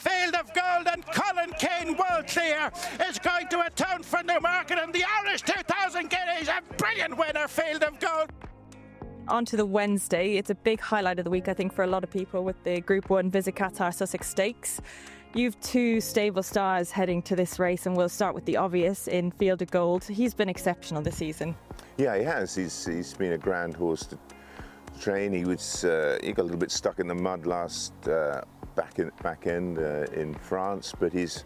Field of Gold, and Colin Kane well clear is going to atone for Newmarket, and the Irish 2000 Guineas, a brilliant winner, Field of Gold. On to the Wednesday. It's a big highlight of the week, I think, for a lot of people with the Group 1 Visit Qatar Sussex Stakes. You've two stable stars heading to this race, and we'll start with the obvious in Field of Gold. He's been exceptional this season. Yeah, he has. He's been a grand horse to train. He got a little bit stuck in the mud last back end in France, but he's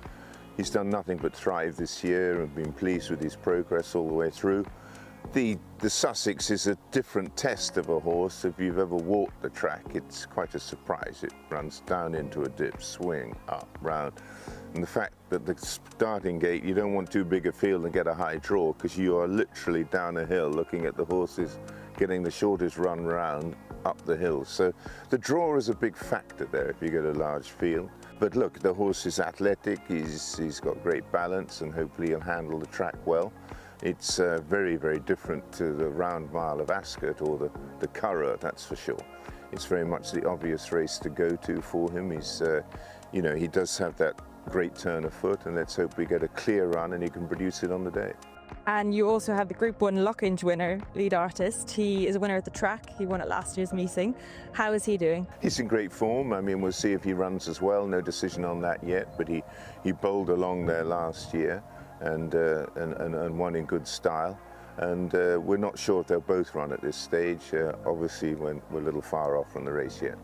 done nothing but thrive this year and been pleased with his progress all the way through. The Sussex is a different test of a horse. If you've ever walked the track, it's quite a surprise. It runs down into a dip, swing, up, round. And the fact that the starting gate, you don't want too big a field and get a high draw, because you are literally down a hill looking at the horses getting the shortest run round up the hill. So the draw is a big factor there if you get a large field. But look, the horse is athletic, he's got great balance, and hopefully he'll handle the track well. It's very, very different to the round mile of Ascot or the Curragh, that's for sure. It's very much the obvious race to go to for him. He's, you know, he does have that great turn of foot, and let's hope we get a clear run and he can produce it on the day. And you also have the Group 1 Lockage winner, Lead Artist. He is a winner at the track. He won at last year's meeting. How is he doing? He's in great form. I mean, we'll see if he runs as well. No decision on that yet, but he bowled along there last year and won in good style. And we're not sure if they'll both run at this stage. Obviously, we're a little far off from the race yet.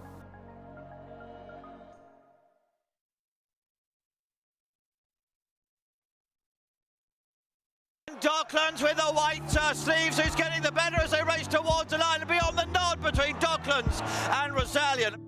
Docklands with the white sleeves, who's getting the better as they race towards the line, and beyond the nod between Docklands and Rosallion.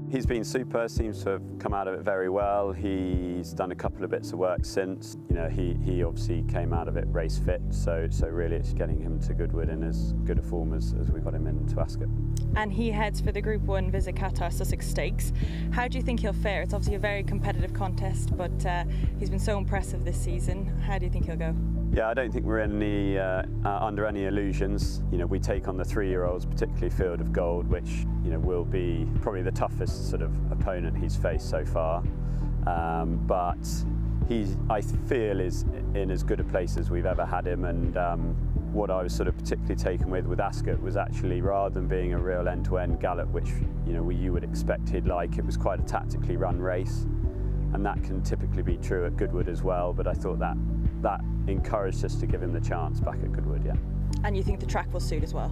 He's been super, seems to have come out of it very well. He's done a couple of bits of work since. You know, he obviously came out of it race fit, so really it's getting him to Goodwood in as good a form as we got him into Ascot. And he heads for the Group 1 Visit Qatar Sussex Stakes. How do you think he'll fare? It's obviously a very competitive contest, but he's been so impressive this season. How do you think he'll go? Yeah, I don't think we're under any illusions. You know, we take on the 3-year-olds, particularly Field of Gold, which, you know, will be probably the toughest sort of opponent he's faced so far. But I feel, is in as good a place as we've ever had him. And what I was sort of particularly taken with Ascot was actually, rather than being a real end-to-end gallop, which, you know, you would expect he'd like, it was quite a tactically run race. And that can typically be true at Goodwood as well, but I thought that encouraged us to give him the chance back at Goodwood, yeah. And you think the track will suit as well?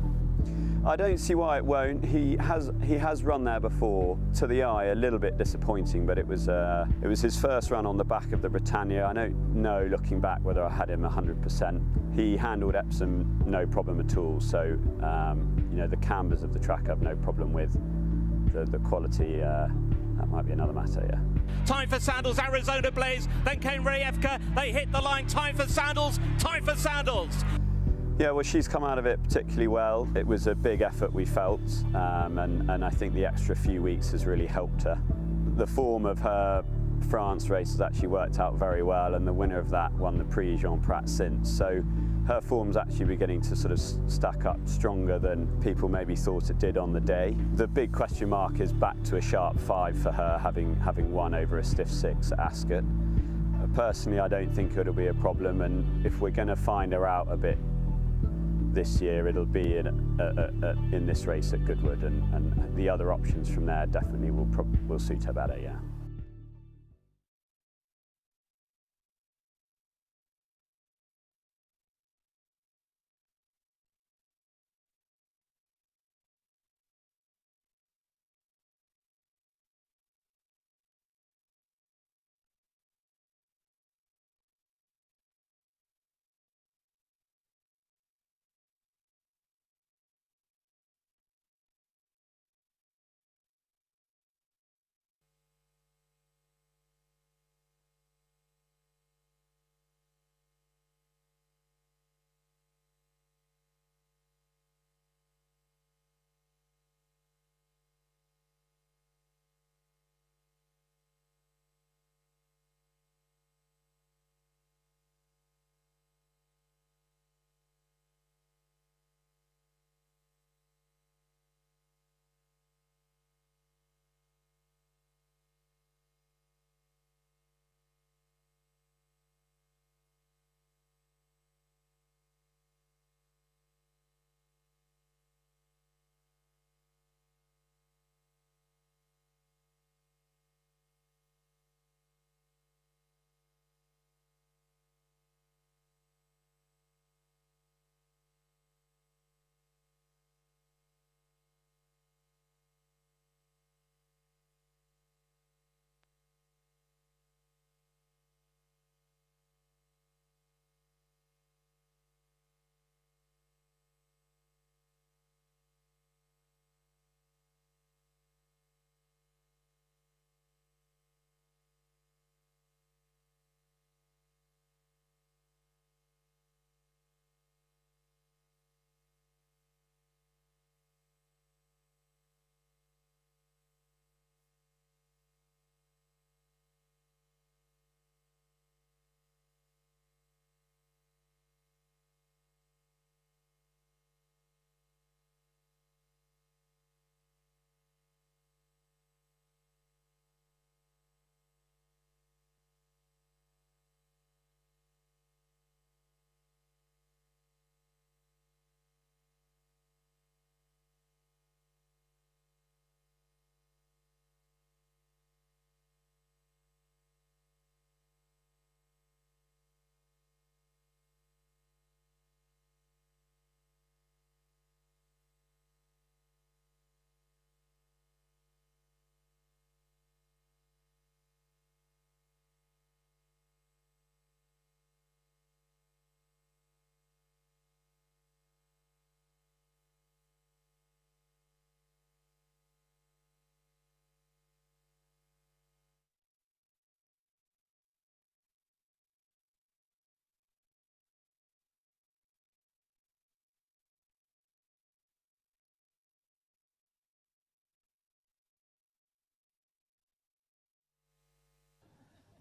I don't see why it won't. He has run there before. To the eye, a little bit disappointing, but it was his first run on the back of the Britannia. I don't know, looking back, whether I had him 100%. He handled Epsom no problem at all, so you know, the cambers of the track I've no problem with. The quality, that might be another matter, yeah. Time for Sandals, Arizona Blaze, then came Rayevka, they hit the line, time for Sandals, time for Sandals. Yeah, well, she's come out of it particularly well. It was a big effort, we felt, and I think the extra few weeks has really helped her. The form of her France race has actually worked out very well, and the winner of that won the Prix Jean Prat since. So her form's actually beginning to sort of stack up stronger than people maybe thought it did on the day. The big question mark is back to a sharp 5 for her, having won over a stiff 6 at Ascot. Personally, I don't think it'll be a problem, and if we're going to find her out a bit this year, it'll be in this race at Goodwood, and the other options from there definitely will suit her better, yeah.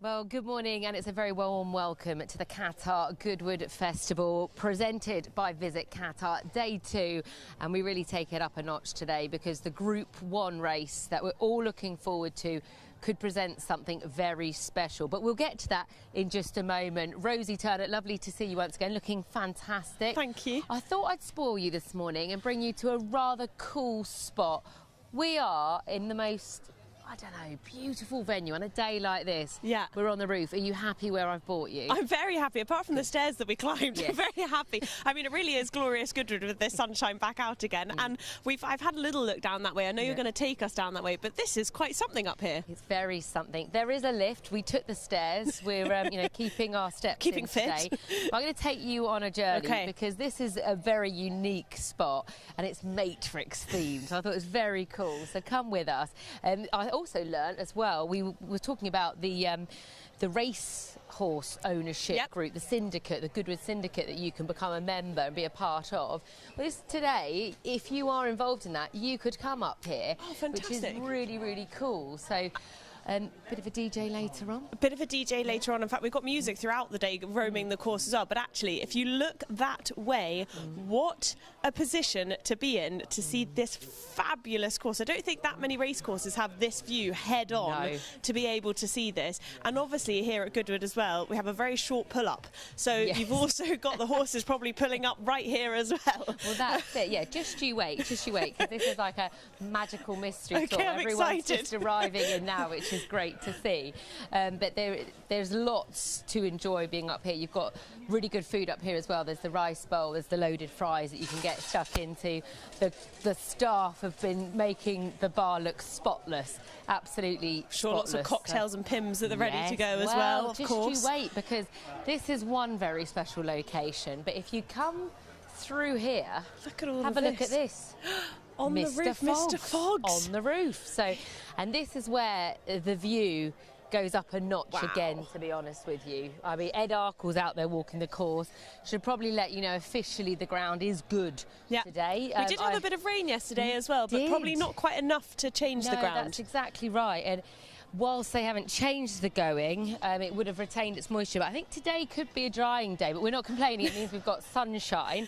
Well, good morning, and it's a very warm welcome to the Qatar Goodwood Festival, presented by Visit Qatar, day 2, and we really take it up a notch today because the Group 1 race that we're all looking forward to could present something very special. But we'll get to that in just a moment. Rosie Turner, lovely to see you once again, looking fantastic. Thank you. I thought I'd spoil you this morning and bring you to a rather cool spot. We are in the most, I don't know, beautiful venue on a day like this. Yeah. We're on the roof. Are you happy where I've brought you? I'm very happy, apart from the stairs that we climbed. Yes. I'm very happy. I mean, it really is glorious Goodwood with this sunshine back out again. And I've had a little look down that way. I know you're going to take us down that way, but this is quite something up here. It's very something. There is a lift. We took the stairs. We're keeping our steps Keeping in fit. today. I'm going to take you on a journey because this is a very unique spot and it's Matrix themed. So I thought it was very cool. So come with us. I also learned as well, we were talking about the race horse ownership group, the syndicate, the Goodwood Syndicate, that you can become a member and be a part of. Well, today, if you are involved in that, you could come up here, which is really, really cool. So, bit of a DJ later on. A bit of a DJ later on. In fact, we've got music throughout the day roaming the course as well. But actually, if you look that way, what a position to be in to see this fabulous course. I don't think that many race courses have this view head on to be able to see this. And obviously here at Goodwood as well, we have a very short pull-up. So you've also got the horses probably pulling up right here as well. Well, that's it. Yeah, just you wait, because this is like a magical mystery tour. I'm Everyone's excited. just arriving in now, which is great to see. But there's lots to enjoy being up here. You've got really good food up here as well. There's the rice bowl, there's the loaded fries that you can get stuck into. The staff have been making the bar look spotless, absolutely Sure, spotless. lots of cocktails and pims that are ready to go as well, well, of just course. you wait, because this is one very special location. But if you come through here, look at all have of a look this. at this. On the roof, Mr. Foggs. On the roof. So, and this is where the view goes up a notch again, to be honest with you. I mean, Ed Arkle's out there walking the course. Should probably let you know officially the ground is good today. We did have a bit of rain yesterday as well, but probably not quite enough to change the ground. That's exactly right. And whilst they haven't changed the going, it would have retained its moisture. But I think today could be a drying day, but we're not complaining. It means we've got sunshine.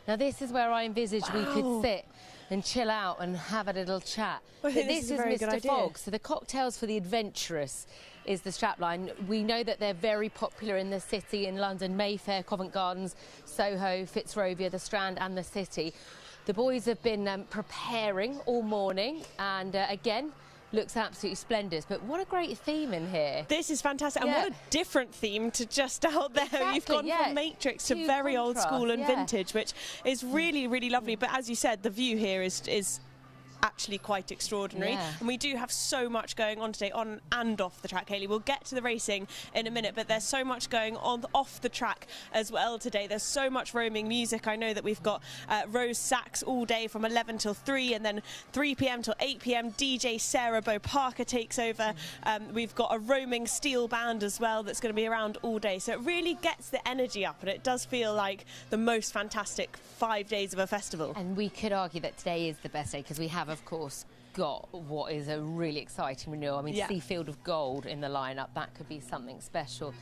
Now, this is where I envisage we could sit and chill out and have a little chat. But this is Mr. Mr. Fogg. So the cocktails for the adventurous is the strapline. We know that they're very popular in the city, in London, Mayfair, Covent Gardens, Soho, Fitzrovia, the Strand and the City. The boys have been preparing all morning, and again, looks absolutely splendid. But what a great theme in here. This is fantastic. And what a different theme to just out there. Exactly, You've gone from Matrix to very old school and vintage, which is really, really lovely. But as you said, the view here is actually quite extraordinary. And we do have so much going on today, on and off the track, Hayley. We'll get to the racing in a minute, but there's so much going on off the track as well today. There's so much roaming music. I know that we've got Rose Sachs all day from 11 till 3, and then 3 p.m. till 8 p.m. DJ Sarah Bo Parker takes over. We've got a roaming steel band as well that's going to be around all day. So it really gets the energy up, and it does feel like the most fantastic 5 days of a festival. And we could argue that today is the best day because we have, of course, got what is a really exciting renewal. I mean, Seafield of Gold in the lineup, that could be something special.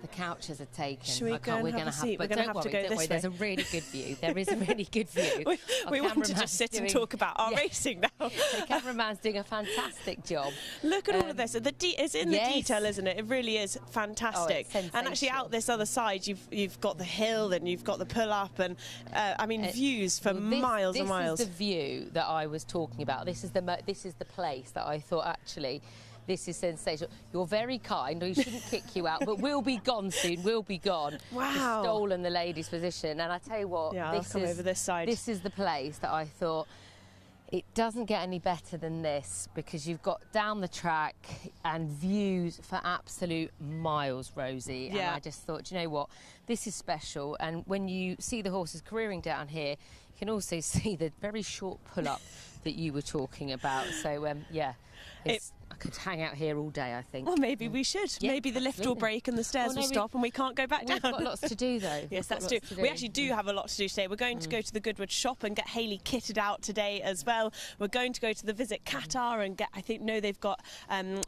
The couches are taken. Should we go and have a seat? We're going to have to go this way. There's a really good view. There is a really good view. we want to just sit and talk about our racing now. The cameraman's doing a fantastic job. Look at all of this. It's in the detail, isn't it? It really is fantastic. And actually, out this other side, you've got the hill and you've got the pull up, and I mean, views for miles and miles. This is the view that I was talking about. This is the place that I thought actually. This is sensational. You're very kind, or you shouldn't kick you out, but we'll be gone soon. We'll be gone. Wow. You've stolen the ladies' position. And I tell you what, I'll come over this side. This is the place that I thought, it doesn't get any better than this, because you've got down the track and views for absolute miles, Rosie. And I just thought, you know what, this is special. And when you see the horses careering down here, you can also see the very short pull-up that you were talking about. So, I could hang out here all day, I think. Well, maybe we should. Yeah, maybe the lift will break and the stairs will stop and we can't go back down. We've got lots to do, though. Yes, that's true. We actually do have a lot to do today. We're going to go to the Goodwood shop and get Hayley kitted out today as well. We're going to go to the Visit Qatar and they've got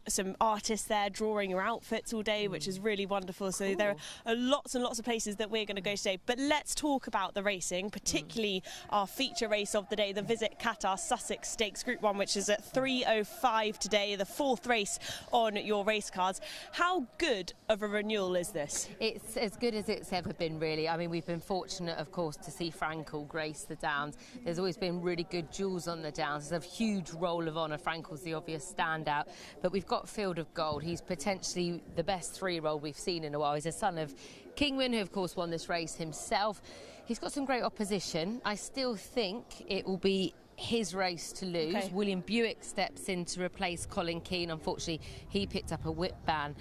some artists there drawing your outfits all day, which is really wonderful. So there are lots and lots of places that we're going to go today. But let's talk about the racing, particularly our feature race of the day, the Visit Qatar Sussex Stakes Group 1, which is at 3:05 today, the 4th race on your race cards. How good of a renewal is this? It's as good as it's ever been, really. I mean, we've been fortunate, of course, to see Frankel grace the Downs. There's always been really good jewels on the Downs. There's a huge roll of honour. Frankel's the obvious standout. But we've got Field of Gold. He's potentially the best 3-year-old we've seen in a while. He's a son of Kingwin, who, of course, won this race himself. He's got some great opposition. I still think it will be his race to lose. Okay. William Buick steps in to replace Colin Keane. Unfortunately, he picked up a whip ban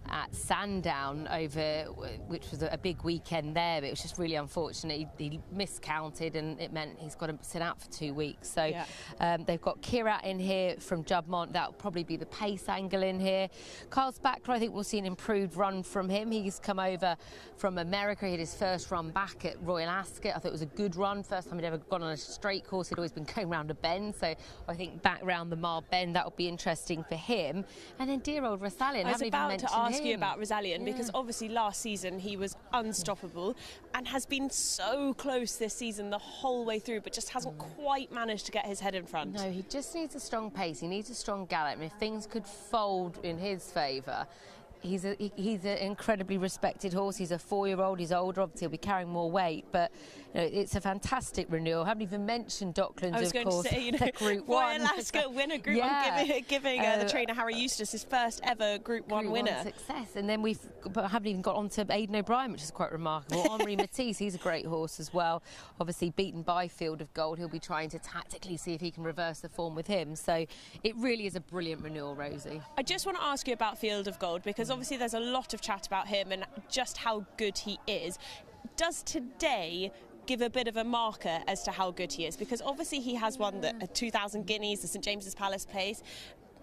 at Sandown which was a big weekend there, but it was just really unfortunate. He miscounted and it meant he's got to sit out for 2 weeks. So they've got Kirat in here from Jubmont. That'll probably be the pace angle in here. Carl Spackler, I think we'll see an improved run from him. He's come over from America. He had his first run back at Royal Ascot. I thought it was a good run. First time he'd ever gone on a straight course. He'd always been going round a bend. So I think back round the Mile Bend, that'll be interesting for him. And then dear old Rassalian. I was about to ask you him about Rassalian because obviously last season he was unstoppable and has been so close this season the whole way through, but just hasn't quite managed to get his head in front. No, he just needs a strong pace. He needs a strong gallop. And if things could fold in his favour, he's an incredibly respected horse. He's a 4-year-old. He's older. Obviously, he'll be carrying more weight. But you know, it's a fantastic renewal. I haven't even mentioned Docklands, I was of going course. to say, Group Royal 1. Ascot winner Group 1, giving the trainer Harry Eustace his first ever Group 1 winner. Success. And then haven't even got on to Aidan O'Brien, which is quite remarkable. Henri Matisse, he's a great horse as well. Obviously beaten by Field of Gold. He'll be trying to tactically see if he can reverse the form with him. So it really is a brilliant renewal, Rosie. I just want to ask you about Field of Gold because obviously there's a lot of chat about him and just how good he is. Does today give a bit of a marker as to how good he is? Because obviously he has won the 2,000 guineas, the St James's Palace Place.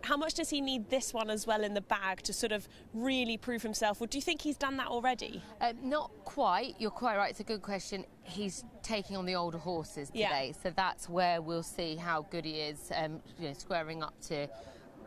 How much does he need this one as well in the bag to sort of really prove himself? Or do you think he's done that already? Not quite. You're quite right. It's a good question. He's taking on the older horses today. So that's where we'll see how good he is, squaring up to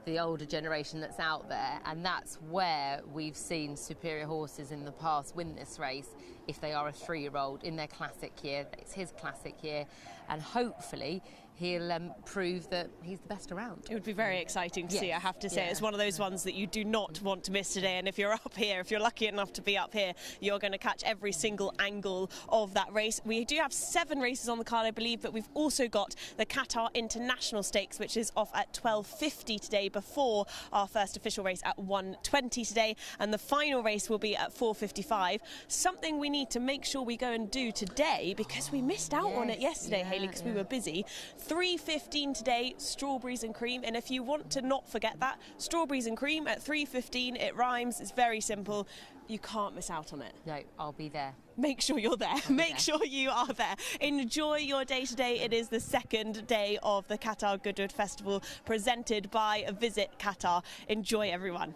the older generation that's out there, and that's where we've seen superior horses in the past win this race if they are a 3-year-old in their classic year. It's his classic year, and hopefully he'll prove that he's the best around. It would be very exciting to see, I have to say. It's one of those ones that you do not want to miss today, and if you're up here, if you're lucky enough to be up here, you're going to catch every single angle of that race. We do have 7 races on the card, I believe, but we've also got the Qatar International Stakes, which is off at 12:50 today before our first official race at 1:20 today, and the final race will be at 4:55. Something we need to make sure we go and do today because we missed out on it yesterday, Hayley, because we were busy. 3:15 today, strawberries and cream, and if you want to not forget that, strawberries and cream at 3:15, it rhymes, it's very simple. You can't miss out on it. No, I'll be there. Make sure you're there. Make sure you are there. Enjoy your day today. It is the second day of the Qatar Goodwood Festival presented by Visit Qatar. Enjoy, everyone.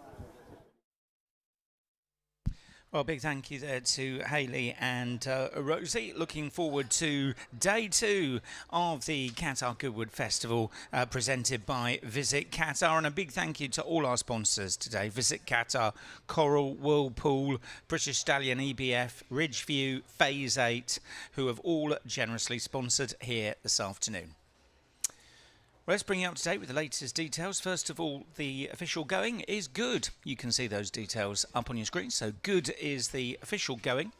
Well, big thank you there to Hayley and Rosie. Looking forward to day 2 of the Qatar Goodwood Festival presented by Visit Qatar. And a big thank you to all our sponsors today. Visit Qatar, Coral, Whirlpool, British Stallion, EBF, Ridgeview, Phase 8, who have all generously sponsored here this afternoon. Let's bring you up to date with the latest details. First of all, the official going is good. You can see those details up on your screen. So good is the official going.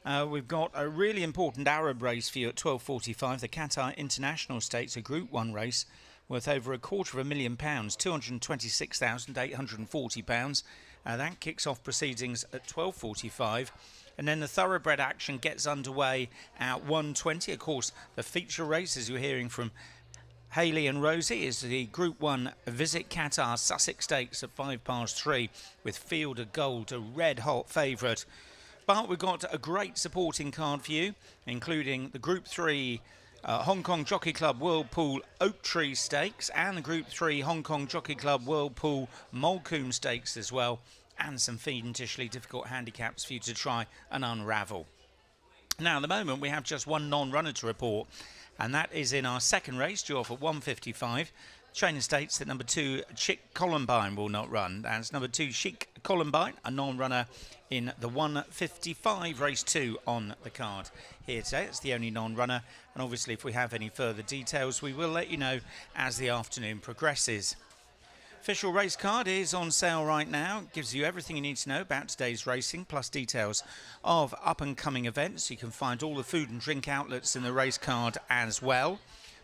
We've got a really important Arab race for you at 12:45. The Qatar International Stakes, a Group 1 race worth over £250,000, £226,840. That kicks off proceedings at 12:45. And then the thoroughbred action gets underway at 1:20. Of course, the feature race, as you're hearing from Hayley and Rosie, is the Group 1 Visit Qatar Sussex Stakes at 3:05 with Field of Gold, a red-hot favourite. But we've got a great supporting card for you, including the Group 3 Hong Kong Jockey Club Whirlpool Oak Tree Stakes and the Group 3 Hong Kong Jockey Club Whirlpool Molecombe Stakes as well, and some fiendishly difficult handicaps for you to try and unravel. Now, at the moment, we have just one non-runner to report, and that is in our second race, due off at 1:55. Trainer states that number 2, Chic Columbine, will not run. That's number 2, Chic Columbine, a non-runner in the 1:55 race 2 on the card here today. It's the only non-runner, and obviously if we have any further details, we will let you know as the afternoon progresses. Official race card is on sale right now. Gives you everything you need to know about today's racing, plus details of up-and-coming events. You can find all the food and drink outlets in the race card as well,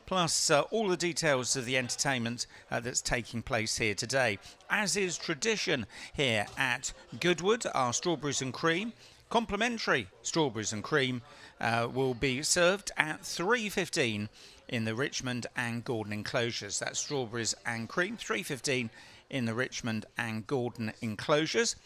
plus all the details of the entertainment that's taking place here today. As is tradition here at Goodwood, our strawberries and cream, complimentary strawberries and cream, will be served at 3:15 in the Richmond and Gordon enclosures. That's strawberries and cream, 3:15 in the Richmond and Gordon enclosures.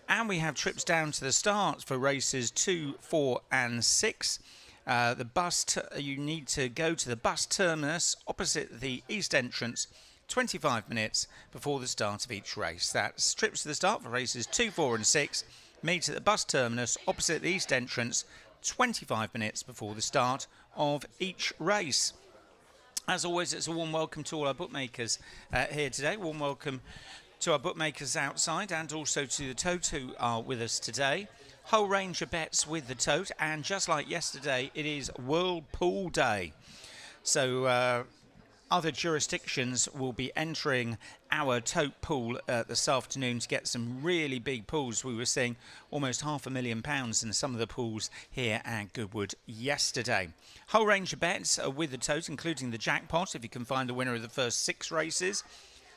And we have trips down to the start for races 2, 4 and 6. You need to go to the bus terminus opposite the east entrance 25 minutes before the start of each race. That's trips to the start for races 2, 4 and 6. Meet at the bus terminus opposite the east entrance 25 minutes before the start of each race. As always, it's a warm welcome to all our bookmakers here today. Warm welcome to our bookmakers outside, and also to the tote who are with us today. Whole range of bets with the tote, and just like yesterday, it is Whirlpool Day. So other jurisdictions will be entering our tote pool this afternoon to get some really big pools. We were seeing almost £500,000 in some of the pools here at Goodwood yesterday. Whole range of bets with the tote, including the jackpot if you can find the winner of the first 6 races.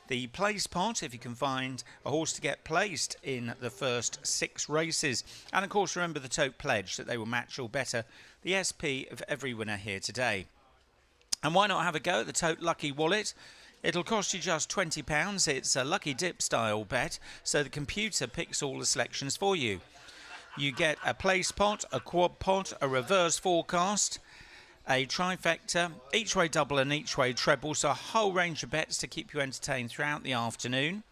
The place pot if you can find a horse to get placed in the first 6 races. And of course, remember the tote pledge, that they will match or better the SP of every winner here today. And why not have a go at the Tote Lucky Wallet? It'll cost you just £20. It's a lucky dip style bet, so the computer picks all the selections for you. You get a place pot, a quad pot, a reverse forecast, a trifecta, each way double and each way treble, so a whole range of bets to keep you entertained throughout the afternoon.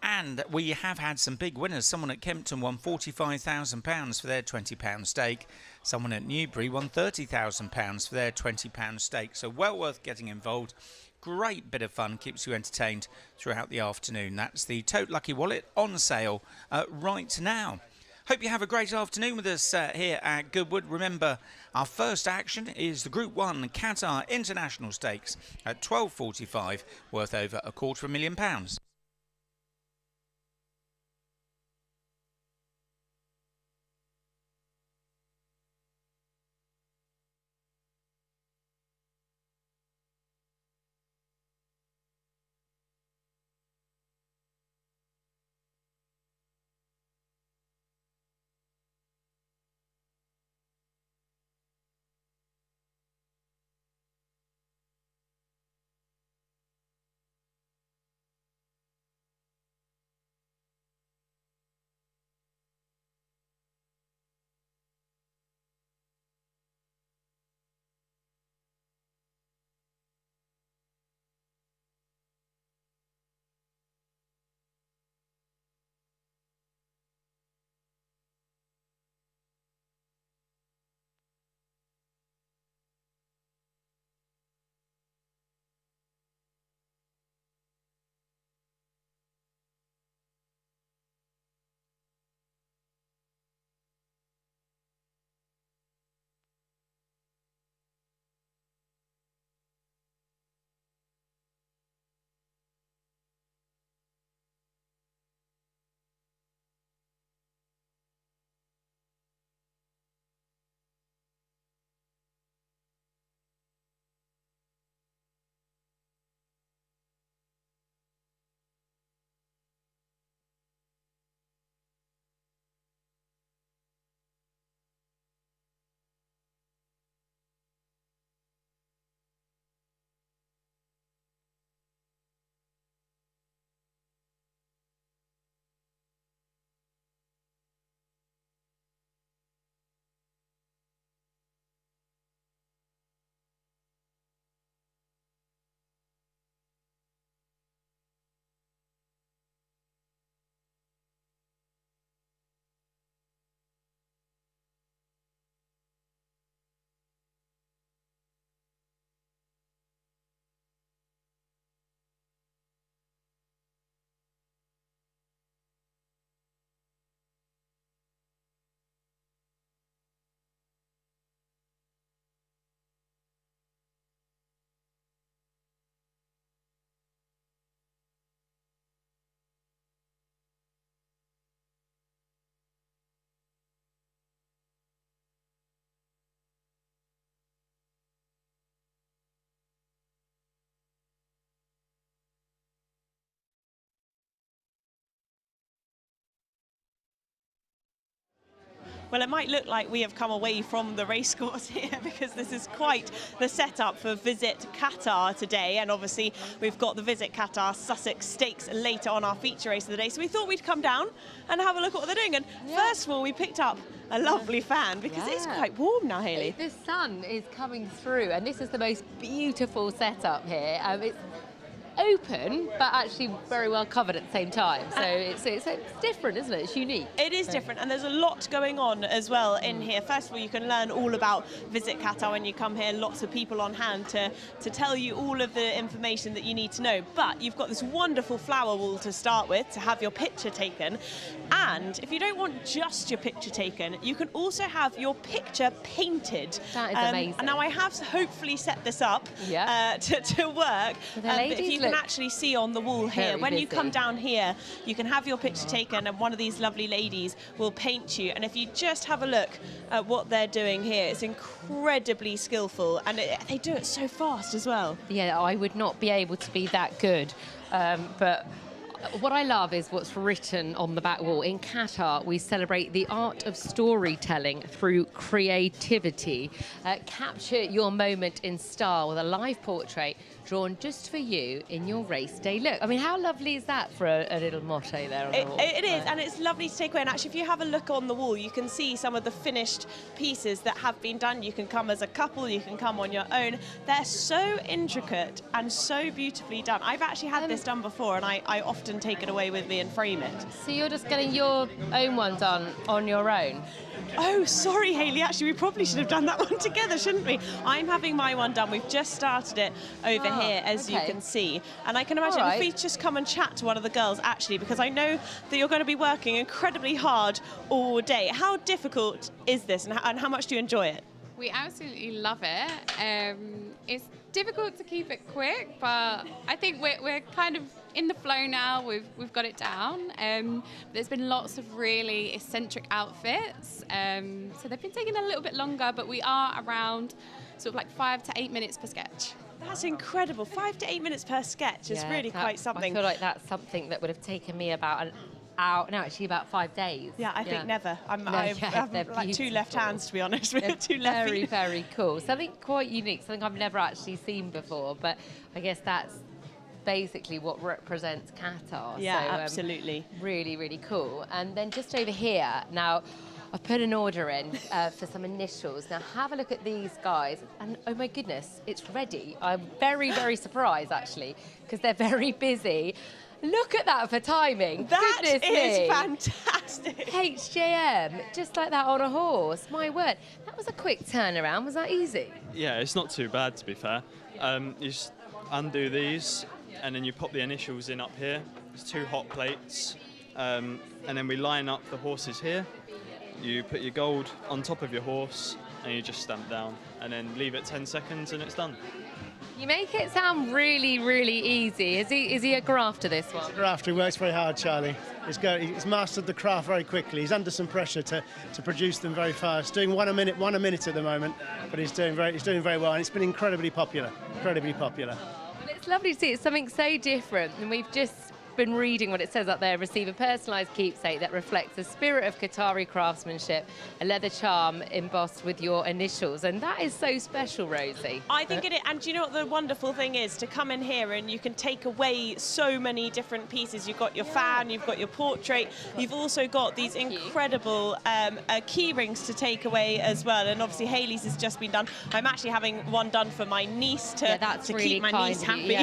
And we have had some big winners. Someone at Kempton won £45,000 for their £20 stake. Someone at Newbury won £30,000 for their £20 stake. So well worth getting involved. Great bit of fun, keeps you entertained throughout the afternoon. That's the Tote Lucky Wallet on sale right now. Hope you have a great afternoon with us here at Goodwood. Remember, our first action is the Group 1 Qatar International Stakes at 12:45, worth over £250,000. Well, it might look like we have come away from the racecourse here because this is quite the setup for Visit Qatar today. And obviously, we've got the Visit Qatar Sussex Stakes later on our feature race of the day. So we thought we'd come down and have a look at what they're doing. And first of all, we picked up a lovely fan because it's quite warm now, Hayley. The sun is coming through, and this is the most beautiful setup here. It's open, but actually very well covered at the same time. So it's different, isn't it? It's unique. It is different, and there's a lot going on as well in here. First of all, you can learn all about Visit Qatar when you come here. Lots of people on hand to tell you all of the information that you need to know. But you've got this wonderful flower wall to start with to have your picture taken. And if you don't want just your picture taken, you can also have your picture painted. That is amazing. And now I have hopefully set this up to work. But if you can actually see on the wall here, when you come down here, you can have your picture taken and one of these lovely ladies will paint you. And if you just have a look at what they're doing here, it's incredibly skillful, and they do it so fast as well. Yeah, I would not be able to be that good, but what I love is what's written on the back wall. In Qatar, we celebrate the art of storytelling through creativity. Capture your moment in style with a live portrait drawn just for you in your race day look. I mean, how lovely is that for a little motto there on the wall? It is, and it's lovely to take away. And actually, if you have a look on the wall, you can see some of the finished pieces that have been done. You can come as a couple, you can come on your own. They're so intricate and so beautifully done. I've actually had this done before, and I often take it away with me and frame it. So you're just getting your own one done on your own? Oh, sorry, Hayley. Actually, we probably should have done that one together, shouldn't we? I'm having my one done. We've just started it over here, as you can see. And I can imagine if we just come and chat to one of the girls, actually, because I know that you're going to be working incredibly hard all day. How difficult is this, and how much do you enjoy it? We absolutely love it. It's difficult to keep it quick, but I think we're kind of in the flow now. We've got it down. There's been lots of really eccentric outfits, so they've been taking a little bit longer, but we are around sort of like 5 to 8 minutes per sketch. That's incredible. 5 to 8 minutes per sketch is really quite something. I feel like that's something that would have taken me about an hour, no, actually about 5 days. Yeah, I think never. I have like two left hands, to be honest. With two left feet. Very cool. Something quite unique, something I've never actually seen before, but I guess that's basically what represents Qatar. Yeah, so, absolutely. Really, really cool. And then just over here, now, I've put an order in for some initials. Now, have a look at these guys. And, oh, my goodness, it's ready. I'm very, very surprised, actually, because they're very busy. Look at that for timing. That Goodness is me. fantastic. HJM, just like that on a horse. My word. That was a quick turnaround. Was that easy? Yeah, it's not too bad, to be fair. You just undo these, and then you pop the initials in up here. There's 2 hot plates. And then we line up the horses here. You put your gold on top of your horse, and you just stamp down, and then leave it 10 seconds, and it's done. You make it sound really, really easy. Is he a grafter, this one? He's a grafter. He works very hard, Charlie. He's mastered the craft very quickly. He's under some pressure to produce them very fast. Doing one a minute at the moment, but he's doing very well, and it's been incredibly popular. Well, it's lovely to see. It's something so different, and we've just been reading what it says up there. Receive a personalised keepsake that reflects the spirit of Qatari craftsmanship, a leather charm embossed with your initials, and that is so special, Rosie. I think it is, and do you know what the wonderful thing is? To come in here and you can take away so many different pieces. You've got your fan, you've got your portrait, you've also got these incredible key rings to take away as well, and obviously Hayley's has just been done. I'm actually having one done for my niece to really keep my niece happy.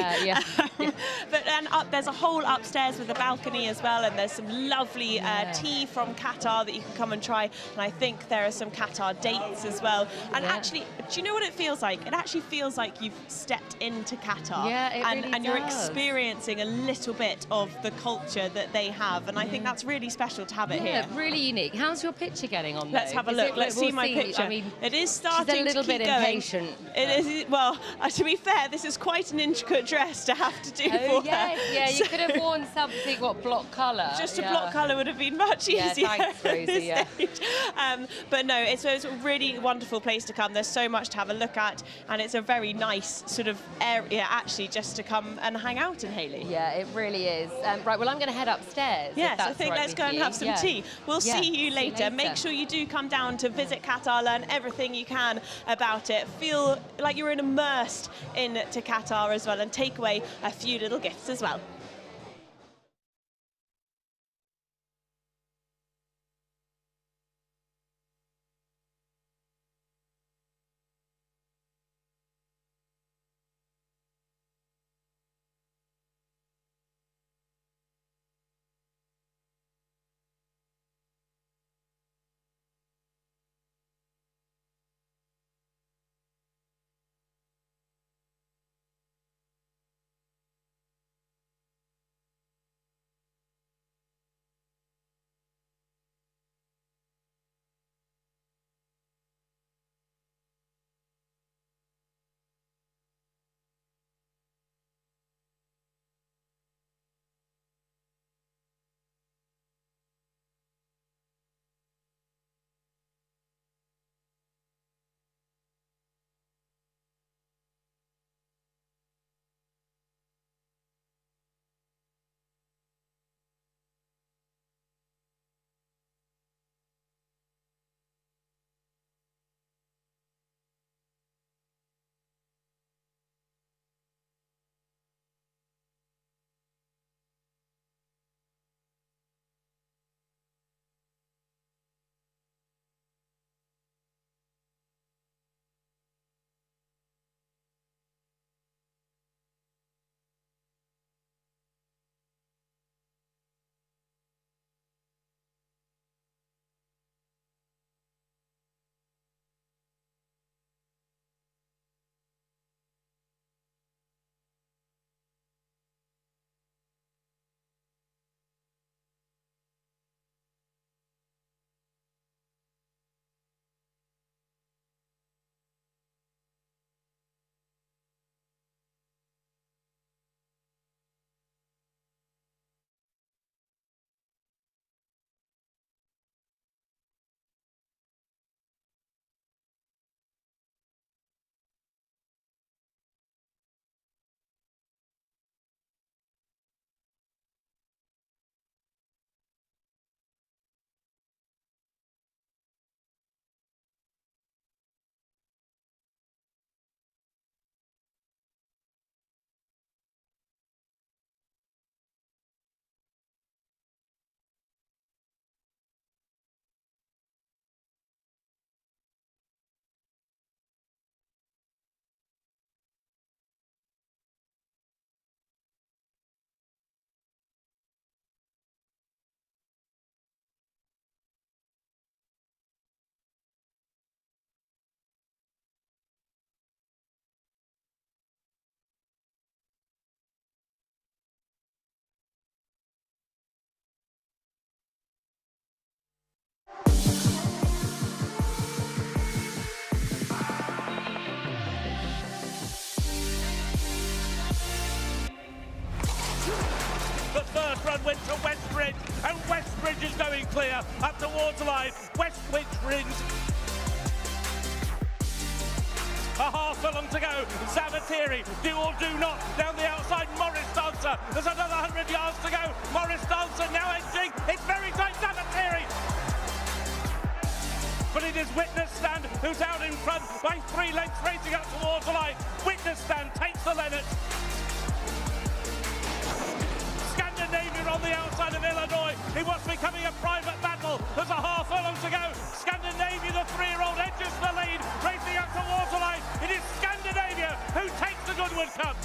But then there's a whole upstairs with a balcony as well, and there's some lovely tea from Qatar that you can come and try, and I think there are some Qatar dates as well. And actually, do you know what it feels like? It actually feels like you've stepped into Qatar, and you're experiencing a little bit of the culture that they have, and I think that's really special to have it here. Really unique. How's your picture getting on? Let's have a look. Let's see my picture. I mean, it is starting she's a little to keep bit going. impatient. It is. Well, to be fair, this is quite an intricate dress to have to do for her. Yeah, you could have worn something, block colour? Just a block colour would have been much easier. Thanks, Rosie, But no, it's a really wonderful place to come. There's so much to have a look at, and it's a very nice sort of area actually just to come and hang out in, Hayley. Yeah, it really is. Right, well, I'm going to head upstairs. Yes, I think let's go and have some tea. We'll see you later. Make sure you do come down to Visit Qatar, learn everything you can about it, feel like you're immersed into Qatar as well, and take away a few little gifts as well. Went to Westbridge, and Westbridge is going clear up towards the line. Westbridge wins. A half furlong to go. Zavatiri, do or do not. Down the outside, Morris Dancer. There's another 100 yards to go. Morris Dancer now edging. It's very tight, Zavatiri. But it is Witness Stand who's out in front by 3 lengths, racing up towards the line. Witness Stand takes the Lennox. Scandinavia on the outside of Illinois. It was becoming a private battle. There's a half furlong to go. Scandinavia, the 3-year-old, edges the lead, racing up towards the line. It is Scandinavia who takes the Goodwood Cup.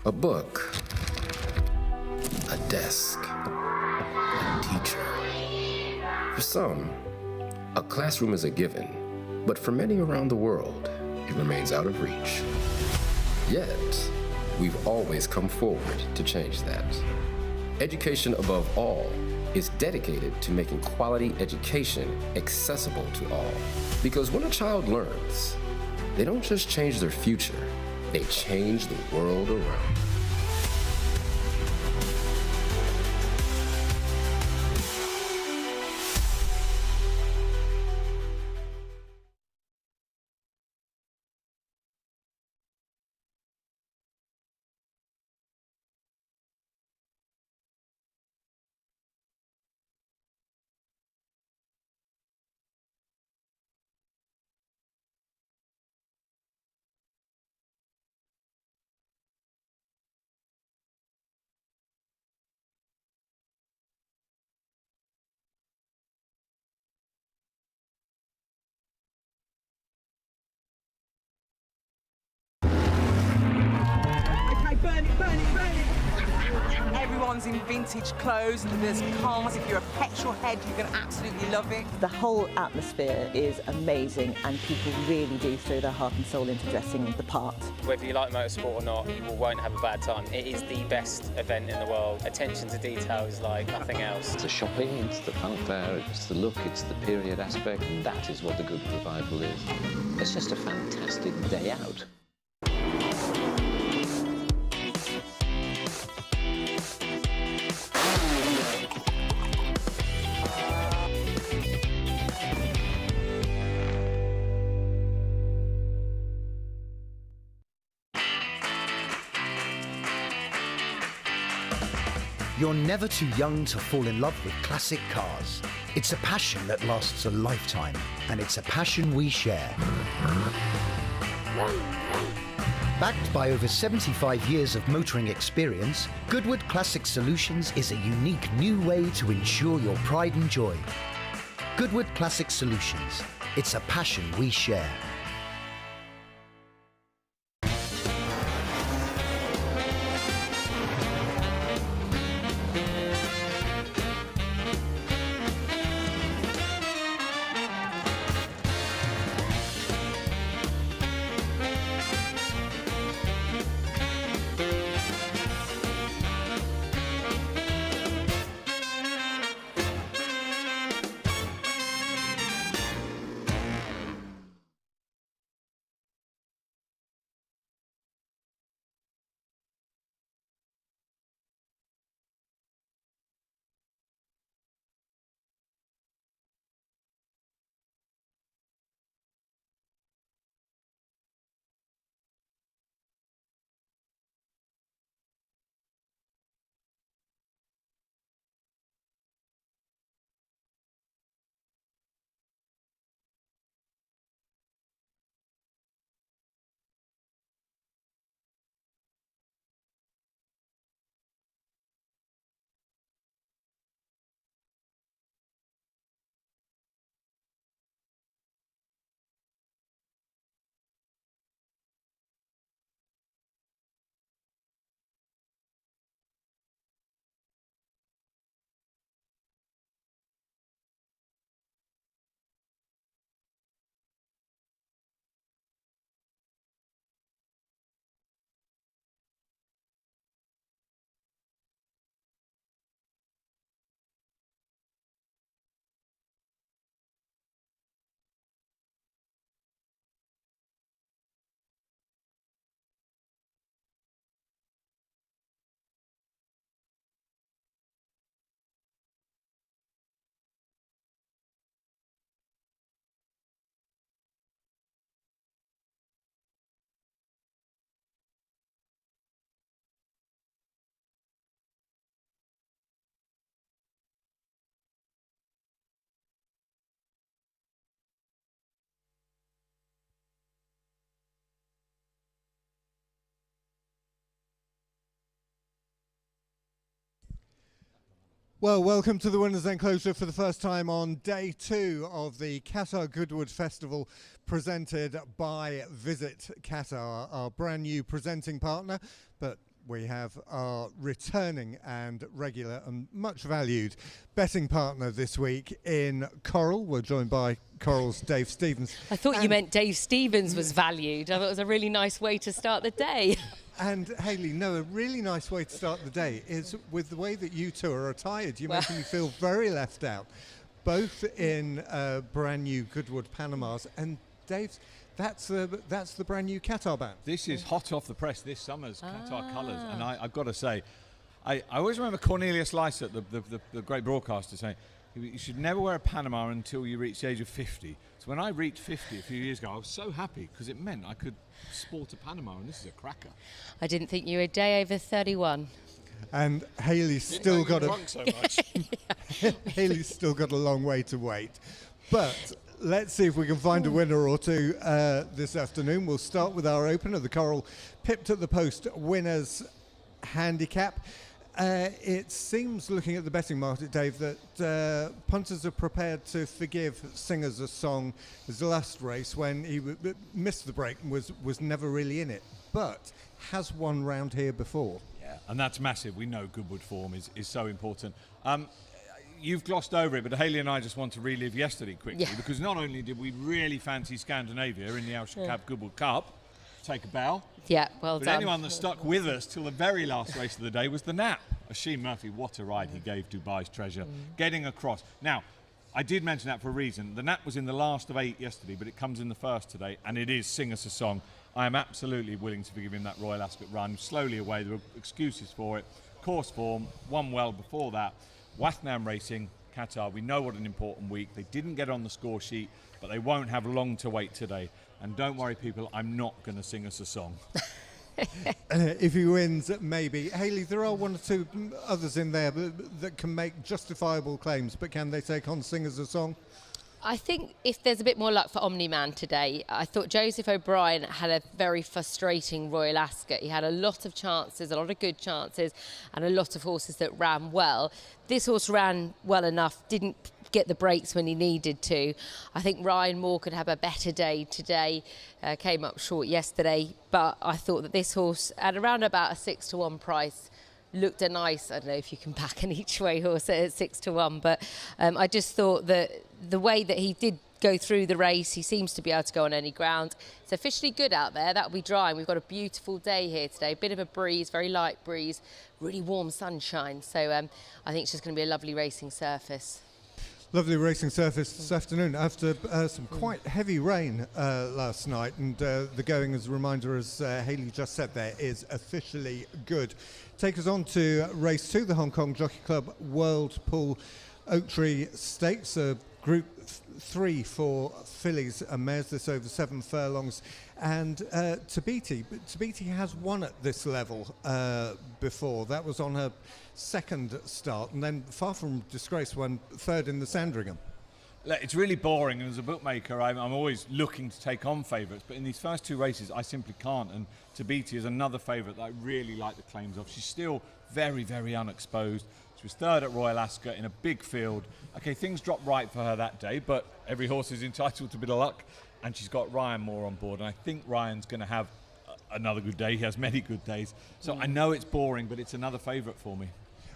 a book, a desk, a teacher. For some, a classroom is a given, but for many around the world, it remains out of reach. Yet, we've always come forward to change that. Education above all is dedicated to making quality education accessible to all. Because when a child learns, they don't just change their future, they change the world around. Everyone's in vintage clothes, there's cars. If you're a petrol head, you're going to absolutely love it. The whole atmosphere is amazing and people really do throw their heart and soul into dressing the part. Whether you like motorsport or not, you won't have a bad time. It is the best event in the world. Attention to detail is like nothing else. It's the shopping, it's the fanfare, it's the look, it's the period aspect, and that is what the Goodwood Revival is. It's just a fantastic day out. You're never too young to fall in love with classic cars. It's a passion that lasts a lifetime, and it's a passion we share. Backed by over 75 years of motoring experience, Goodwood Classic Solutions is a unique new way to ensure your pride and joy. Goodwood Classic Solutions. It's a passion we share. Well, welcome to the Winners Enclosure for the first time on day 2 of the Qatar Goodwood Festival, presented by Visit Qatar, our brand new presenting partner, but we have our returning and regular and much valued betting partner this week in Coral. We're joined by Coral's Dave Stevens. I thought you meant Dave Stevens was valued. I thought it was a really nice way to start the day. And Hayley, no, a really nice way to start the day is with the way that you two are attired. You're making me feel very left out, both in brand new Goodwood Panamas and Dave's. That's the brand new Qatar band. This is hot off the press, this summer's Qatar colours. And I've got to say, I always remember Cornelius Lycett, the great broadcaster, saying, you should never wear a Panama until you reach the age of 50. So when I reached 50 a few years ago, I was so happy because it meant I could sport a Panama, and this is a cracker. I didn't think you were a day over 31. And Hayley's still got so much. Hayley's still got a long way to wait. But let's see if we can find a winner or two this afternoon. We'll start with our opener, the Coral Pipped at the Post winners handicap. It seems, looking at the betting market, Dave, that punters are prepared to forgive Singers a Song his last race when he missed the break and was never really in it, but has won round here before. Yeah, and that's massive. We know Goodwood form is so important. You've glossed over it, but Hayley and I just want to relive yesterday quickly, because not only did we really fancy Scandinavia in the Al Shakab Goodwood Cup, take a bow. Yeah, well but done. Anyone that stuck with us till the very last race of the day was the Nap. Oisin Murphy, what a ride he gave Dubai's Treasure, getting across. Now, I did mention that for a reason. The Nap was in the last of 8 yesterday, but it comes in the first today, and it is Sing Us a Song. I am absolutely willing to forgive him that Royal Ascot run. Slowly away, there were excuses for it. Course form, won well before that. Wathnam Racing, Qatar, we know what an important week. They didn't get on the score sheet, but they won't have long to wait today. And don't worry, people, I'm not going to sing us a song. If he wins, maybe. Hayley, there are one or two others in there that can make justifiable claims, but can they take on Singers a Song? I think if there's a bit more luck for Omni-Man today, I thought Joseph O'Brien had a very frustrating Royal Ascot. He had a lot of chances, a lot of good chances, and a lot of horses that ran well. This horse ran well enough, didn't get the breaks when he needed to. I think Ryan Moore could have a better day today, came up short yesterday, but I thought that this horse, at around about a 6-1 price, looked a nice, I don't know if you can back an each way horse at 6-1, but I just thought that the way that he did go through the race, he seems to be able to go on any ground. It's officially good out there. That'll be drying. We've got a beautiful day here today. A bit of a breeze, very light breeze, really warm sunshine. So I think it's just going to be a lovely racing surface. Lovely racing surface this afternoon after some quite heavy rain last night, and the going, as a reminder, as Hayley just said there, is officially good. Take us on to race 2, the Hong Kong Jockey Club World Pool Oak Tree Stakes, Group 3 for fillies and mares, this over 7 furlongs. And Tabiti has won at this level before. That was on her second start, and then far from disgrace, won third in the Sandringham. It's really boring, and as a bookmaker, I'm always looking to take on favourites, but in these first 2 races, I simply can't. And Tabiti is another favourite that I really like the claims of. She's still very, very unexposed. She was third at Royal Ascot in a big field. Okay, things dropped right for her that day, but every horse is entitled to a bit of luck, and she's got Ryan Moore on board, and I think Ryan's going to have another good day. He has many good days. So I know it's boring, but it's another favourite for me.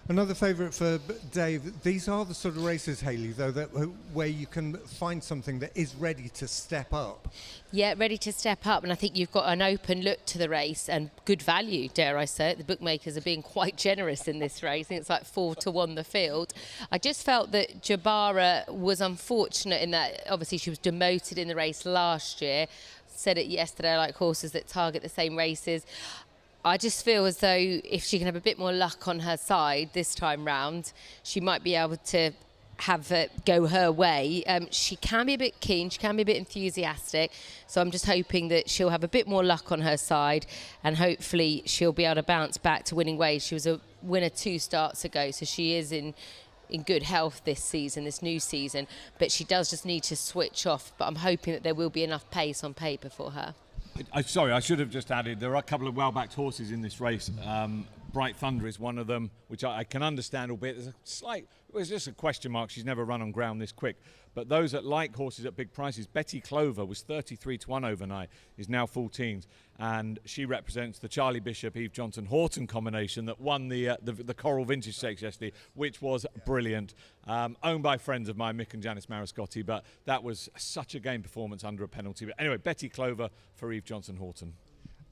Another favourite for Dave. These are the sort of races, Hayley, though, that where you can find something that is ready to step up. Yeah, ready to step up, and I think you've got an open look to the race and good value, dare I say it. The bookmakers are being quite generous in this race. I think it's like 4-1 the field. I just felt that Jabara was unfortunate in that obviously she was demoted in the race last year. Said it yesterday, I like horses that target the same races. I just feel as though if she can have a bit more luck on her side this time round, she might be able to have it go her way. She can be a bit keen, she can be a bit enthusiastic, so I'm just hoping that she'll have a bit more luck on her side, and hopefully she'll be able to bounce back to winning ways. She was a winner 2 starts ago, so she is in good health this season, this new season, but she does just need to switch off. But I'm hoping that there will be enough pace on paper for her. Sorry, I should have just added, there are a couple of well-backed horses in this race, Bright Thunder is one of them, which I can understand, albeit there's a slight, it's just a question mark. She's never run on ground this quick. But those that like horses at big prices, Betty Clover was 33-1 overnight, is now 14s. And she represents the Charlie Bishop, Eve Johnson Horton combination that won the Coral Vintage Stakes yesterday, which was brilliant. Owned by friends of mine, Mick and Janice Mariscotti, but that was such a game performance under a penalty. But anyway, Betty Clover for Eve Johnson Horton.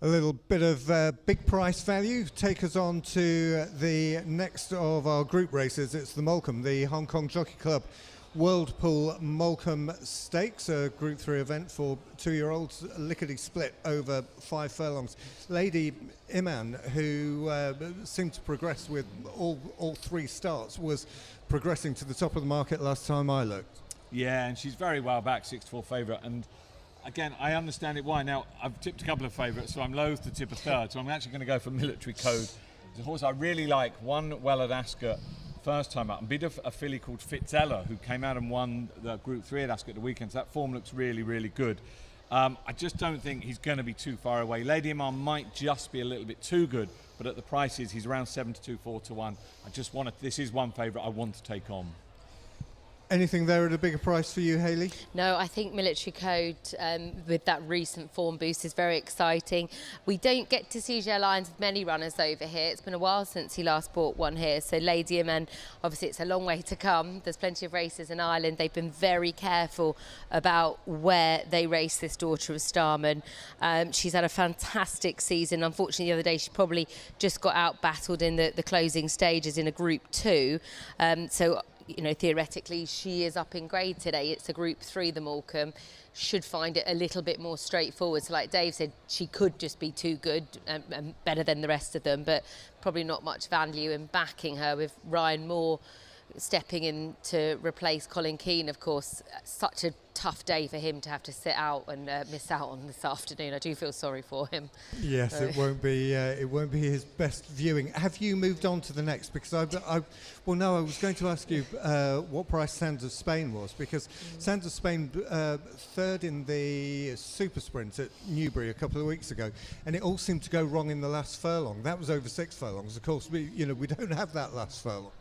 A little bit of big price value. Take us on to the next of our group races. It's the Molecombe, the Hong Kong Jockey Club Whirlpool Molecombe Stakes, a Group 3 event for 2-year-olds, lickety split over 5 furlongs. Lady Iman, who seemed to progress with all 3 starts, was progressing to the top of the market last time I looked. Yeah, and she's very well back, 6-4 favourite. And again, I understand it why. Now, I've tipped a couple of favourites, so I'm loath to tip a third. So I'm actually going to go for Military Code. It's a horse I really like, won well at Ascot first time out, and beat a filly called Fitzella, who came out and won the Group 3 at Ascot the weekend. So that form looks really, really good. I just don't think he's going to be too far away. Lady Iman might just be a little bit too good, but at the prices, he's around 7-2, 4-1. I just want to, this is one favourite I want to take on. Anything there at a bigger price for you, Hayley? No, I think Military Code with that recent form boost is very exciting. We don't get to see Gel Lions with many runners over here. It's been a while since he last bought one here. So Lady Iman, obviously it's a long way to come. There's plenty of races in Ireland. They've been very careful about where they race this daughter of Starman. She's had a fantastic season. Unfortunately, the other day she probably just got out battled in the closing stages in a Group 2. So you know, theoretically, she is up in grade today. It's a Group 3, the Molecombe. Should find it a little bit more straightforward. So like Dave said, she could just be too good and better than the rest of them, but probably not much value in backing her with Ryan Moore stepping in to replace Colin Keane. Of course, such a tough day for him to have to sit out and miss out on this afternoon. I do feel sorry for him. Yes, it won't be his best viewing. Have you moved on to the next? Because I was going to ask you what price Sands of Spain was, because Sands of Spain third in the Super Sprint at Newbury a couple of weeks ago, and it all seemed to go wrong in the last furlong. That was over 6 furlongs. Of course, we don't have that last furlong.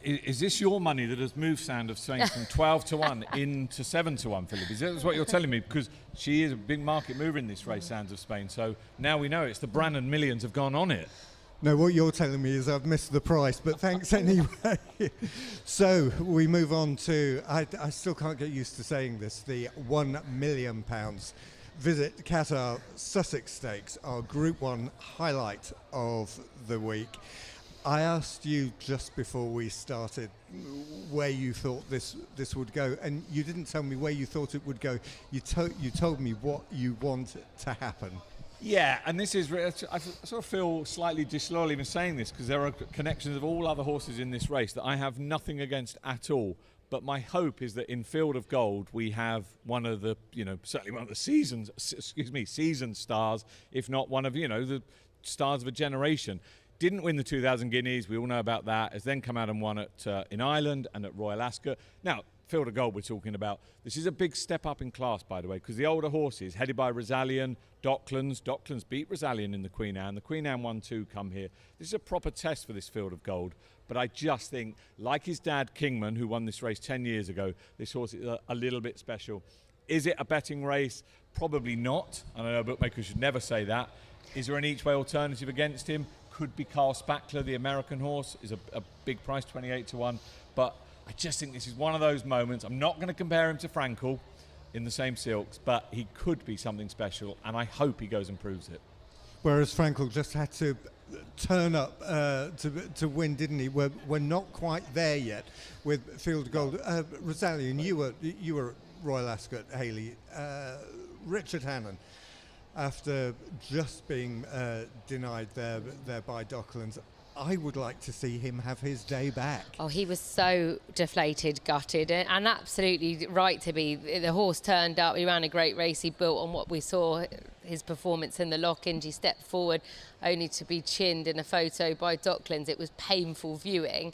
Is this your money that has moved Sand of Spain from 12-1 into 7-1, Philip? Is that what you're telling me? Because she is a big market mover in this race, Sands of Spain. So now we know it's the Brannan millions have gone on it. No, what you're telling me is I've missed the price, but thanks anyway. So we move on to, I still can't get used to saying this, the £1 million Visit Qatar Sussex Stakes, our Group 1 highlight of the week. I asked you just before we started where you thought this would go, and you didn't tell me where you thought it would go. You told me what you want to happen. Yeah, and this is, I sort of feel slightly disloyal even saying this, because there are connections of all other horses in this race that I have nothing against at all. But my hope is that in Field of Gold we have one of the, certainly one of the season stars, if not one of, the stars of a generation. Didn't win the 2,000 guineas, we all know about that, has then come out and won in Ireland and at Royal Ascot. Now, Field of Gold we're talking about. This is a big step up in class, by the way, because the older horses, headed by Rosallion, Docklands beat Rosallion in the Queen Anne. The Queen Anne 1-2 come here. This is a proper test for this Field of Gold, but I just think, like his dad Kingman, who won this race 10 years ago, this horse is a little bit special. Is it a betting race? Probably not. I know bookmakers should never say that. Is there an each-way alternative against him? Could be Carl Spackler, the American horse, is a big price, 28-1. But I just think this is one of those moments. I'm not going to compare him to Frankel in the same silks, but he could be something special, and I hope he goes and proves it. Whereas Frankel just had to turn up to win, didn't he? We're not quite there yet with Field of Gold. Rosallion, you were at Royal Ascot, Hayley. Richard Hannon, after just being denied there by Docklands, I would like to see him have his day back. Oh, he was so deflated, gutted, and absolutely right to be. The horse turned up, he ran a great race, he built on what we saw, his performance in the lock-in. He stepped forward only to be chinned in a photo by Docklands. It was painful viewing.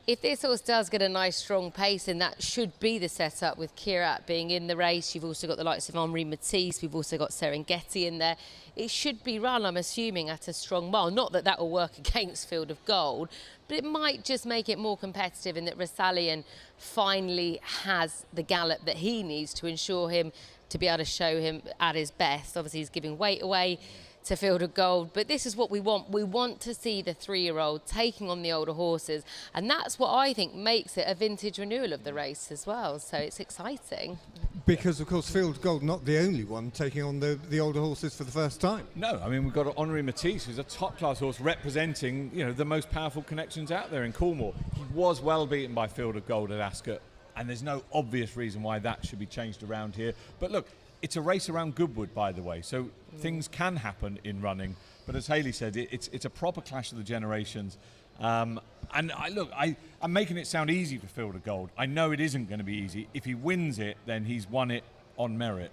If this horse does get a nice strong pace, then that should be the setup with Kirat being in the race. You've also got the likes of Henri Matisse. We've also got Serengeti in there. It should be run, I'm assuming, at a strong mile. Not that that will work against Field of Gold, but it might just make it more competitive in that Rasalian finally has the gallop that he needs to ensure him to be able to show him at his best. Obviously, he's giving weight away to Field of Gold, but this is what we want. We want to see the 3-year-old taking on the older horses, and that's what I think makes it a vintage renewal of the race as well, so it's exciting. Because, of course, Field of Gold not the only one taking on the older horses for the first time. No, I mean, we've got Henri Matisse, who's a top-class horse representing, you know, the most powerful connections out there in Coolmore. He was well beaten by Field of Gold at Ascot, and there's no obvious reason why that should be changed around here. But look, it's a race around Goodwood, by the way, so things can happen in running. But as Hayley said, it's a proper clash of the generations. And I'm making it sound easy for Field of Gold. I know it isn't going to be easy. If he wins it, then he's won it on merit.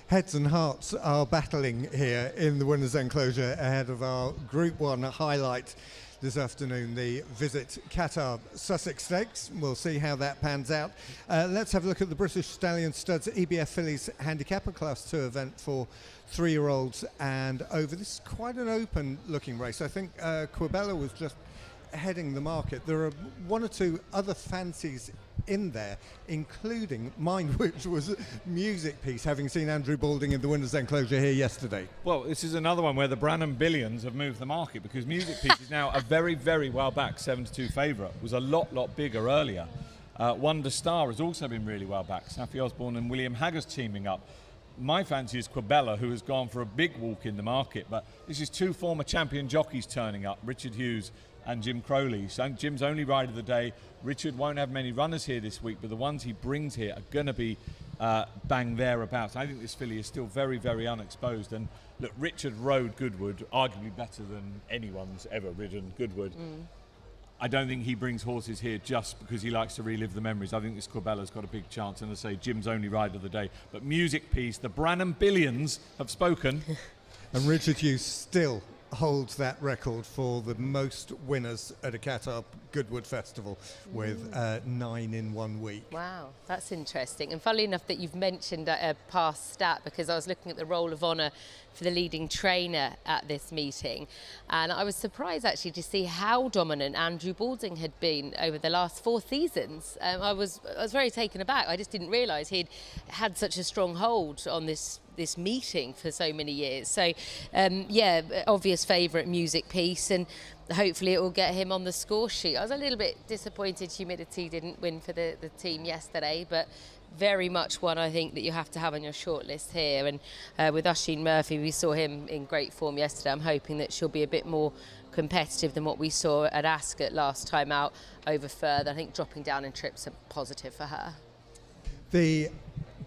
Heads and hearts are battling here in the winners' enclosure ahead of our Group 1 highlight this afternoon, the Visit Qatar Sussex Stakes. We'll see how that pans out. Let's have a look at the British Stallion Studs EBF Fillies Handicapper Class 2 event for 3-year-olds and over. This is quite an open looking race. I think Quibella was just heading the market. There are one or two other fancies in there, including mine, which was Music Piece, having seen Andrew Balding in the winners' enclosure here yesterday. Well, this is another one where the Branham Billions have moved the market, because Music Piece is now a very, very well backed 7-2 favourite. Was a lot bigger earlier. Wonder Star has also been really well backed. Safi Osborne and William Haggis teaming up. My fancy is Quibella, who has gone for a big walk in the market, but this is 2 former champion jockeys turning up, Richard Hughes and Jim Crowley. So Jim's only ride of the day. Richard won't have many runners here this week, but the ones he brings here are going to be bang thereabouts. I think this filly is still very, very unexposed. And look, Richard rode Goodwood, arguably better than anyone's ever ridden Goodwood. I don't think he brings horses here just because he likes to relive the memories. I think this Quibella's got a big chance, and I say Jim's only ride of the day. But Music Piece, the Branham Billions have spoken. And Richard Hughes still holds that record for the most winners at a Qatar Goodwood Festival with 9 in 1 week. Wow, that's interesting. And funnily enough that you've mentioned a past stat, because I was looking at the Roll of Honour for the leading trainer at this meeting, and I was surprised actually to see how dominant Andrew Balding had been over the last 4 seasons. I was very taken aback. I just didn't realise he'd had such a strong hold on this meeting for so many years. So yeah, obvious favourite Music Piece, and hopefully it will get him on the score sheet. I was a little bit disappointed Humidity didn't win for the team yesterday, but very much one I think that you have to have on your shortlist here. And with Oisin Murphy, we saw him in great form yesterday. I'm hoping that she'll be a bit more competitive than what we saw at Ascot last time out over further. I think dropping down in trips are positive for her. The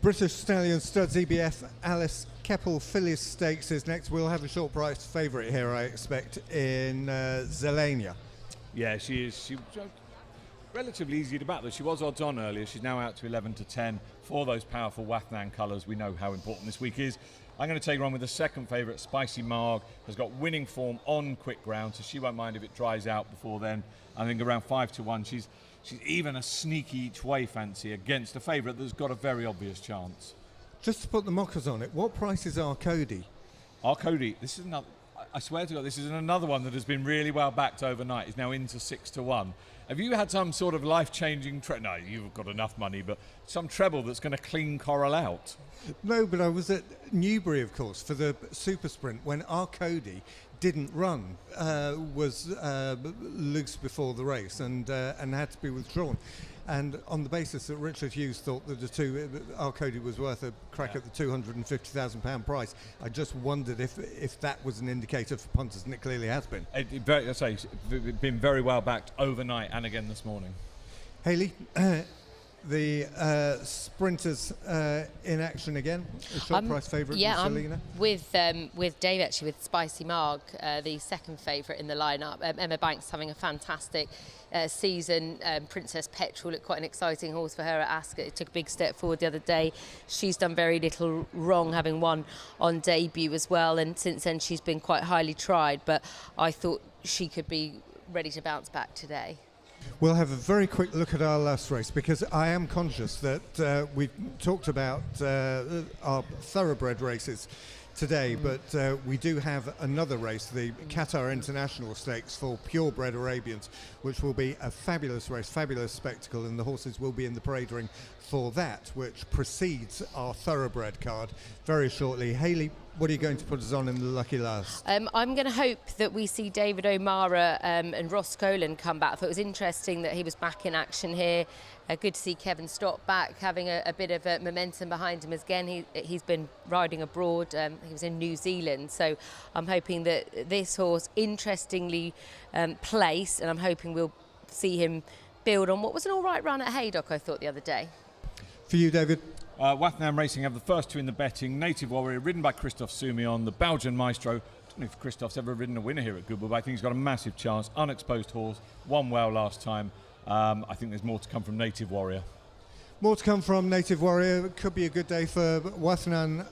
British Stallion Studs EBF Alice Keppel Fillies Stakes is next. We'll have a short price favourite here, I expect, in Zelania. Yeah, she is. She relatively easy to back, though. She was odds on earlier. She's now out to 11-10 for those powerful Wathnan colours. We know how important this week is. I'm going to take her on with the second favourite, Spicy Marg. Has got winning form on quick ground, so she won't mind if it dries out before then. I think around 5-1. She's even a sneaky each way fancy against a favourite that's got a very obvious chance. Just to put the mockers on it, what price is our Cody? Our Cody, this is another, I swear to God, this is another one that has been really well backed overnight. Is now into 6-1. Have you had some sort of life-changing no, you've got enough money, but some treble that's going to clean Coral out? No, but I was at Newbury, of course, for the Super Sprint when our Cody didn't run, was loose before the race and had to be withdrawn. And on the basis that Richard Hughes thought that our Cody was worth a crack at the £250,000 price, I just wondered if that was an indicator for punters, and it clearly has been. It's been very well backed overnight and again this morning. Hayley, the sprinters in action again. A short price favourite. Yeah, Selena. with Dave actually, with Spicy Marg, the second favourite in the lineup. Emma Banks having a fantastic season. Princess Petrol looked quite an exciting horse for her at Ascot. It took a big step forward the other day. She's done very little wrong, having won on debut as well, and since then she's been quite highly tried, but I thought she could be ready to bounce back today. We'll have a very quick look at our last race, because I am conscious that we've talked about our thoroughbred races today, but we do have another race, the Qatar International Stakes for purebred Arabians, which will be a fabulous race, fabulous spectacle, and the horses will be in the parade ring for that, which precedes our thoroughbred card very shortly. Hayley, what are you going to put us on in the lucky last? I'm going to hope that we see David O'Mara and Ross Colan come back. I thought it was interesting that he was back in action here. Good to see Kevin Stott back, having a bit of momentum behind him. Again, he's been riding abroad. He was in New Zealand, so I'm hoping that this horse, interestingly placed, and I'm hoping we'll see him build on what was an all right run at Haydock, I thought, the other day. For you, David? Wathnam Racing have the first two in the betting. Native Warrior, ridden by Christophe Soumillon, the Belgian maestro. I don't know if Christophe's ever ridden a winner here at Goodwood, but I think he's got a massive chance. Unexposed horse, won well last time. I think there's more to come from Native Warrior. More to come from Native Warrior. It could be a good day for Wathnan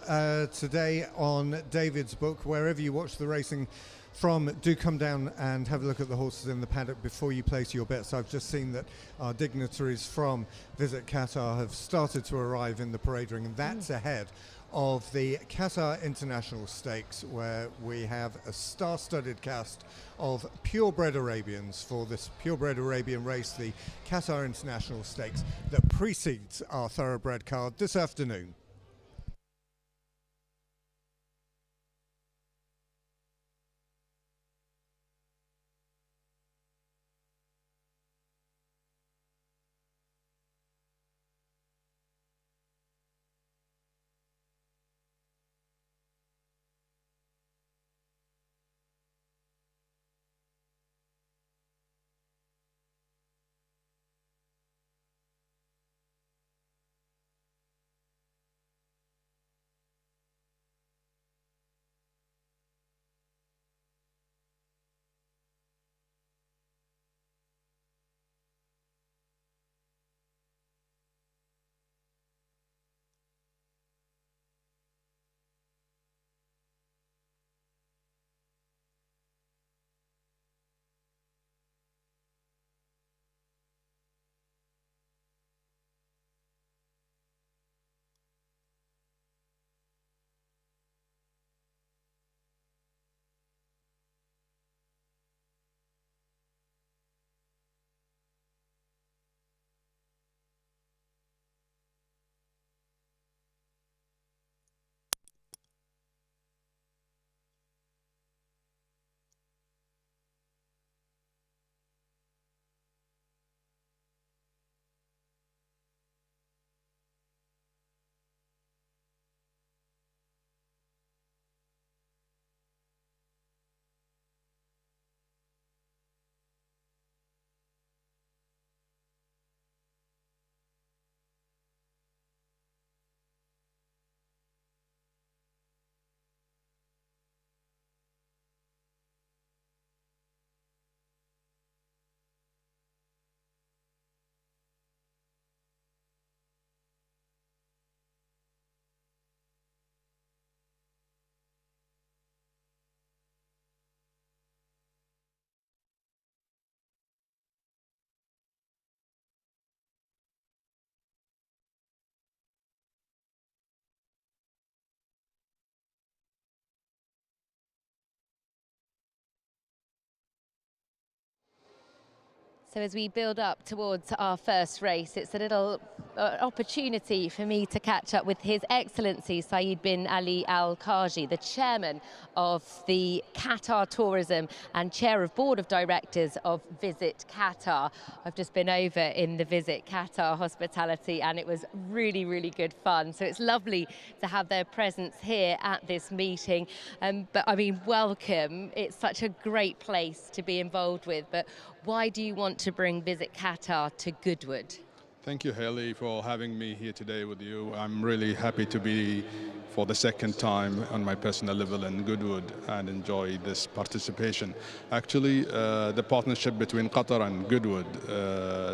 today on David's book. Wherever you watch the racing from, do come down and have a look at the horses in the paddock before you place your bets. I've just seen that our dignitaries from Visit Qatar have started to arrive in the parade ring, and that's ahead of the Qatar International Stakes, where we have a star-studded cast of purebred Arabians for this purebred Arabian race, the Qatar International Stakes, that precedes our thoroughbred card this afternoon. So as we build up towards our first race, it's a little opportunity for me to catch up with His Excellency Saeed bin Ali Al Khaji, the chairman of the Qatar Tourism and chair of board of directors of Visit Qatar. I've just been over in the Visit Qatar hospitality, and it was really, really good fun. So it's lovely to have their presence here at this meeting. But I mean, welcome. It's such a great place to be involved with. But why do you want to bring Visit Qatar to Goodwood? Thank you, Haley, for having me here today with you. I'm really happy to be for the second time on my personal level in Goodwood and enjoy this participation. Actually, the partnership between Qatar and Goodwood,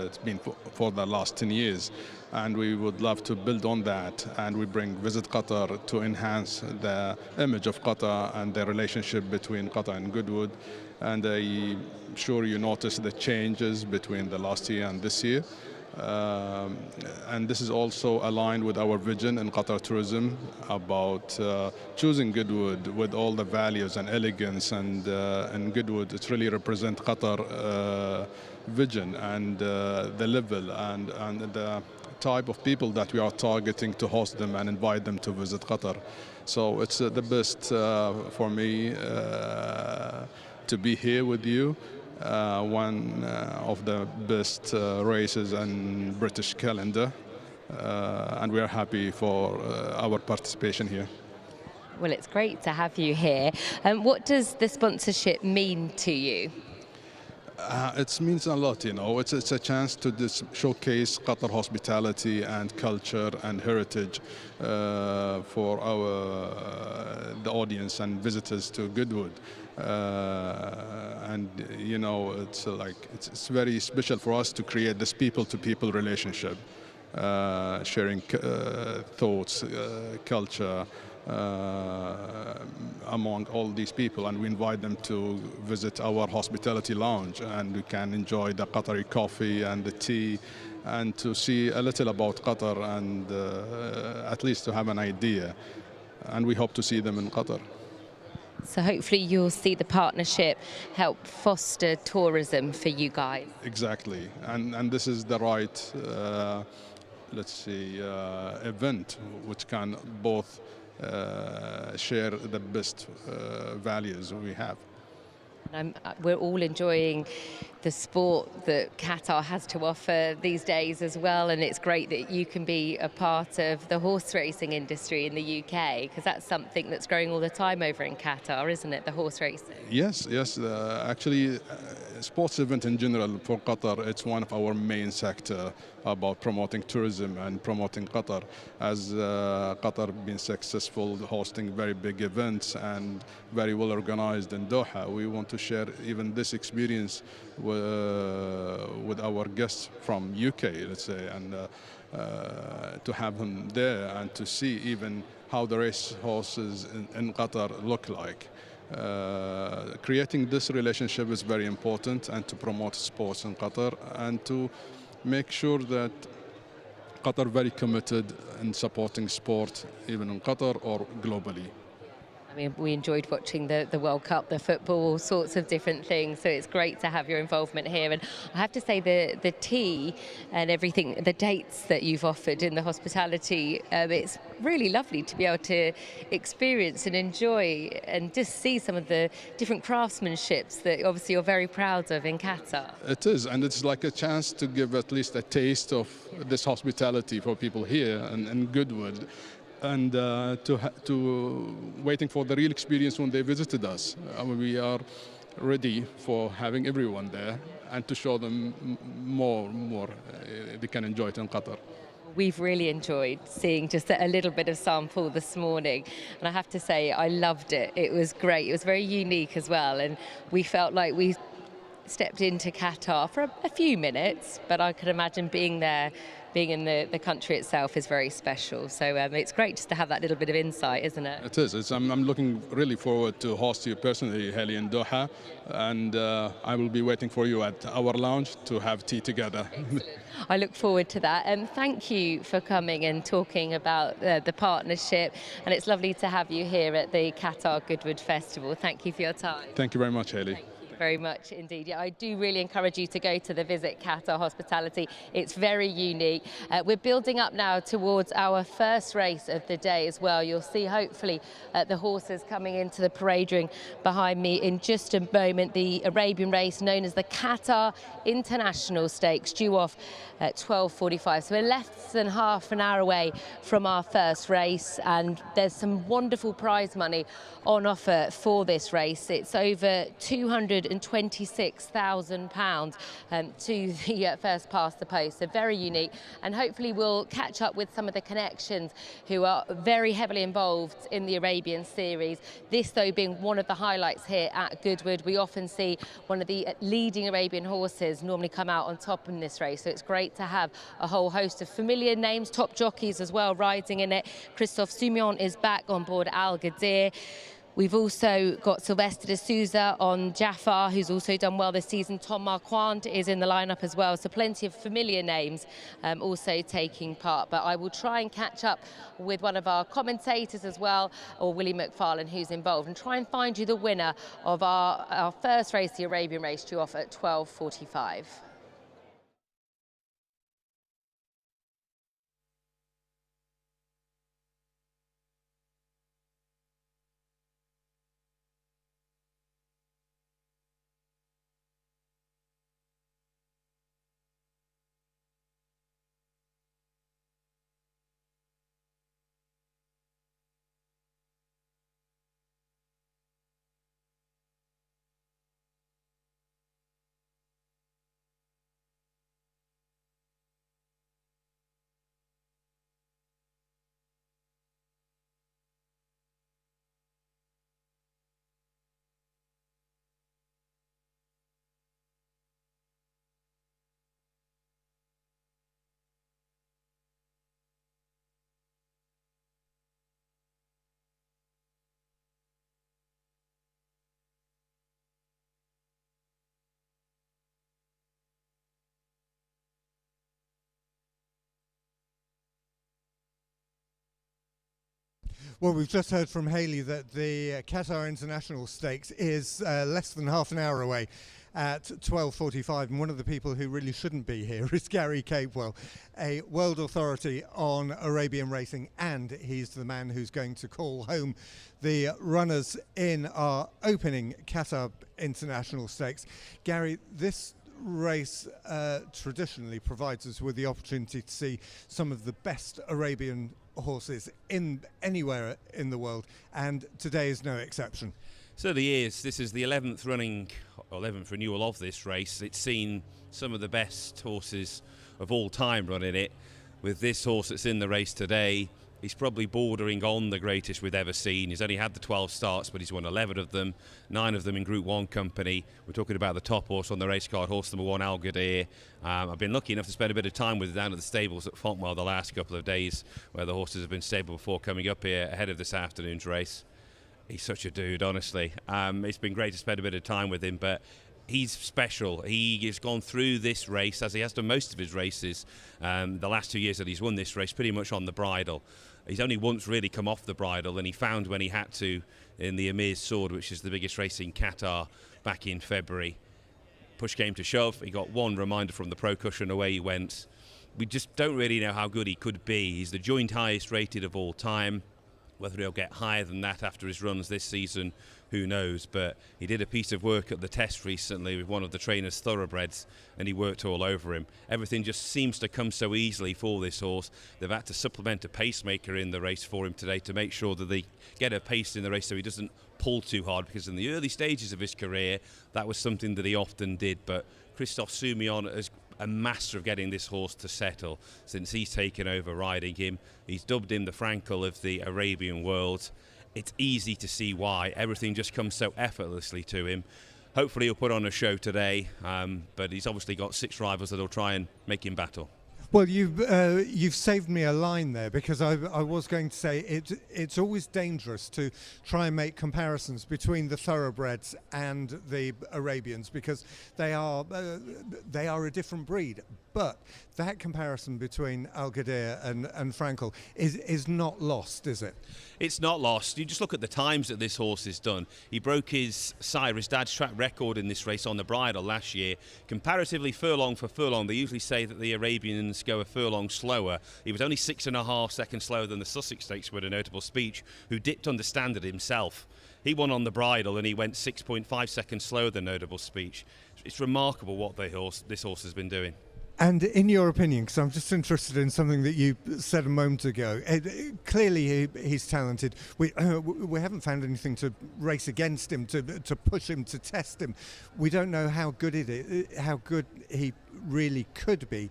it's been for the last 10 years, and we would love to build on that, and we bring Visit Qatar to enhance the image of Qatar and the relationship between Qatar and Goodwood. And I'm sure you noticed the changes between the last year and this year. And this is also aligned with our vision in Qatar Tourism about choosing Goodwood with all the values and elegance, and Goodwood, it really represents Qatar vision and the level and the type of people that we are targeting to host them and invite them to visit Qatar. So it's the best for me to be here with you. One of the best races in British calendar, and we are happy for our participation here. Well, it's great to have you here. What does the sponsorship mean to you? It means a lot, you know. It's a chance to showcase Qatar hospitality and culture and heritage for the audience and visitors to Goodwood. And you know, it's very special for us to create this people-to-people relationship, sharing thoughts, culture among all these people, and we invite them to visit our hospitality lounge, and we can enjoy the Qatari coffee and the tea, and to see a little about Qatar, and at least to have an idea, and we hope to see them in Qatar. So hopefully you'll see the partnership help foster tourism for you guys. Exactly, and this is the right, event which can both share the best values we have. We're all enjoying the sport that Qatar has to offer these days as well, and it's great that you can be a part of the horse racing industry in the UK, because that's something that's growing all the time over in Qatar, isn't it, the horse racing? Yes. Actually, sports event in general for Qatar, it's one of our main sector about promoting tourism and promoting Qatar. As Qatar been successful hosting very big events and very well organized in Doha, we want to share even this experience with our guests from UK, let's say, and to have them there and to see even how the race horses in Qatar look like. Creating this relationship is very important, and to promote sports in Qatar, and to make sure that Qatar very committed in supporting sport even in Qatar or globally. I mean, we enjoyed watching the World Cup, the football, all sorts of different things. So it's great to have your involvement here. And I have to say the tea and everything, the dates that you've offered in the hospitality, it's really lovely to be able to experience and enjoy and just see some of the different craftsmanships that obviously you're very proud of in Qatar. It is, and it's like a chance to give at least a taste of this hospitality for people here in Goodwood. And to waiting for the real experience when they visited us. We are ready for having everyone there and to show them more they can enjoy it in Qatar. We've really enjoyed seeing just a little bit of sample this morning, and I have to say I loved it. It was great. It was very unique as well, and we felt like we stepped into Qatar for a few minutes, but I could imagine being there, being in the country itself is very special. So it's great just to have that little bit of insight, isn't it? It is. I'm looking really forward to host you personally, Haley, in Doha, and I will be waiting for you at our lounge to have tea together. I look forward to that. And thank you for coming and talking about the partnership. And it's lovely to have you here at the Qatar Goodwood Festival. Thank you for your time. Thank you very much, Haley. Very much indeed. Yeah, I do really encourage you to go to the Visit Qatar hospitality. It's very unique. We're building up now towards our first race of the day as well. You'll see hopefully the horses coming into the parade ring behind me in just a moment. The Arabian race known as the Qatar International Stakes due off at 12:45. So we're less than half an hour away from our first race, and there's some wonderful prize money on offer for this race. It's over 200 £126,000 to the first past the post. So very unique, and hopefully we'll catch up with some of the connections who are very heavily involved in the Arabian series. This, though, being one of the highlights here at Goodwood. We often see one of the leading Arabian horses normally come out on top in this race, so it's great to have a whole host of familiar names, top jockeys as well, riding in it. Christophe Soumillon is back on board Al Ghadir. We've also got Sylvester de Souza on Jafar, who's also done well this season. Tom Marquand is in the lineup as well, so plenty of familiar names also taking part. But I will try and catch up with one of our commentators as well, or Willie McFarlane, who's involved, and try and find you the winner of our first race, the Arabian race, due off at 12:45. Well, we've just heard from Hayley that the Qatar International Stakes is less than half an hour away at 12:45, and one of the people who really shouldn't be here is Gary Capewell, a world authority on Arabian racing, and he's the man who's going to call home the runners in our opening Qatar International Stakes. Gary, this race traditionally provides us with the opportunity to see some of the best Arabian horses in anywhere in the world, and today is no exception. Certainly is. This is the 11th renewal of this race. It's seen some of the best horses of all time running it. With this horse that's in the race today, he's probably bordering on the greatest we've ever seen. He's only had the 12 starts, but he's won 11 of them, 9 of them in Group 1 company. We're talking about the top horse on the race card, horse number 1, Al Ghadir. I've been lucky enough to spend a bit of time with it down at the stables at Fontwell the last couple of days, where the horses have been stable before coming up here ahead of this afternoon's race. He's such a dude, honestly. It's been great to spend a bit of time with him, but he's special. He has gone through this race, as he has done most of his races, the last 2 years that he's won this race, pretty much on the bridle. He's only once really come off the bridle, and he found when he had to in the Emir's Sword, which is the biggest race in Qatar, back in February. Push came to shove. He got one reminder from the pro cushion, away he went. We just don't really know how good he could be. He's the joint highest rated of all time. Whether he'll get higher than that after his runs this season, who knows? But he did a piece of work at the test recently with one of the trainer's thoroughbreds, and he worked all over him. Everything just seems to come so easily for this horse. They've had to supplement a pacemaker in the race for him today to make sure that they get a pace in the race so he doesn't pull too hard, because in the early stages of his career, that was something that he often did. But Christophe Soumillon is a master of getting this horse to settle since he's taken over riding him. He's dubbed him the Frankel of the Arabian world. It's easy to see why. Everything just comes so effortlessly to him. Hopefully he'll put on a show today, but he's obviously got 6 rivals that'll try and make him battle. Well, you've saved me a line there, because I was going to say it's always dangerous to try and make comparisons between the thoroughbreds and the Arabians, because they are a different breed. But that comparison between Al Ghadir and Frankel is not lost, is it? It's not lost. You just look at the times that this horse has done. He broke his dad's track record in this race on the bridle last year, comparatively furlong for furlong. They usually say that the Arabians go a furlong slower. He was only 6.5 seconds slower than the Sussex Stakes with a notable speech, who dipped under standard himself. He won on the bridle and he went 6.5 seconds slower than notable speech. It's remarkable what this horse has been doing. And in your opinion, because I'm just interested in something that you said a moment ago, clearly he's talented. We haven't found anything to race against him, to push him, to test him. We don't know how good how good he really could be.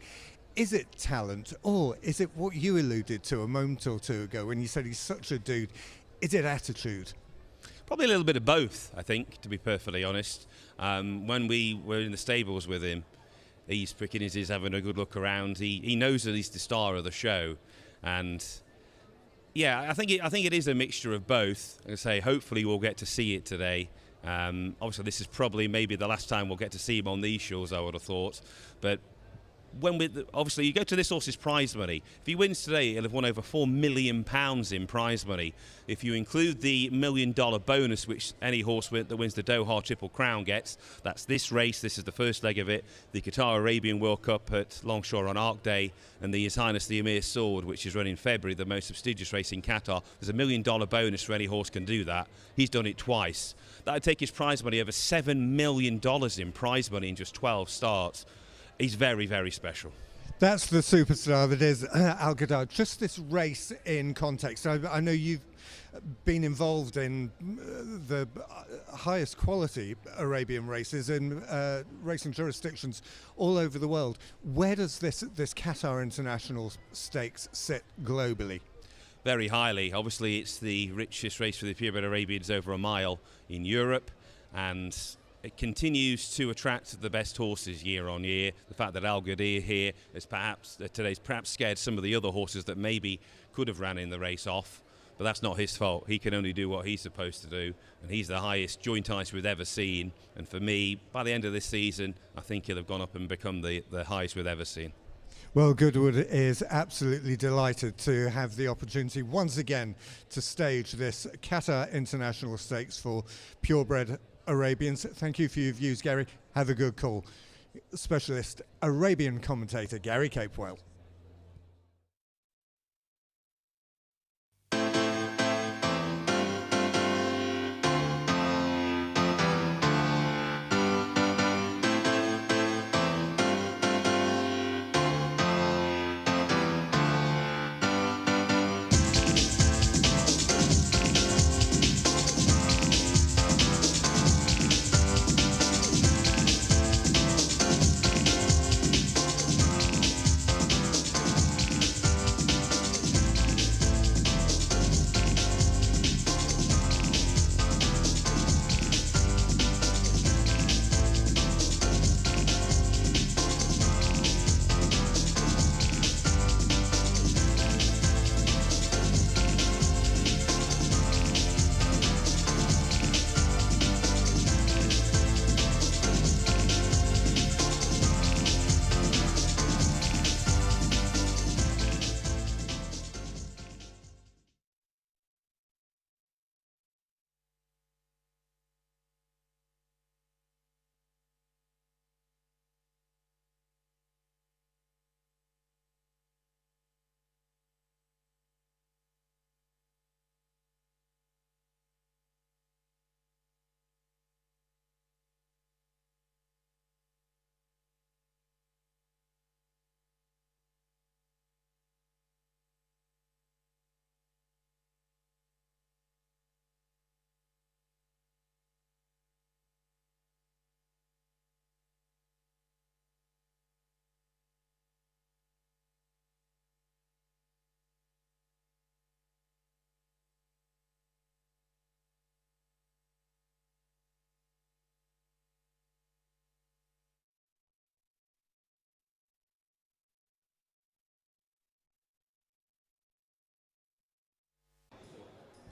Is it talent, or is it what you alluded to a moment or two ago when you said he's such a dude? Is it attitude? Probably a little bit of both, I think, to be perfectly honest. When we were in the stables with him, he's pricking his ears, having a good look around. He knows that he's the star of the show, and yeah, I think it is a mixture of both. Like I say, hopefully we'll get to see it today. Obviously, this is probably maybe the last time we'll get to see him on these shores, I would have thought. But obviously, you go to this horse's prize money. If he wins today, he'll have won over £4 million in prize money. If you include the $1 million bonus, which any horse that wins the Doha Triple Crown gets, that's this race. This is the first leg of it. The Qatar Arabian World Cup at Longshore on Arc Day, and the His Highness the Emir Sword, which is run in February, the most prestigious race in Qatar. There's a $1 million bonus for any horse can do that. He's done it twice. That would take his prize money over $7 million in prize money in just 12 starts. He's very, very special. That's the superstar that is Al Ghadar. Just this race in context. I know you've been involved in the highest quality Arabian races in racing jurisdictions all over the world. Where does this Qatar International Stakes sit globally? Very highly. Obviously, it's the richest race for the purebred Arabians over a mile in Europe, and it continues to attract the best horses year on year. The fact that Al Ghadar here is today's perhaps scared some of the other horses that maybe could have ran in the race off, but that's not his fault. He can only do what he's supposed to do, and he's the highest joint ice we've ever seen. And for me, by the end of this season, I think he'll have gone up and become the highest we've ever seen. Well, Goodwood is absolutely delighted to have the opportunity once again to stage this Qatar International Stakes for purebred Arabians. Thank you for your views, Gary. Have a good call. Specialist Arabian commentator Gary Capewell.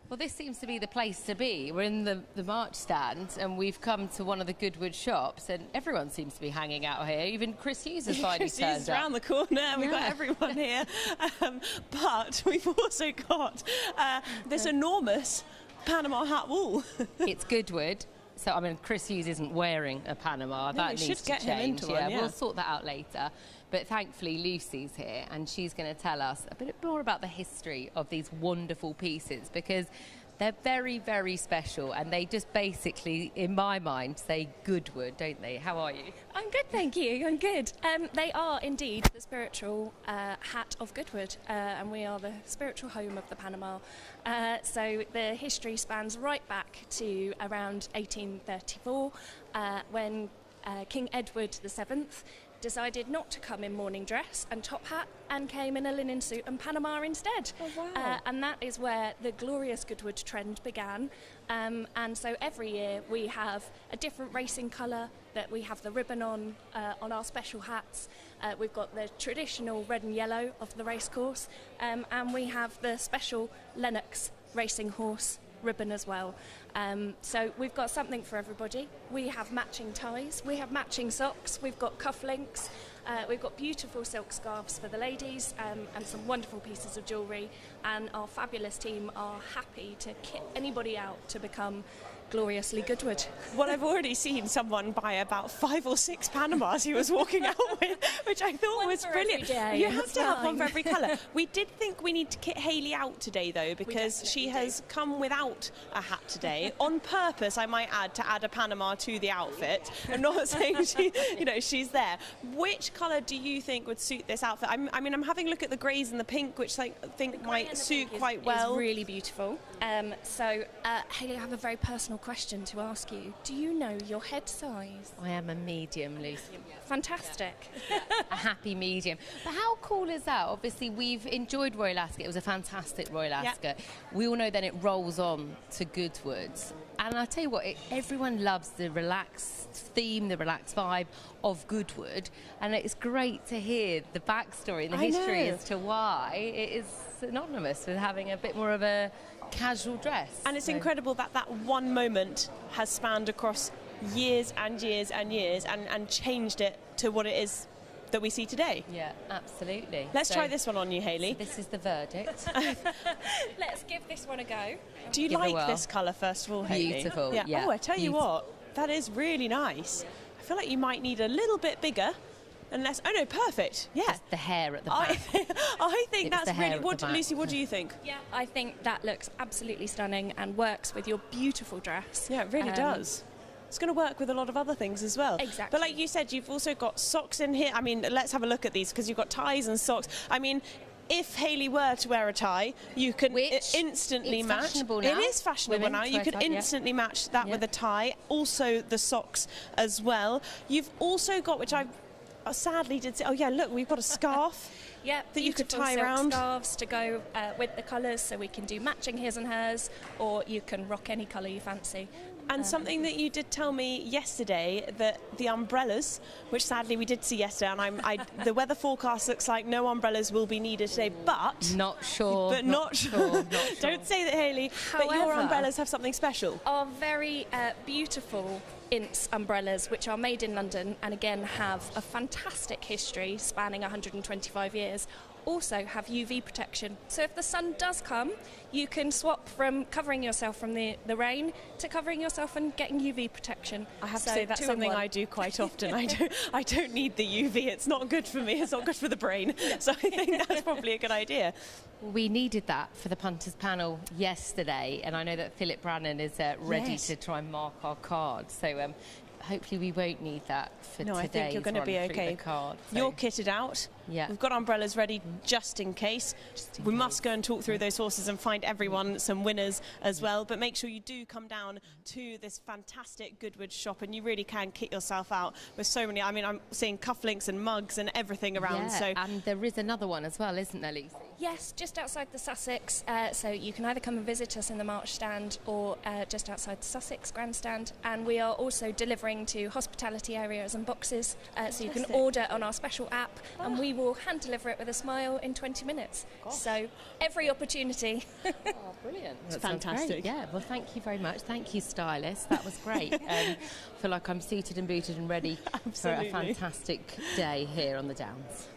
Well, this seems to be the place to be. We're in the March stand, and we've come to one of the Goodwood shops, and everyone seems to be hanging out here. Even Chris Hughes has finally Chris Hughes turned is up. around the corner, and we've got everyone here. But we've also got this enormous Panama hat wall. It's Goodwood. So, I mean, Chris Hughes isn't wearing a Panama. That needs to change. Him into one, yeah. We'll sort that out later. But thankfully, Lucy's here, and she's going to tell us a bit more about the history of these wonderful pieces, because They're very, very special, and they just basically, in my mind, say Goodwood, don't they? How are you? I'm good, thank you. I'm good. They are indeed the spiritual hat of Goodwood, and we are the spiritual home of the Panama. So the history spans right back to around 1834, when King Edward VII decided not to come in morning dress and top hat and came in a linen suit and Panama instead. Oh, wow. And that is where the glorious Goodwood trend began. And so every year we have a different racing colour that we have the ribbon on our special hats. We've got the traditional red and yellow of the racecourse, and we have the special Lennox racing horse ribbon as well. So we've got something for everybody. We have matching ties, we have matching socks, we've got cufflinks, we've got beautiful silk scarves for the ladies, and some wonderful pieces of jewellery, and our fabulous team are happy to kit anybody out to become gloriously Goodwood. Well, I've already seen someone buy about 5 or 6 Panamas he was walking out with, which I thought was brilliant. You have to have one for every colour. We did think we need to kit Hayley out today, though, because she has come without a hat today, on purpose, I might add, to add a Panama to the outfit. I'm not saying she's there. Which colour do you think would suit this outfit? I mean, I'm having a look at the greys and the pink, which I think might suit quite well. It's really beautiful. So, Hayley, I have a very personal question to ask you. Do you know your head size? I am a medium, Lucy. Fantastic. A happy medium. But how cool is that? Obviously, we've enjoyed Royal Ascot. It was a fantastic Royal Ascot. We all know then it rolls on to Goodwood's. And I'll tell you what, everyone loves the relaxed theme, the relaxed vibe of Goodwood. And it's great to hear the backstory and the history as to why it is synonymous with having a bit more of a casual dress. And it's incredible that that one moment has spanned across years and years and years and changed it to what it is that we see today. Yeah, absolutely. Let's try this one on you, Hayley. So this is the verdict. Let's give this one a go. Do you like this colour, first of all, Hayley? Beautiful, yeah. Oh, I tell you what, that is really nice. I feel like you might need a little bit bigger. Unless, oh no, perfect. Yeah. Just the hair at the back. I think that's really. Lucy, what do you think? Yeah, I think that looks absolutely stunning and works with your beautiful dress. Yeah, it really does. It's going to work with a lot of other things as well. Exactly. But like you said, you've also got socks in here. I mean, let's have a look at these because you've got ties and socks. I mean, if Hayley were to wear a tie, you can instantly match. Fashionable now. It is fashionable now. You can instantly match that with a tie. Also, the socks as well. You've also got, which I sadly did say, oh yeah, look, we've got a scarf. Yeah, that you could tie silk around. Scarves to go with the colours, so we can do matching his and hers, or you can rock any colour you fancy. And something that you did tell me yesterday, that the umbrellas, which sadly we did see yesterday, and the weather forecast looks like no umbrellas will be needed today, but... Not sure. But not sure. Don't say that, Hayley. However, but your umbrellas have something special. Our very beautiful Ince umbrellas, which are made in London and again have a fantastic history spanning 125 years, also have UV protection. So if the sun does come, you can swap from covering yourself from the rain to covering yourself and getting UV protection. I have to say that's something I do quite often. I don't need the UV. It's not good for me. It's not good for the brain. So I think that's probably a good idea. We needed that for the punters panel yesterday, and I know that Philip Brannan is ready to try and mark our card. So hopefully we won't need that for today. No, I think you're going to be okay. You're kitted out. Yeah. We've got umbrellas ready just in case. We must go and talk through those horses and find everyone some winners as well. But make sure you do come down to this fantastic Goodwood shop, and you really can kit yourself out with so many. I mean, I'm seeing cufflinks and mugs and everything around. Yeah, and there is another one as well, isn't there, Lucy? Yes, just outside the Sussex. So you can either come and visit us in the March stand or just outside the Sussex grandstand. And we are also delivering to hospitality areas and boxes. So you can order on our special app, and we will hand deliver it with a smile in 20 minutes. Gosh. So every opportunity. Oh, brilliant. It's fantastic. Yeah, well, thank you very much. Thank you, stylist. That was great. I feel like I'm suited and booted and ready for a fantastic day here on the Downs.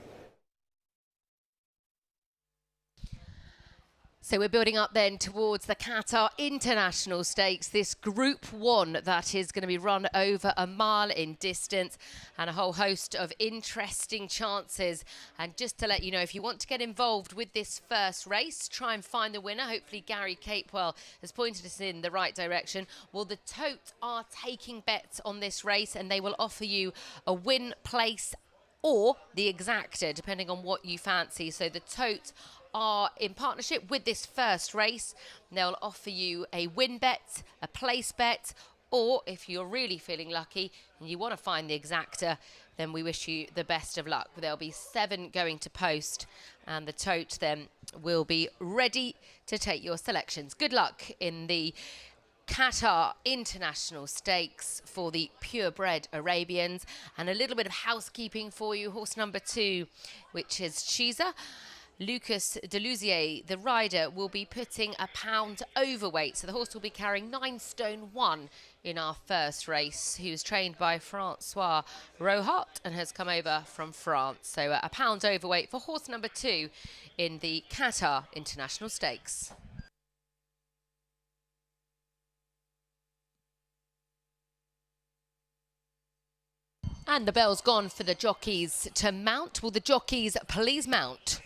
So we're building up then towards the Qatar International Stakes, this Group 1 that is going to be run over a mile in distance and a whole host of interesting chances. And just to let you know, if you want to get involved with this first race, try and find the winner. Hopefully Gary Capewell has pointed us in the right direction. Well, the Tote are taking bets on this race and they will offer you a win place or the Exacta, depending on what you fancy. So the Tote are in partnership with this first race. They'll offer you a win bet, a place bet, or if you're really feeling lucky and you want to find the Exacta, then we wish you the best of luck. There'll be 7 going to post and the Tote then will be ready to take your selections. Good luck in the Qatar International Stakes for the purebred Arabians. And a little bit of housekeeping for you. Horse number 2, which is Chiza. Lucas Delusier, the rider, will be putting a pound overweight. So the horse will be carrying 9 stone 1 in our first race, who's trained by Francois Rohat and has come over from France. So a pound overweight for horse number 2 in the Qatar International Stakes. And the bell's gone for the jockeys to mount. Will the jockeys please mount?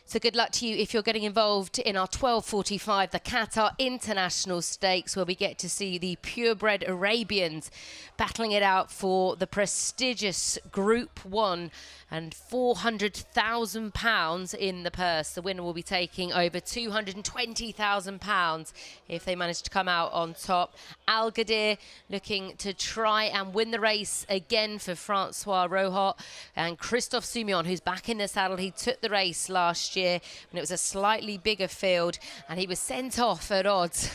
So good luck to you if you're getting involved in our 12:45, the Qatar International Stakes, where we get to see the purebred Arabians battling it out for the prestigious Group 1 and £400,000 in the purse. The winner will be taking over £220,000 if they manage to come out on top. Al Ghadir looking to try and win the race again for Francois Rohat, and Christophe Soumillon, who's back in the saddle. He took the race last year when it was a slightly bigger field, and he was sent off at odds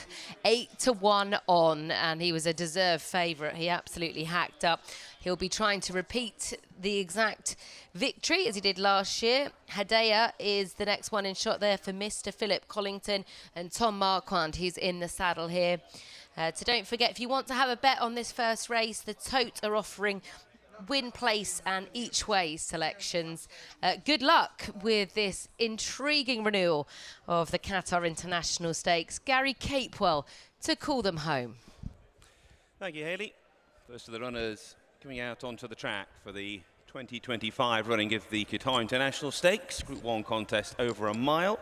8-1 on, and he was a deserved favourite. He absolutely hacked up. He'll be trying to repeat the exact victory as he did last year. Hadea is the next one in shot there for Mr. Philip Collington, and Tom Marquand, who's in the saddle here. So don't forget, if you want to have a bet on this first race, the Tote are offering win, place and each way selections. Good luck with this intriguing renewal of the Qatar International Stakes. Gary Capewell to call them home. Thank you, Hayley. First of the runners coming out onto the track for the 2025 running of the Qatar International Stakes. Group 1 contest over a mile.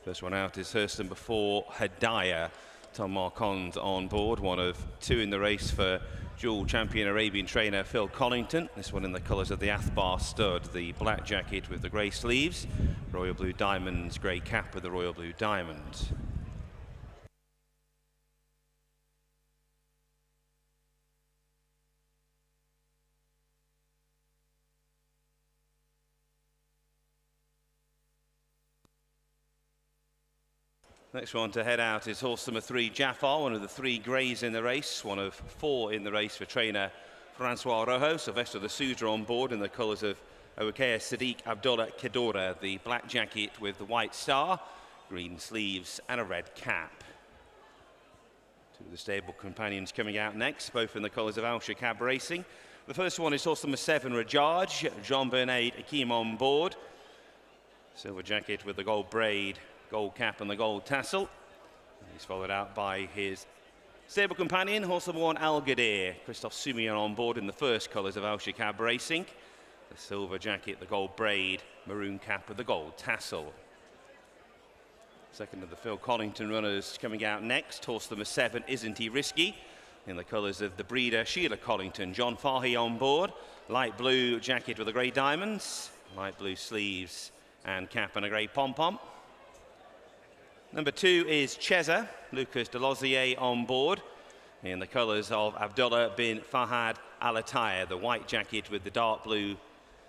First one out is Hurston before Hadaya. Tom Marquand on board, one of two in the race for dual champion Arabian trainer Phil Collington. This one in the colours of the Athbar stud, the black jacket with the grey sleeves, royal blue diamonds, grey cap with the royal blue diamond. Next one to head out is horse number 3, Jafar, one of the 3 greys in the race, one of 4 in the race for trainer Francois Rojo. Sylvester de Souza on board in the colours of Owakea Sadiq Abdullah Kedora, the black jacket with the white star, green sleeves and a red cap. Two of the stable companions coming out next, both in the colours of Al Shakab Racing. The first one is horse number 7, Rajaj, Jean-Bernard Akim on board. Silver jacket with the gold braid, gold cap and the gold tassel. He's followed out by his stable companion, horse number 1, Al Gadir. Christophe Soumillon on board in the first colours of Al Shakab Racing. The silver jacket, the gold braid, maroon cap with the gold tassel. Second of the Phil Collington runners coming out next. Horse number 7, Isn't He Risky? In the colours of the breeder, Sheila Collington. John Fahy on board. Light blue jacket with the grey diamonds. Light blue sleeves and cap and a grey pom-pom. Number 2 is Cheza, Lucas Delosier on board in the colours of Abdullah bin Fahad Al Attaya, the white jacket with the dark blue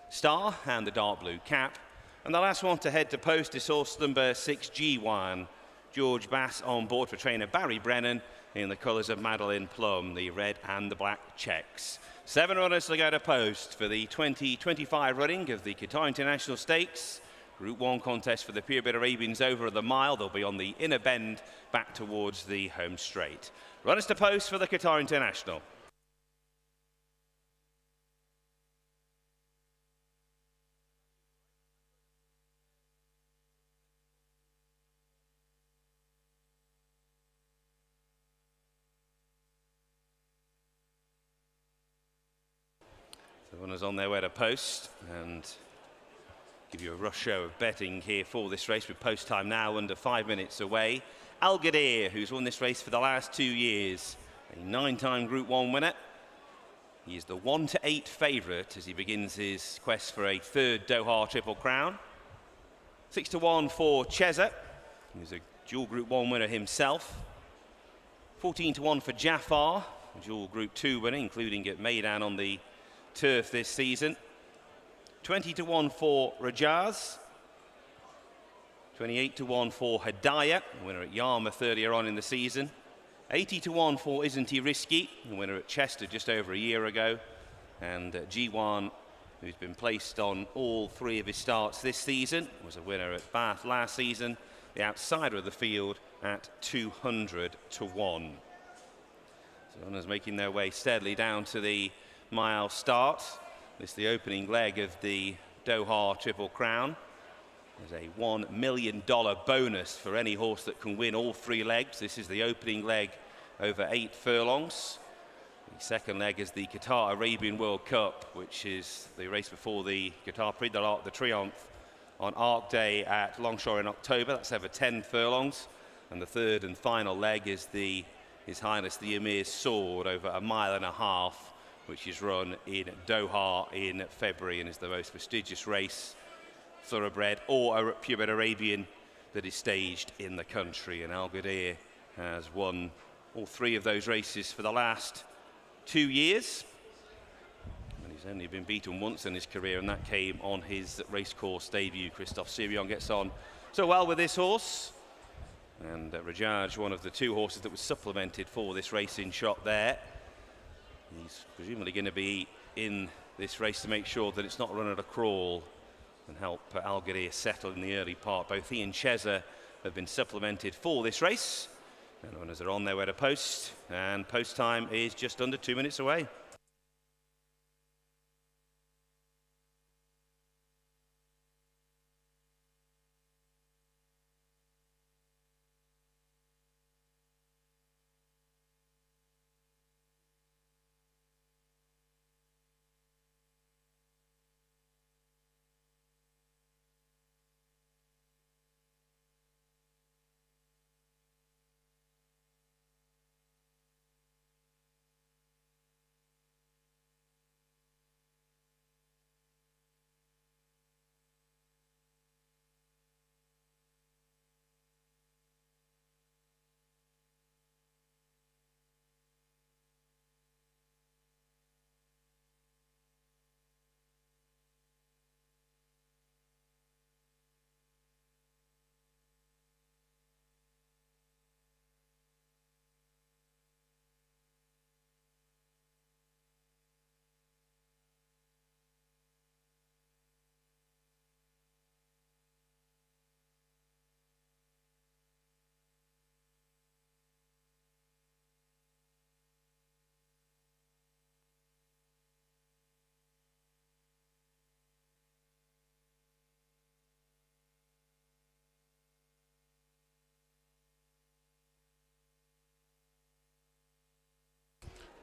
star and the dark blue cap. And the last one to head to post is horse number 6, G1, George Bass on board for trainer Barry Brennan in the colours of Madeline Plum, the red and the black checks. 7 runners to go to post for the 2025 running of the Qatar International Stakes. Group 1 contest for the Purebred Arabians over the mile. They'll be on the inner bend back towards the home straight. Runners to post for the Qatar International. So runners on their way to post, and give you a rush show of betting here for this race with post time now under 5 minutes away. Al Gadir, who's won this race for the last 2 years, a 9-time Group 1 winner. He is the 1-8 favourite as he begins his quest for a 3rd Doha Triple Crown. 6-1 for Cheza, who's a dual Group 1 winner himself. 14-1 for Jafar, a dual Group 2 winner, including at Meydan on the turf this season. 20-1 for Rajaz, 28-1 for Hadaya, winner at Yarmouth earlier on in the season, 80-1 for Isn't He Risky, the winner at Chester just over a year ago, and G1, who's been placed on all 3 of his starts this season, was a winner at Bath last season, the outsider of the field at 200-1. So runners making their way steadily down to the mile start. This is the opening leg of the Doha Triple Crown. There's a $1 million bonus for any horse that can win all 3 legs. This is the opening leg over 8 furlongs. The second leg is the Qatar Arabian World Cup, which is the race before the Qatar Prix de l'Arc de Triomphe on Arc Day at Longshore in October. That's over 10 furlongs. And the third and final leg is His Highness the Emir's Sword over 1.5 miles, which is run in Doha in February and is the most prestigious race, thoroughbred or purebred Arabian, that is staged in the country. And Al Gadir has won all 3 of those races for the last 2 years. And he's He's only been beaten once in his career, and that came on his racecourse debut. Christophe Sirion gets on so well with this horse. And Rajaj, one of the two horses that was supplemented for this racing shot there. He's presumably going to be in this race to make sure that it's not run at a crawl and help Al Ghadir settle in the early part. Both he and Cheza have been supplemented for this race. And runners are on their way to post, and post time is just under 2 minutes away.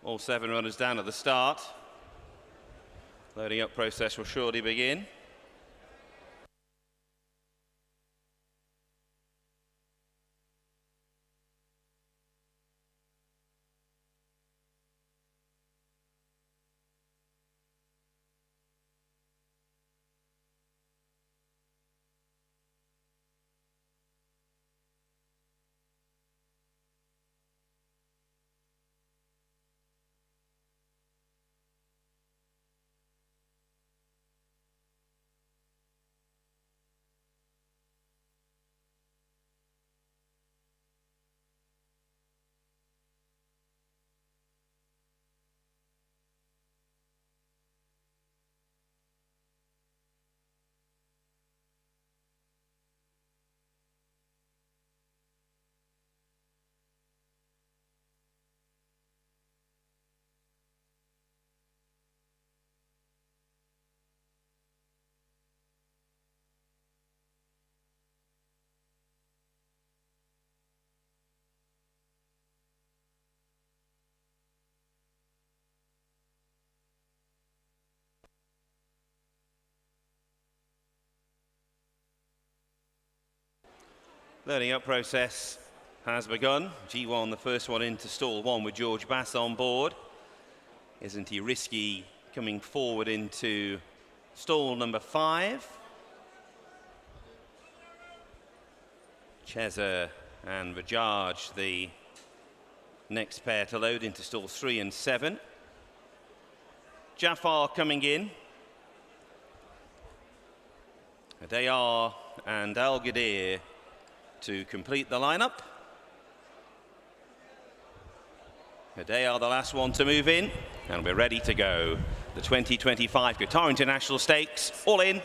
All 7 runners down at the start. Loading up process will shortly begin. Loading up process has begun. G1, the first one into stall 1 with George Bass on board. Isn't he risky coming forward into stall number 5? Cheza and Rajaj, the next pair to load into stall 3 and 7. Jafar coming in. They are and Al Ghadir to complete the lineup. They are the last one to move in, and we're ready to go. The 2025 Qatar International Stakes, all in,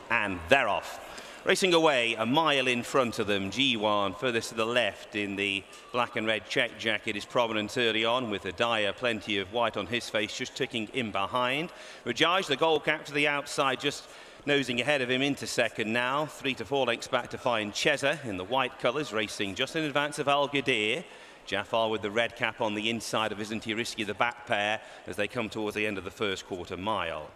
and they're off. Racing away, a mile in front of them, G1, furthest to the left in the black and red check jacket, is prominent early on with Adaya, plenty of white on his face, just ticking in behind. Rajaj, the gold cap to the outside, just nosing ahead of him into second now. 3 to 4 lengths back to find Cheza in the white colours, racing just in advance of Al Ghadir. Jafar with the red cap on the inside of Isn't He Risky, the back pair, as they come towards the end of the first quarter mile.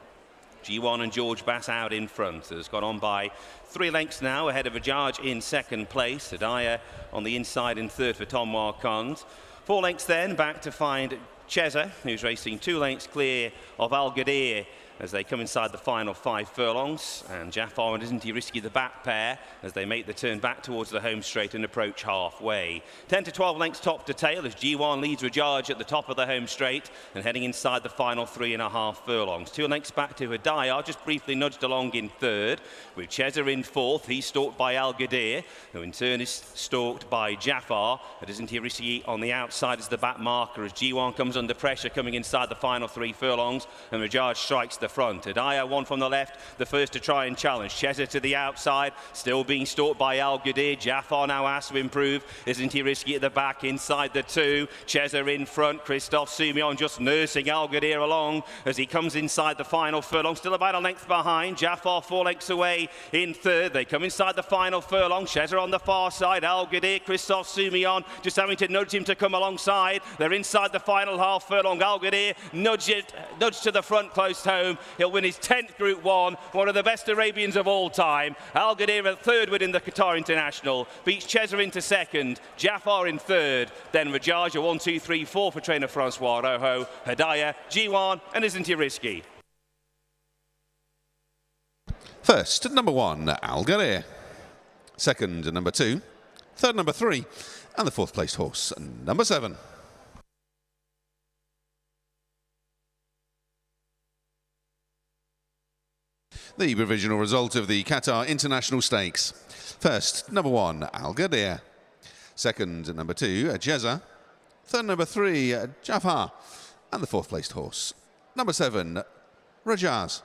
G1 and George Bass out in front. Has got on by 3 lengths now, ahead of Rajaj in second place. Adaya on the inside in third for Tom Marquand. 4 lengths then back to find Cheza, who's racing 2 lengths clear of Al Ghadir as they come inside the final 5 furlongs, and Jafar and Isn't He Risky, the back pair, as they make the turn back towards the home straight and approach halfway. 10 to 12 lengths top to tail as G1 leads Rajaj at the top of the home straight and heading inside the final 3.5 furlongs. 2 lengths back to Hadaya, just briefly nudged along in third, with Cheza in fourth. He's stalked by Al Ghadir, who in turn is stalked by Jafar. It Isn't He Risky on the outside as the back marker as G1 comes under pressure coming inside the final 3 furlongs, and Rajaj strikes the front. Hadaya one from the left, the first to try and challenge. Cheza to the outside, still being stalked by Al Ghadir. Jafar now has to improve. Isn't He Risky at the back inside the 2. Cheza in front. Christophe Soumillon just nursing Al Ghadir along as he comes inside the final furlong. Still about a length behind. Jafar 4 lengths away in third. They come inside the final furlong. Cheza on the far side. Al Ghadir, Christophe Soumillon just having to nudge him to come alongside. They're inside the final half furlong. Al Ghadir nudged to the front close home. He'll win his 10th Group 1, one of the best Arabians of all time. Al Ghadir at third within the Qatar International, beats Cheza into second, Jafar in third, then Rajaj 1, 2, 3, 4 for trainer Francois Rojo, Hadaya, G1 and Isn't He Risky. First, number 1, Al Ghadir. Second, number 2. Third, number 3. And the 4th placed horse, number 7. The provisional result of the Qatar International Stakes. First, number 1, Al Ghadir. Second, number 2, Cheza. Third, number 3, Jafar. And the 4th placed horse, number 7, Rajaz.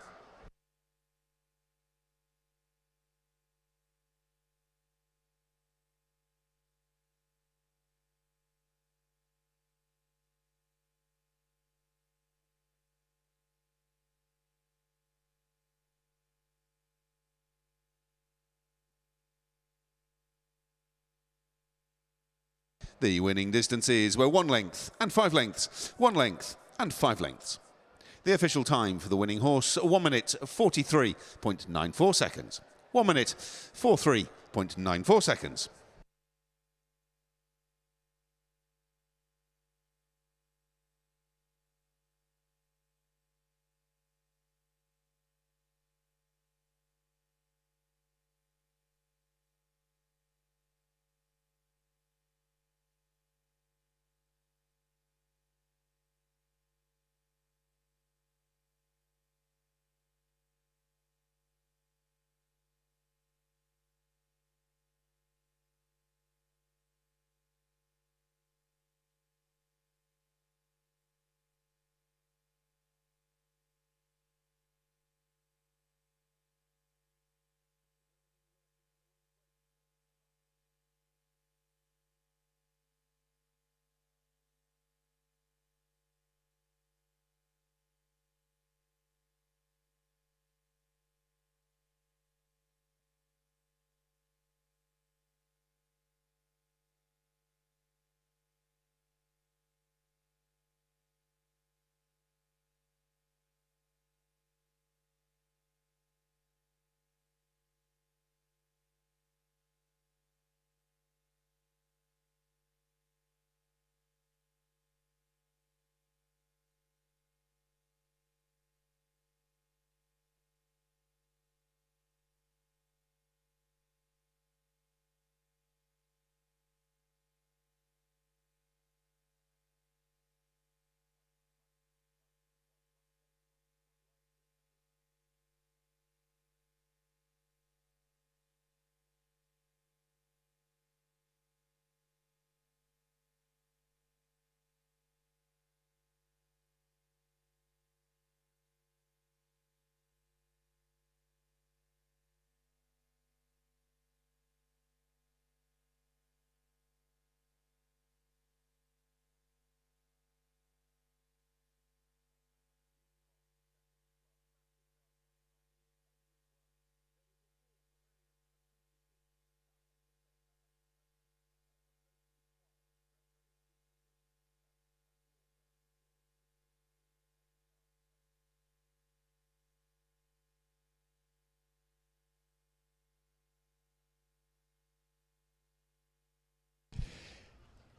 The winning distances were 1 length and 5 lengths, 1 length and 5 lengths. The official time for the winning horse, 1 minute 43.94 seconds. 1 minute 43.94 seconds.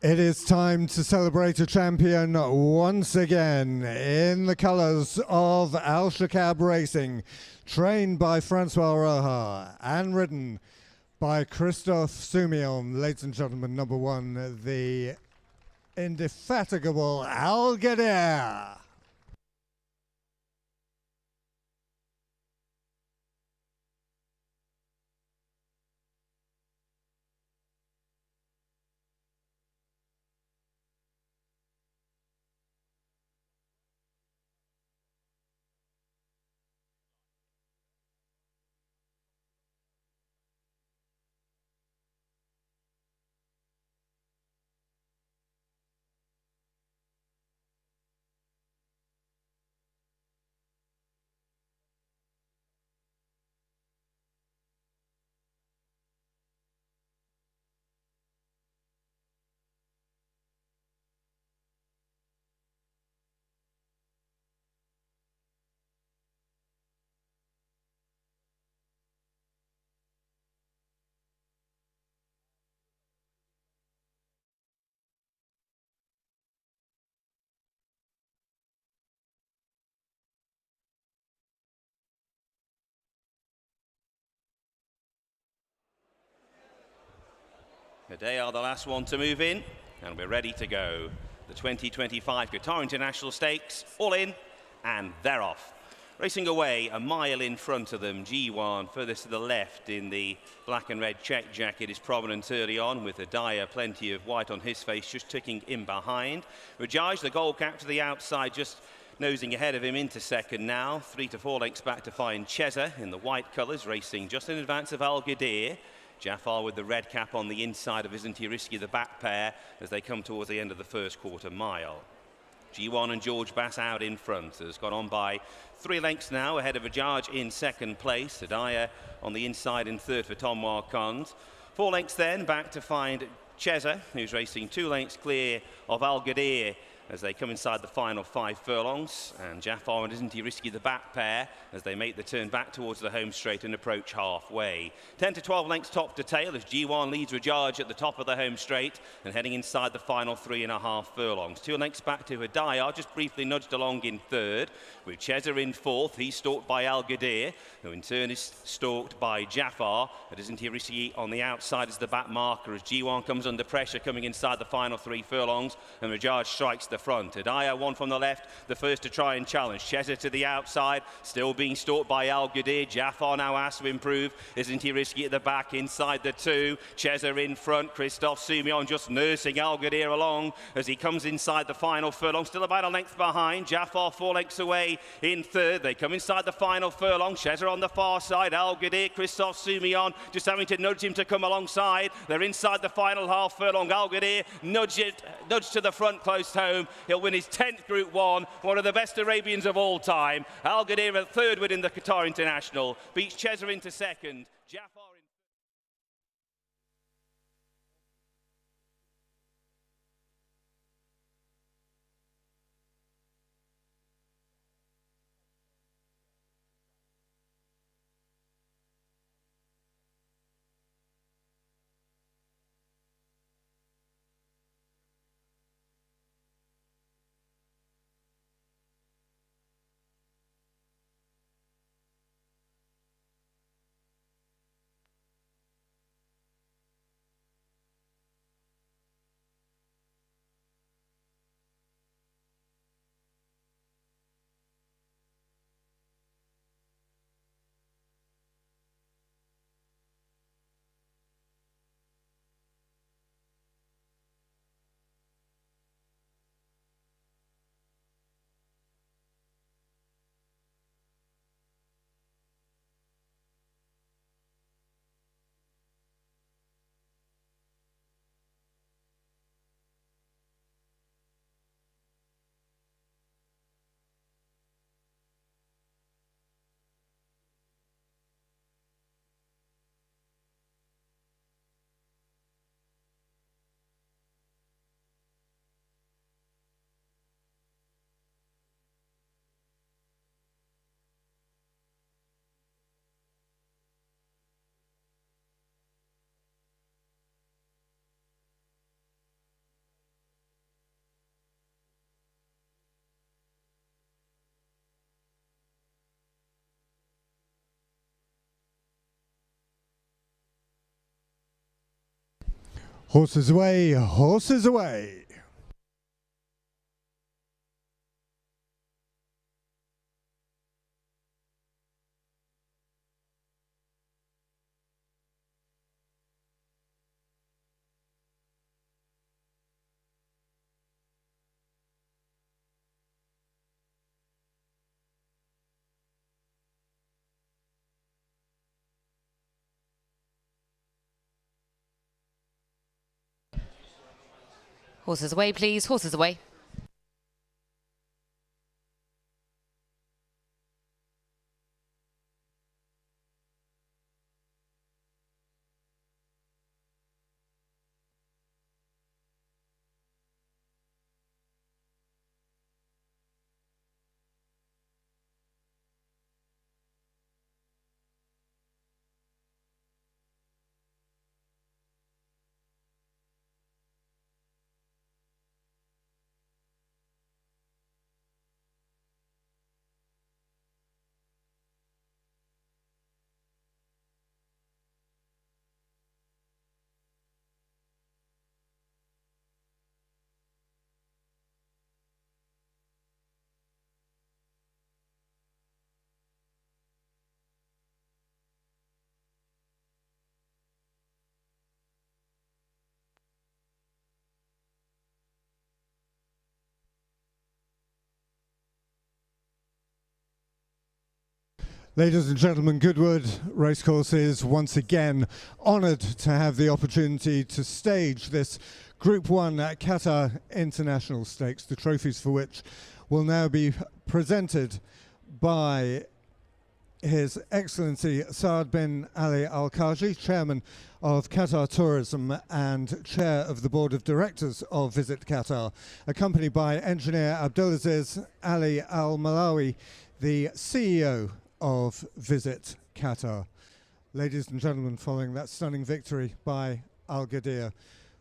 It is time to celebrate a champion once again in the colours of Al Shakab Racing, trained by Francois Roja and ridden by Christophe Soumillon. Ladies and gentlemen, number 1, the indefatigable Al Ghadir. They are the last one to move in, and we're ready to go. The 2025 Qatar International Stakes, all in, and they're off. Racing away, a mile in front of them, G1 furthest to the left in the black and red check jacket is prominent early on, with Adaya, plenty of white on his face, just ticking in behind. Rajaj, the gold cap to the outside, just nosing ahead of him into second now. 3 to 4 lengths back to find Cheza in the white colours, racing just in advance of Al Ghadir. Jafar with the red cap on the inside of Isn't He Risky, the back pair, as they come towards the end of the first quarter mile. G1 and George Bass out in front, has got on by 3 lengths now, ahead of Rajaj in second place. Adaya on the inside in third for Tom Marquand. 4 lengths then, back to find Cheza, who's racing 2 lengths clear of Al Ghadir as they come inside the final 5 furlongs. And Jafar and Isn't He Risky, the back pair, as they make the turn back towards the home straight and approach halfway. 10 to 12 lengths top to tail as G1 leads Rajaj at the top of the home straight and heading inside the final 3.5 furlongs. 2 lengths back to Hadaya, just briefly nudged along in third, with Cheza in fourth. He's stalked by Al Ghadir, who in turn is stalked by Jafar. And Isn't He Risky on the outside as the back marker as G1 comes under pressure coming inside the final 3 furlongs, and Rajaj strikes the front. Adaya one from the left, the first to try and challenge. Cheza to the outside, still being stalked by Al Ghadir. Jafar now has to improve. Isn't He Risky at the back inside the 2. Cheza in front. Christophe Soumillon just nursing Al Ghadir along as he comes inside the final furlong. Still about a length behind. Jafar 4 lengths away in third. They come inside the final furlong. Cheza on the far side. Al Ghadir, Christophe Soumillon just having to nudge him to come alongside. They're inside the final half furlong. Al Ghadir nudge to the front close home. He'll win his 10th Group 1, one of the best Arabians of all time. Al Ghadir at third within the Qatar International, beats Cheza into second. Jafar Horses away, horses away. Horses away, please. Horses away. Ladies and gentlemen, Goodwood Racecourse is once again honoured to have the opportunity to stage this Group 1 Qatar International Stakes, the trophies for which will now be presented by His Excellency Saad bin Ali Al Khaji, Chairman of Qatar Tourism and Chair of the Board of Directors of Visit Qatar, accompanied by Engineer Abdulaziz Ali Al Malawi, the CEO of Visit Qatar. Ladies and gentlemen, following that stunning victory by Al Ghadir,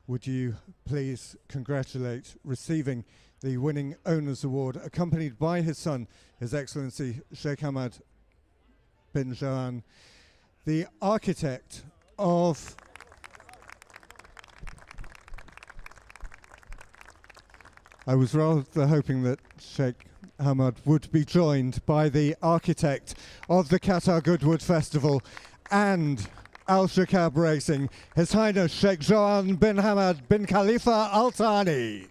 would you please congratulate receiving the winning owners award, accompanied by his son, His Excellency Sheikh Hamad bin Jawan, the architect of I was rather hoping that Sheikh Hamad would be joined by the architect of the Qatar Goodwood Festival and Al Shakab Racing, His Highness Sheikh Jawan bin Hamad bin Khalifa Al Thani.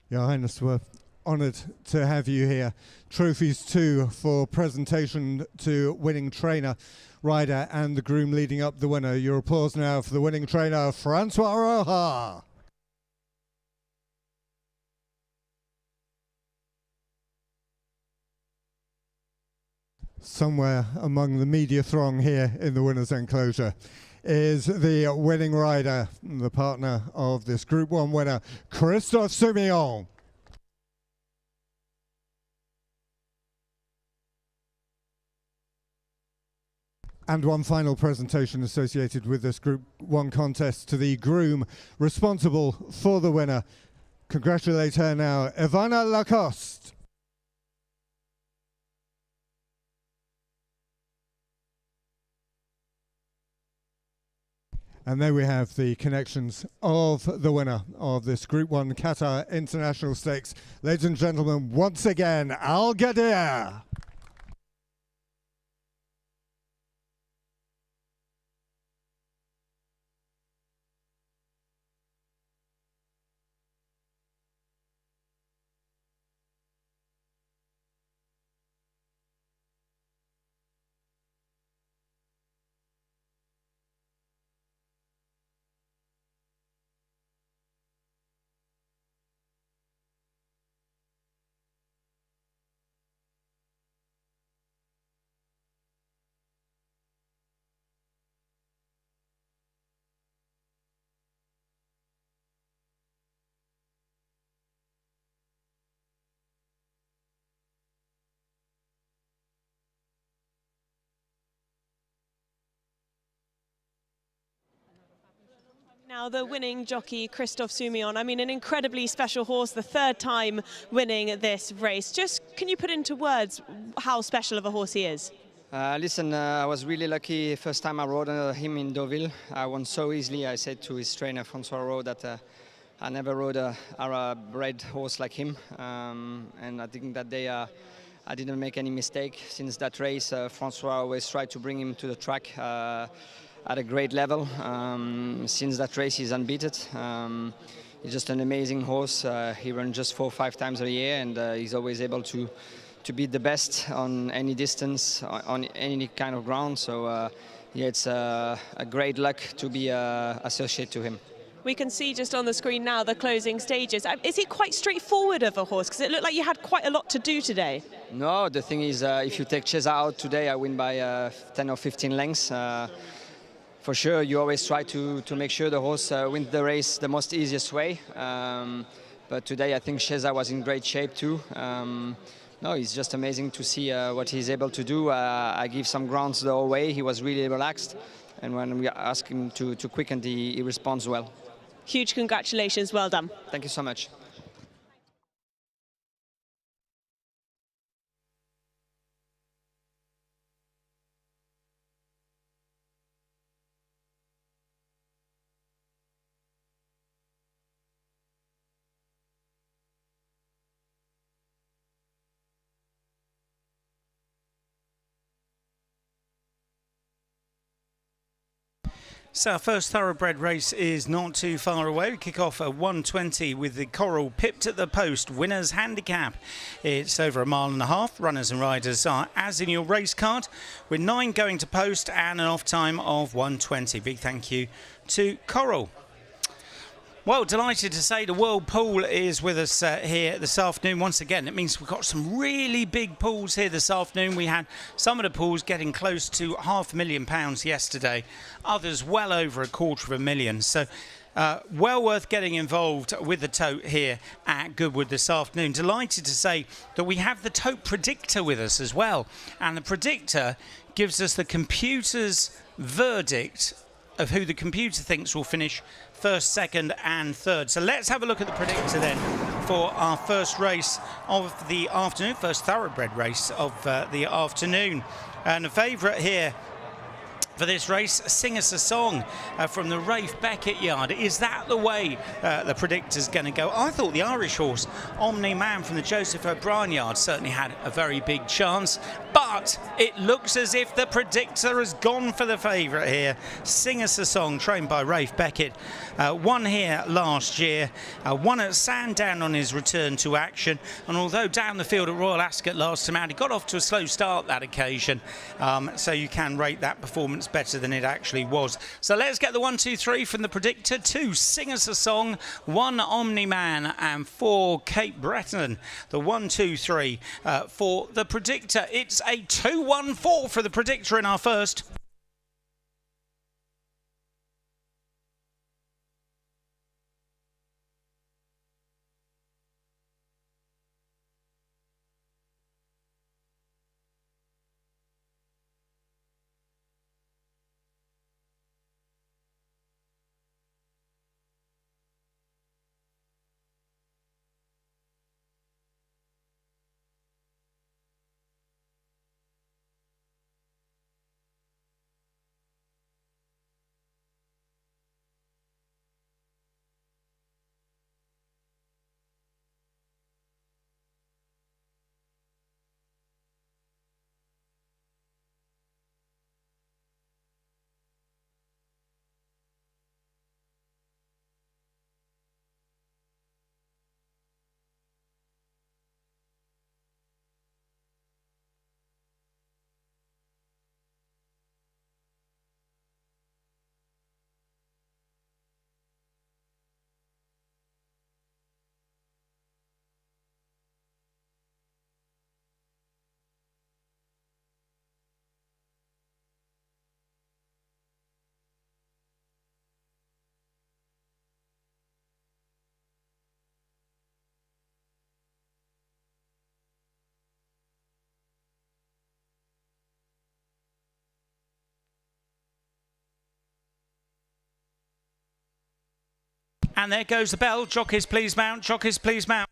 Your Highness, we're honoured to have you here. Trophies too for presentation to winning trainer, rider and the groom leading up the winner. Your applause now for the winning trainer, Francois Roja. Somewhere among the media throng here in the winner's enclosure is the winning rider, the partner of this Group 1 winner, Christophe Soumillon. And one final presentation associated with this Group 1 contest to the groom responsible for the winner. Congratulate her now, Ivana Lacoste. And there we have the connections of the winner of this Group 1 Qatar International Stakes. Ladies and gentlemen, once again, Al Ghadir. Now, the winning jockey, Christophe Soumillon, I mean, an incredibly special horse, the third time winning this race. Just, can you put into words how special of a horse he is? Listen, I was really lucky first time I rode him in Deauville. I won so easily. I said to his trainer, Francois Rowe, that I never rode a Arab-bred horse like him. And I think that day I didn't make any mistake. Since that race, Francois always tried to bring him to the track at a great level. Since that race, he's unbeaten. He's just an amazing horse. He runs just 4 or 5 times a year, and he's always able to beat the best on any distance, on any kind of ground. So yeah, it's a great luck to be associated to him. We can see just on the screen now the closing stages. Is it quite straightforward of a horse? Because it looked like you had quite a lot to do today. No, the thing is, if you take Cesar out today, I win by 10 or 15 lengths. For sure, you always try to make sure the horse wins the race the most easiest way. But today, I think Cesar was in great shape too. No, it's just amazing to see what he's able to do. I give some grounds the whole way. He was really relaxed. And when we ask him to quicken, he responds well. Huge congratulations. Well done. Thank you so much. So our first thoroughbred race is not too far away. We kick off at 1:20 with the Coral pipped at the post. Winner's handicap. It's over 1.5 miles. Runners and riders are as in your race card, with 9 going to post and an off time of 1:20. Big thank you to Coral. Well, delighted to say the World Pool is with us here this afternoon. Once again, it means we've got some really big pools here this afternoon. We had some of the pools getting close to £500,000 yesterday, others well over £250,000. So well worth getting involved with the tote here at Goodwood this afternoon. Delighted to say that we have the tote predictor with us as well. And the predictor gives us the computer's verdict of who the computer thinks will finish first, second and third. So let's have a look at the predictor then for our first race of the afternoon, first thoroughbred race of the afternoon. And the favourite here for this race, Sing Us a Song from the Rafe Beckett yard. Is that the way the predictor's going to go? I thought the Irish horse, Omni Man from the Joseph O'Brien yard, certainly had a very big chance, but it looks as if the predictor has gone for the favourite here. Sing Us a Song, trained by Rafe Beckett, won here last year, won at Sandown on his return to action, and although down the field at Royal Ascot last time out, he got off to a slow start that occasion, so you can rate that performance better than it actually was. So let's get the 1, 2, 3 from the predictor. 2, Sing Us a Song. 1, Omni Man. And 4, Cape Breton. The 1, 2, 3 for the predictor. It's a 2, 1, 4 for the predictor in our first. And there goes the bell. Jockeys, please mount. Jockeys, please mount.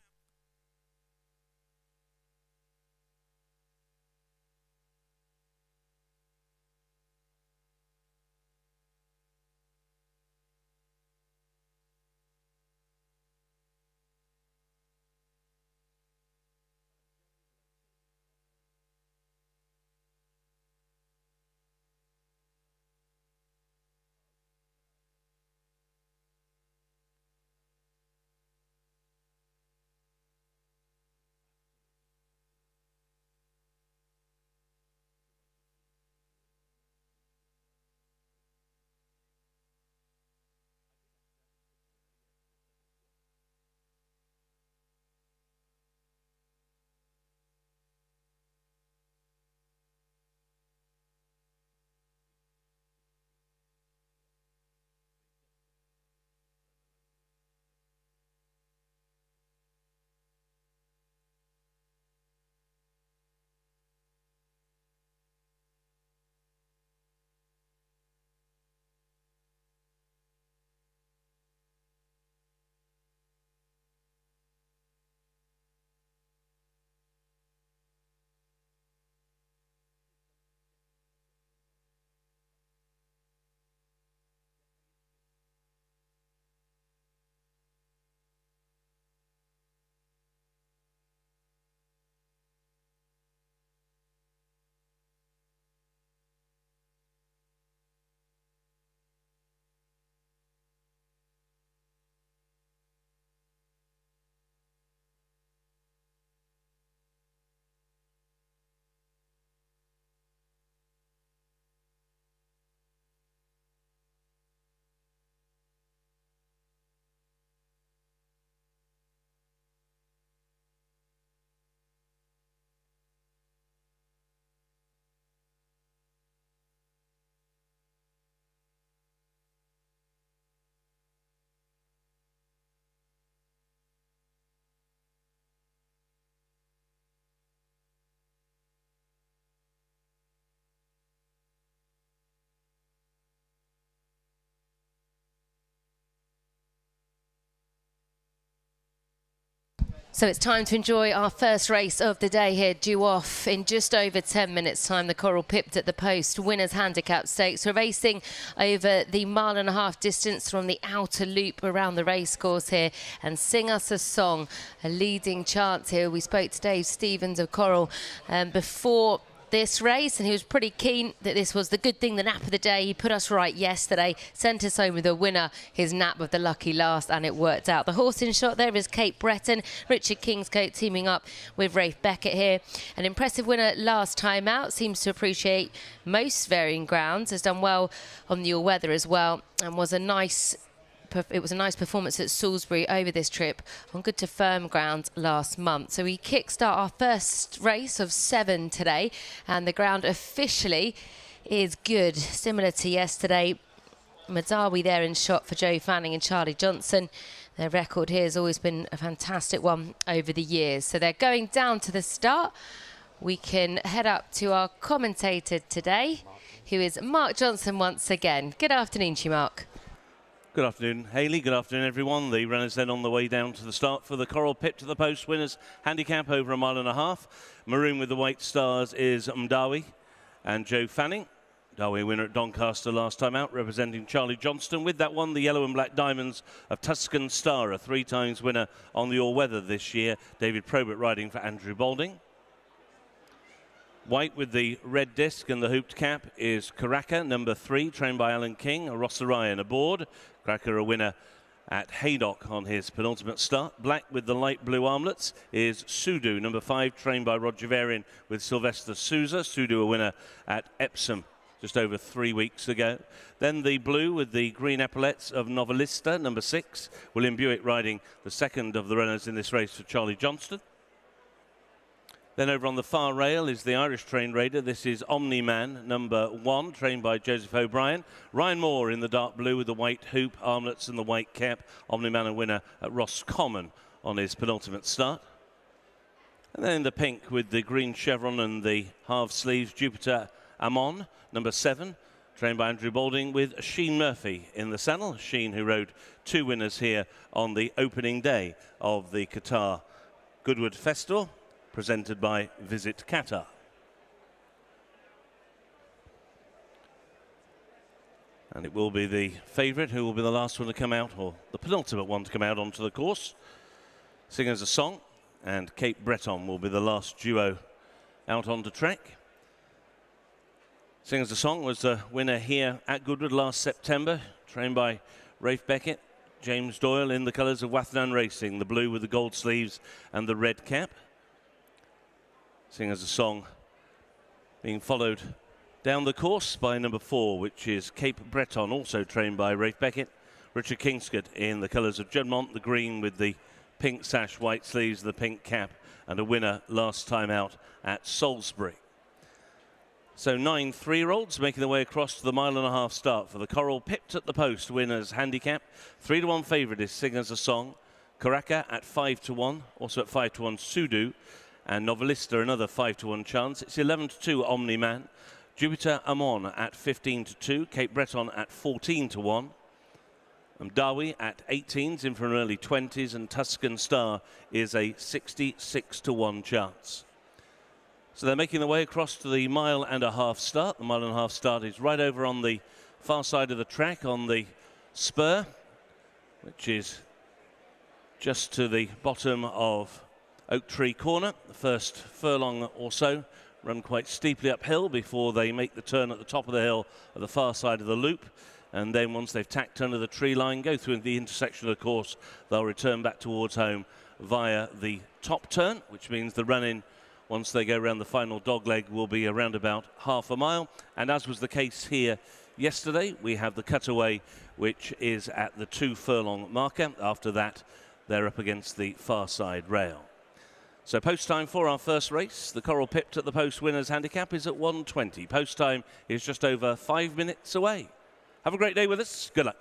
So it's time to enjoy our first race of the day here, due off in just over 10 minutes' time. The Coral Pipped at the Post Winners Handicap Stakes. We're racing over the 1.5 mile distance from the outer loop around the racecourse here. And Sing Us a Song, a leading chance here. We spoke to Dave Stevens of Coral before this race, and he was pretty keen that this was the good thing, the nap of the day. He put us right yesterday, sent us home with a winner, his nap of the lucky last, and it worked out. The horse in shot there is Cape Breton, Richard Kingscote teaming up with Rafe Beckett here. An impressive winner last time out, seems to appreciate most varying grounds, has done well on the all-weather as well, and was a nice performance at Salisbury over this trip on good to firm ground last month. So we kickstart our first race of 7 today, and the ground officially is good, similar to yesterday. Madawi there in shot for Joe Fanning and Charlie Johnson. Their record here has always been a fantastic one over the years. So they're going down to the start. We can head up to our commentator today, who is Mark Johnson once again. Good afternoon to you, Mark. Good afternoon, Hayley. Good afternoon, everyone. The runners then on the way down to the start for the Coral Pipped to the Post Winners Handicap over 1.5 miles. Maroon with the white stars is Mdawi and Joe Fanning. Mdawi winner at Doncaster last time out, representing Charlie Johnston. With that one, the yellow and black diamonds of Tuscan Star, a 3 times winner on the all-weather this year. David Probert riding for Andrew Balding. White with the red disc and the hooped cap is Karaka, number 3, trained by Alan King. A Ross Orion aboard. Karaka a winner at Haydock on his penultimate start. Black with the light blue armlets is Sudu, number 5, trained by Roger Varian with Sylvester Souza. Sudu a winner at Epsom just over 3 weeks ago. Then the blue with the green epaulettes of Novelista, number 6. William Buick riding the second of the runners in this race for Charlie Johnston. Then over on the far rail is the Irish trained raider. This is Omni-Man, number 1, trained by Joseph O'Brien. Ryan Moore in the dark blue with the white hoop, armlets and the white cap. Omni-Man a winner at Roscommon on his penultimate start. And then in the pink with the green chevron and the half sleeves, Jupiter Amon, number 7, trained by Andrew Balding, with Sheen Murphy in the saddle. Sheen, who rode 2 winners here on the opening day of the Qatar Goodwood Festival, presented by Visit Qatar. And it will be the favourite who will be the last one to come out, or the penultimate one to come out onto the course. Singers a Song and Cape Breton will be the last duo out onto track. Singers a Song was a winner here at Goodwood last September, trained by Rafe Beckett, James Doyle in the colours of Wathdown Racing, the blue with the gold sleeves and the red cap. Singers a Song being followed down the course by number 4, which is Cape Breton, also trained by Rafe Beckett. Richard Kingscote in the colours of Juddmonte, the green with the pink sash, white sleeves, the pink cap, and a winner last time out at Salisbury. So 9 3-year-olds making their way across to the 1.5 mile start for the Coral Pipped at the Post winners handicap. 3-to-1 favourite is Singers a Song. Karaka at 5-to-1, also at 5-to-1 Sudu, and Novelista another 5-to-1 chance. It's 11-to-2 Omni Man. Jupiter Amon at 15-to-2, Cape Breton at 14-to-1. Darwi at 18s in for an early 20s, and Tuscan Star is a 66-to-1 chance. So they're making their way across to the 1.5 mile start. The 1.5 mile start is right over on the far side of the track on the spur, which is just to the bottom of Oak Tree Corner. The first furlong or so run quite steeply uphill before they make the turn at the top of the hill at the far side of the loop. And then once they've tacked under the tree line, go through the intersection of the course, they'll return back towards home via the top turn, which means the run-in, once they go around the final dog leg, will be around about 1/2 mile. And as was the case here yesterday, we have the cutaway, which is at the 2 furlong marker. After that, they're up against the far side rail. So post time for our first race. The Coral Pipped at the Post winners handicap is at 1:20. Post time is just over 5 minutes away. Have a great day with us. Good luck.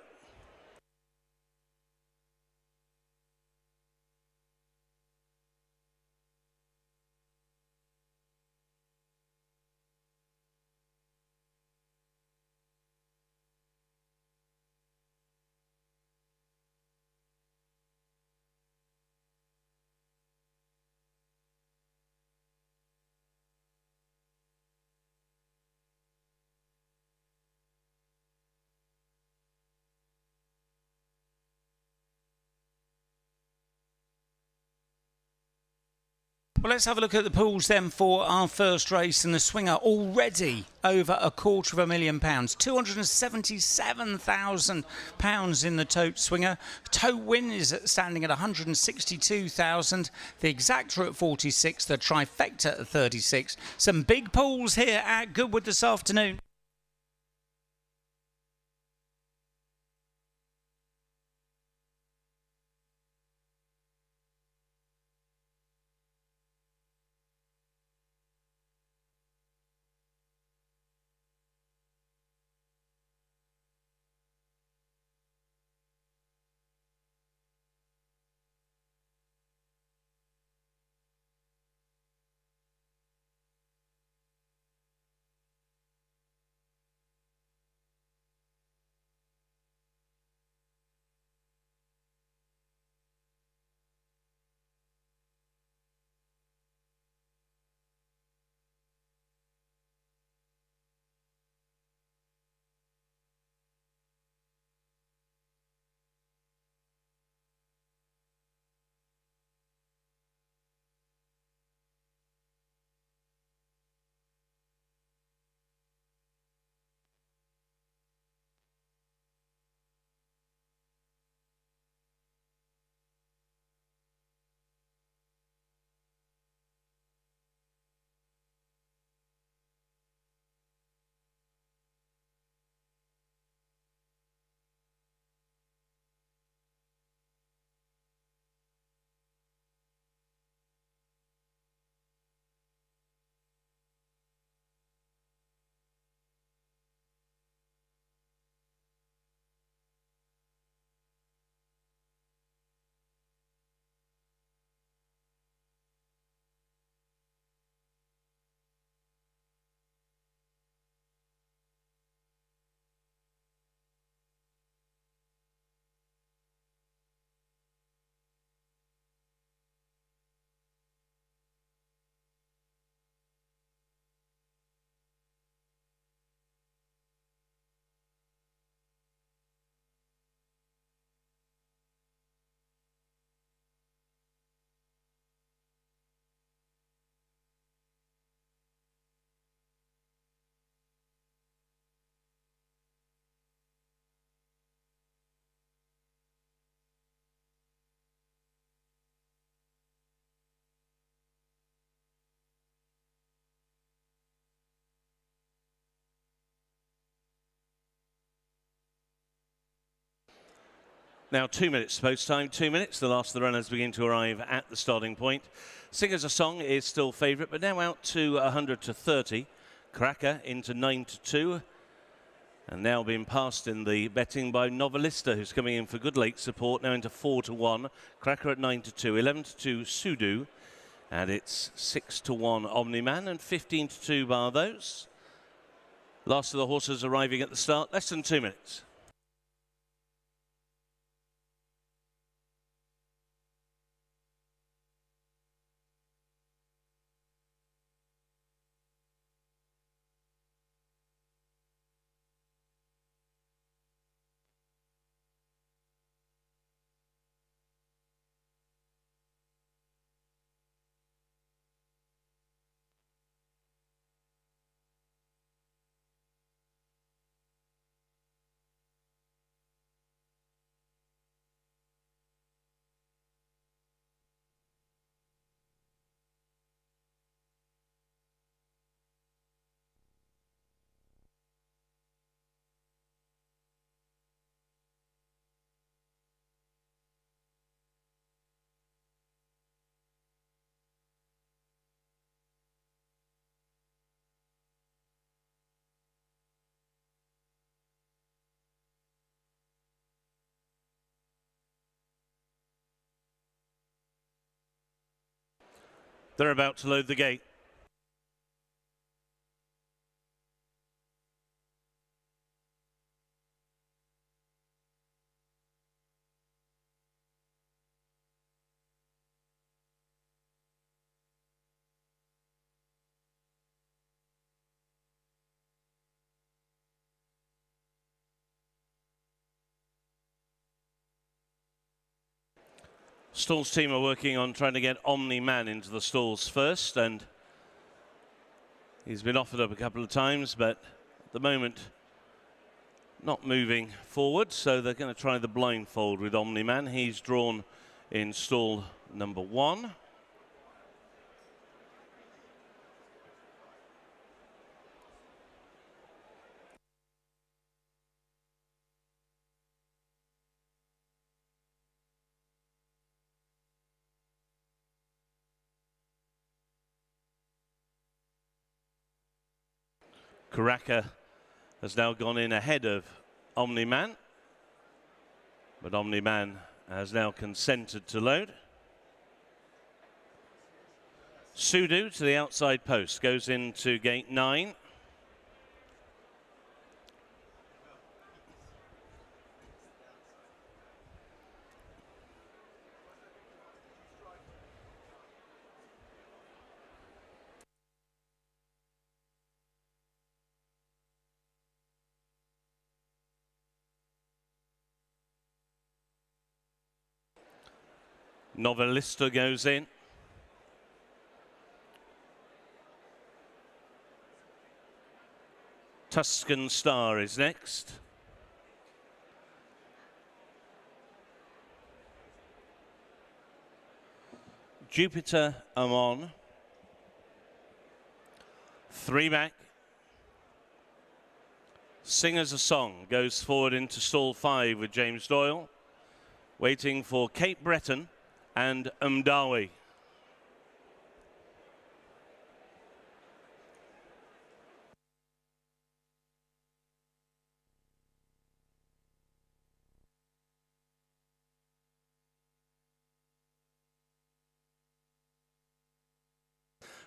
Well, let's have a look at the pools then for our first race, and the swinger already over £250,000, £277,000 in the tote swinger. Tote win is standing at 162,000. The exacta at 46, the trifecta at 36. Some big pools here at Goodwood this afternoon. Now 2 minutes post time, 2 minutes. The last of the runners begin to arrive at the starting point. Singers a Song is still favourite, but now out to 100 to 30. Cracker into 9 to 2. And now being passed in the betting by Novelista, who's coming in for good late support, now into 4 to 1. Cracker at 9 to 2, 11 to 2 Sudu. And it's 6 to 1 Omni-Man and 15 to 2 bar those. Last of the horses arriving at the start, less than 2 minutes. They're about to load the gate. Stalls team are working on trying to get Omni-Man into the stalls first, and he's been offered up a couple of times, but at the moment not moving forward, so they're going to try the blindfold with Omni-Man. He's drawn in stall number 1. Cracker has now gone in ahead of Omni-Man, but Omni-Man has now consented to load. Sudu to the outside post, goes into gate 9. Novelista goes in. Tuscan Star is next. Jupiter Amon. 3 back. Singers a Song goes forward into stall 5 with James Doyle. Waiting for Cape Breton and Umdawi.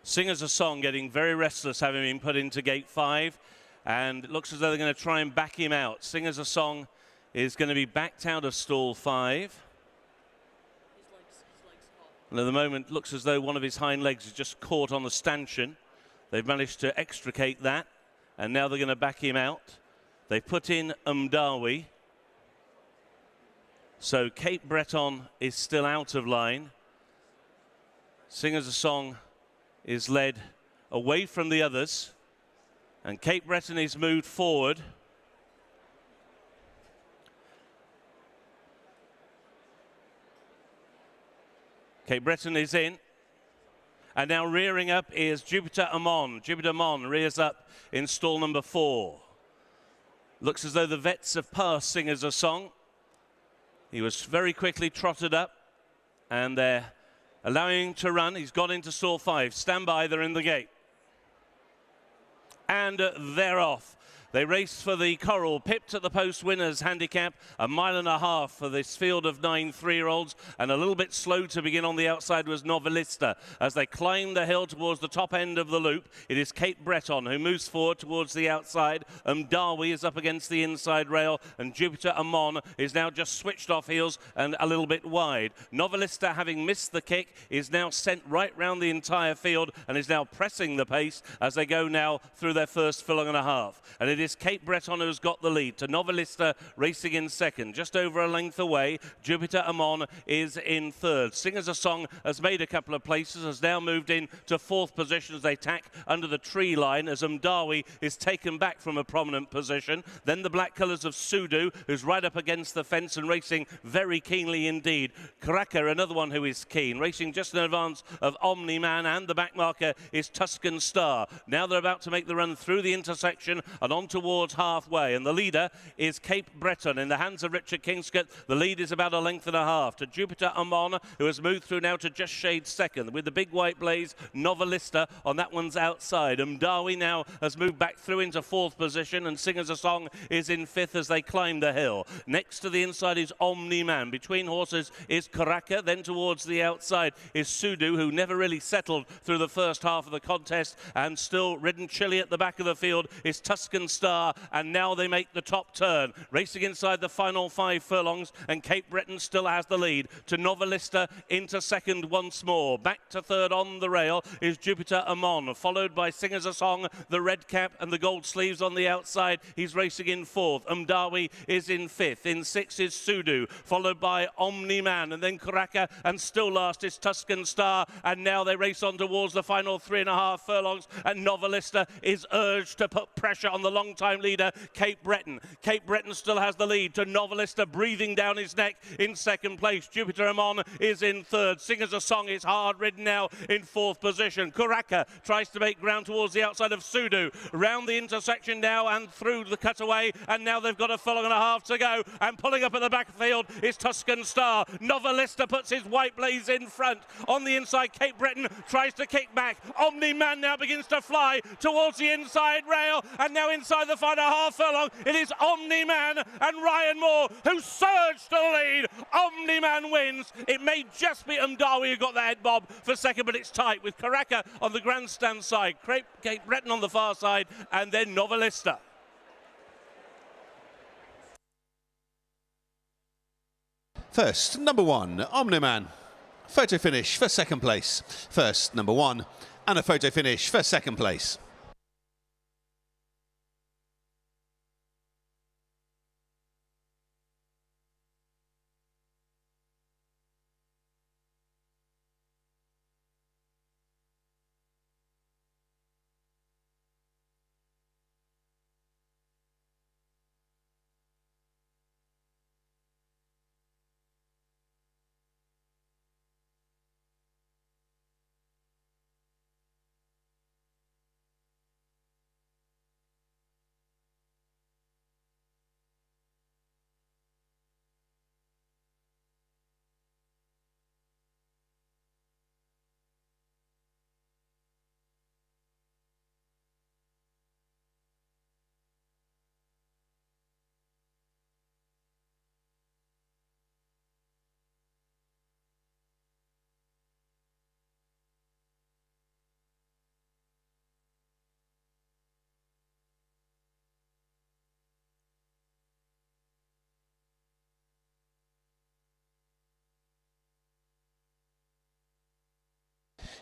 Singers a Song getting very restless, having been put into gate 5, and it looks as though they're going to try and back him out. Singers a Song is going to be backed out of stall 5. And at the moment, looks as though one of his hind legs is just caught on the stanchion. They've managed to extricate that, and now they're going to back him out. They put in Umdawi. So Cape Breton is still out of line. Singers a Song is led away from the others, and Cape Breton is moved forward. Cape Breton is in, and now rearing up is Jupiter Amon. Jupiter Amon rears up in stall number 4. Looks as though the vets have passed Singers a Song. He was very quickly trotted up, and they're allowing him to run. He's got into stall 5. Stand by, they're in the gate. And they're off. They race for the Coral, pipped at the post winners handicap, 1.5 miles for this field of 9 3-year-olds, and a little bit slow to begin on the outside was Novelista. As they climb the hill towards the top end of the loop, it is Cape Breton who moves forward towards the outside. Darwi is up against the inside rail, and Jupiter Amon is now just switched off heels and a little bit wide. Novelista, having missed the kick, is now sent right round the entire field and is now pressing the pace as they go now through their first furlong and a half. And it is Cape Breton who's got the lead, to Novelista racing in second, just over a length away. Jupiter Amon is in third. Singers a Song has made a couple of places, has now moved in to fourth position as they tack under the tree line, as Darwi is taken back from a prominent position. Then the black colours of Sudu, who's right up against the fence and racing very keenly indeed. Karaka, another one who is keen, racing just in advance of Omni Man, and the back marker is Tuscan Star. Now they're about to make the run through the intersection and on towards halfway, and the leader is Cape Breton in the hands of Richard Kingscott. The lead is about 1.5 lengths to Jupiter Amon, who has moved through now to just shade second, with the big white blaze Novelista on that one's outside. Darwi now has moved back through into fourth position, and Singers a Song is in fifth as they climb the hill. Next to the inside is Omni Man. Between horses is Karaka, then towards the outside is Sudu, who never really settled through the first half of the contest, and still ridden chilly at the back of the field is Tuscan Star, and now they make the top turn. Racing inside the final 5 furlongs, and Cape Breton still has the lead, to Novelista into second once more. Back to third on the rail is Jupiter Amon, followed by Singers a Song, the red cap and the gold sleeves on the outside. He's racing in fourth. Darwi is in fifth. In sixth is Sudu, followed by Omni Man, and then Karaka, and still last is Tuscan Star, and now they race on towards the final 3.5 furlongs, and Novelista is urged to put pressure on the long-time leader, Cape Breton. Cape Breton still has the lead, to Novelista breathing down his neck in second place. Jupiter Amon is in third. Singers a Song is hard ridden now in fourth position. Karaka tries to make ground towards the outside of Sudu. Round the intersection now and through the cutaway, and now they've got 1.5 furlongs to go, and pulling up at the back of the field is Tuscan Star. Novelista puts his white blaze in front. On the inside, Cape Breton tries to kick back. Omni Man now begins to fly towards the inside rail, and now inside the final 1/2 furlong, it is Omni Man and Ryan Moore who surge to the lead. Omni Man wins. It may just be Darwi who got the head bob for second, but it's tight with Karaka on the grandstand side, Cape Breton on the far side, and then Novelista. First, number 1, Omni Man. Photo finish for second place. First, number 1, and a photo finish for second place.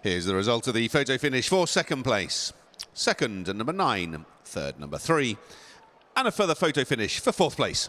Here's the result of the photo finish for second place. Second, number 9. Third, number 3. And a further photo finish for fourth place.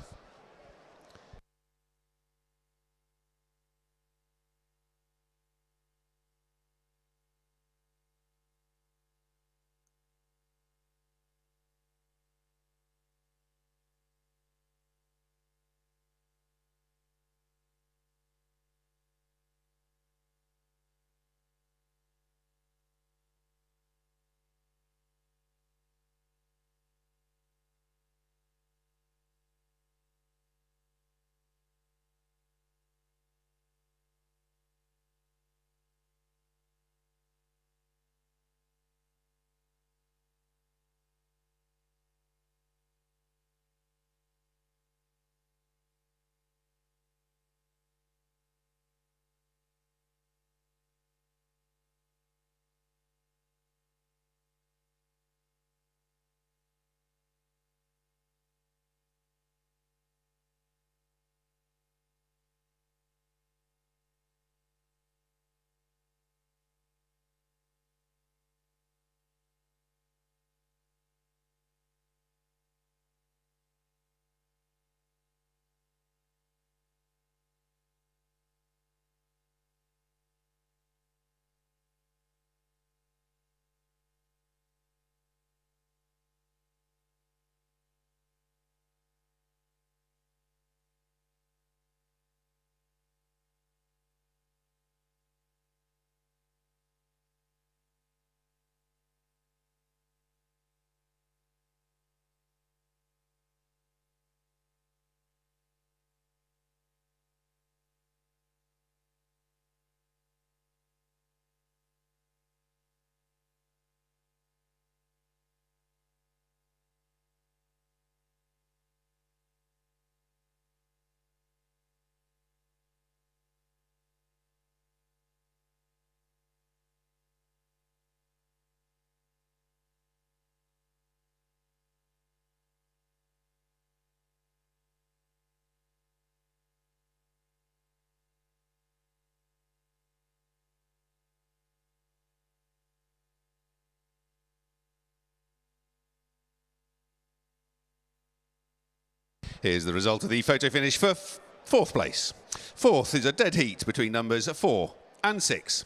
Here's the result of the photo finish for fourth place. Fourth is a dead heat between numbers 4 and 6.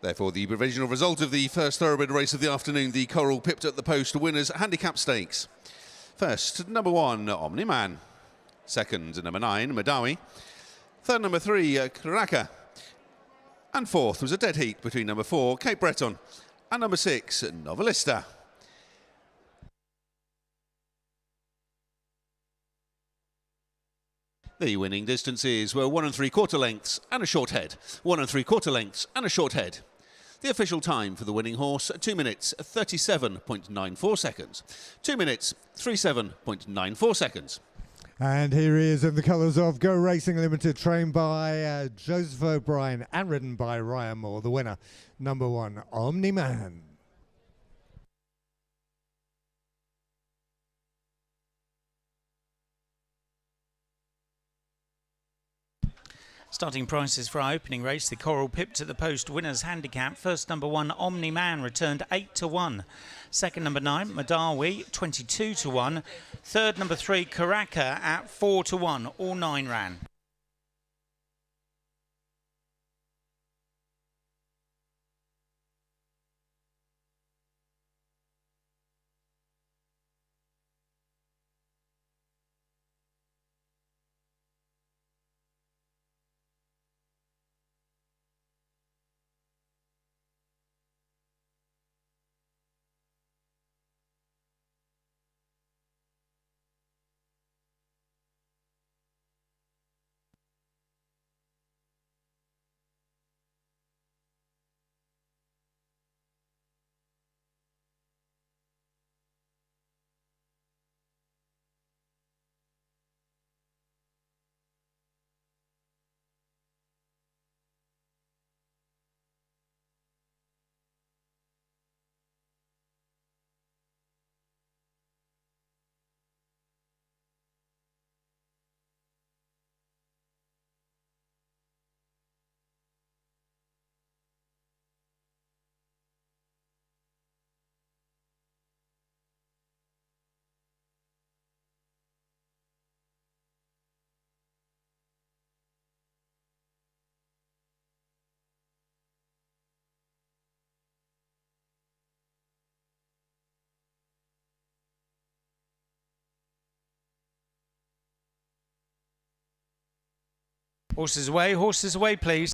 Therefore, the provisional result of the first thoroughbred race of the afternoon, the Coral Pipped at the Post Winners Handicap Stakes. First, number 1, Omni-Man. Second, number 9, Madawi. Third, number 3, Karaka. And fourth was a dead heat between number 4, Cape Breton, and number 6, Novelista. The winning distances were 1 3/4 lengths and a short head. 1 3/4 lengths and a short head. The official time for the winning horse, 2 minutes 37.94 seconds. 2 minutes 37.94 seconds. And here he is in the colours of Go Racing Limited, trained by Joseph O'Brien and ridden by Ryan Moore. The winner, number 1, Omni-Man. Starting prices for our opening race, the Coral Pipped at the Post Winners Handicap. First, number 1, Omni-Man, returned 8 to 1. Second, number 9, Madawi, 22 to 1. Third, number 3, Karaka at 4 to 1. All 9 ran. Horses away, please.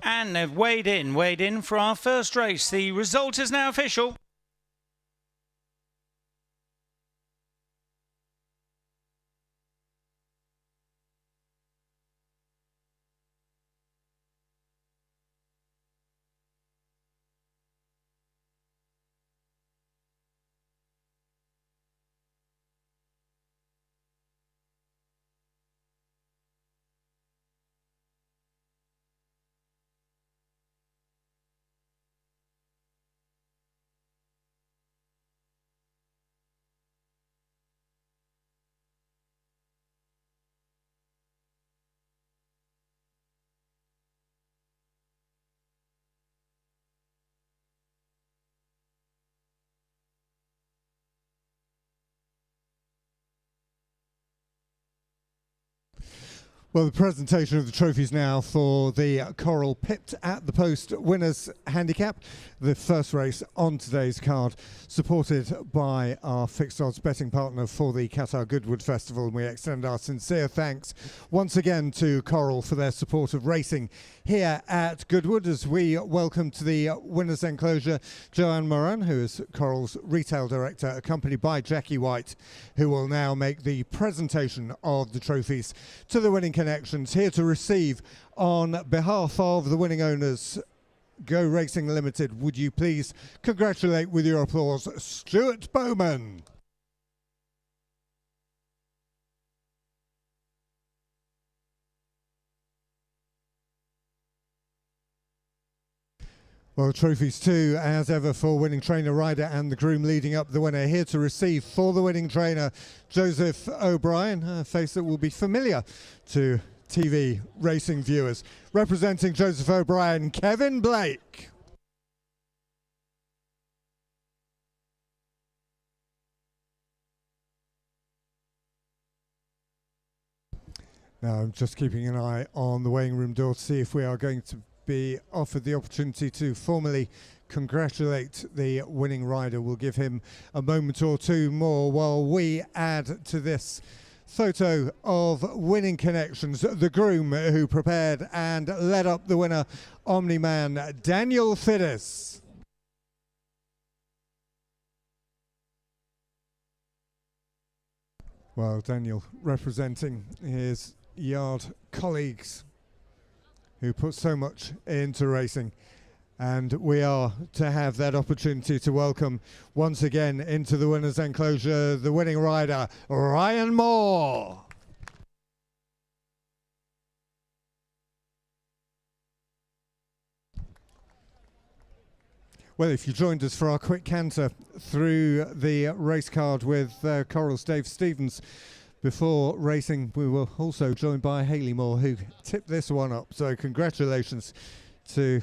And they've weighed in for our first race. The result is now official. Well, the presentation of the trophies now for the Coral Pipped at the Post Winners Handicap. The first race on today's card, supported by our fixed odds betting partner for the Qatar Goodwood Festival. And we extend our sincere thanks once again to Coral for their support of racing here at Goodwood, as we welcome to the winners' enclosure Joanne Moran, who is Coral's retail director, accompanied by Jackie White, who will now make the presentation of the trophies to the winning connections. Here to receive on behalf of the winning owners, Go Racing Limited, would you please congratulate with your applause Stuart Bowman. Well, trophies too, as ever, for winning trainer, rider and the groom leading up the winner. Here to receive for the winning trainer, Joseph O'Brien, a face that will be familiar to TV racing viewers. Representing Joseph O'Brien, Kevin Blake. Now I'm just keeping an eye on the weighing room door to see if we are going to be offered the opportunity to formally congratulate the winning rider. We'll give him a moment or two more while we add to this photo of winning connections the groom who prepared and led up the winner, Omni-Man Daniel Fiddis. Well, Daniel representing his yard colleagues who put so much into racing, and we are to have that opportunity to welcome once again into the winners' enclosure the winning rider, Ryan Moore. Well, if you joined us for our quick canter through the race card with Coral's Dave Stevens before racing, we were also joined by Hayley Moore, who tipped this one up. So congratulations to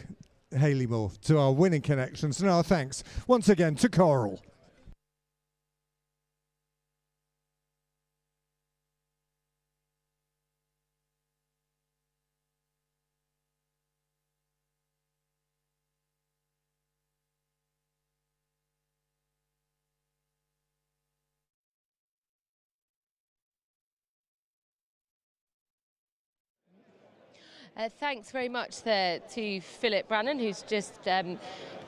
Hayley Moore, to our winning connections, and our thanks once again to Coral. Thanks very much there to Philip Brannan, who's just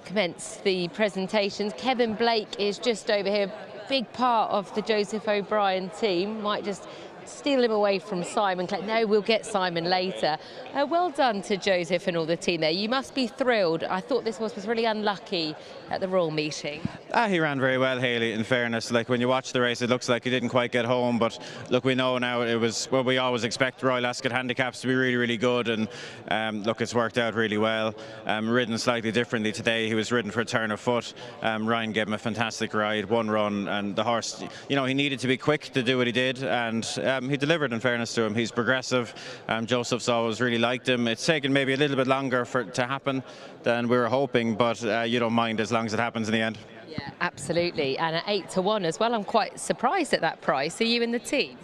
commenced the presentations. Kevin Blake is just over here, big part of the Joseph O'Brien team. Might just steal him away from Simon. No, we'll get Simon later. Well done to Joseph and all the team there. You must be thrilled. I thought this was really unlucky at the Royal meeting. He ran very well, Hayley, in fairness. Like, when you watch the race, it looks like he didn't quite get home, but look, we know now it was, well, we always expect Royal Ascot handicaps to be really, really good, and look, it's worked out really well. Ridden slightly differently today. He was ridden for a turn of foot. Ryan gave him a fantastic ride, one run, and the horse, you know, he needed to be quick to do what he did, and he delivered, in fairness to him. He's progressive. Joseph's always really liked him. It's taken maybe a little bit longer for it to happen than we were hoping, but you don't mind as long as it happens in the end. Yeah, absolutely. And at 8-1 as well, I'm quite surprised at that price. Are you in the team?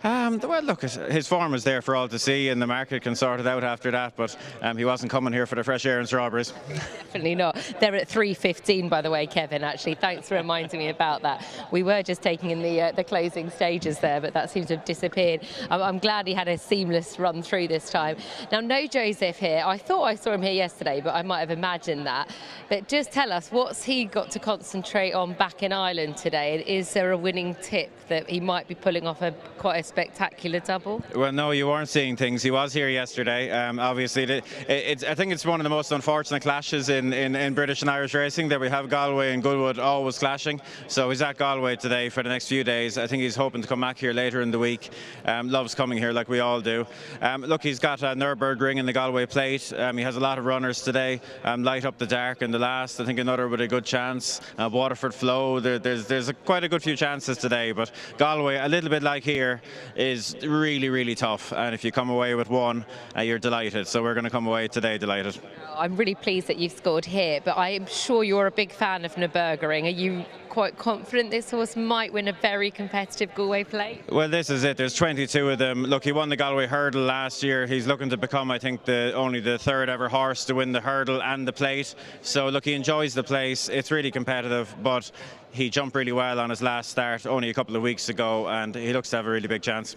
Well, look, his form was there for all to see, and the market can sort it out after that, but he wasn't coming here for the fresh air and strawberries. Definitely not. They're at 3:15, by the way, Kevin, actually. Thanks for reminding me about that. We were just taking in the closing stages there, but that seems to have disappeared. I'm glad he had a seamless run through this time. Now, no Joseph here. I thought I saw him here yesterday, but I might have imagined that. But just tell us, what's he got to concentrate on back in Ireland today? Is there a winning tip that he might be pulling off quite a spectacular double? Well, no, you weren't seeing things. He was here yesterday. Obviously, I think it's one of the most unfortunate clashes in British and Irish racing, that we have Galway and Goodwood always clashing. So he's at Galway today for the next few days. I think he's hoping to come back here later in the week. Loves coming here like we all do. Look, he's got a Nürburgring in the Galway plate. He has a lot of runners today. Light Up the Dark in the last. I think another with a good chance. Waterford Flow. There's quite a good few chances today, but Galway, a little bit like here, is really, really tough. And if you come away with one, you're delighted. So we're going to come away today delighted. I'm really pleased that you've scored here, but I'm sure you're a big fan of Nürburgring. Are you quite confident this horse might win a very competitive Galway plate? Well, this is it. There's 22 of them. Look, he won the Galway Hurdle last year. He's looking to become, I think, only the third ever horse to win the Hurdle and the plate. So, look, he enjoys the place. It's really competitive, but he jumped really well on his last start only a couple of weeks ago, and he looks to have a really big chance.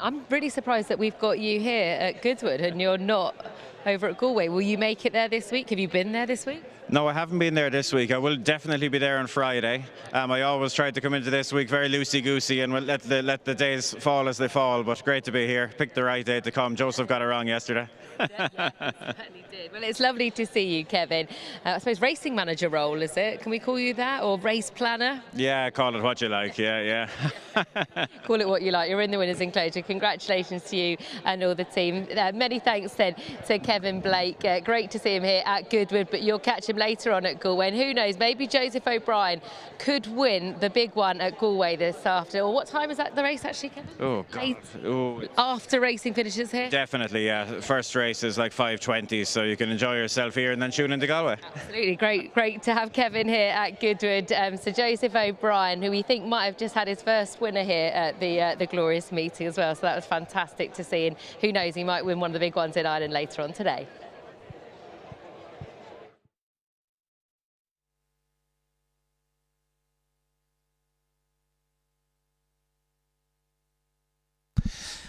I'm really surprised that we've got you here at Goodwood and you're not over at Galway. Will you make it there this week? Have you been there this week? No, I haven't been there this week. I will definitely be there on Friday. I always tried to come into this week very loosey-goosey and let the days fall as they fall, but great to be here. Picked the right day to come. Joseph got it wrong yesterday. Yeah, certainly did. Well, it's lovely to see you, Kevin. I suppose racing manager role, is it? Can we call you that? Or race planner? Yeah, call it what you like. Yeah. Call it what you like. You're in the winner's enclosure. Congratulations to you and all the team. Many thanks then to Kevin Blake. Great to see him here at Goodwood, but you'll catch him later on at Galway. And who knows, maybe Joseph O'Brien could win the big one at Galway this afternoon. Or what time is that the race actually, Kevin? Oh, God. Oh. After racing finishes here? Definitely, yeah. First race is like 5:20, so you can enjoy yourself here and then tune into Galway. Absolutely, great to have Kevin here at Goodwood. So Joseph O'Brien, who we think might have just had his first winner here at the glorious meeting as well. So that was fantastic to see, and who knows, he might win one of the big ones in Ireland later on today.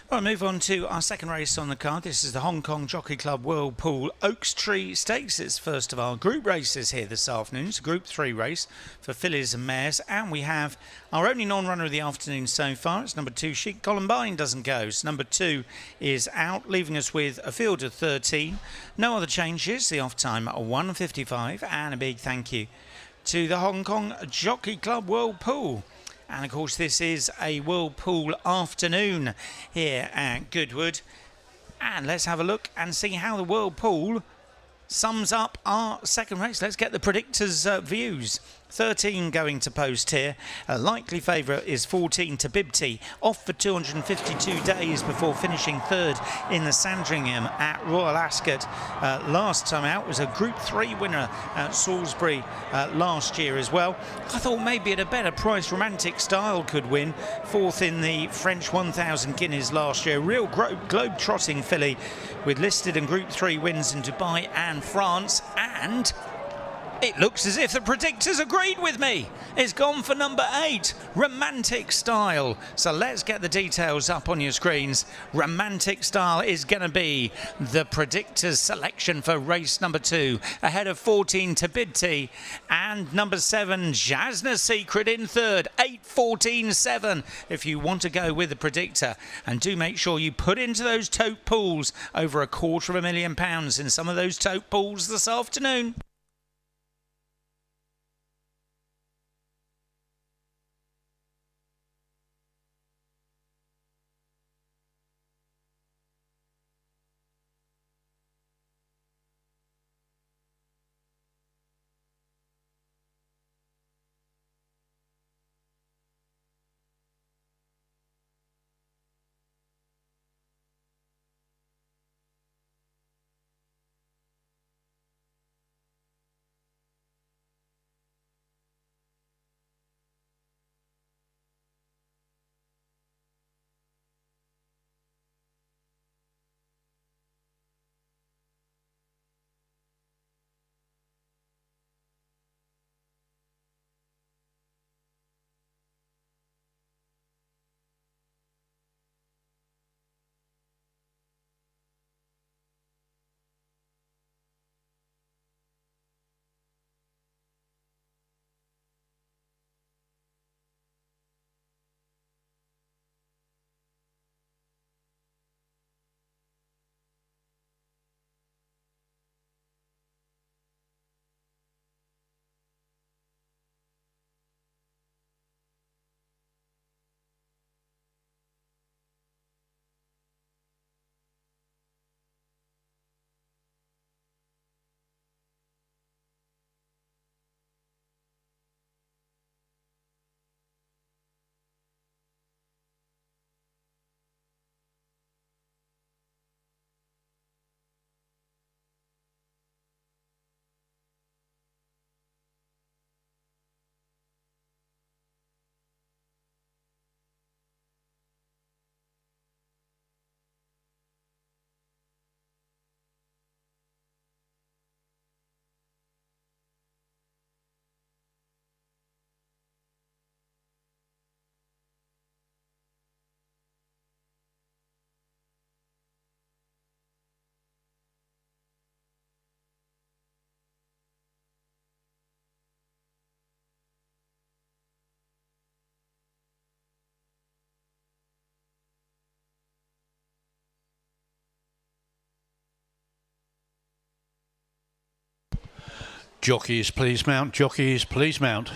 Well, move on to our second race on the card. This is the Hong Kong Jockey Club Whirlpool Oaks Tree Stakes. It's first of our group races here this afternoon. It's a Group 3 race for fillies and mares. And we have our only non-runner of the afternoon so far. It's number 2, Chic Columbine doesn't go. So number 2 is out, leaving us with a field of 13. No other changes. The off time at 1:55. And a big thank you to the Hong Kong Jockey Club Whirlpool. And of course this is a Whirlpool afternoon here at Goodwood. And let's have a look and see how the Whirlpool sums up our second race. Let's get the predictors' views. 13 going to post here. A likely favourite is 14 to Bibty, off for 252 days before finishing third in the Sandringham at Royal Ascot. Last time out was a Group 3 winner at Salisbury last year as well. I thought maybe at a better price Romantic Style could win, fourth in the French 1,000 guineas last year. Real globe-trotting filly with listed and Group 3 wins in Dubai and France, and it looks as if the predictors agreed with me. It's gone for number 8, Romantic Style. So let's get the details up on your screens. Romantic Style is going to be the predictors' selection for race number 2, ahead of 14 Tabidti and number 7, Jasna Secret in third, 8-14-7 if you want to go with the predictor. And do make sure you put into those tote pools over £250,000 in some of those tote pools this afternoon. Jockeys, please mount. Jockeys, please mount.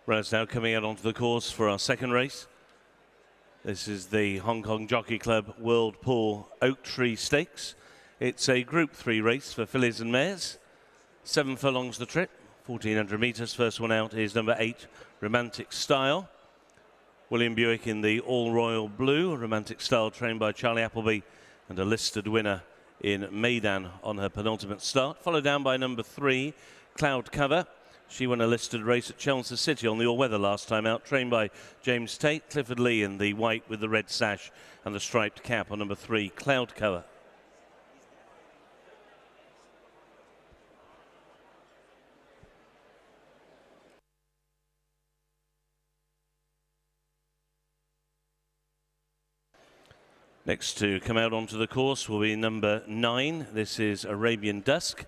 Runners now coming out onto the course for our second race. This is the Hong Kong Jockey Club World Pool Oak Tree Stakes. It's a Group 3 race for fillies and mares. 7 furlongs the trip, 1,400 metres. First one out is number 8, Romantic Style. William Buick in the All Royal Blue. Romantic Style trained by Charlie Appleby and a listed winner in Maidan on her penultimate start. Followed down by number 3, Cloud Cover. She won a listed race at Chelmsford City on the all-weather last time out, trained by James Tate. Clifford Lee in the white with the red sash and the striped cap on number 3, Cloud Cover. Next to come out onto the course will be number 9. This is Arabian Dusk.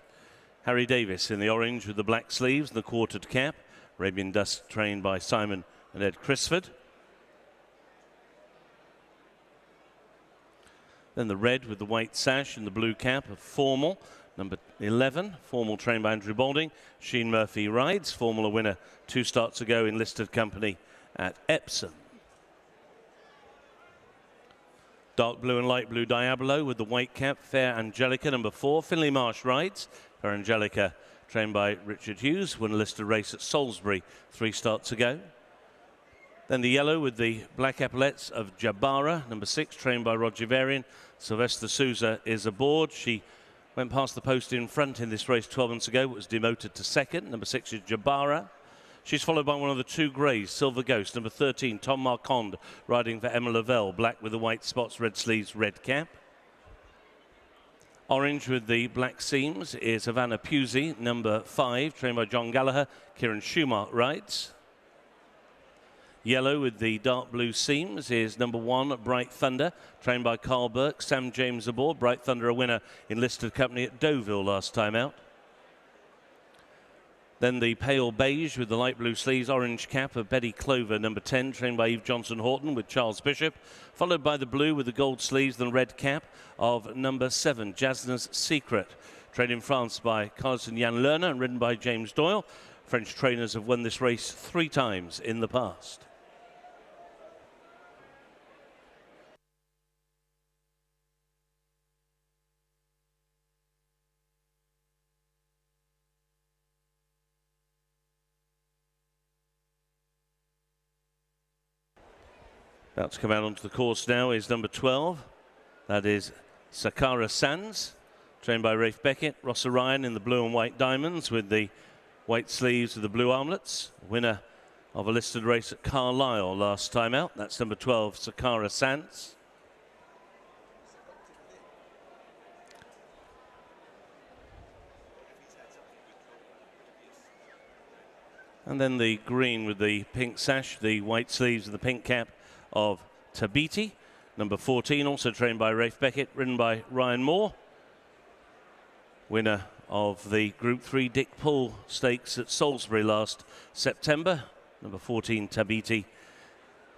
Harry Davis in the orange with the black sleeves and the quartered cap. Arabian Dusk trained by Simon and Ed Crisford. Then the red with the white sash and the blue cap of Formal. Number 11, Formal trained by Andrew Balding. Sheen Murphy rides. Formal a winner 2 starts ago in listed company at Epsom. Dark blue and light blue Diablo with the white cap, Fair Angelica, number 4. Finley Marsh rides. Fair Angelica, trained by Richard Hughes, won a listed race at Salisbury 3 starts ago. Then the yellow with the black epaulettes of Jabara, number 6, trained by Roger Varian. Sylvester Souza is aboard. She went past the post in front in this race 12 months ago, but was demoted to 2nd. Number 6 is Jabara. She's followed by one of the 2 greys, Silver Ghost, number 13, Tom Marquand, riding for Emma Lavelle, black with the white spots, red sleeves, red cap. Orange with the black seams is Havana Pusey, number 5, trained by John Gallagher. Kieran Schumacher rides. Yellow with the dark blue seams is number 1, Bright Thunder, trained by Carl Burke. Sam James aboard. Bright Thunder, a winner in listed company at Deauville last time out. Then the pale beige with the light blue sleeves, orange cap of Betty Clover, number 10, trained by Eve Johnson-Horton with Charles Bishop, followed by the blue with the gold sleeves and red cap of number 7, Jasna's Secret, trained in France by Carlos and Jan Lerner and ridden by James Doyle. French trainers have won this race 3 times in the past. About to come out onto the course now is number 12. That is Sakara Sands, trained by Rafe Beckett. Ross Orion in the blue and white diamonds with the white sleeves with the blue armlets. Winner of a listed race at Carlisle last time out. That's number 12, Sakara Sands. And then the green with the pink sash, the white sleeves and the pink cap of Tabiti, number 14, also trained by Rafe Beckett, ridden by Ryan Moore. Winner of the Group 3 Dick Pull Stakes at Salisbury last September, number 14, Tabiti,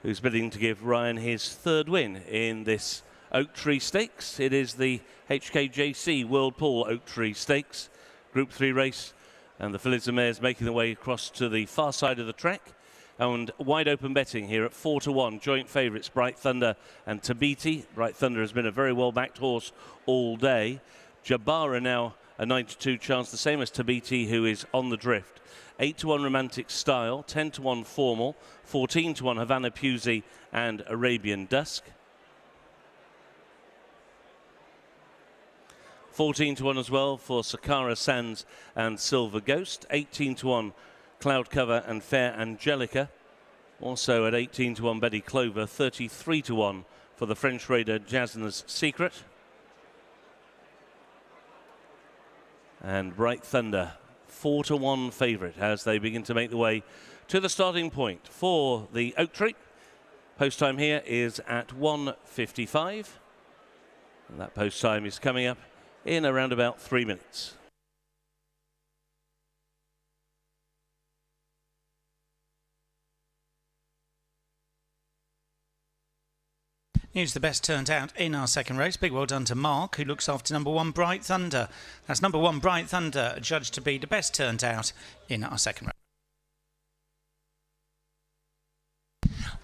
who's bidding to give Ryan his 3rd win in this Oak Tree Stakes. It is the HKJC World Pull Oak Tree Stakes, Group 3 race, and the fillies and mares making their way across to the far side of the track. And wide open betting here at 4-1. Joint favourites Bright Thunder and Tabiti. Bright Thunder has been a very well backed horse all day. Jabara now a 9-2 chance, the same as Tabiti, who is on the drift. 8-1 Romantic Style, 10-1 Formal, 14-1 Havana Pusey and Arabian Dusk. 14-1 as well for Sakara Sands and Silver Ghost. 18-1 Cloud Cover and Fair Angelica. Also at 18-1 Betty Clover. 33-1 for the French raider Jasna's Secret. And Bright Thunder, 4-1 favourite as they begin to make the way to the starting point for the Oak Tree. Post time here is at 1:55. And that post time is coming up in around about 3 minutes. Here's the best turned out in our second race. Big well done to Mark, who looks after number 1, Bright Thunder. That's number 1, Bright Thunder, judged to be the best turned out in our second race.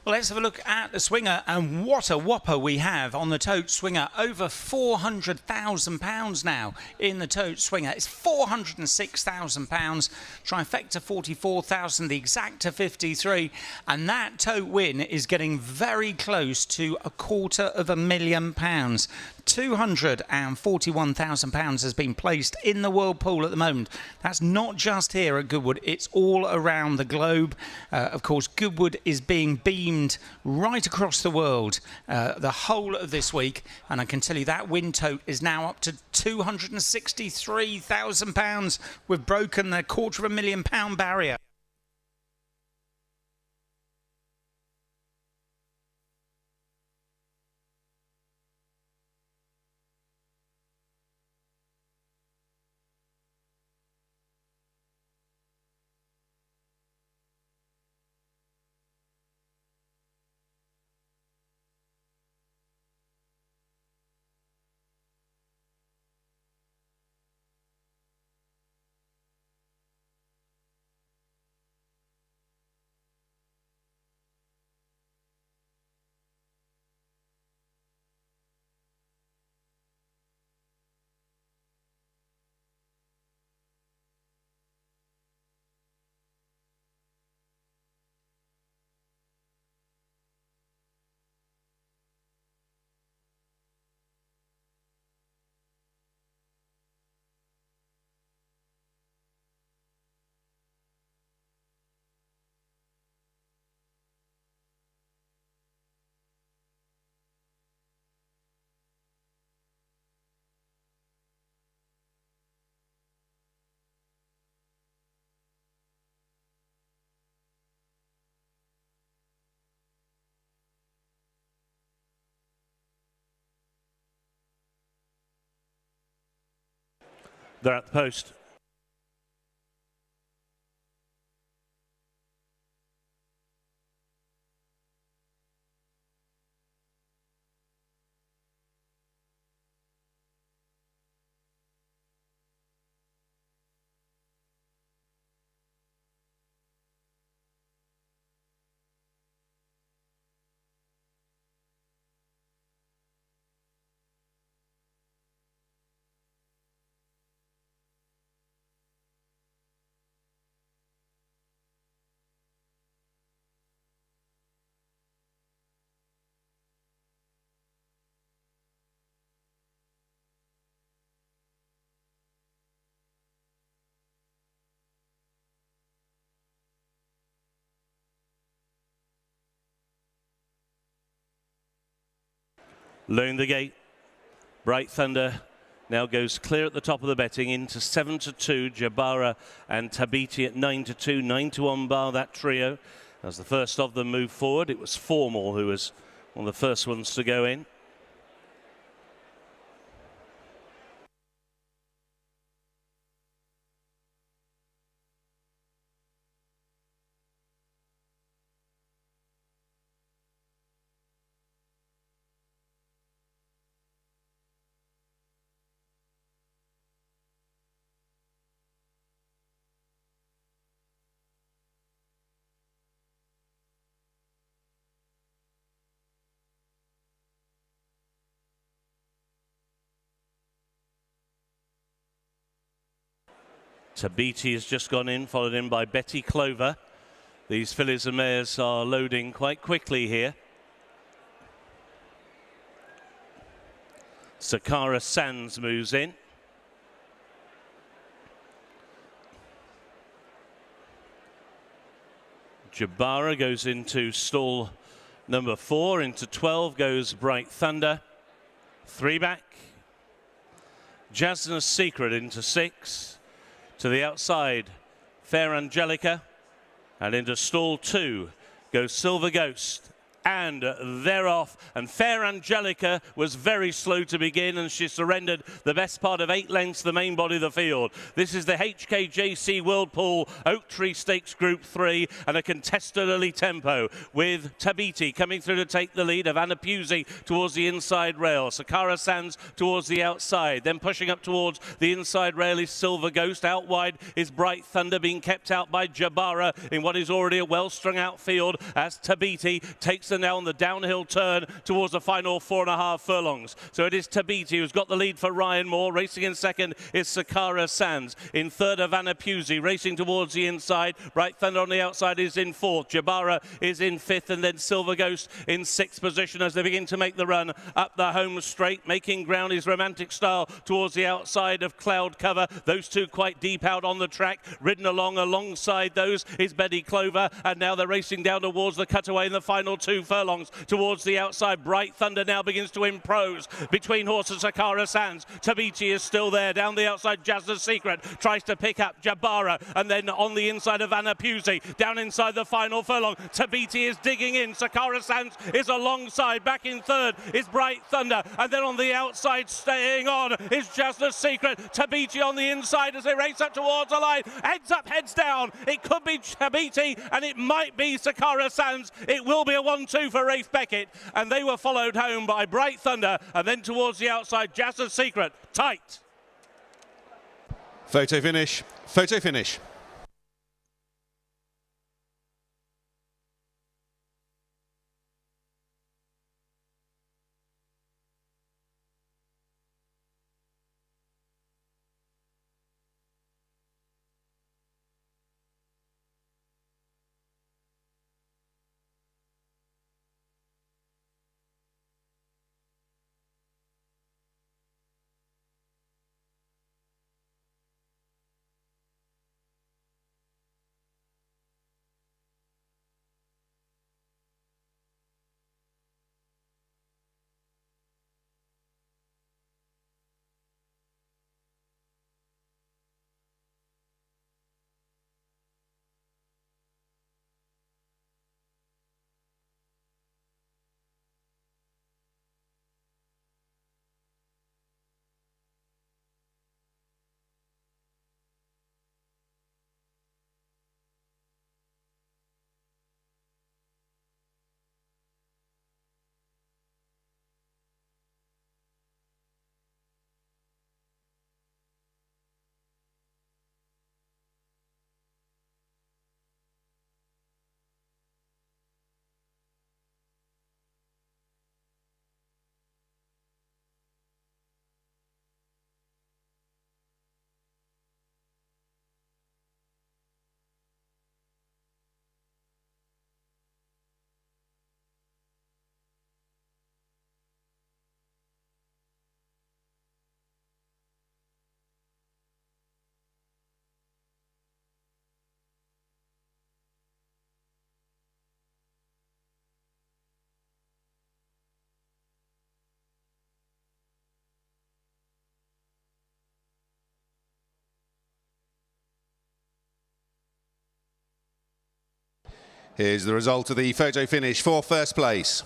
Well, let's have a look at the Swinger, and what a whopper we have on the Tote Swinger. Over £400,000 now in the Tote Swinger. It's £406,000, trifecta 44,000, the exacta 53, and that Tote win is getting very close to £250,000. £241,000 has been placed in the World Pool at the moment. That's not just here at Goodwood, it's all around the globe. Of course, Goodwood is being beamed right across the world the whole of this week, and I can tell you that win tote is now up to £263,000. We've broken the £250,000 barrier. They're at the post. Lowering the gate. Bright Thunder now goes clear at the top of the betting into 7-2. Jabara and Tabiti at 9-2. 9-1 bar that trio. As the first of them move forward, it was Formall who was one of the first ones to go in. Tabiti has just gone in, followed in by Betty Clover. These fillies and mares are loading quite quickly here. Sakara Sands moves in. Jabara goes into stall number 4. Into 12 goes Bright Thunder. 3 back. Jasna's Secret into 6. To the outside, Fair Angelica. And into stall 2 goes Silver Ghost. And they're off. And Fair Angelica was very slow to begin, and she surrendered the best part of 8 lengths the main body of the field. This is the HKJC Whirlpool Oak Tree Stakes Group 3 and a contested early tempo with Tabiti coming through to take the lead of Anna Pusey towards the inside rail. Sakara Sands towards the outside. Then pushing up towards the inside rail is Silver Ghost. Out wide is Bright Thunder, being kept out by Jabara in what is already a well-strung out field as Tabiti takes now on the downhill turn towards the final 4.5 furlongs. So it is Tabiti who's got the lead for Ryan Moore. Racing in second is Sakara Sands. In third, Vanna Pusey. Racing towards the inside. Bright Thunder on the outside is in fourth. Jabara is in fifth, and then Silver Ghost in sixth position as they begin to make the run up the home straight. Making ground is Romantic Style towards the outside of Cloud Cover. Those two quite deep out on the track. Ridden along alongside those is Betty Clover, and now they're racing down towards the cutaway in the final 2 furlongs towards the outside. Bright Thunder now begins to impose between horses. Sakara Sands. Tabiti is still there down the outside. Jasna's Secret tries to pick up Jabara, and then on the inside of Anna Pusey down inside the final furlong. Tabiti is digging in. Sakara Sands is alongside. Back in third is Bright Thunder, and then on the outside staying on is Jasna's Secret. Tabiti on the inside as they race up towards the line. Heads up, heads down. It could be Tabiti and it might be Sakara Sands. It will be a 1-2 for Rafe Beckett, and they were followed home by Bright Thunder, and then towards the outside Jasna's Secret. Tight. Photo finish. Photo finish. Here's the result of the photo finish for first place.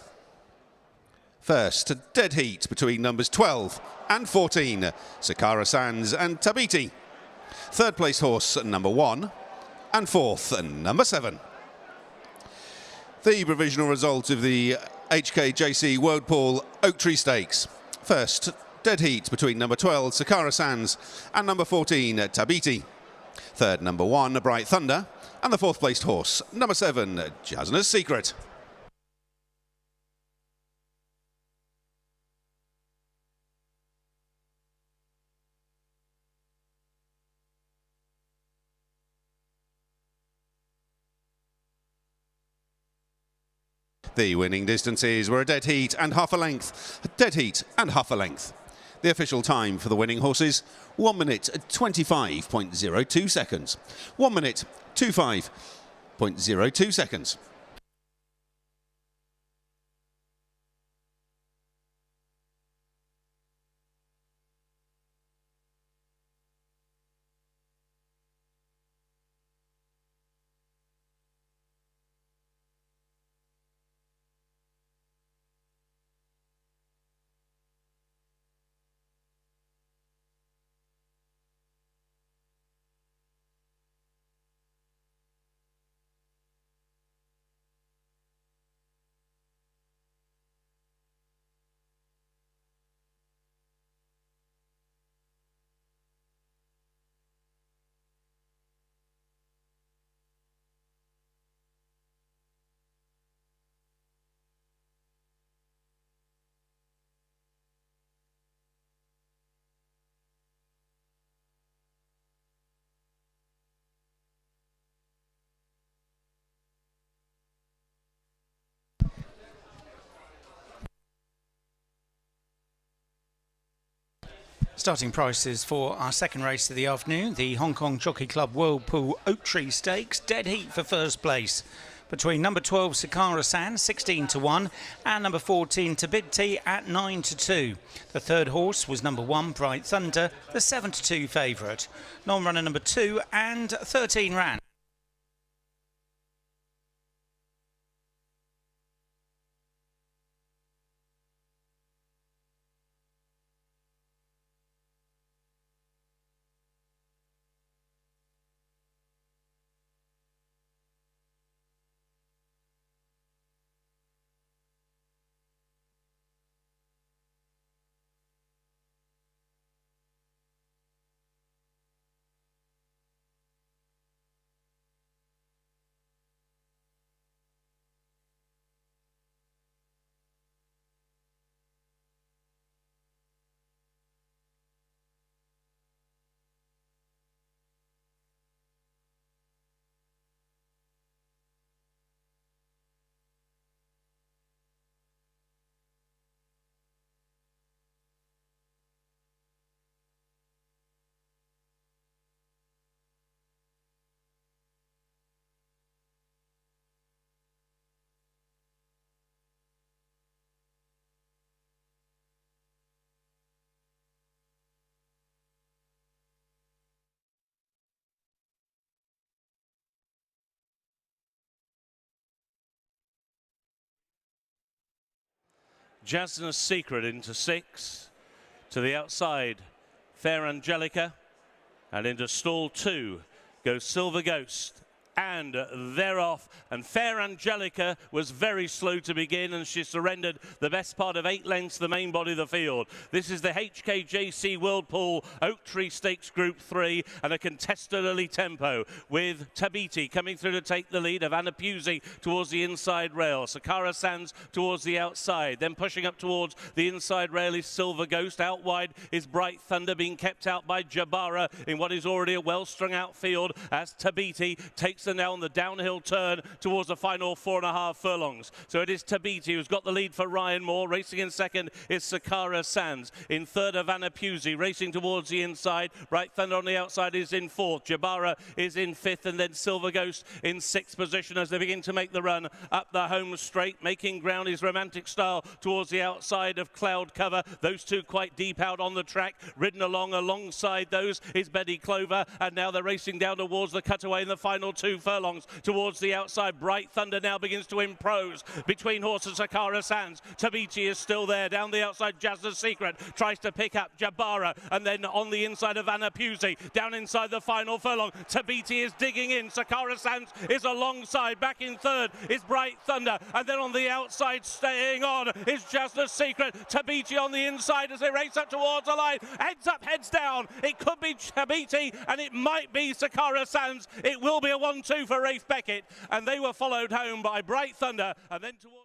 First, a dead heat between numbers 12 and 14, Sakara Sands and Tabiti. Third place horse, number 1, and fourth, number 7. The provisional result of the HKJC Whirlpool Oak Tree Stakes. First, dead heat between number 12, Sakara Sands, and number 14, Tabiti. Third, number 1, Bright Thunder, and the fourth placed horse, number 7, Jasna's Secret. The winning distances were a dead heat and half a length, a dead heat and half a length. The official time for the winning horses, 1 minute 25.02 seconds. 1 minute 25.02 seconds. Starting prices for our second race of the afternoon, the Hong Kong Jockey Club Whirlpool Oak Tree Stakes. Dead heat for first place between number 12 Sakara Sands 16 to 1 and number 14 Tabiti at 9 to 2. The third horse was number 1 Bright Thunder, the 7 to 2 favourite. Non-runner number 2 and 13 ran. Jasna's Secret into 6. To the outside, Fair Angelica. And into stall 2 goes Silver Ghost. And they're off. And Fair Angelica was very slow to begin, and she surrendered the best part of 8 lengths the main body of the field. This is the HKJC Whirlpool Oak Tree Stakes Group 3 and a contested early tempo with Tabiti coming through to take the lead of Anapuzzi towards the inside rail. Sakara Sands towards the outside. Then pushing up towards the inside rail is Silver Ghost. Out wide is Bright Thunder, being kept out by Jabara in what is already a well-strung out field as Tabiti takes them now on the downhill turn towards the final 4.5 furlongs. So it is Tabiti who's got the lead for Ryan Moore. Racing in second is Sakara Sands. In third, Vanapuzzi racing towards the inside. Bright Thunder on the outside is in fourth. Jabara is in fifth, and then Silver Ghost in sixth position as they begin to make the run up the home straight. Making ground is Romantic Style towards the outside of Cloud Cover. Those two quite deep out on the track. Ridden alongside those is Betty Clover, and now they're racing down towards the cutaway in the final 2 2 furlongs towards the outside. Bright Thunder now begins to impose between horses. Sakara Sands. Tabichi is still there. Down the outside, Jazza's Secret tries to pick up Jabara, and then on the inside of Anna Pusey. Down inside the final furlong, Tabiti is digging in. Sakara Sands is alongside. Back in third is Bright Thunder, and then on the outside, staying on, is Jazza's Secret. Tabiti on the inside as they race up towards the line. Heads up, heads down. It could be Tabiti, and it might be Sakara Sands. It will be a 1-2 for Rafe Beckett, and they were followed home by Bright Thunder, and then towards...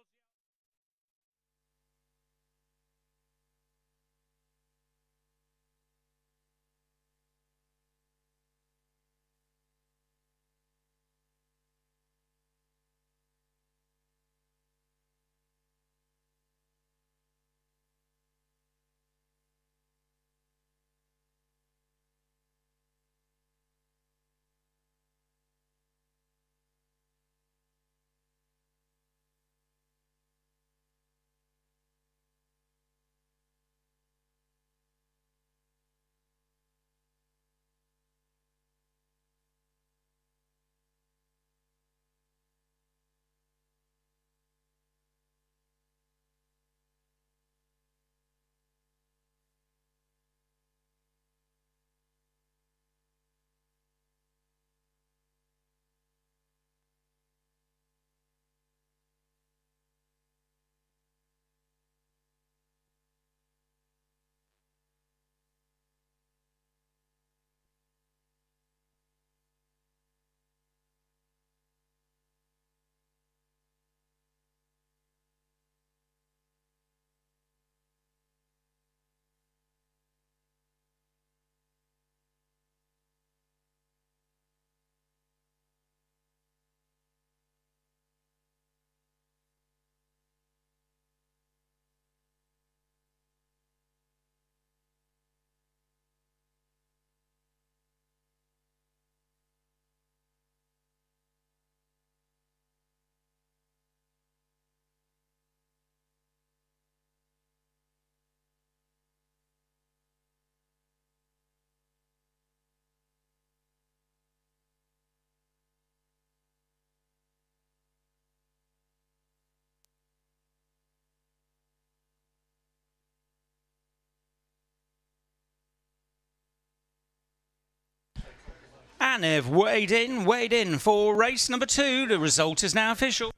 And they've weighed in for race number 2. The result is now official.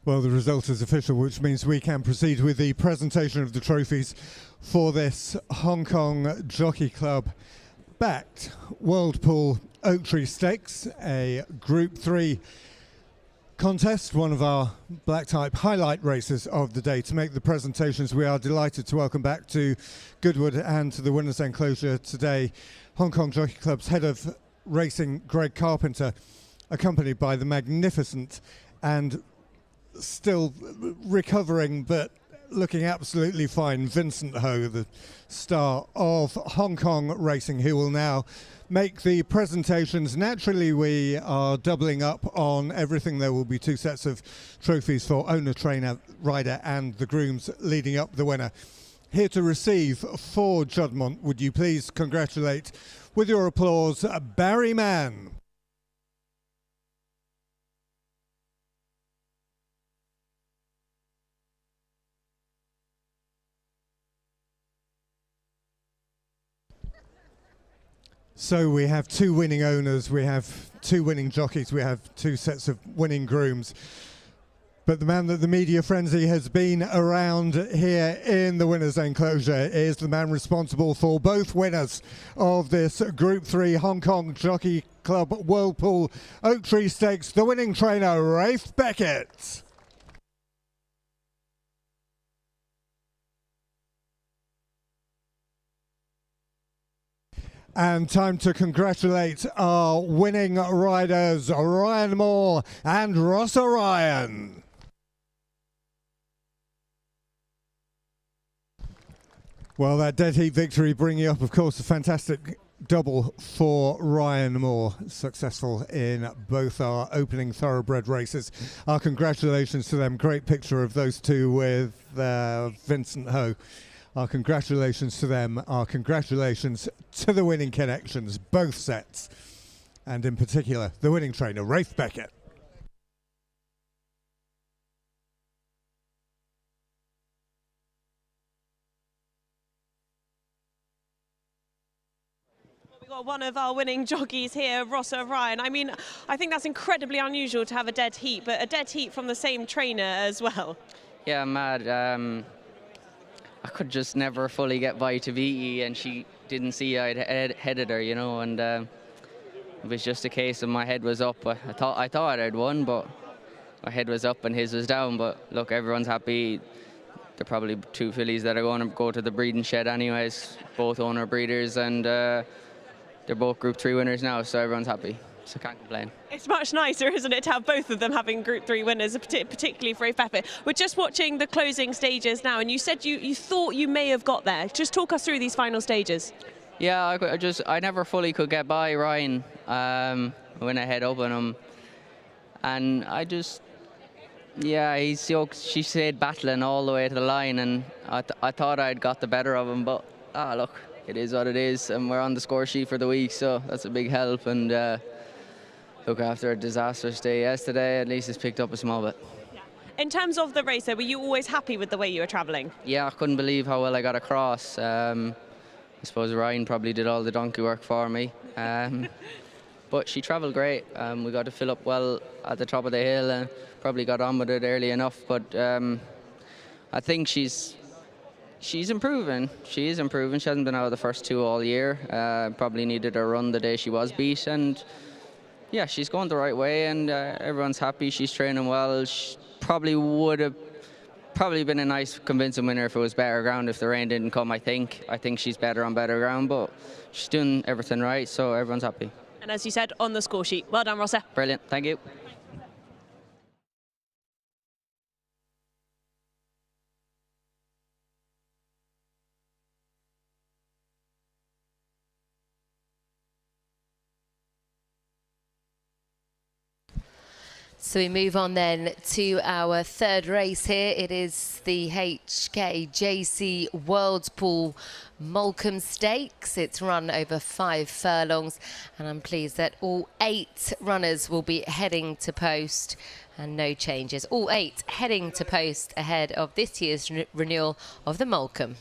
Well, the result is official, which means we can proceed with the presentation of the trophies for this Hong Kong Jockey Club backed World Pool Oak Tree Stakes, a Group 3 contest, one of our black type highlight races of the day. To make the presentations, we are delighted to welcome back to Goodwood and to the winners' enclosure today Hong Kong Jockey Club's head of racing, Greg Carpenter, accompanied by the magnificent and still recovering but looking absolutely fine Vincent Ho, the star of Hong Kong racing, who will now make the presentations. Naturally, we are doubling up on everything. There will be 2 sets of trophies for owner, trainer, rider and the grooms leading up the winner. Here to receive for Juddmonte, would you please congratulate with your applause Barry Mann. So we have 2 winning owners, we have 2 winning jockeys, we have 2 sets of winning grooms. But the man that the media frenzy has been around here in the winners' enclosure is the man responsible for both winners of this Group 3 Hong Kong Jockey Club World Pool Oak Tree Stakes, the winning trainer, Rafe Beckett. And time to congratulate our winning riders, Ryan Moore and Ross O'Ryan. Well, that dead heat victory bringing up, of course, a fantastic double for Ryan Moore, successful in both our opening thoroughbred races. Our congratulations to them. Great picture of those two with Vincent Ho. Our congratulations to them. Our congratulations to the winning connections, both sets, and in particular the winning trainer, Rafe Beckett. Got one of our winning jockeys here, Ross O'Brien. I mean, I think that's incredibly unusual to have a dead heat, but a dead heat from the same trainer as well. Yeah, mad. I could just never fully get by to VE, and she didn't see I'd headed her, you know, and it was just a case of my head was up. I thought I'd won, but my head was up and his was down. But look, everyone's happy. They're probably two fillies that are going to go to the breeding shed anyways, both owner breeders, and they're both Group 3 winners now, so everyone's happy. So can't complain. It's much nicer, isn't it, to have both of them having Group 3 winners, particularly for Rafe Beckett. We're just watching the closing stages now, and you said you thought you may have got there. Just talk us through these final stages. Yeah, I never fully could get by Ryan when I head up on him, and she stayed battling all the way to the line, and I thought I'd got the better of him, but look, it is what it is, and we're on the score sheet for the week, so that's a big help. And look, after a disastrous day yesterday, at least it's picked up a small bit. In terms of the race, were you always happy with the way you were travelling? Yeah, I couldn't believe how well I got across. I suppose Ryan probably did all the donkey work for me. But she travelled great. We got to fill up well at the top of the hill and probably got on with it early enough. But I think she's improving. She is improving. She hasn't been out of the first two all year. Probably needed a run the day she was beat. And yeah, she's going the right way, and everyone's happy. She's training well. She probably would have been a nice convincing winner if it was better ground, if the rain didn't come, I think. I think she's better on better ground, but she's doing everything right, so everyone's happy. And as you said, on the score sheet. Well done, Rossa. Brilliant. Thank you. So we move on then to our third race here. It is the HKJC Worldspool Molecombe Stakes. It's run over 5 furlongs, and I'm pleased that all 8 runners will be heading to post, and no changes. All 8 heading to post ahead of this year's renewal of the Molecombe.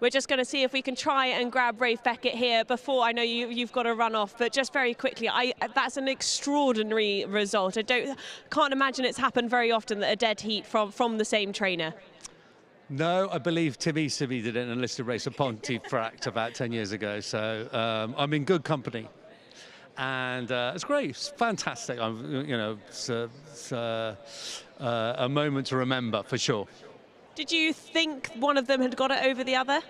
We're just going to see if we can try and grab Rafe Beckett here before, I know you've got to run off, but just very quickly, that's an extraordinary result. Can't imagine it's happened very often that a dead heat from the same trainer. No, I believe Tim Easterby did it in a listed race at Pontefract about 10 years ago, so I'm in good company. And it's great, it's fantastic. It's a moment to remember, for sure. Did you think one of them had got it over the other?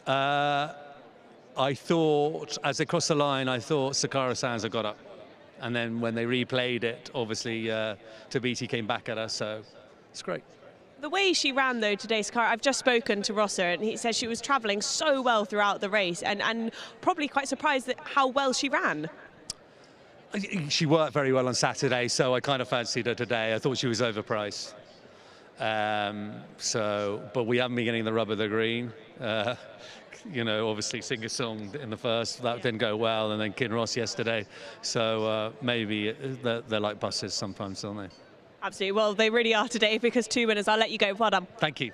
I thought, as they crossed the line, I thought Sakara Sands had got up. And then when they replayed it, obviously, Tabiti came back at us, so it's great. The way she ran, though, today, Sakara, I've just spoken to Rosser, and he says she was travelling so well throughout the race, and probably quite surprised at how well she ran. She worked very well on Saturday, so I kind of fancied her today. I thought she was overpriced. But we haven't been getting the rub of the green. Obviously Sing a Song in the first, that didn't go well, and then Kinross yesterday. So maybe they're like buses sometimes, don't they? Absolutely. Well, they really are today, because 2 winners. I'll let you go. Well done. Thank you.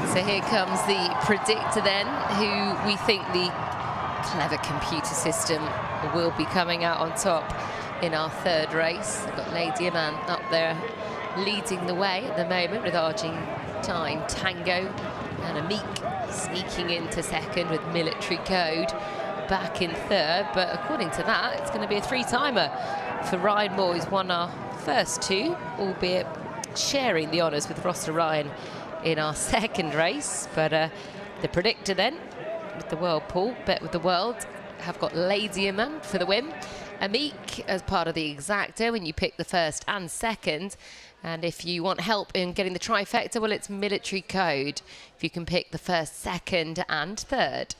So here comes the predictor then, who we think the clever computer system will be coming out on top in our third race. We've got Lady Aman up there leading the way at the moment with Argentine Tango, and Amik sneaking into second with Military Code back in third. But according to that, it's going to be a three-timer for Ryan Moore, who's won our first two, albeit sharing the honours with Ross Ryan in our second race. But the predictor then, with the Whirlpool, Bet with the World, have got Lady Aman for the win. Amik as part of the exacta when you pick the first and second. And if you want help in getting the trifecta, well, it's Military Code if you can pick the first, second and third.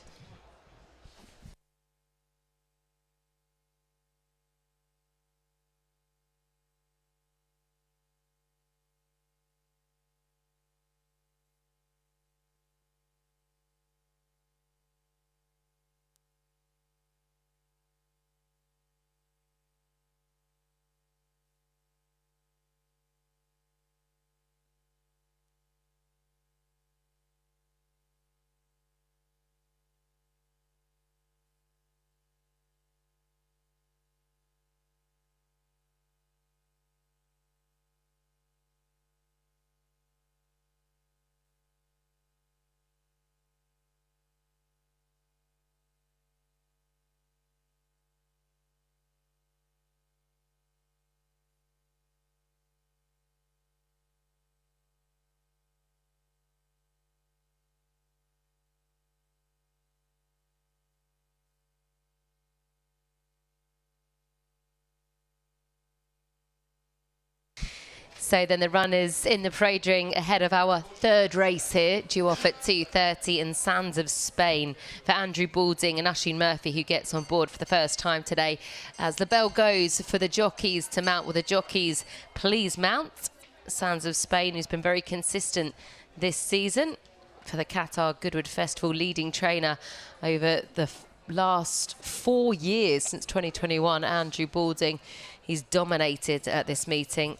So then the runners in the parade ring ahead of our third race here, due off at 2:30 in Sands of Spain for Andrew Balding and Oisin Murphy, who gets on board for the first time today. As the bell goes for the jockeys to mount, will the jockeys please mount? Sands of Spain, who's been very consistent this season for the Qatar Goodwood Festival, leading trainer over the last 4 years since 2021, Andrew Balding. He's dominated at this meeting,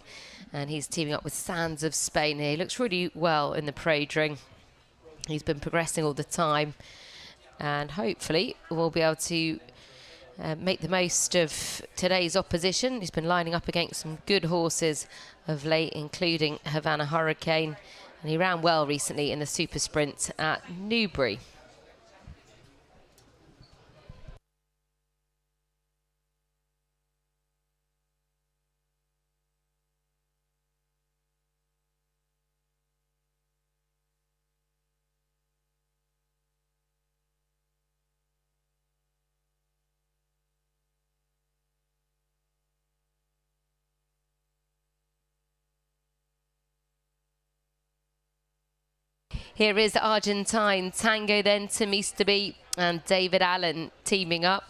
and he's teaming up with Sands of Spain here. He looks really well in the parade ring. He's been progressing all the time, and hopefully we'll be able to make the most of today's opposition. He's been lining up against some good horses of late, including Havana Hurricane, and he ran well recently in the super sprint at Newbury. Here is Argentine Tango then to Mr. B and David Allen teaming up.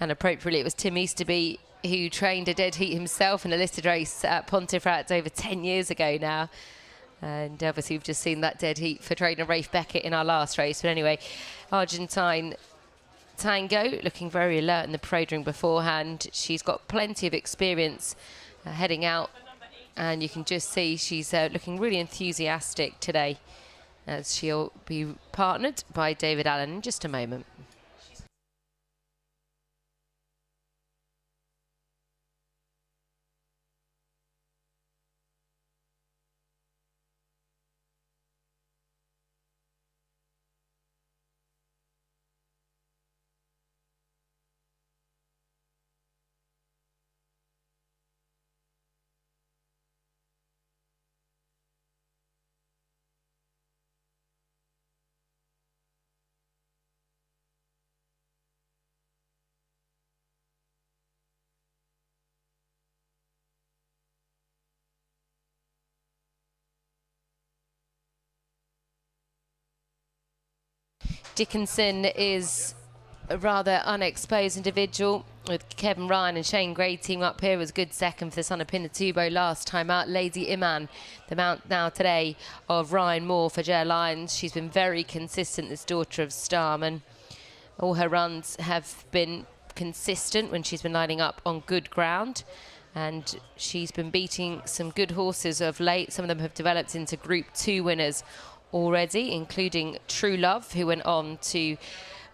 And appropriately, it was Tim Easterby who trained a dead heat himself in a listed race at Pontefract over 10 years ago now. And obviously, we've just seen that dead heat for trainer Rafe Beckett in our last race. But anyway, Argentine Tango looking very alert in the prodrome beforehand. She's got plenty of experience heading out. And you can just see she's looking really enthusiastic today, as she'll be partnered by David Allen in just a moment. Dickinson is a rather unexposed individual, with Kevin Ryan and Shane Gray team up here. Was a good second for the son of Pinatubo last time out. Lady Iman, the mount now today of Ryan Moore for Jer Lyons. She's been very consistent, this daughter of Starman. All her runs have been consistent when she's been lining up on good ground, and she's been beating some good horses of late. Some of them have developed into Group 2 winners already, including True Love, who went on to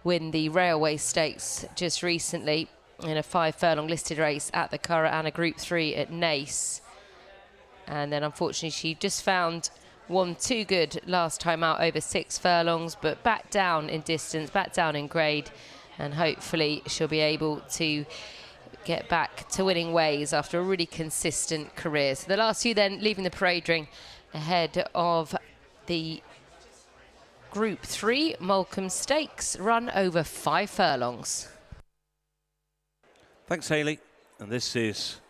win the Railway Stakes just recently in a 5-furlong listed race at the Curragh, and a Group 3 at Naas. And then unfortunately she just found one too good last time out over 6 furlongs, but back down in distance, back down in grade, and hopefully she'll be able to get back to winning ways after a really consistent career. So the last few then leaving the parade ring ahead of the Group 3 Moulcombe Stakes, run over 5 furlongs. Thanks, Hayley. And this is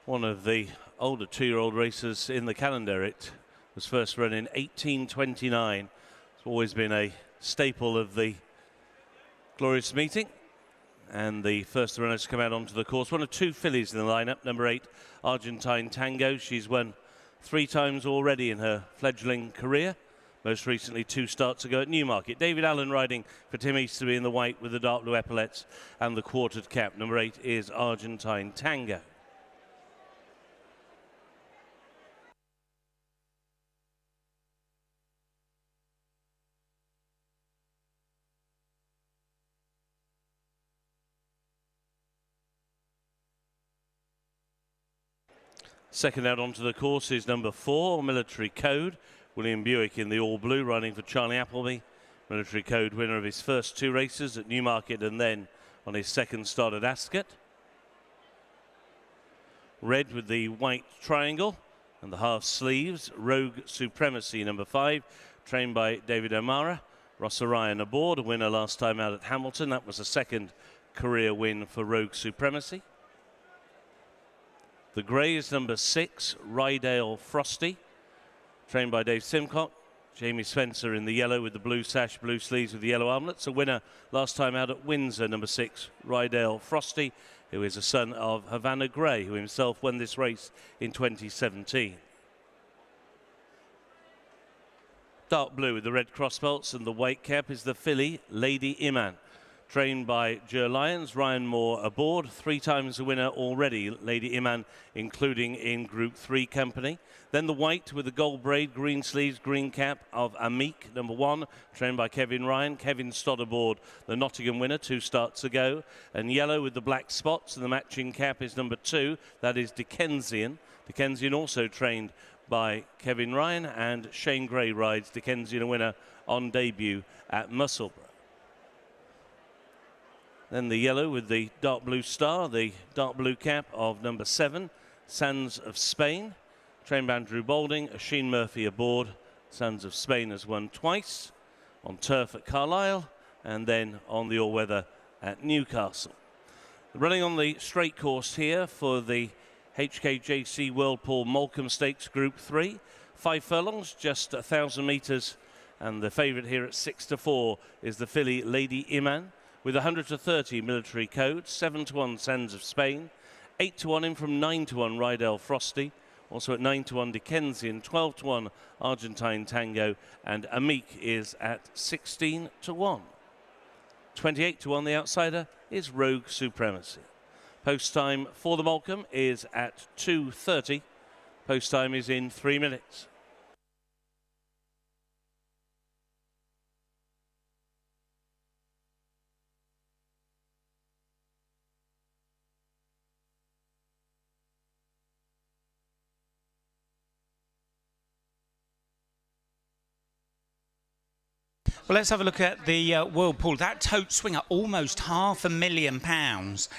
one of the older 2-year-old races in the calendar. It was first run in 1829. It's always been a staple of the Glorious Meeting. And the first runners to come out onto the course. One of 2 fillies in the lineup. Number 8, Argentine Tango. She's won 3 times already in her fledgling career. Most recently 2 starts ago at Newmarket. David Allen riding for Tim Easterby in the white with the dark blue epaulettes and the quartered cap. Number 8 is Argentine Tango. Second out onto the course is number 4, Military Code. William Buick in the all-blue, riding for Charlie Appleby. Military Code, winner of his first 2 races at Newmarket and then on his second start at Ascot. Red with the white triangle and the half sleeves. Rogue Supremacy, number 5, trained by David O'Mara. Ross Orion aboard, a winner last time out at Hamilton. That was a second career win for Rogue Supremacy. The grey is number 6, Rydale Frosty, trained by Dave Simcock. Jamie Spencer in the yellow with the blue sash, blue sleeves with the yellow armlets. A winner last time out at Windsor, number 6, Rydale Frosty, who is a son of Havana Gray, who himself won this race in 2017. Dark blue with the red crossbelts and the white cap is the filly, Lady Iman, trained by Jer Lyons. Ryan Moore aboard, 3 times the winner already, Lady Iman, including in Group 3 company. Then the white with the gold braid, green sleeves, green cap of Amique, number 1, trained by Kevin Ryan. Kevin Stott aboard, the Nottingham winner 2 starts ago. And yellow with the black spots and the matching cap is number 2, that is Dickensian. Dickensian also trained by Kevin Ryan, and Shane Gray rides Dickensian, a winner on debut at Musselburgh. Then the yellow with the dark blue star, the dark blue cap of number 7, Sands of Spain, trained by Andrew Balding. Oisin Murphy aboard. Sands of Spain has won twice on turf at Carlisle and then on the all-weather at Newcastle. Running on the straight course here for the HKJC Whirlpool Molecombe Stakes Group 3. 5 furlongs, just 1,000 metres. And the favourite here at 6-4 is the filly Lady Iman, with 100-30 Military Code, 7-1 Sands of Spain, 8-1 in from 9-1 Rydell Frosty, also at 9-1 Dickensian, 12-1 Argentine Tango, and Amique is at 16-1. 28-1 the outsider is Rogue Supremacy. Post time for the Molecombe is at 2:30. Post time is in 3 minutes. Well, let's have a look at the Whirlpool. That tote swinger, almost £500,000.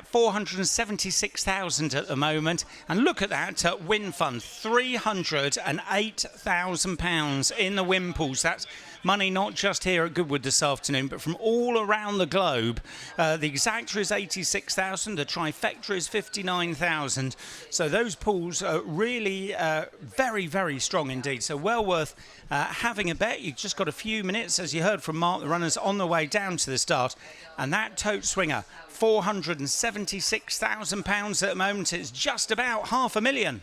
476,000 at the moment, and look at that win fund, £308,000 in the win pools. That's money not just here at Goodwood this afternoon, but from all around the globe. The exacta is 86,000, the trifecta is 59,000. So those pools are really very, very strong indeed. So well worth having a bet. You've just got a few minutes, as you heard from Mark, the runners on the way down to the start, and that tote swinger, £476,000 at the moment. It's just about $500,000.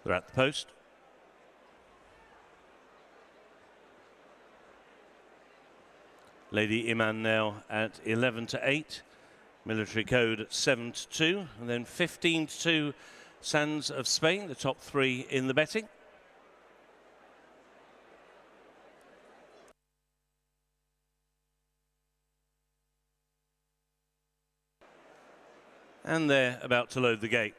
They're at the post. Lady Iman now at 11-8. Military Code at 7-2. And then 15-2 Sands of Spain, the top 3 in the betting. And they're about to load the gate.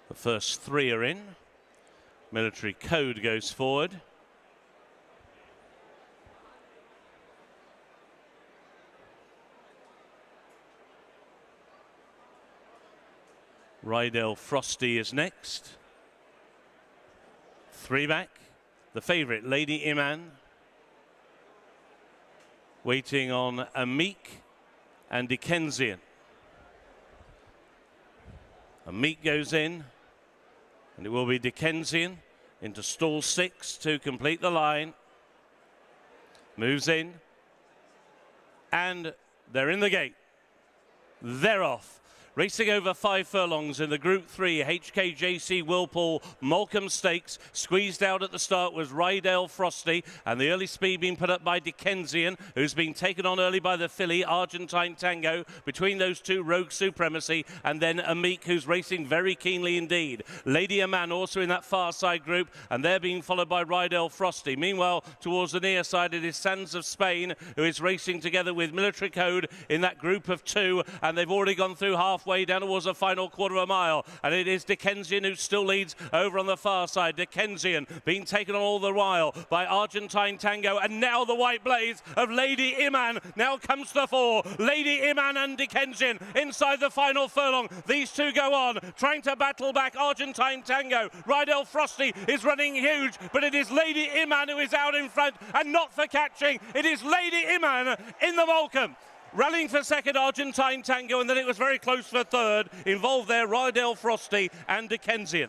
The first 3 are in. Military Code goes forward. Rydell Frosty is next. 3 back. The favourite, Lady Iman. Waiting on Amique and Dickensian. Amique goes in. And it will be Dickensian into stall 6 to complete the line. Moves in. And they're in the gate. They're off. Racing over 5 furlongs in the Group 3 HKJC Whirlpool Molecombe Stakes. Squeezed out at the start was Rydell Frosty, and the early speed being put up by Dickensian, who's been taken on early by the filly Argentine Tango. Between those two, Rogue Supremacy, and then Amique, who's racing very keenly indeed. Lady Iman also in that far side group, and they're being followed by Rydell Frosty. Meanwhile, towards the near side, it is Sands of Spain, who is racing together with Military Code in that group of 2, and they've already gone through half halfway down towards the final quarter of a mile. And it is Dickensian who still leads over on the far side. Dickensian being taken on all the while by Argentine Tango. And now the white blaze of Lady Iman now comes to the fore. Lady Iman and Dickensian inside the final furlong. These two go on, trying to battle back Argentine Tango. Rydell Frosty is running huge, but it is Lady Iman who is out in front and not for catching. It is Lady Iman in the Malcolm. Rallying for second, Argentine Tango, and then it was very close for third. Involved there, Rydell Frosty and Dickensian.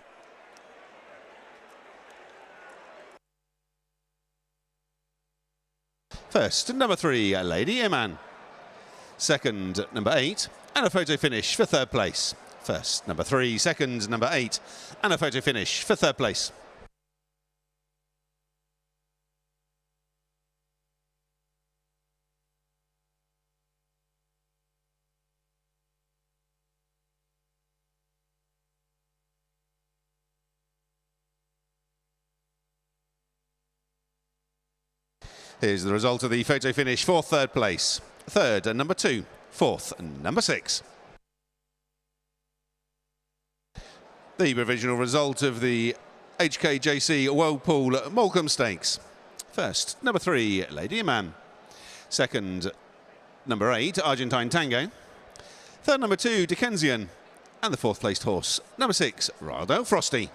First, number 3, Lady Iman. Second, number 8, and a photo finish for third place. First, number 3, second, number 8, and a photo finish for third place. Here's the result of the photo finish for third place. Third, number 2. Fourth, number 6. The provisional result of the HKJC Whirlpool Molecombe Stakes. First, number 3, Lady Iman. Second, number 8, Argentine Tango. Third, number 2, Dickensian. And the fourth placed horse, number 6, Rydell Frosty.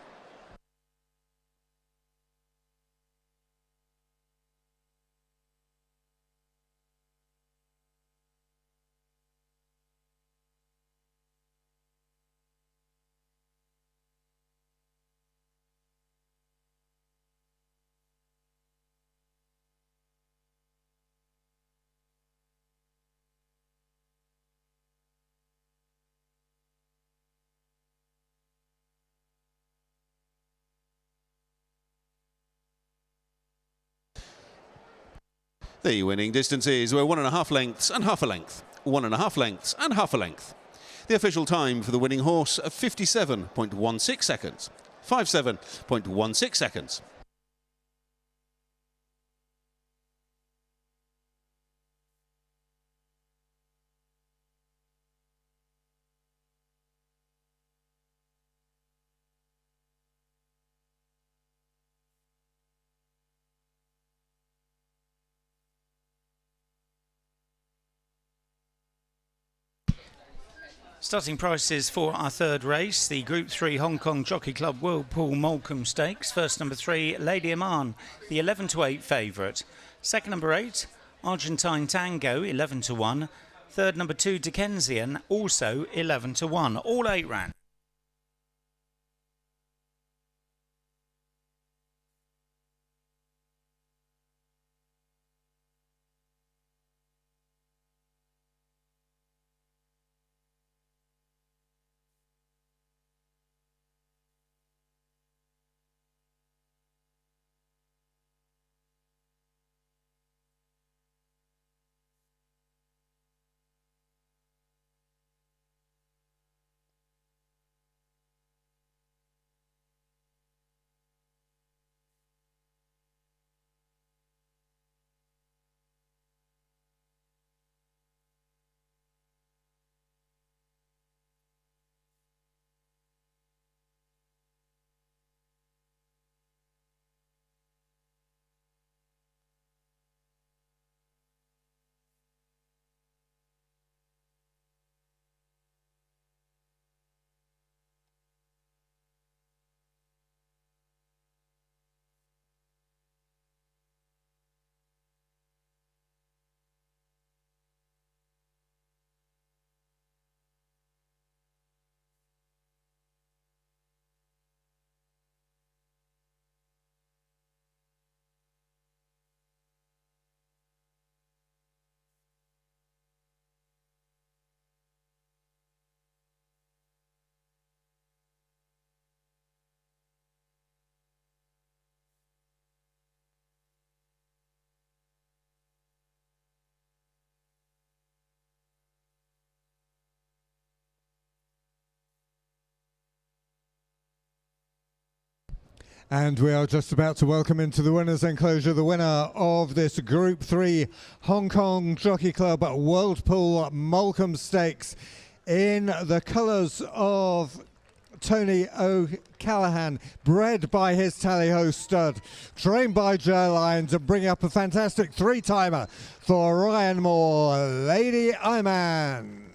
The winning distances were 1.5 lengths and half a length, 1.5 lengths and half a length. The official time for the winning horse of 57.16 seconds, 57.16 seconds. Starting prices for our third race, the Group 3 Hong Kong Jockey Club Whirlpool Molecombe Stakes. First, number 3, Lady Iman, the 11-8 favourite. Second, number 8, Argentine Tango, 11-1. Third, number 2, Dickensian, also 11-1. All 8 ran. And we are just about to welcome into the winner's enclosure the winner of this Group 3 Hong Kong Jockey Club Whirlpool Molecombe Stakes. in the colours of Tony O'Callaghan, bred by his tally-ho stud, trained by Joe Lyons, and bringing up a fantastic three-timer for Ryan Moore, Lady Iman.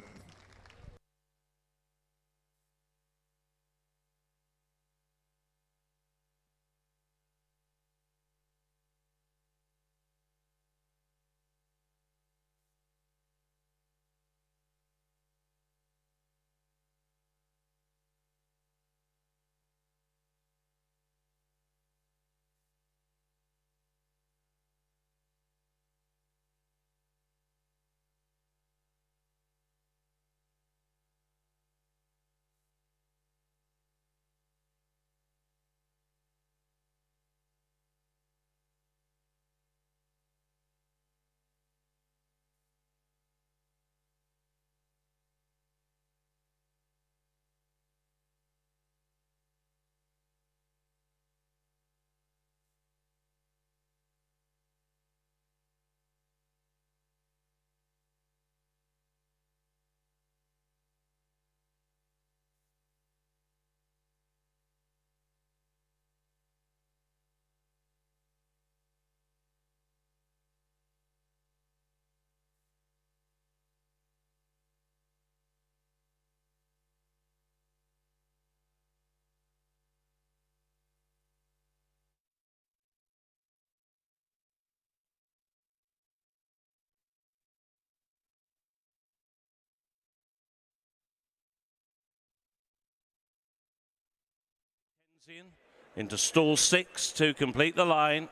Into stall 6 to complete the line.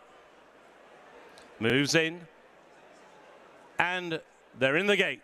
Moves in. And they're in the gate.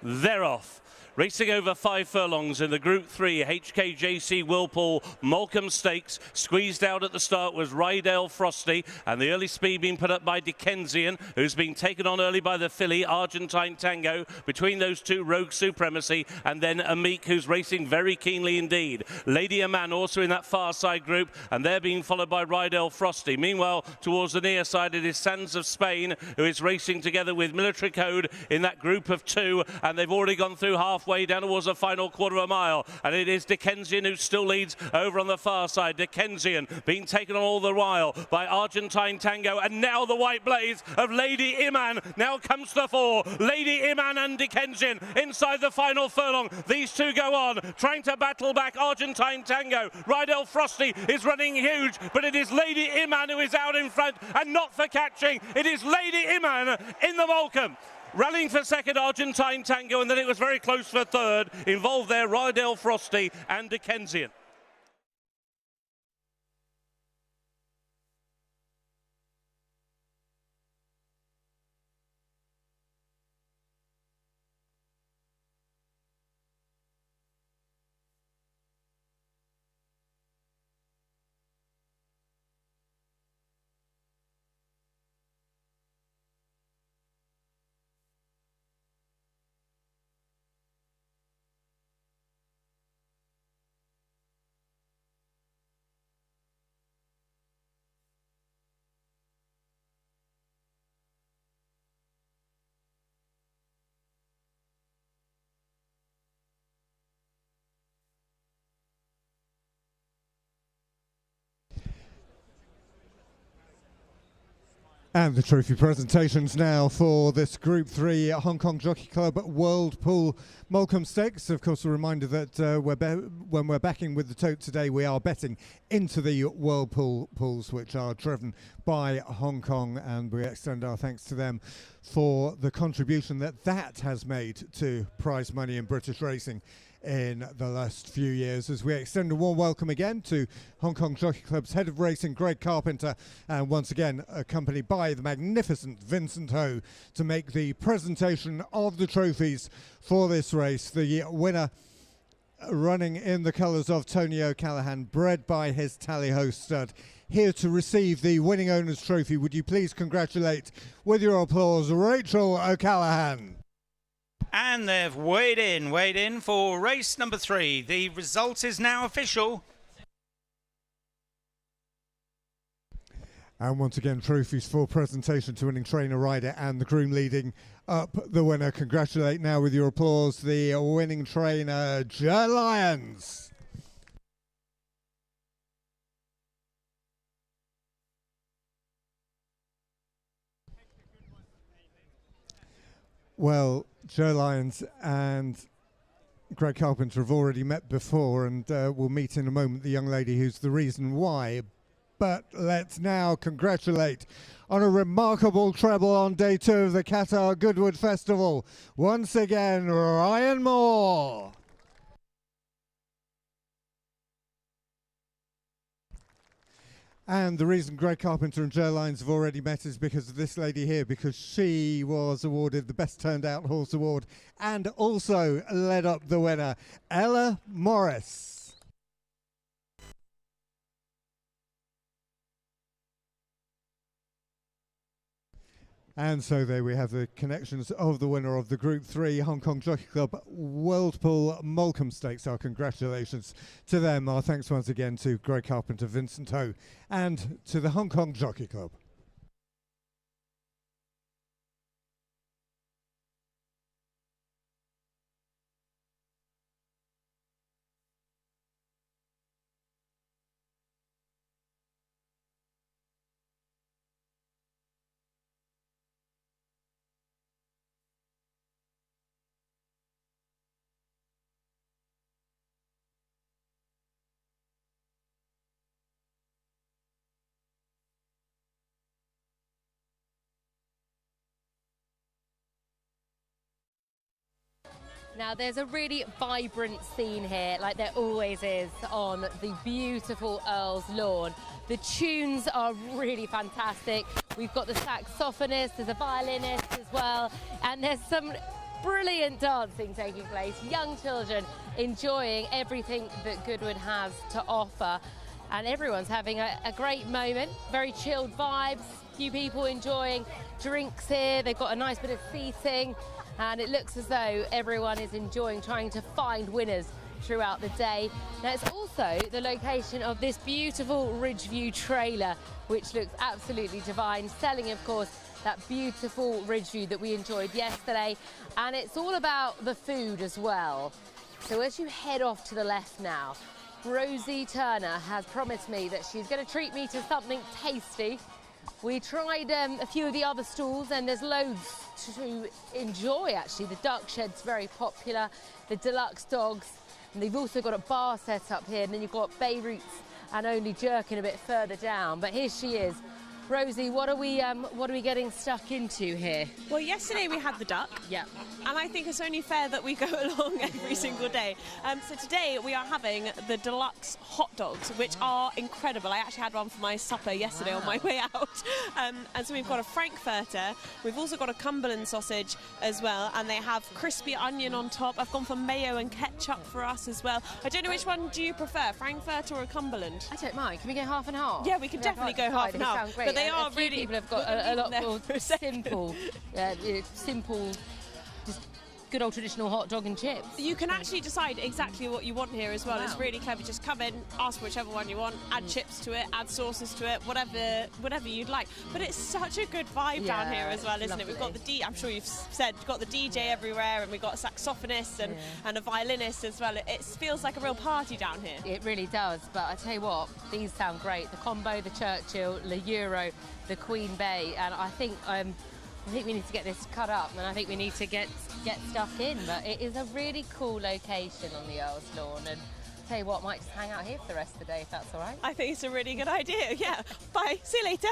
They're off. Racing over 5 furlongs in the Group 3 HKJC Whirlpool Molecombe Stakes. Squeezed out at the start was Rydell Frosty, and the early speed being put up by Dickensian, who's been taken on early by the filly Argentine Tango. Between those two, Rogue Supremacy, and then Amik, who's racing very keenly indeed. Lady Aman also in that far side group, and they're being followed by Rydell Frosty. Meanwhile, towards the near side, it is Sands of Spain, who is racing together with Military Code in that group of 2, and they've already gone through halfway down towards the final quarter of a mile, and it is Dickensian who still leads over on the far side. Dickensian being taken on all the while by Argentine Tango, and now the white blaze of Lady Iman now comes to the fore. Lady Iman and Dickensian inside the final furlong. These two go on, trying to battle back Argentine Tango. Rydell Frosty is running huge, but it is Lady Iman who is out in front, and not for catching. It is Lady Iman in the Molecombe. Rallying for second, Argentine Tango, and then it was very close for third. Involved there, Rydell Frosty and Dickensian. And the trophy presentations now for this Group 3 Hong Kong Jockey Club World Pool Molecombe Stakes. Of course, a reminder that when we're backing with the tote today, we are betting into the World Pool pools, which are driven by Hong Kong, and we extend our thanks to them for the contribution that has made to prize money in British racing in the last few years, as we extend a warm welcome again to Hong Kong Jockey Club's head of racing, Greg Carpenter, and once again accompanied by the magnificent Vincent Ho to make the presentation of the trophies for this race. The winner running in the colours of Tony O'Callaghan, bred by his tally-ho stud. Here to receive the winning owner's trophy, would you please congratulate with your applause Rachel O'Callaghan. And they've weighed in for race number 3. The result is now official. And once again, trophies for presentation to winning trainer, rider and the groom leading up the winner. Congratulate now with your applause the winning trainer, Joe Lyons. Well, Joe Lyons and Greg Carpenter have already met before, and we'll meet in a moment the young lady who's the reason why. But let's now congratulate on a remarkable treble on day 2 of the Qatar Goodwood Festival. Once again, Ryan Moore. And the reason Greg Carpenter and Joe Lyons have already met is because of this lady here, because she was awarded the Best Turned Out Horse Award and also led up the winner, Ella Morris. And so there we have the connections of the winner of the Group 3 Hong Kong Jockey Club Whirlpool Molecombe Stakes. Our congratulations to them. Our thanks once again to Greg Carpenter, Vincent Ho, and to the Hong Kong Jockey Club. Now there's a really vibrant scene here, like there always is on the beautiful Earl's Lawn. The tunes are really fantastic. We've got the saxophonist, there's a violinist as well, and there's some brilliant dancing taking place. Young children enjoying everything that Goodwood has to offer. And everyone's having a great moment, very chilled vibes, few people enjoying drinks here. They've got a nice bit of seating. And it looks as though everyone is enjoying trying to find winners throughout the day. Now it's also the location of this beautiful Ridgeview trailer, which looks absolutely divine, selling of course that beautiful Ridgeview that we enjoyed yesterday. And it's all about the food as well. So as you head off to the left now, Rosie Turner has promised me that she's going to treat me to something tasty. We tried a few of the other stalls and there's loads to enjoy actually. The duck shed's very popular, the deluxe dogs, and they've also got a bar set up here, and then you've got Beirut's and Only Jerkin a bit further down. But here she is. Rosie, what are we getting stuck into here? Well, yesterday we had the duck. Yeah. And I think it's only fair that we go along every single day. So today we are having the deluxe hot dogs, which are incredible. I actually had one for my supper yesterday on my way out. And so we've got a Frankfurter. We've also got a Cumberland sausage as well, and they have crispy onion on top. I've gone for mayo and ketchup for us as well. I don't know, which one do you prefer, Frankfurter or a Cumberland? I don't mind. Can we go half and half? Yeah, we can definitely go half and half. Sound great. They are a few really. People have got a lot more simple, simple, just good old traditional hot dog and chips. You can actually decide exactly what you want here as well. Wow. It's really clever. Just come in, ask for whichever one you want, add chips to it, add sauces to it, whatever you'd like. But it's such a good vibe down here as well, isn't it? We've got the I'm sure you've said, we've got the DJ everywhere, and we've got a saxophonist and a violinist as well. It feels like a real party down here. It really does. But I tell you what, these sound great. The combo, the Churchill, the Euro, the Queen Bee, and I think we need to get this cut up, and I think we need to get stuck in. But it is a really cool location on the Earl's Lawn, and I'll tell you what, might just hang out here for the rest of the day if that's all right. I think it's a really good idea. Yeah. Bye. See you later.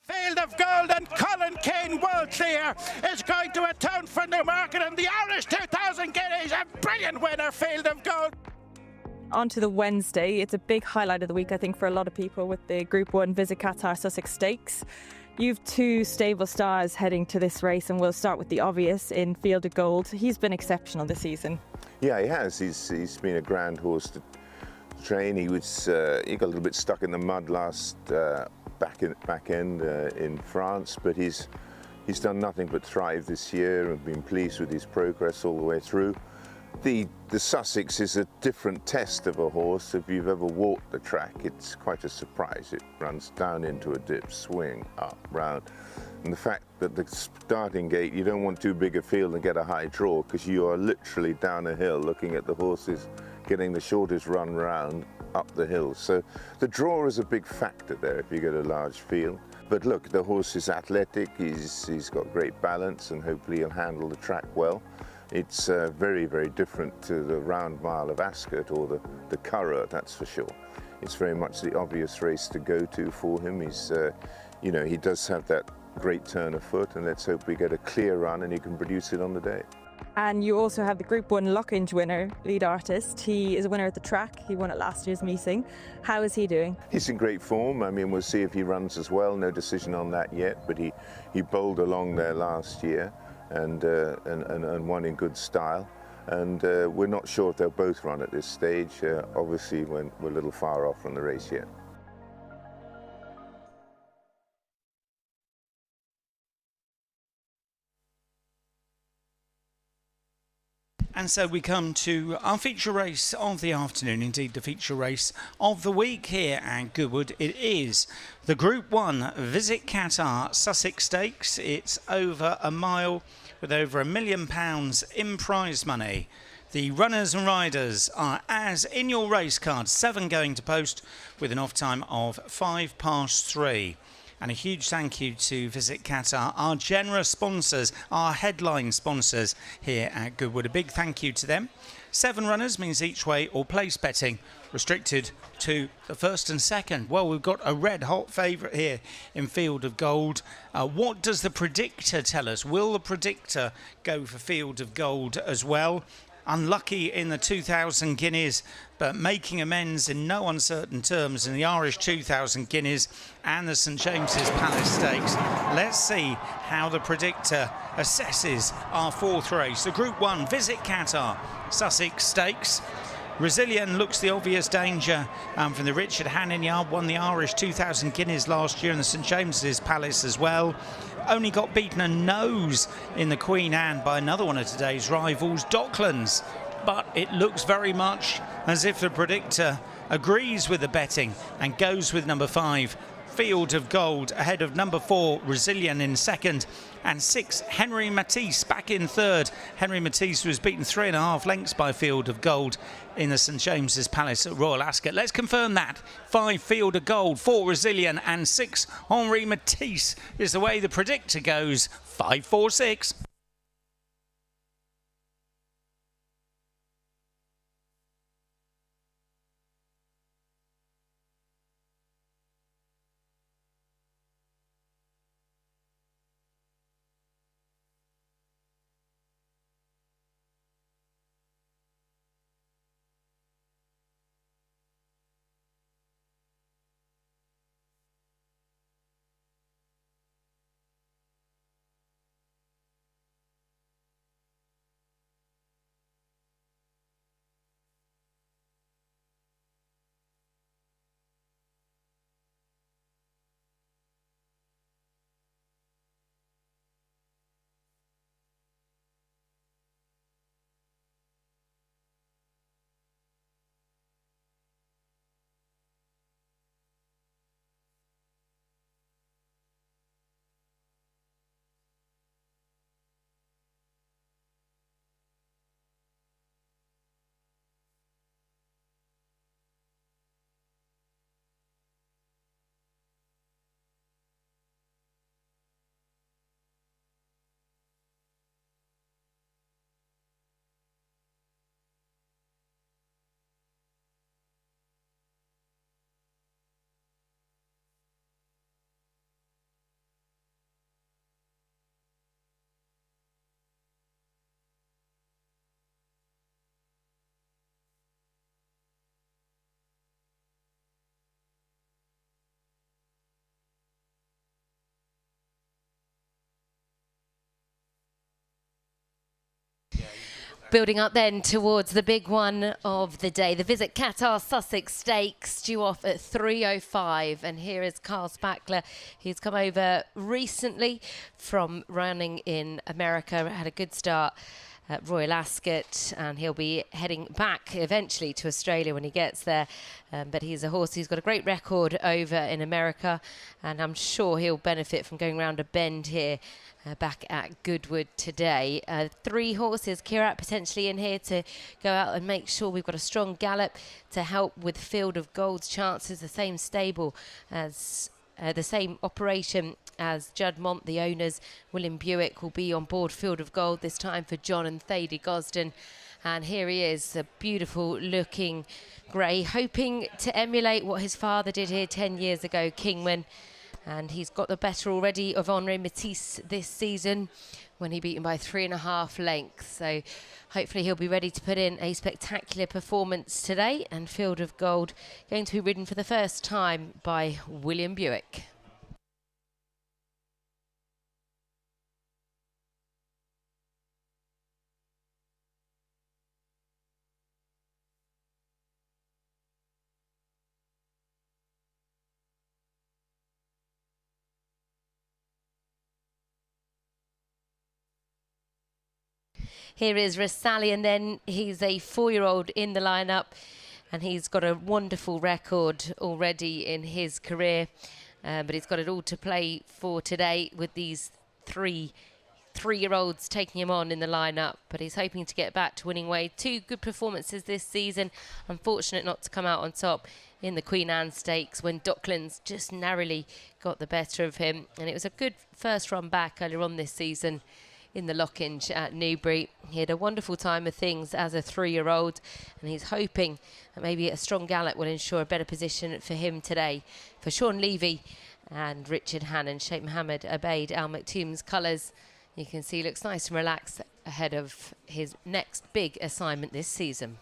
Field of Gold and Colin Kane World Trier is going to atone for Newmarket, and the Irish 2000 Guineas, a brilliant winner, Field of Gold. On to the Wednesday. It's a big highlight of the week, I think, for a lot of people with the Group 1 Visit Qatar Sussex Stakes. You've two stable stars heading to this race, and we'll start with the obvious in Field of Gold. He's been exceptional this season. Yeah, he has. He's been a grand horse to train. He got a little bit stuck in the mud last back end in France, but he's done nothing but thrive this year and been pleased with his progress all the way through. The Sussex is a different test of a horse. If you've ever walked the track, it's quite a surprise. It runs down into a dip, swing, up, round. And the fact that the starting gate, you don't want too big a field and get a high draw, because you are literally down a hill looking at the horses getting the shortest run round up the hill. So the draw is a big factor there if you get a large field. But look, the horse is athletic, he's got great balance, and hopefully he'll handle the track well. It's very, very different to the round mile of Ascot or the Curragh, that's for sure. It's very much the obvious race to go to for him. He's, you know, he does have that great turn of foot, and let's hope we get a clear run and he can produce it on the day. And you also have the Group 1 Lockage winner, Lead Artist. He is a winner at the track. He won at last year's meeting. How is he doing? He's in great form. I mean, we'll see if he runs as well. No decision on that yet, but he bowled along there last year and won in good style. And we're not sure if they'll both run at this stage. Obviously, we're a little far off from the race yet. And so we come to our feature race of the afternoon, indeed the feature race of the week here at Goodwood. It is the Group 1 Visit Qatar Sussex Stakes. It's over a mile with over £1 million in prize money. The runners and riders are as in your race card, 7 going to post with an off time of 3:05. And a huge thank you to Visit Qatar, our generous sponsors, our headline sponsors here at Goodwood. A big thank you to them. 7 runners means each way or place betting restricted to the first and second. Well, we've got a red hot favourite here in Field of Gold. What does the predictor tell us? Will the predictor go for Field of Gold as well? Unlucky in the 2,000 guineas, but making amends in no uncertain terms in the Irish 2,000 guineas and the St James's Palace Stakes. Let's see how the predictor assesses our 4th race. The Group 1 Visit Qatar Sussex Stakes. Resilient looks the obvious danger from the Richard Hannon yard. Won the Irish 2,000 guineas last year in the St James's Palace as well. Only got beaten a nose in the Queen Anne by another one of today's rivals, Docklands. But it looks very much as if the predictor agrees with the betting and goes with number 5, Field of Gold, ahead of number 4, Resilient in second, and 6, Henry Matisse back in third. Henry Matisse was beaten 3.5 lengths by Field of Gold in the St James's Palace at Royal Ascot. Let's confirm that. 5, Field of Gold, 4, Resilient, and 6, Henry Matisse is the way the predictor goes. 5, 4, 6. Building up then towards the big one of the day, the Visit Qatar Sussex Stakes, due off at 3:05. And here is Carl Spackler. He's come over recently from running in America, had a good start at Royal Ascot, and he'll be heading back eventually to Australia when he gets there. But he's a horse who's got a great record over in America, and I'm sure he'll benefit from going round a bend here back at Goodwood today. 3 horses, Kirat potentially in here to go out and make sure we've got a strong gallop to help with Field of Gold's chances. The same stable as the same operation as Judd Mont, the owners. William Buick will be on board Field of Gold this time for John and Thady Gosden. And here he is, a beautiful looking grey, hoping to emulate what his father did here 10 years ago, Kingman. And he's got the better already of Henri Matisse this season when he beat him by 3.5 lengths. So hopefully he'll be ready to put in a spectacular performance today. And Field of Gold going to be ridden for the first time by William Buick. Here is Rasali, and then he's a 4-year-old in the lineup, and he's got a wonderful record already in his career, but he's got it all to play for today with these 3-year-olds taking him on in the lineup. But he's hoping to get back to winning way. 2 good performances this season. Unfortunate not to come out on top in the Queen Anne Stakes when Docklands just narrowly got the better of him, and it was a good first run back earlier on this season in the Lockinge at Newbury. He had a wonderful time of things as a 3-year-old, and he's hoping that maybe a strong gallop will ensure a better position for him today. For Sean Levy and Richard Hannon, Sheikh Mohammed obeyed Al Maktoum's colours. You can see he looks nice and relaxed ahead of his next big assignment this season.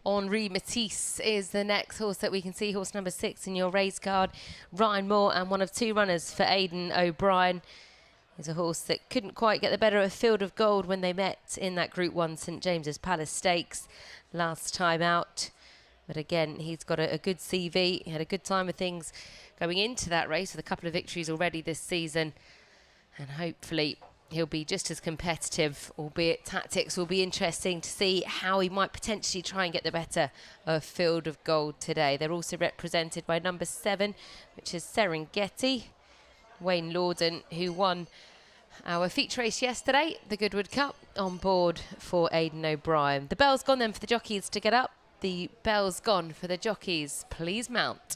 Henri Matisse is the next horse that we can see, horse number 6 in your race card. Ryan Moore, and one of 2 runners for Aidan O'Brien. He's a horse that couldn't quite get the better of Field of Gold when they met in that Group 1 St James's Palace Stakes last time out. But again, he's got a good CV. He had a good time of things going into that race with a couple of victories already this season. And hopefully he'll be just as competitive, albeit tactics will be interesting to see how he might potentially try and get the better of Field of Gold today. They're also represented by number 7, which is Serengeti. Wayne Lorden, who won our feature race yesterday, the Goodwood Cup, on board for Aidan O'Brien. The bell's gone then for the jockeys to get up. The bell's gone for the jockeys. Please mount.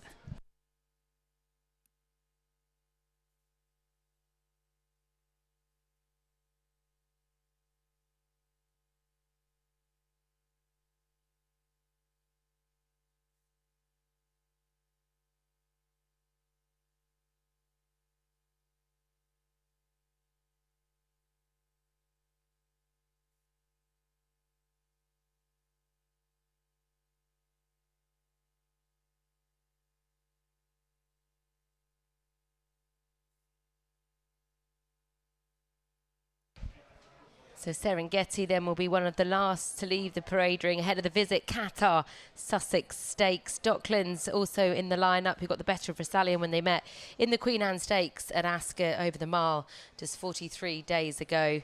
So Serengeti then will be one of the last to leave the parade ring ahead of the Visit Qatar Sussex Stakes. Docklands also in the lineup, who got the better of Rasalian when they met in the Queen Anne Stakes at Ascot over the mile just 43 days ago.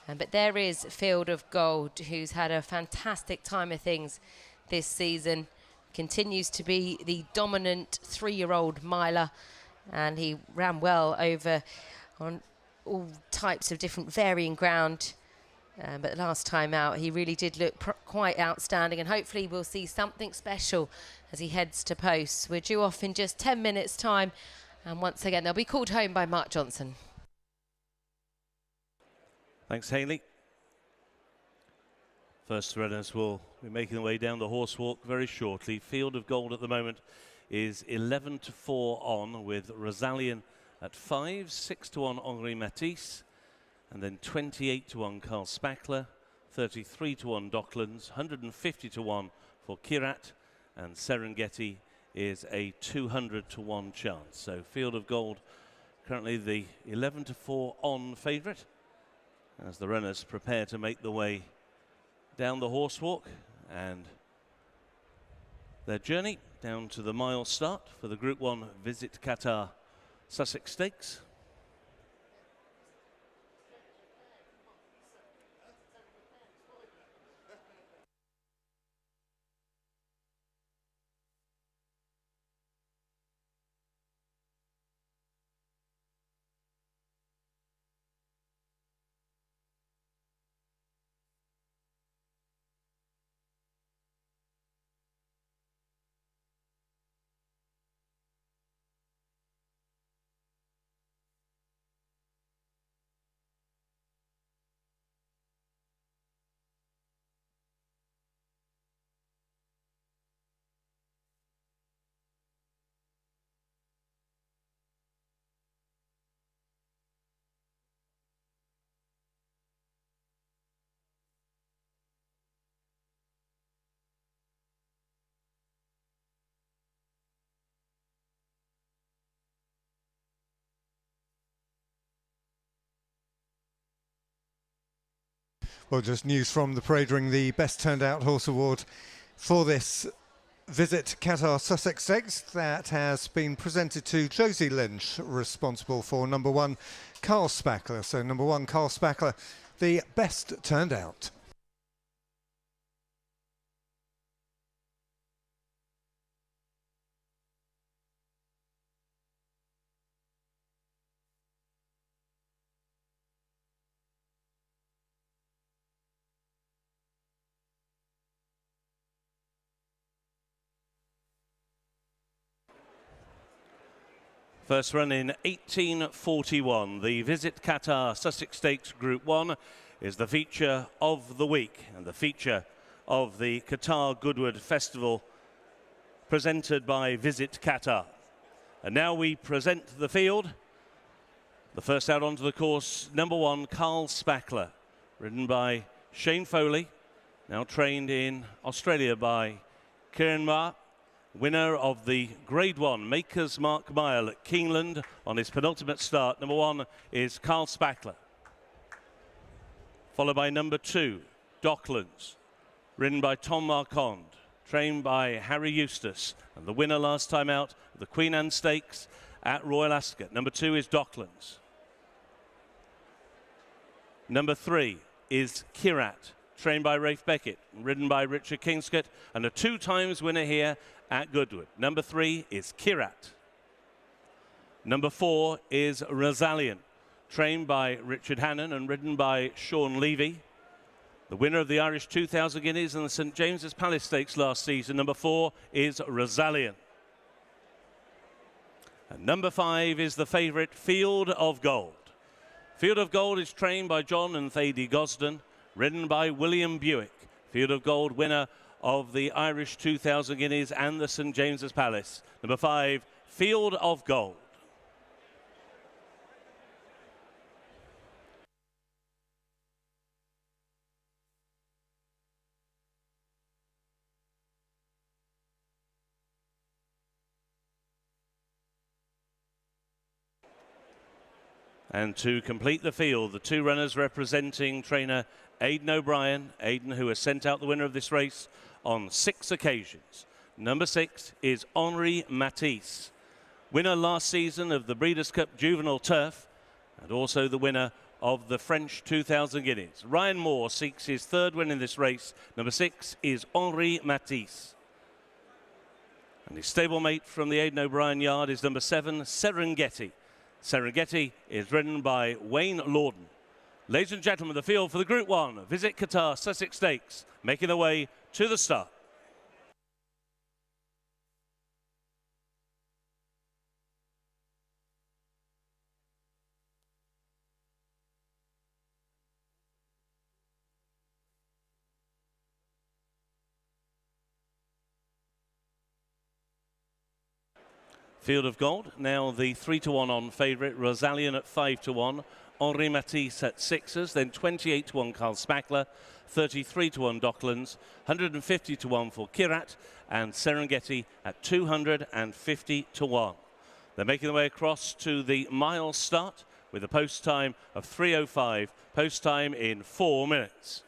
But there is Field of Gold, who's had a fantastic time of things this season. Continues to be the dominant 3-year-old miler, and he ran well over on all types of different varying ground. But last time out, he really did look quite outstanding, and hopefully we'll see something special as he heads to posts. We're due off in just 10 minutes' time, and once again, they'll be called home by Mark Johnson. Thanks, Hayley. First runners will be making their way down the horsewalk very shortly. Field of Gold at the moment is 11-4 on, with Rasalian at 5, 6-1 Henri Matisse, and then 28-1 Carl Spackler, 33-1 Docklands, 150-1 for Kirat, and Serengeti is a 200-1 chance. So Field of Gold currently the 11-4 on favourite as the runners prepare to make the way down the horsewalk and their journey down to the mile start for the Group 1 Visit Qatar Sussex Stakes. Well, just news from the parade ring, the Best Turned Out Horse Award for this Visit Qatar Sussex Stakes that has been presented to Josie Lynch, responsible for number 1 Carl Spackler. So number 1 Carl Spackler, the Best Turned Out. First run in 1841. The Visit Qatar Sussex Stakes Group 1 is the feature of the week and the feature of the Qatar Goodwood Festival presented by Visit Qatar. And now we present the field. The first out onto the course, number 1, Carl Spackler, ridden by Shane Foley, now trained in Australia by Kieran Ma. Winner of the Grade 1 Maker's Mark Mile at Keeneland on his penultimate start. Number 1 is Carl Spackler. Followed by number 2, Docklands, ridden by Tom Marquand, trained by Harry Eustace, and the winner last time out of the Queen Anne Stakes at Royal Ascot. Number 2 is Docklands. Number 3 is Kirat, trained by Rafe Beckett, ridden by Richard Kingscott, and a 2-times winner here at Goodwood. Number 3 is Kirat. Number 4 is Rosalian, trained by Richard Hannon and ridden by Sean Levy. The winner of the Irish 2,000 Guineas and the St James's Palace Stakes last season. Number 4 is Rosalian. And number 5 is the favourite Field of Gold. Field of Gold is trained by John and Thady Gosden, ridden by William Buick. Field of Gold winner of the Irish 2,000 Guineas and the St James's Palace. Number 5, Field of Gold. And to complete the field, the 2 runners representing trainer Aidan O'Brien. Aidan, who has sent out the winner of this race on 6 occasions. Number 6 is Henri Matisse, winner last season of the Breeders' Cup Juvenile Turf and also the winner of the French 2,000 Guineas. Ryan Moore seeks his 3rd win in this race. Number 6 is Henri Matisse. And his stablemate from the Aidan O'Brien yard is number 7, Serengeti. Serengeti is ridden by Wayne Lorden. Ladies and gentlemen, the field for the Group 1 Visit Qatar Sussex Stakes, making their way to the start. Field of Gold, now the 3-1 on favourite, Rosalian at 5-1, Henri Matisse at 6s, then 28-1 Carl Spackler, 33-1 Docklands, 150-1 for Kirat, and Serengeti at 250-1. They're making their way across to the mile start with a post time of 3:05, post time in 4 minutes.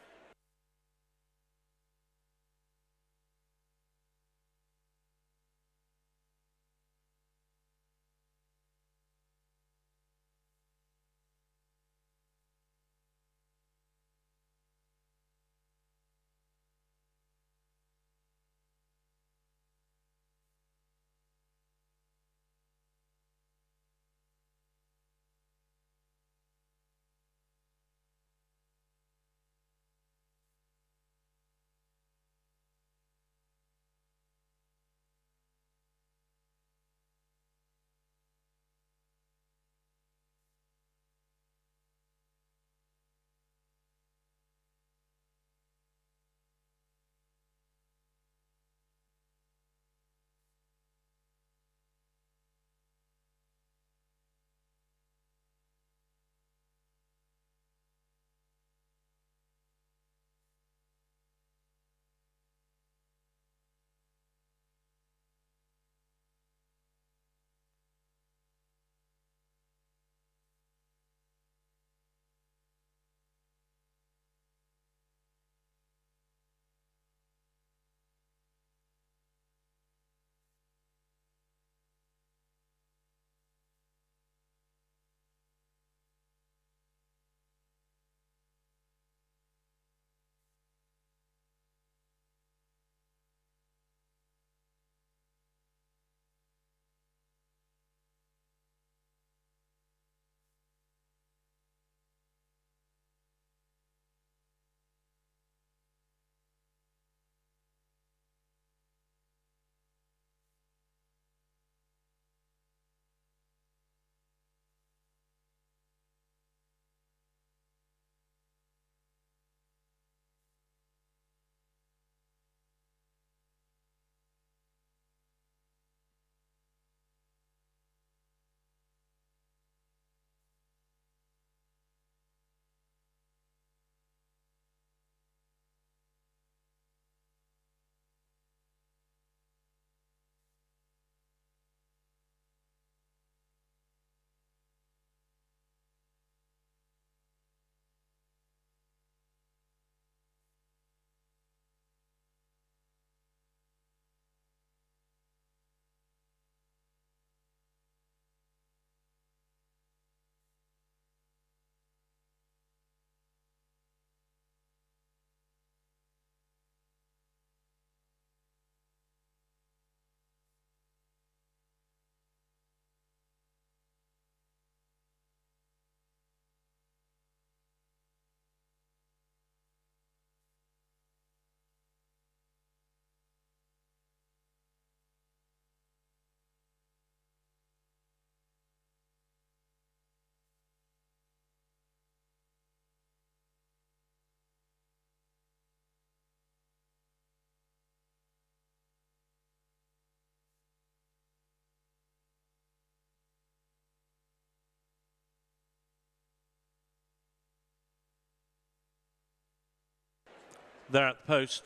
They're at the post.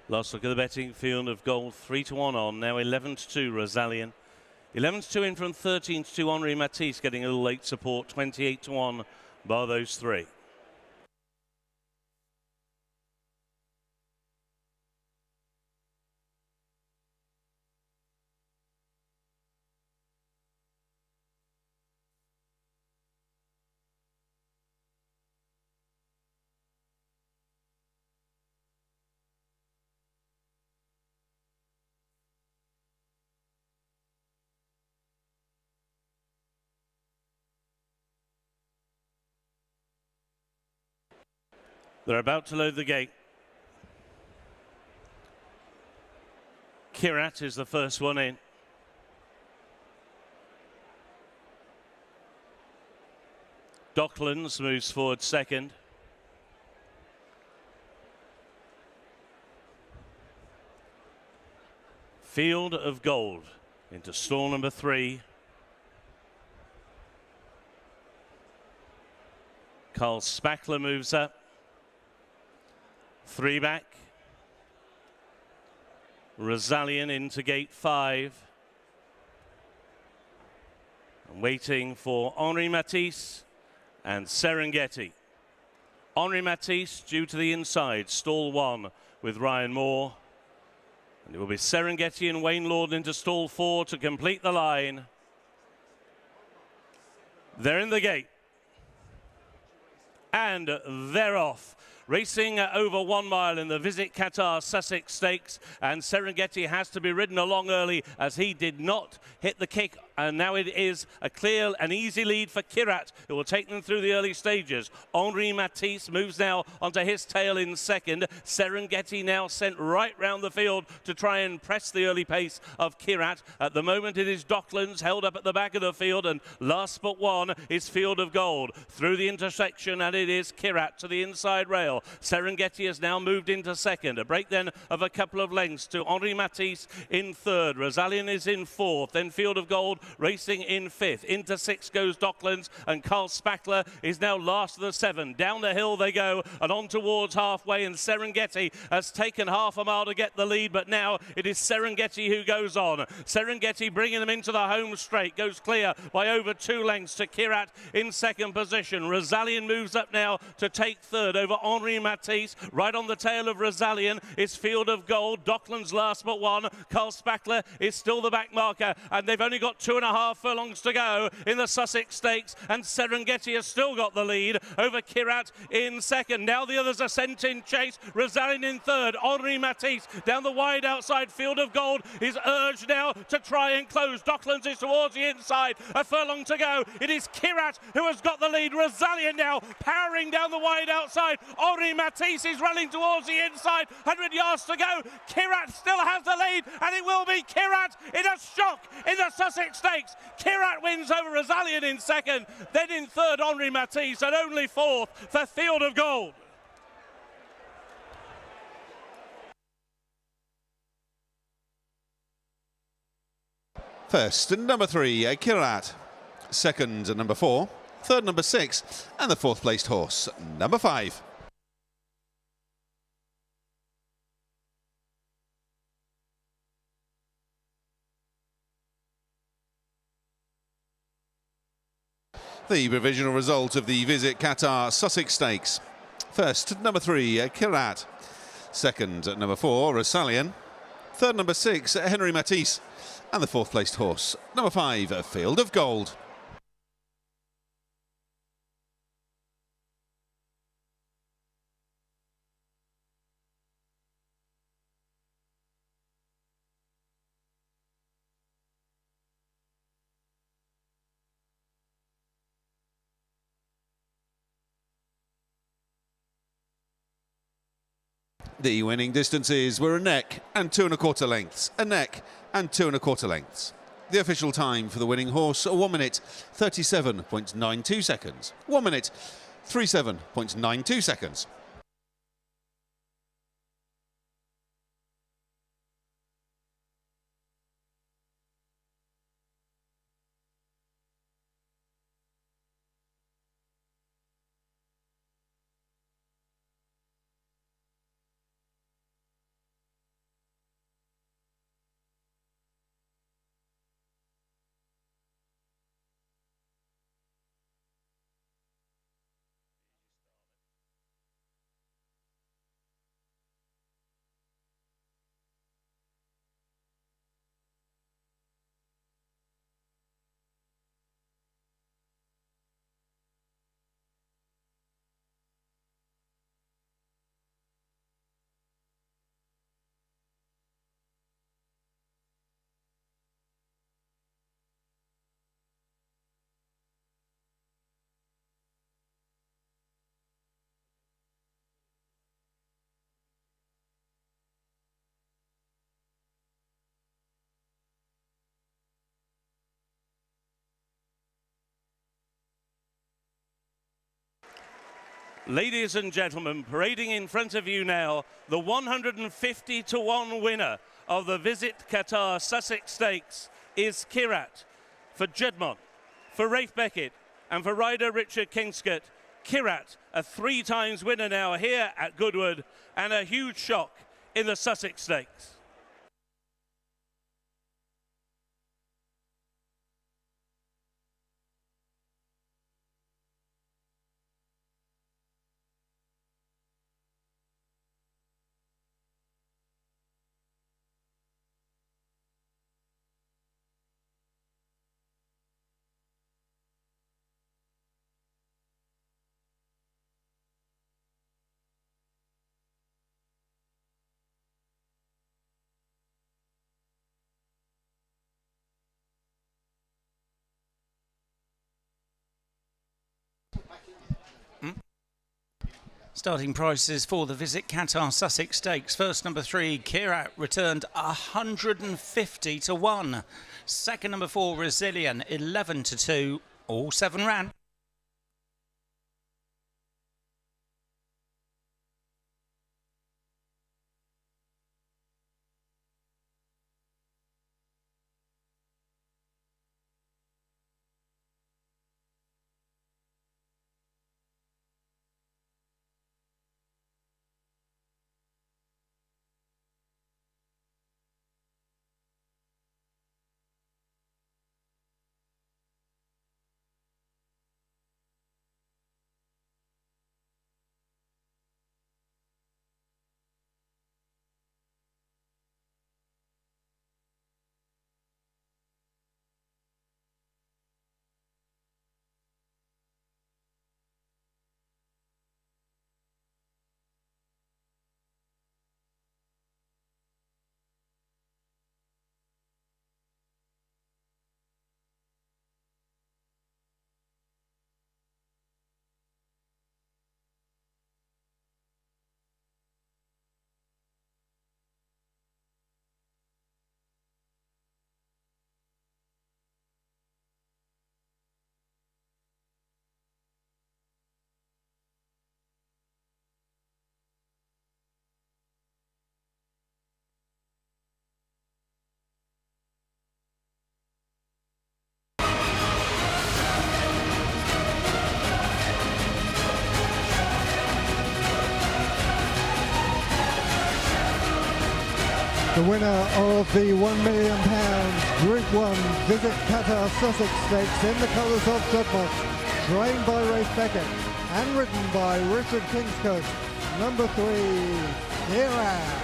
Last look at the betting field of gold, 3-1 on, now 11-2 Rosalian. 11-2 in from 13-2 Henri Matisse, getting a little late support, 28-1 bar those three. They're about to load the gate. Kirat is the first one in. Docklands moves forward second. Field of Gold into stall number 3. Carl Spackler moves up. 3 back. Rosalian into gate 5. And waiting for Henri Matisse and Serengeti. Henri Matisse due to the inside, stall 1 with Ryan Moore. And it will be Serengeti and Wayne Lord into stall 4 to complete the line. They're in the gate. And they're off. Racing over 1 mile in the Visit Qatar Sussex Stakes, and Serengeti has to be ridden along early as he did not hit the kick, and now it is a clear and easy lead for Kirat, who will take them through the early stages. Henri Matisse moves now onto his tail in second. Serengeti now sent right round the field to try and press the early pace of Kirat. At the moment it is Docklands held up at the back of the field, and last but one is Field of Gold through the intersection, and it is Kirat to the inside rail. Serengeti has now moved into second. A break then of a couple of lengths to Henri Matisse in third. Rosalian is in fourth. Then Field of Gold racing in fifth. Into sixth goes Docklands, and Carl Spackler is now last of the 7. Down the hill they go and on towards halfway, and Serengeti has taken half a mile to get the lead, but now it is Serengeti who goes on. Serengeti bringing them into the home straight, goes clear by over 2 lengths to Kirat in second position. Rosalian moves up now to take third over Henri Matisse. Right on the tail of Rosalian is Field of Gold. Docklands last but one. Carl Spackler is still the back marker, and they've only got 2.5 furlongs to go in the Sussex Stakes, and Serengeti has still got the lead over Kirat in second. Now the others are sent in chase. Rosalian in third. Henri Matisse down the wide outside. Field of Gold is urged now to try and close. Docklands is towards the inside. A furlong to go. It is Kirat who has got the lead. Rosalian now powering down the wide outside. Henri Matisse is running towards the inside. 100 yards to go. Kirat still has the lead, and it will be Kirat in a shock in the Sussex Stakes. Kirat wins over Rosalian in second. Then in third, Henri Matisse, and only fourth for Field of Gold. First, number 3, Kirat. Second, number 4. Third, number 6. And the fourth placed horse, number 5. The provisional result of the Visit Qatar Sussex Stakes. First, number 3, Kirat. Second, number 4, Rosalian. Third, number 6, Henri Matisse. And the fourth placed horse, number 5, Field of Gold. The winning distances were a neck and 2 1/4 lengths, a neck and 2 1/4 lengths. The official time for the winning horse, 1 minute 37.92 seconds. 1 minute 37.92 seconds. Ladies and gentlemen, parading in front of you now, the 150-to-1 winner of the Visit Qatar Sussex Stakes is Kirat. For Juddmonte, for Rafe Beckett, and for rider Richard Kingscott, Kirat, a 3 times winner now here at Goodwood, and a huge shock in the Sussex Stakes. Starting prices for the Visit Qatar Sussex Stakes. First, number 3, Kirat, returned 150 to 1. Second, number 4, Resilient, 11 to 2. All 7 ran. The winner of the £1 million Group 1 Visit Qatar Sussex Stakes in the colours of Goodwood, trained by Rafe Beckett and ridden by Richard Kingscote, number 3, Kirat.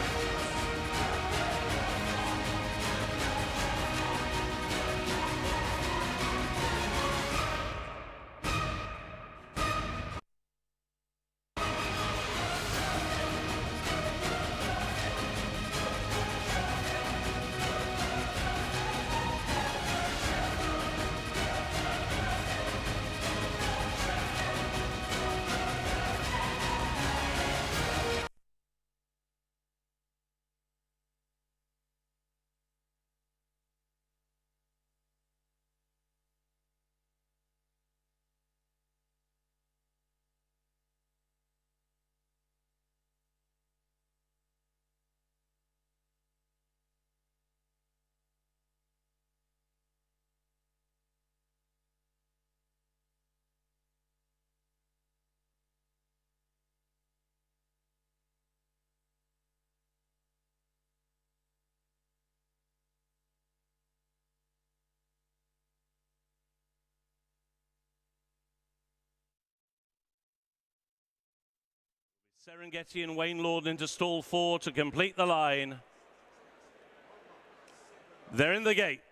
Serengeti and Wayne Lord into stall 4 to complete the line. They're in the gate.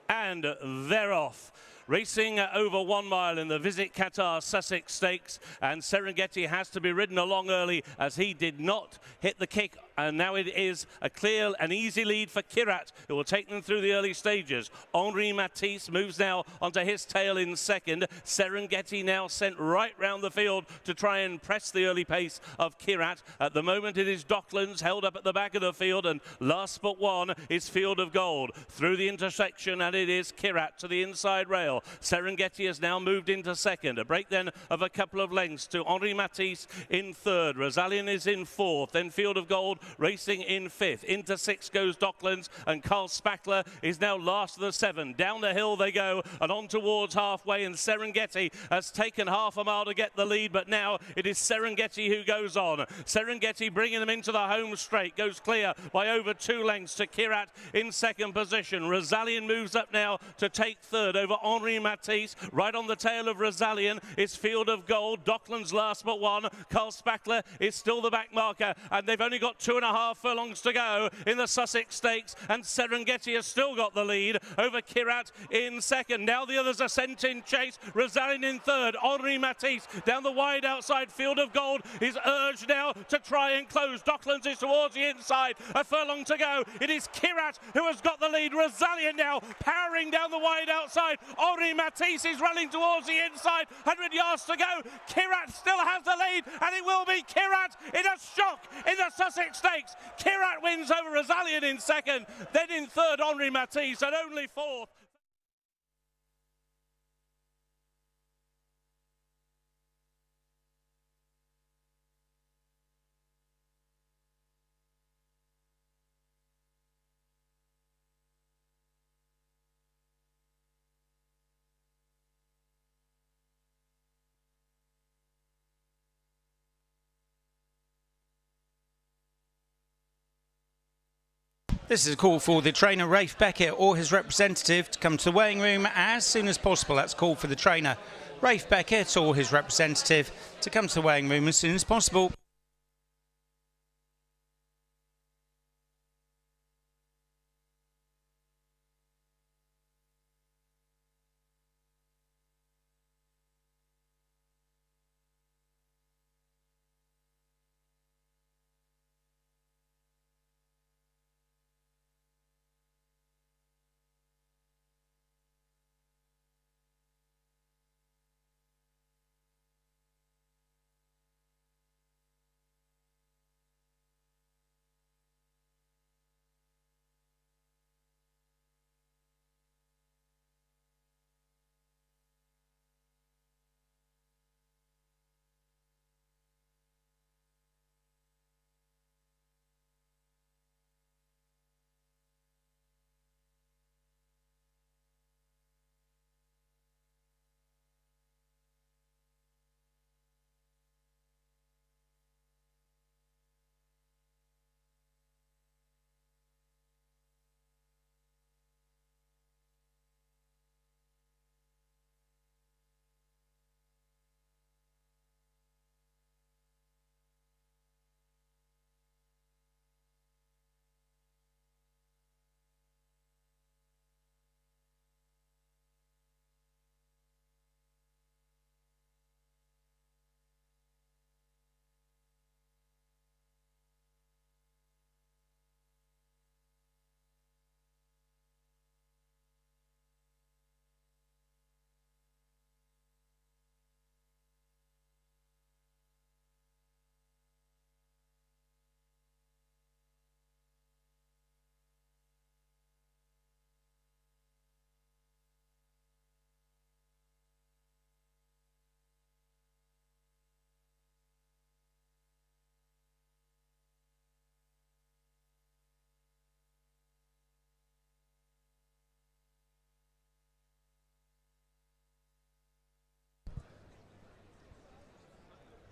And they're off. Racing over 1 mile in the Visit Qatar Sussex Stakes, and Serengeti has to be ridden along early as he did not hit the kick, and now it is a clear and easy lead for Kirat, who will take them through the early stages. Henri Matisse moves now onto his tail in second. Serengeti now sent right round the field to try and press the early pace of Kirat. At the moment it is Docklands held up at the back of the field, and last but one is Field of Gold through the intersection, and it is Kirat to the inside rail. Serengeti has now moved into second. A break then of a couple of lengths to Henri Matisse in third. Rosalian is in fourth. Then Field of Gold racing in fifth. Into sixth goes Docklands, and Carl Spackler is now last of the 7. Down the hill they go and on towards halfway, and Serengeti has taken half a mile to get the lead, but now it is Serengeti who goes on. Serengeti bringing them into the home straight, goes clear by over 2 lengths to Kirat in second position. Rosalian moves up now to take third over Henri Matisse. Right on the tail of Rosalian is Field of Gold. Docklands last but one. Carl Spackler is still the back marker, and they've only got 2 2.5 furlongs to go in the Sussex Stakes, and Serengeti has still got the lead over Kirat in second. Now the others are sent in chase. Rosalyn in third. Henri Matisse down the wide outside. Field of Gold is urged now to try and close. Docklands is towards the inside. A furlong to go. It is Kirat who has got the lead. Rosalyn now powering down the wide outside. Henri Matisse is running towards the inside. 100 yards to go. Kirat still has the lead, and it will be Kirat in a shock in the Sussex Stakes. Kirat wins over Rosalyn in second. Then in third, Henri Matisse, and only fourth. This is a call for the trainer, Rafe Beckett, or his representative to come to the weighing room as soon as possible. That's called for the trainer, Rafe Beckett, or his representative to come to the weighing room as soon as possible.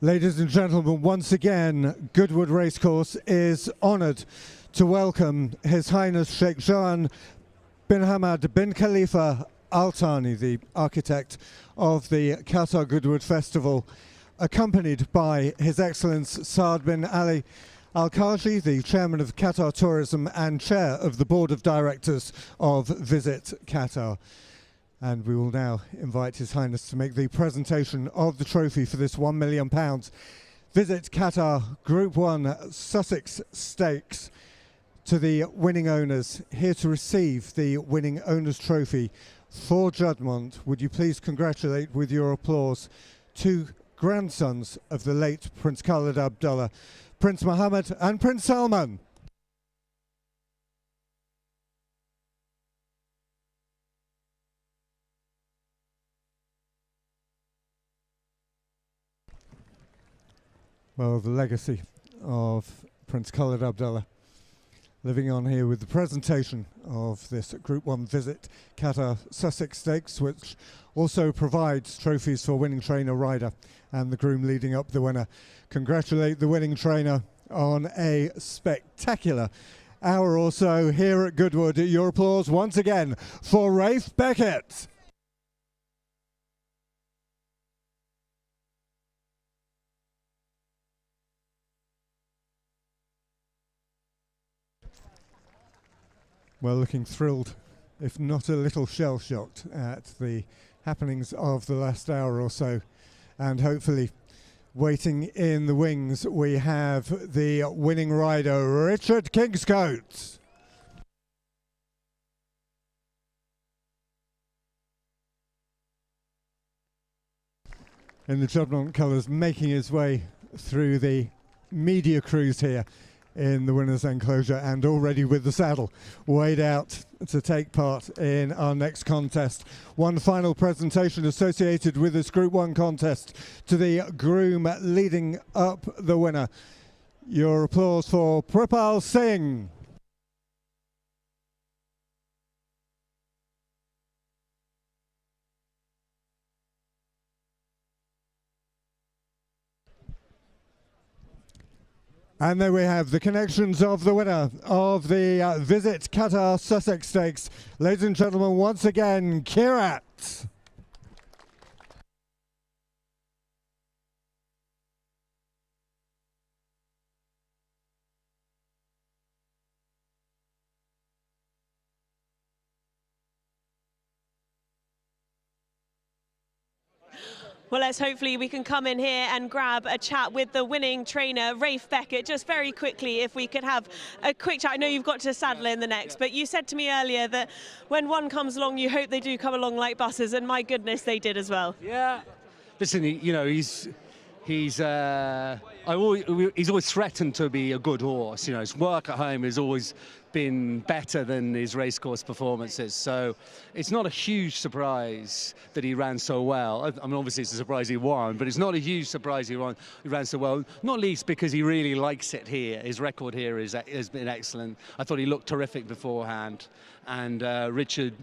Ladies and gentlemen, once again, Goodwood Racecourse is honoured to welcome His Highness Sheikh Jahan bin Hamad bin Khalifa Al Thani, the architect of the Qatar Goodwood Festival, accompanied by His Excellence Saad bin Ali Al Khaji, the chairman of Qatar Tourism and chair of the board of directors of Visit Qatar. And we will now invite His Highness to make the presentation of the trophy for this £1 million Visit Qatar Group 1 Sussex Stakes to the winning owners. Here to receive the winning owners trophy for Juddmonte, would you please congratulate with your applause two grandsons of the late Prince Khalid Abdullah, Prince Mohammed and Prince Salman. Well, the legacy of Prince Khalid Abdullah living on here with the presentation of this Group 1 Visit Qatar Sussex Stakes, which also provides trophies for winning trainer, rider and the groom leading up the winner. Congratulate the winning trainer on a spectacular hour or so here at Goodwood. Your applause once again for Rafe Beckett. well, looking thrilled, if not a little shell-shocked at the happenings of the last hour or so. And hopefully, waiting in the wings, we have the winning rider, Richard Kingscote. In the Judmont colours, making his way through the media cruise here in the winner's enclosure, and already with the saddle weighed out to take part in our next contest. One final presentation associated with this Group 1 contest to the groom leading up the winner. Your applause for Prapal Singh. And there we have the connections of the winner of the Visit Qatar Sussex Stakes. Ladies and gentlemen, once again, Kirat. Well, hopefully we can come in here and grab a chat with the winning trainer, Rafe Beckett. Just very quickly, if we could have a quick chat. I know you've got to saddle in the next, but you said to me earlier that when one comes along, you hope they do come along like buses, and my goodness, they did as well. Yeah. Listen, he's always threatened to be a good horse. You know, his work at home has always been better than his racecourse performances. So it's not a huge surprise that he ran so well. I mean, obviously it's a surprise he won, but it's not a huge surprise he ran so well, not least because he really likes it here. His record here has been excellent. I thought he looked terrific beforehand. And Richard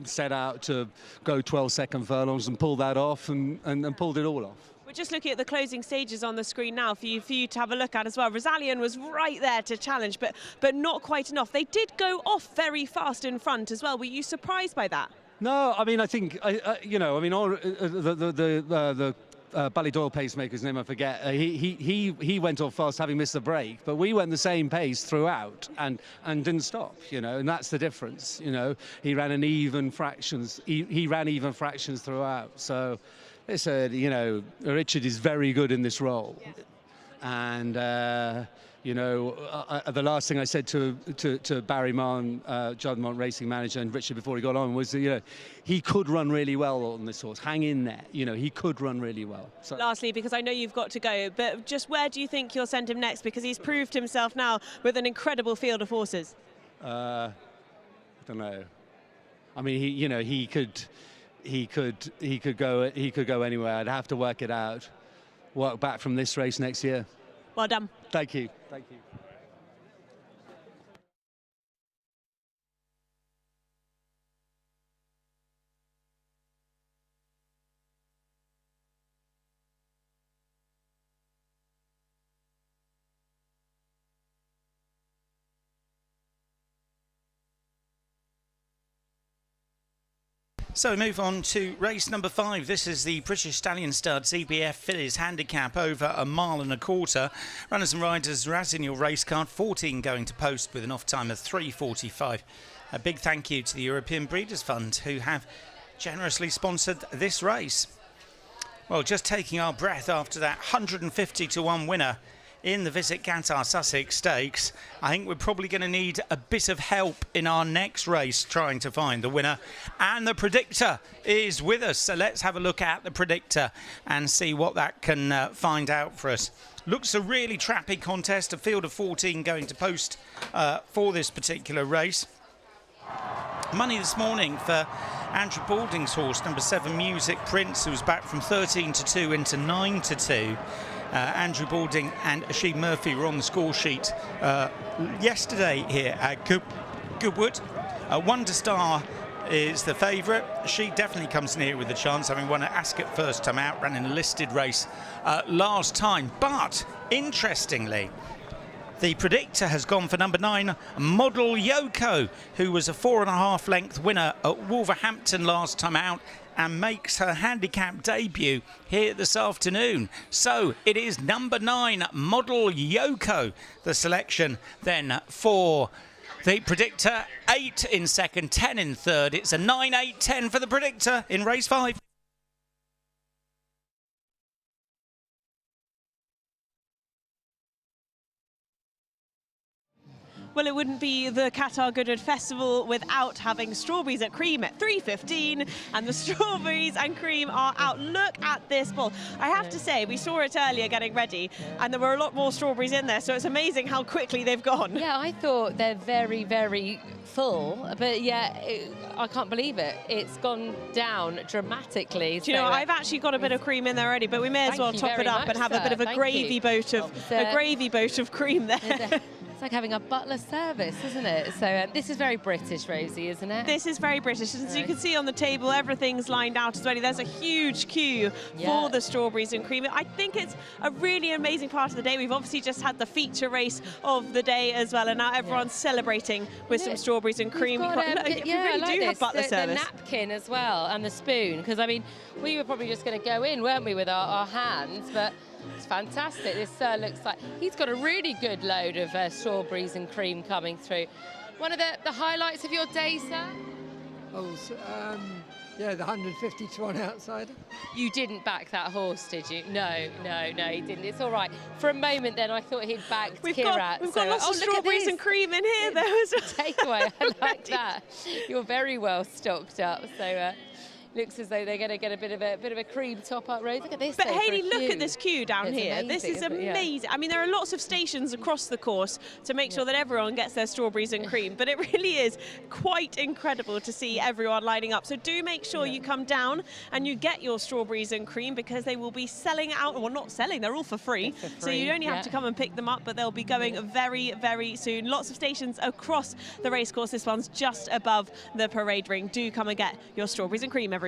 set out to go 12-second furlongs and pull that off and pulled it all off. We're just looking at the closing stages on the screen now for you to have a look at as well. Rosalian was right there to challenge, but not quite enough. They did go off very fast in front as well. Were you surprised by that? No, I mean, I think, the Ballydoyle pacemaker's name I forget. He went off fast, having missed the break, but we went the same pace throughout and didn't stop. You know, and that's the difference. You know, he ran an even fractions. He ran even fractions throughout. So. You know, Richard is very good in this role, and you know, the last thing I said to Barry Mann, Judmont racing manager, and Richard before he got on was, you know, he could run really well on this horse. Hang in there, you know, he could run really well. So. Lastly, because I know you've got to go, but just where do you think you'll send him next? Because he's proved himself now with an incredible field of horses. I don't know. I mean, he could go anywhere. I'd have to work it out. Work back from this race next year. Well done. Thank you. Thank you. So we move on to race number 5. This is the British Stallion Stud CBF Fillies Handicap over 1.25 miles. Runners and riders, as in your race card, 14 going to post with an off time of 3:45. A big thank you to the European Breeders' Fund, who have generously sponsored this race. Well, just taking our breath after that 150-1 winner in the Visit Qatar Sussex Stakes, I think we're probably going to need a bit of help in our next race trying to find the winner. And the predictor is with us, so let's have a look at the predictor and see what that can find out for us. Looks a really trappy contest, a field of 14 going to post for this particular race. Money this morning for Andrew Balding's horse, number 7 Music Prince, who was back from 13-2 into 9-2. Andrew Balding and Asheem Murphy were on the score sheet yesterday here at Goodwood. Wonder Star is the favourite. She definitely comes in here with a chance, having won at Ascot first time out, ran in a listed race last time. But interestingly, the predictor has gone for number 9, Model Yoko, who was a 4.5 length winner at Wolverhampton last time out, and makes her handicap debut here this afternoon. So it is number 9, Model Yoko, the selection then for The Predictor, 8 in second, 10 in third. It's a 9-8-10 for the Predictor in race 5. Well, it wouldn't be the Qatar Goodwood Festival without having strawberries at cream at 3:15, and the strawberries and cream are out. Look at this bowl. I have to say, we saw it earlier getting ready, and there were a lot more strawberries in there, so it's amazing how quickly they've gone. Yeah, I thought they're very, very full, but yeah, I can't believe it. It's gone down dramatically. Do you know, I've actually got a bit of cream in there already, but we may as well top it up and have a bit of a gravy boat of cream there. It's like having a butler service, isn't it? So this is very British, Rosie, isn't it? This is very British. As you can see on the table, everything's lined out as well. There's a huge queue for the strawberries and cream. I think it's a really amazing part of the day. We've obviously just had the feature race of the day as well, and now everyone's celebrating with some strawberries and cream. Got, we really do have butler service. The napkin as well, and the spoon, because I mean, we were probably just going to go in, weren't we, with our hands, but it's fantastic. This looks like he's got a really good load of strawberries and cream coming through. One of the highlights of your day, sir? Oh, yeah, the 150 to 1 outsider. You didn't back that horse, did you? No, he didn't. It's all right. For a moment then, I thought he'd backed Kirat. We've got lots of strawberries and cream in here, though. Takeaway, I like that. You're very well stocked up, so... looks as though they're going to get a bit of a cream top up, Rose. Look at this. But Hayley, look at this queue down here. This is amazing. I mean, there are lots of stations across the course to make sure that everyone gets their strawberries and cream, but it really is quite incredible to see everyone lining up. So do make sure you come down and you get your strawberries and cream, because they will be selling out. Well, not selling, they're all for free. So you only have to come and pick them up, but they'll be going very, very soon. Lots of stations across the racecourse. This one's just above the parade ring. Do come and get your strawberries and cream, everyone.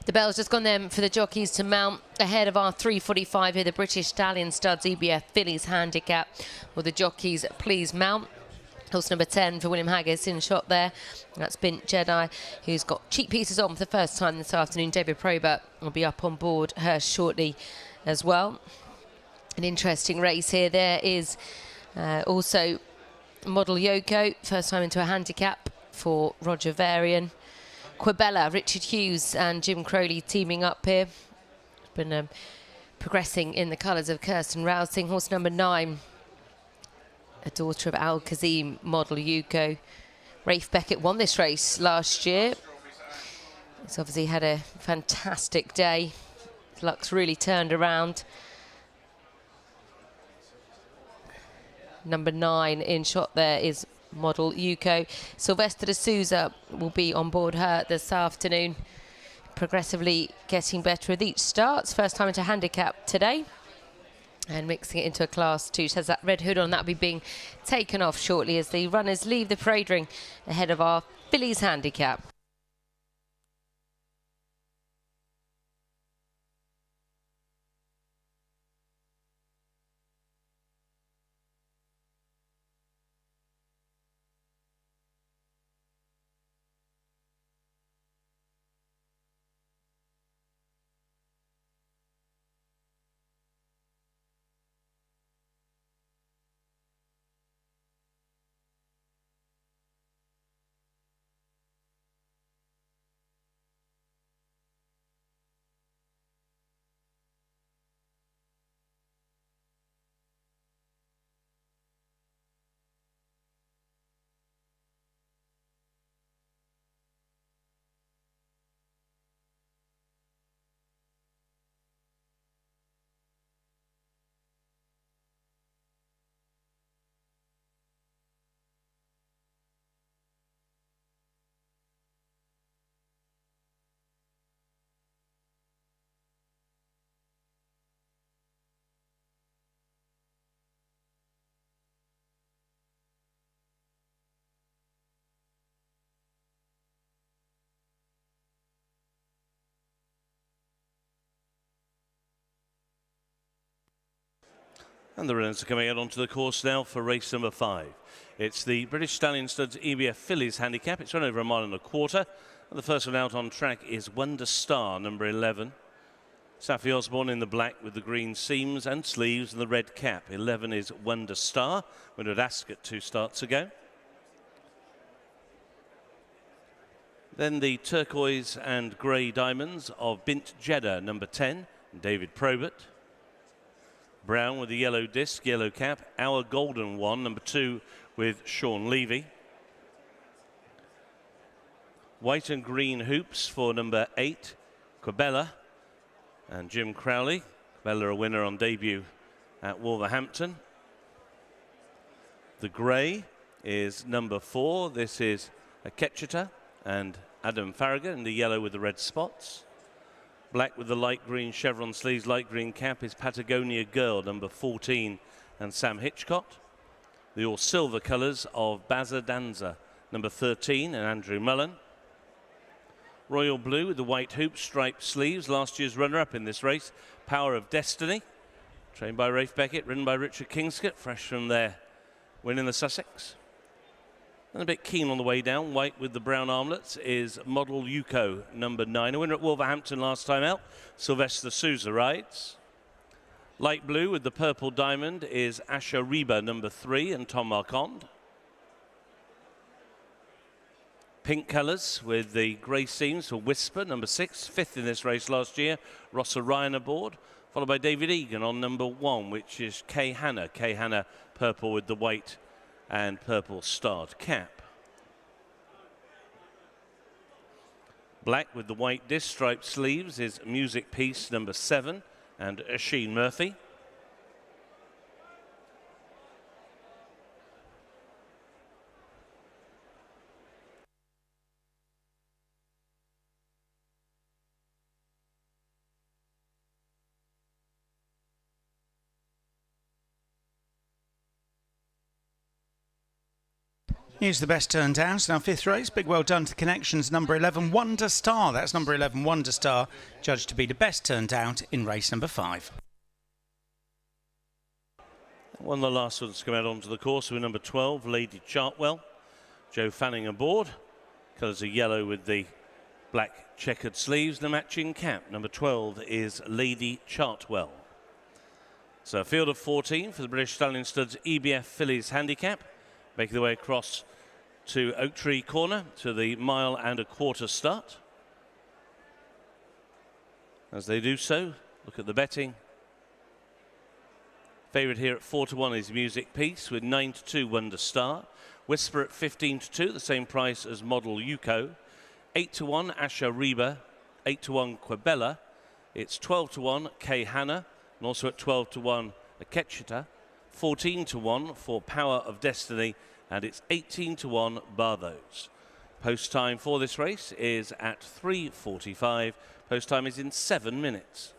The bell's just gone then for the jockeys to mount ahead of our 3:45 here, the British Stallion Studs EBF Fillies Handicap. Will the jockeys please mount? Horse number 10 for William Haggis in shot there. That's Bint Jedi, who's got cheek pieces on for the first time this afternoon. David Probert will be up on board her shortly as well. An interesting race here. There is also Model Yoko, first time into a handicap for Roger Varian. Quabella, Richard Hughes and Jim Crowley teaming up here. Been progressing in the colours of Kirsten Rousing. Horse number 9, a daughter of Al Kazim, Model Yuko. Rafe Beckett won this race last year. He's obviously had a fantastic day. His luck's really turned around. Number 9 in shot there is Model Yuko. Sylvester de Souza will be on board her this afternoon. Progressively getting better with each start. First time into handicap today. And mixing it into a class 2. She has that red hood on. That'll be being taken off shortly as the runners leave the parade ring ahead of our Fillies handicap. And the runners are coming out onto the course now for race number 5. It's the British Stallion Studs EBF Fillies handicap. It's run over 1.25 miles. And the first one out on track is Wonder Star, number 11. Safi Osborne in the black with the green seams and sleeves and the red cap. 11 is Wonder Star, winner at Ascot 2 starts ago. Then the turquoise and grey diamonds of Bint Jeddah, number 10, David Probert. Brown with the yellow disc, yellow cap. Our Golden One, number 2, with Sean Levy. White and green hoops for number 8, Quabella and Jim Crowley. Quabella a winner on debut at Wolverhampton. The grey is number 4. This is Ketchita and Adam Farragut in the yellow with the red spots. Black with the light green chevron sleeves, light green cap is Patagonia Girl, number 14, and Sam Hitchcott. The all silver colours of Baza Danza, number 13, and Andrew Mullen. Royal blue with the white hoops, striped sleeves, last year's runner-up in this race, Power of Destiny, trained by Rafe Beckett, ridden by Richard Kingscott, fresh from their win in the Sussex. And a bit keen on the way down, white with the brown armlets, is Model Yuko, number 9. A winner at Wolverhampton last time out. Sylvester Souza rides. Light blue with the purple diamond is Asha Reba, number 3, and Tom Marquand. Pink colours with the grey seams for Whisper, number 6, 5th in this race last year. Ross Ryan aboard, followed by David Egan on number 1, which is Kay Hanna. Kay Hanna purple with the white and purple starred cap. Black with the white disc striped sleeves is Music Piece, number 7, and Oisin Murphy. Here's the best turned out in our 5th race. Big well done to Connections, number 11, Wonder Star. That's number 11, Wonder Star, judged to be the best turned out in race number 5. One of the last ones to come out onto the course with number 12, Lady Chartwell. Joe Fanning aboard. Colours are yellow with the black checkered sleeves, the matching cap. Number 12 is Lady Chartwell. So a field of 14 for the British Stallion Studs EBF Fillies Handicap, making their way across to Oak Tree Corner to the 1.25 mile start. As they do so, look at the betting. Favourite here at 4-1 is Music Peace with 9-2 Wonder Star. Whisper at 15-2, the same price as Model Yuko. 8-1 Asha Reba, 8-1 Quabella. It's 12-1 Kay Hanna, and also at 12-1 Akechita. 14-1 for Power of Destiny, and it's 18-1 Barthos. Post time for this race is at 3:45. Post time is in 7 minutes.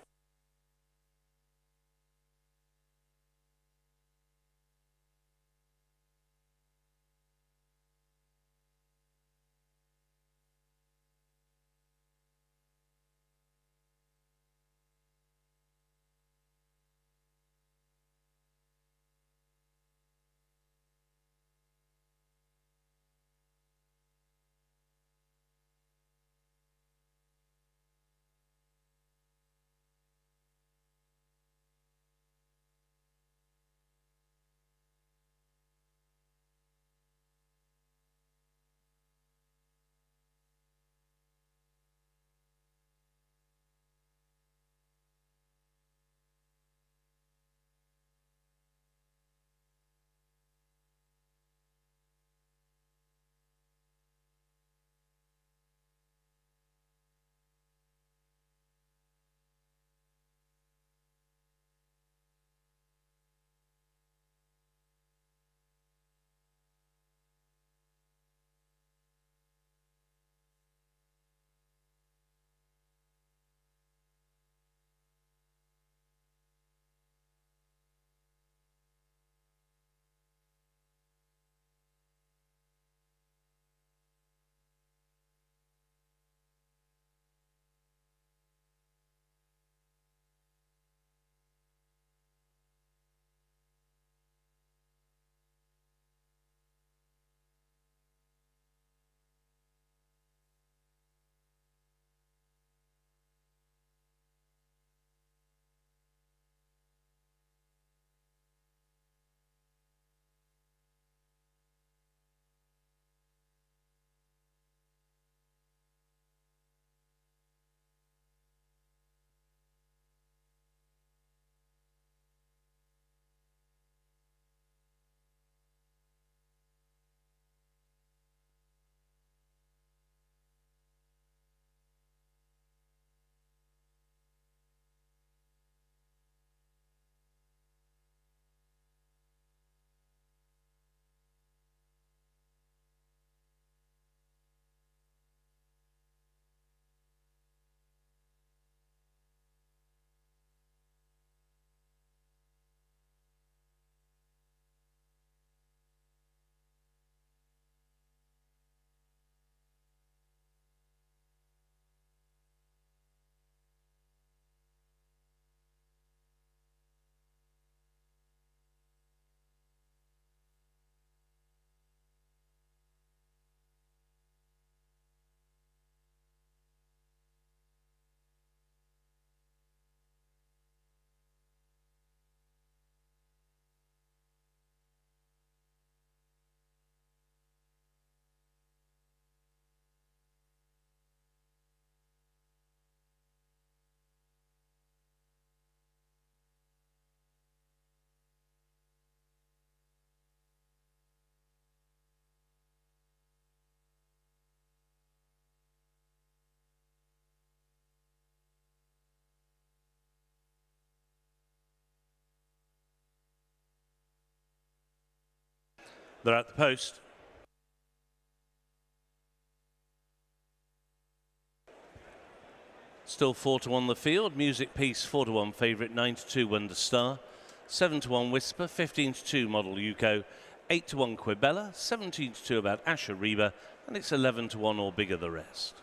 They're at the post. Still 4-1 the field. Music Peace 4-1 favourite, 9-2 Wonder Star, 7-1 Whisper, 15-2 Model Yuko, 8-1 Quibella, 17-2 about Asher Reba, and it's 11-1 or bigger the rest.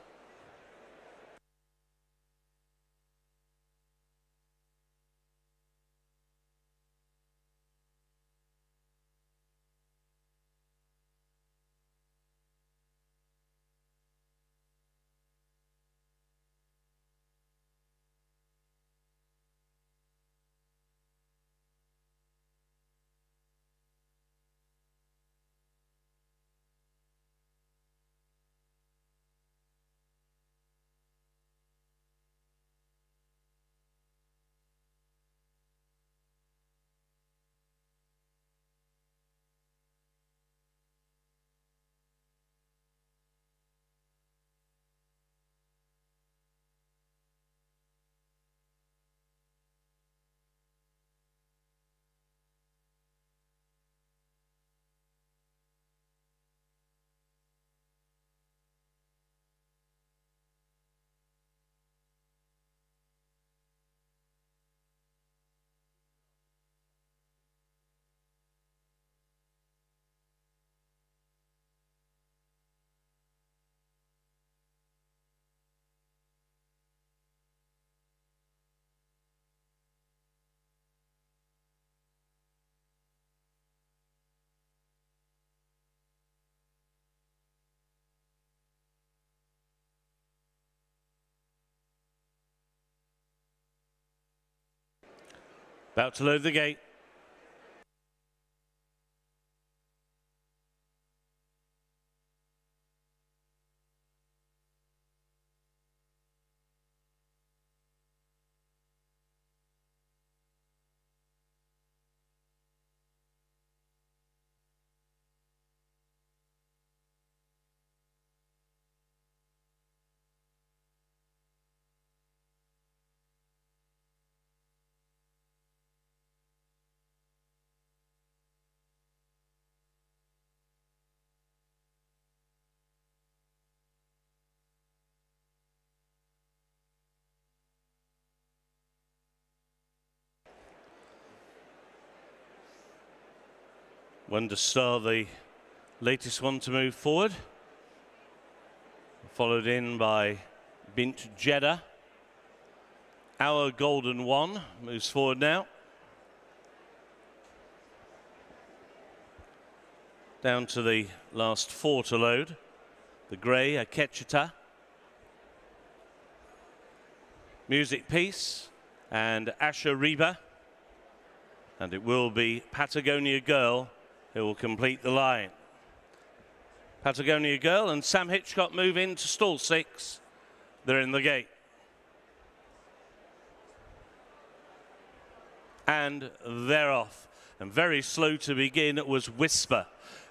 About to load the gate. Wonder Star, the latest one to move forward, followed in by Bint Jeddah. Our Golden One moves forward now. Down to the last 4 to load. The grey, Akechita. Music Piece and Asher Reba. And it will be Patagonia Girl who will complete the line. Patagonia Girl and Sam Hitchcock move into stall 6. They're in the gate. And they're off. And very slow to begin was Whisper.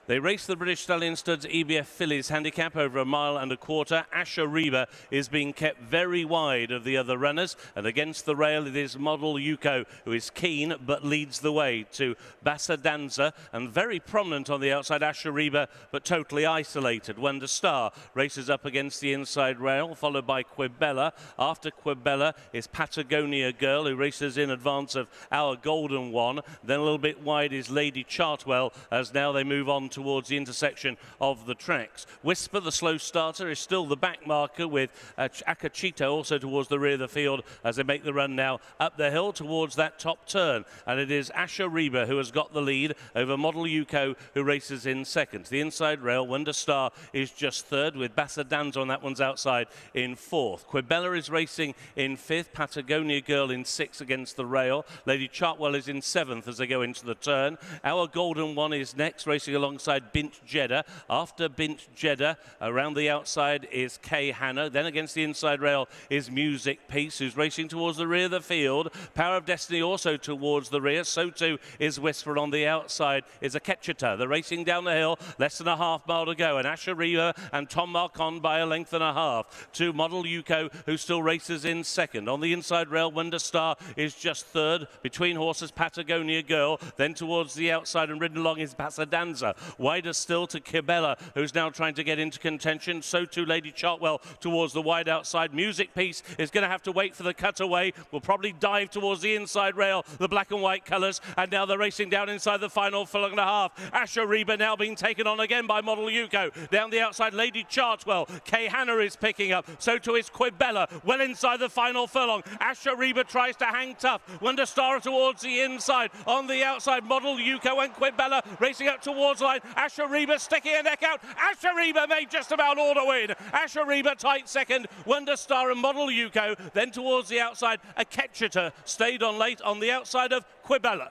They race the British Stallion Studs EBF Fillies handicap over 1.25 miles. Asher Reba is being kept very wide of the other runners, and against the rail it is Model Yuko who is keen but leads the way to Bassa Danza, and very prominent on the outside Asher Reba but totally isolated. Wonder Star races up against the inside rail, followed by Quibella. After Quibella is Patagonia Girl who races in advance of Our Golden One. Then a little bit wide is Lady Chartwell as now they move on towards the intersection of the tracks. Whisper, the slow starter, is still the back marker with Akachito also towards the rear of the field as they make the run now up the hill towards that top turn. And it is Asher Reba who has got the lead over Model Yuko who races in second. The inside rail, Wonder Star is just third with Bassa Danza on that one's outside in fourth. Quibella is racing in fifth, Patagonia Girl in sixth against the rail. Lady Chartwell is in seventh as they go into the turn. Our Golden One is next, racing alongside Bint Jeddah. After Bint Jeddah, around the outside is Kay Hannah. Then against the inside rail is Music Piece, who's racing towards the rear of the field. Power of Destiny also towards the rear. So too is Whisper. On the outside is Akechita. They're racing down the hill, less than a half mile to go. And Asher Reba and Tom Marcon by a length and a half to Model Yuko, who still races in second. On the inside rail, Wonder Star is just third. Between horses, Patagonia Girl. Then towards the outside and ridden along is Bassa Danza. Wider still to Kibella, who's now trying to get into contention. So too Lady Chartwell towards the wide outside. Music Piece is going to have to wait for the cutaway. Will probably dive towards the inside rail, the black and white colours. And now they're racing down inside the final furlong and a half. Asher Reba now being taken on again by Model Yuko. Down the outside, Lady Chartwell. Kay Hannah is picking up. So too is Quibella. Well inside the final furlong. Asher Reba tries to hang tough. Wonder Star towards the inside. On the outside, Model Yuko and Quibella racing up towards the line. Asher Reba sticking her neck out. Asher Reba made just about all to win. Asher Reba tight second. Wonder Star and Model Yuko. Then towards the outside, a Ketchiter stayed on late on the outside of Quibella.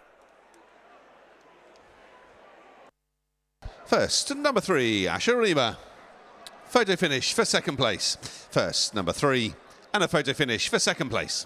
First, number 3, Asher Reba. Photo finish for second place. First, number 3, and a photo finish for second place.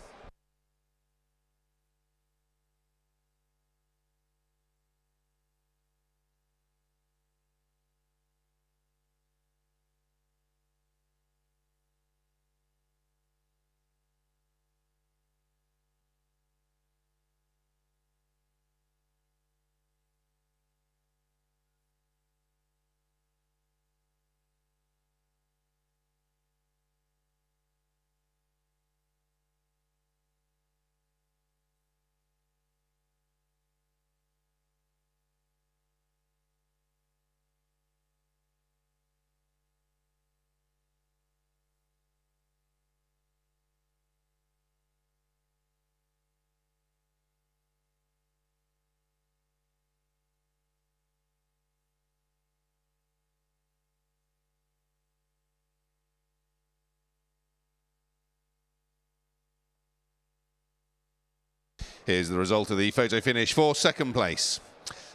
Here's the result of the photo finish for second place.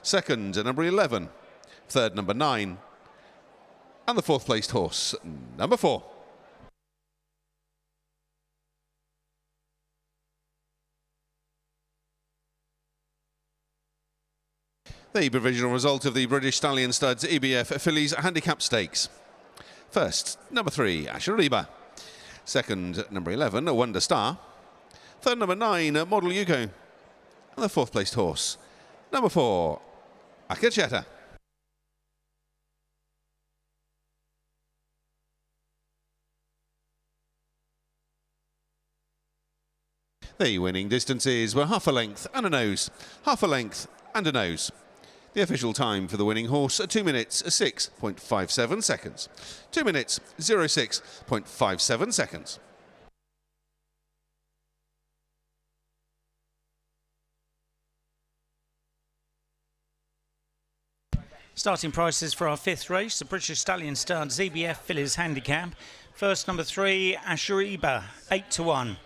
Second, number 11. Third, number 9. And the fourth placed horse, number 4. The provisional result of the British Stallion Studs EBF Fillies Handicap Stakes. First, number 3, Asher Reba. Second, number 11, a Wonder Star. Third, number 9, Model Yuko. And the fourth placed horse, number 4, Akacheta. The winning distances were half a length and a nose, half a length and a nose. The official time for the winning horse, 2 minutes 6.57 seconds. 2 minutes 06.57 seconds. Starting prices for our fifth race, the British Stallion Studs EBF Fillies Handicap. First, number 3, Asher Reba, 8 to 1.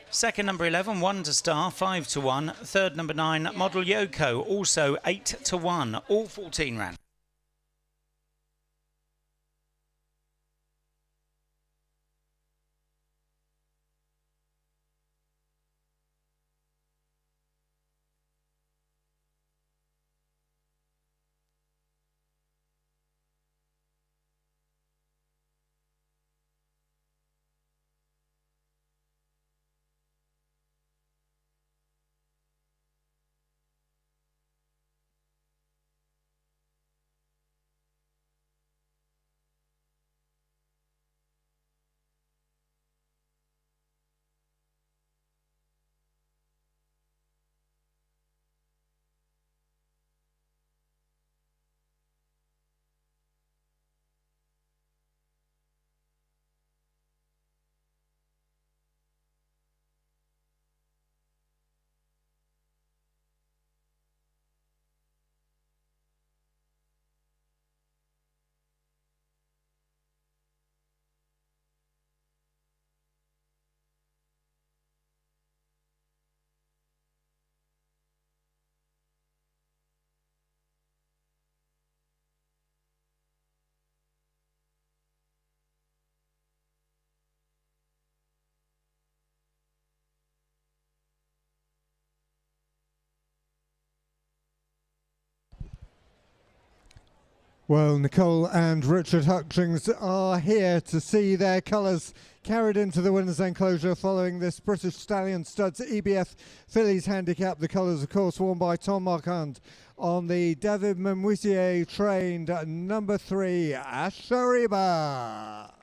Second, number 11, Wonder Star, 5 to 1. Third, number 9, Model Yoko, also 8 to 1. All 14 ran. Well, Nicole and Richard Hutchings are here to see their colours carried into the winners' enclosure following this British Stallion Studs EBF Fillies handicap. The colours, of course, worn by Tom Marquand on the David Memuisier trained number 3, Ashariba.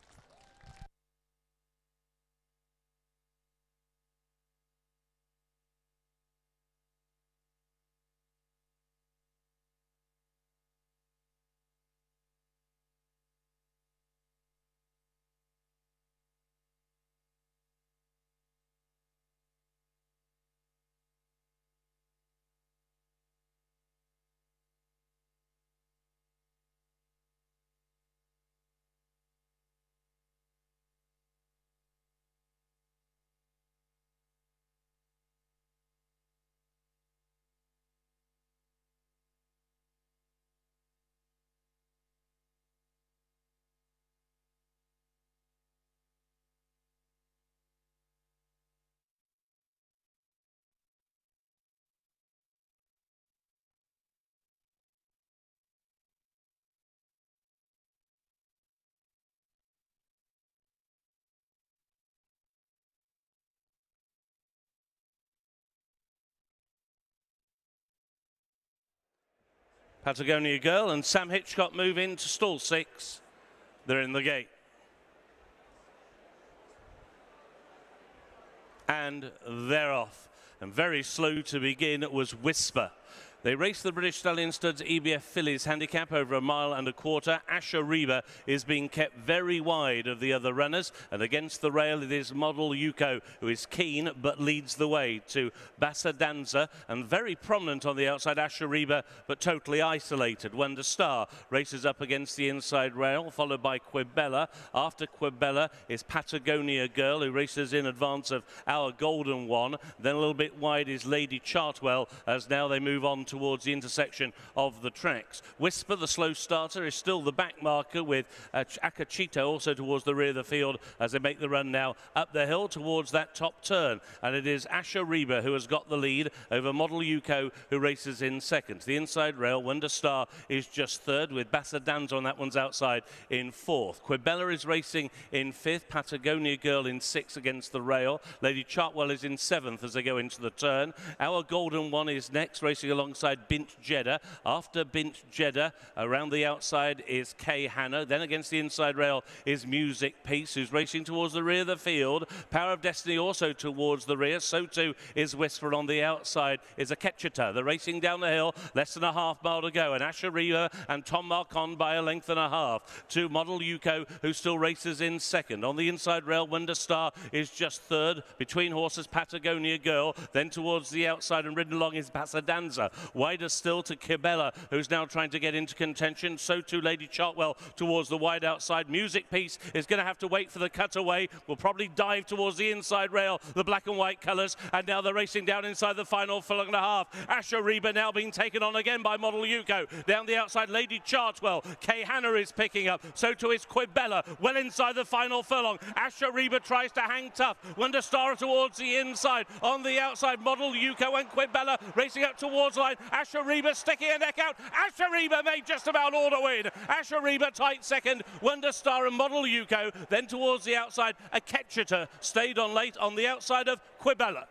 Patagonia Girl and Sam Hitchcock move into stall 6. They're in the gate. And they're off. And very slow to begin was Whisper. They race the British Stallion Studs EBF Fillies handicap over 1.25 miles. Ashariba is being kept very wide of the other runners, and against the rail it is Model Yuko, who is keen but leads the way to Bassa Danza, and very prominent on the outside Ashariba, but totally isolated. Wonder Star races up against the inside rail, followed by Quibella. After Quibella is Patagonia Girl, who races in advance of Our Golden One. Then a little bit wide is Lady Chartwell, as now they move on towards the intersection of the tracks. Whisper, the slow starter, is still the back marker, with Akachito also towards the rear of the field as they make the run now up the hill towards that top turn. And it is Ashariba who has got the lead over Model Yuko, who races in second. The inside rail, Wonder Star is just third, with Bassa Danza on that one's outside in fourth. Quibella is racing in fifth, Patagonia Girl in sixth against the rail. Lady Chartwell is in seventh as they go into the turn. Our Golden One is next, racing alongside Bint Jeddah. After Bint Jeddah, around the outside is Kay Hanna. Then against the inside rail is Music Peace, who's racing towards the rear of the field. Power of Destiny also towards the rear. So too is Whisper. On the outside is Akechita. They're racing down the hill, less than a half mile to go. And Ashariba and Tom Marquand by 1.5 lengths to Model Yuko, who still races in second. On the inside rail, Wonder Star is just third. Between horses, Patagonia Girl. Then towards the outside and ridden along is Bassa Danza. Wider still to Quibella, who's now trying to get into contention. So too Lady Chartwell towards the wide outside. Music Peace is going to have to wait for the cutaway. Will probably dive towards the inside rail, the black and white colours. And now they're racing down inside the final furlong and a half. Ashariba now being taken on again by Model Yuko. Down the outside, Lady Chartwell. Kay Hanna is picking up. So too is Quibella. Well inside the final furlong. Ashariba tries to hang tough. Wonder Star towards the inside. On the outside, Model Yuko and Quibella racing up towards line. Ashariba sticking a neck out. Ashariba made just about all to win. Ashariba tight second. Wonder Star and Model Yuko. Then towards the outside, Akechita stayed on late on the outside of Quibella.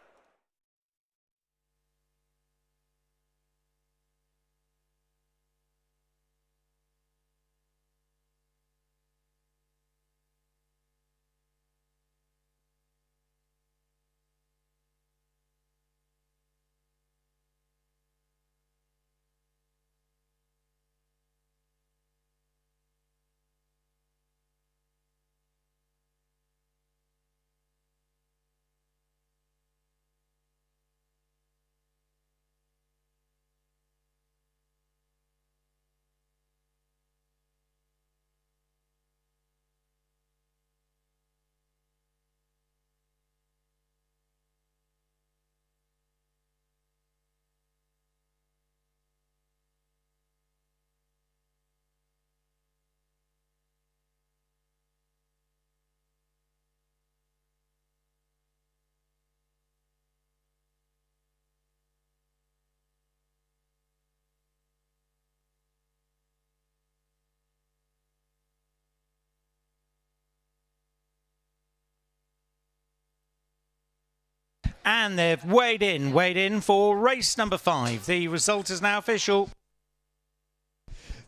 And they've weighed in for race number 5. The result is now official.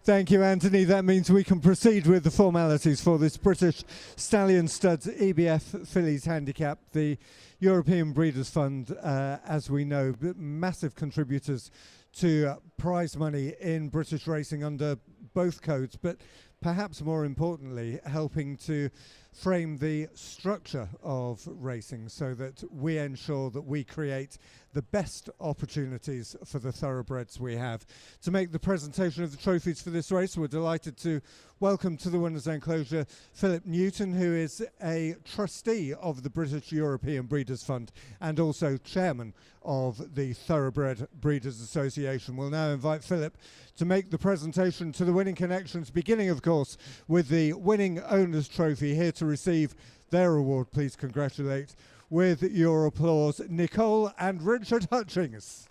Thank you, Anthony. That means we can proceed with the formalities for this British Stallion Studs EBF Fillies Handicap. The European Breeders' Fund, as we know, massive contributors to prize money in British racing under both codes, but perhaps more importantly, helping to frame the structure of racing so that we ensure that we create the best opportunities for the thoroughbreds we have. To make the presentation of the trophies for this race, we're delighted to welcome to the winner's enclosure Philip Newton, who is a trustee of the British European Breeders' Fund and also chairman of the Thoroughbred Breeders Association. We'll now invite Philip to make the presentation to the winning connections, beginning of course with the winning owners trophy. Here to receive their award, please congratulate with your applause Nicole and Richard Hutchings.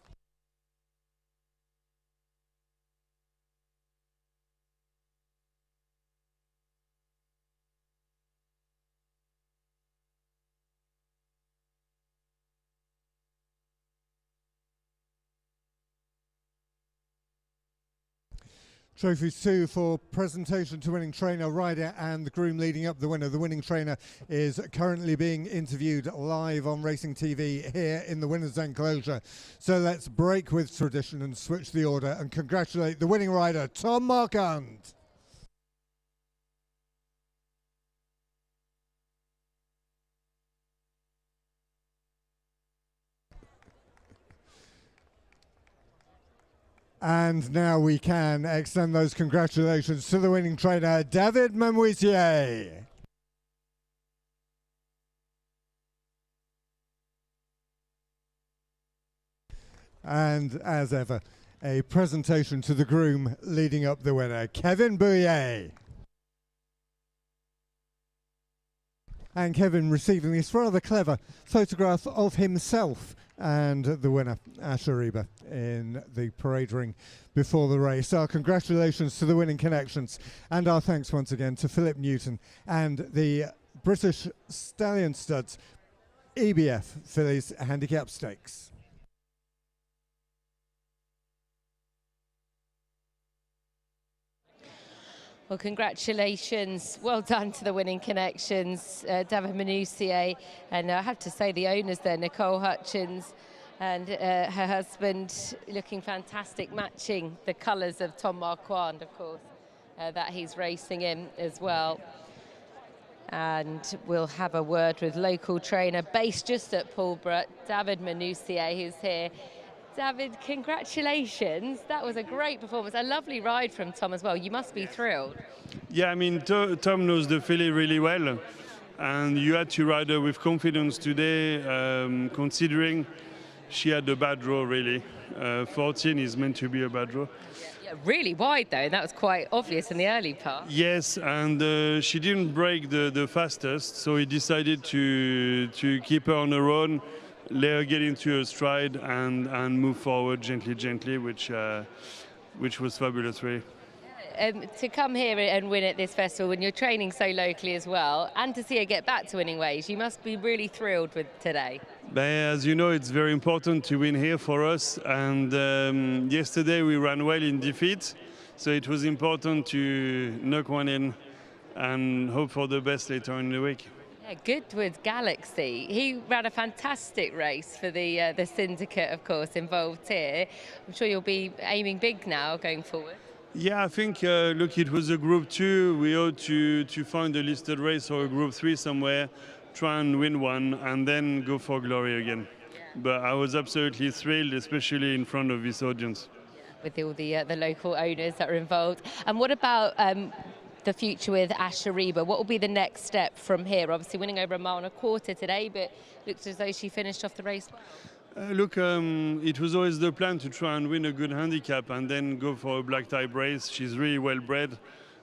Trophies 2 for presentation to winning trainer, rider and the groom leading up the winner. The winning trainer is currently being interviewed live on Racing TV here in the winner's enclosure. So let's break with tradition and switch the order and congratulate the winning rider, Tom Marquand. And now we can extend those congratulations to the winning trainer, David Memuisier. And as ever, a presentation to the groom leading up the winner, Kevin Bouillet. And Kevin receiving this rather clever photograph of himself and the winner, Ashariba, in the parade ring before the race. Our congratulations to the winning connections and our thanks once again to Philip Newton and the British Stallion Studs EBF Fillies Handicap Stakes. Well, cusculations. Well done to the winning connections, David Menuisier, and I have to say the owners there, Nicole Hutchins and her husband, looking fantastic, matching the colours of Tom Marquand, of course, that he's racing in as well. And we'll have a word with local trainer based just at Pulborough, David Menuisier, who's here. David, congratulations. That was a great performance. A lovely ride from Tom as well. You must be thrilled. Yeah, I mean, Tom knows the filly really well. And you had to ride her with confidence today, considering she had a bad draw, really. 14 is meant to be a bad draw. Yeah, really wide, though. And that was quite obvious in the early part. Yes, and she didn't break the fastest, so he decided to keep her on her own, let her get into her stride and move forward gently, which was fabulous, really. To come here and win at this festival when you're training so locally as well, and to see her get back to winning ways, you must be really thrilled with today. But as you know, it's very important to win here for us, and yesterday we ran well in defeat, so it was important to knock one in and hope for the best later in the week. Yeah, Goodwood Galaxy. He ran a fantastic race for the syndicate, of course, involved here. I'm sure you'll be aiming big now going forward. Yeah, I think, look, it was a Group 2. We ought to find a listed race or a Group 3 somewhere, try and win one, and then go for glory again. Yeah. But I was absolutely thrilled, especially in front of this audience. Yeah, with all the local owners that are involved. And what about the future with Ashariba? What will be the next step from here? Obviously winning over 1.25 miles today, but looks as though she finished off the race. Look, it was always the plan to try and win a good handicap and then go for a black type race. She's really well bred.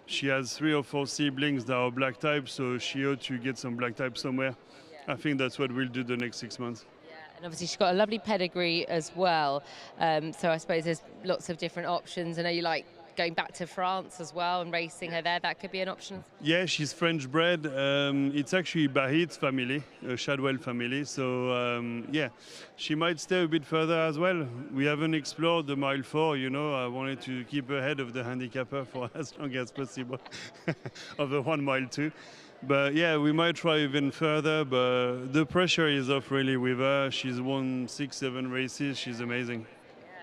She has 3 or 4 siblings that are black type, so she ought to get some black type somewhere. Yeah. I think that's what we'll do the next 6 months. Yeah, and obviously she's got a lovely pedigree as well. So I suppose there's lots of different options. I know you like going back to France as well and racing her there, that could be an option. Yeah, she's French bred. It's actually Bahit's family, a Shadwell family. So yeah, she might stay a bit further as well. We haven't explored the mile 4, you know. I wanted to keep ahead of the handicapper for as long as possible of the 1 mile 2. But yeah, we might try even further, but the pressure is off really with her. She's won 6-7 races. She's amazing.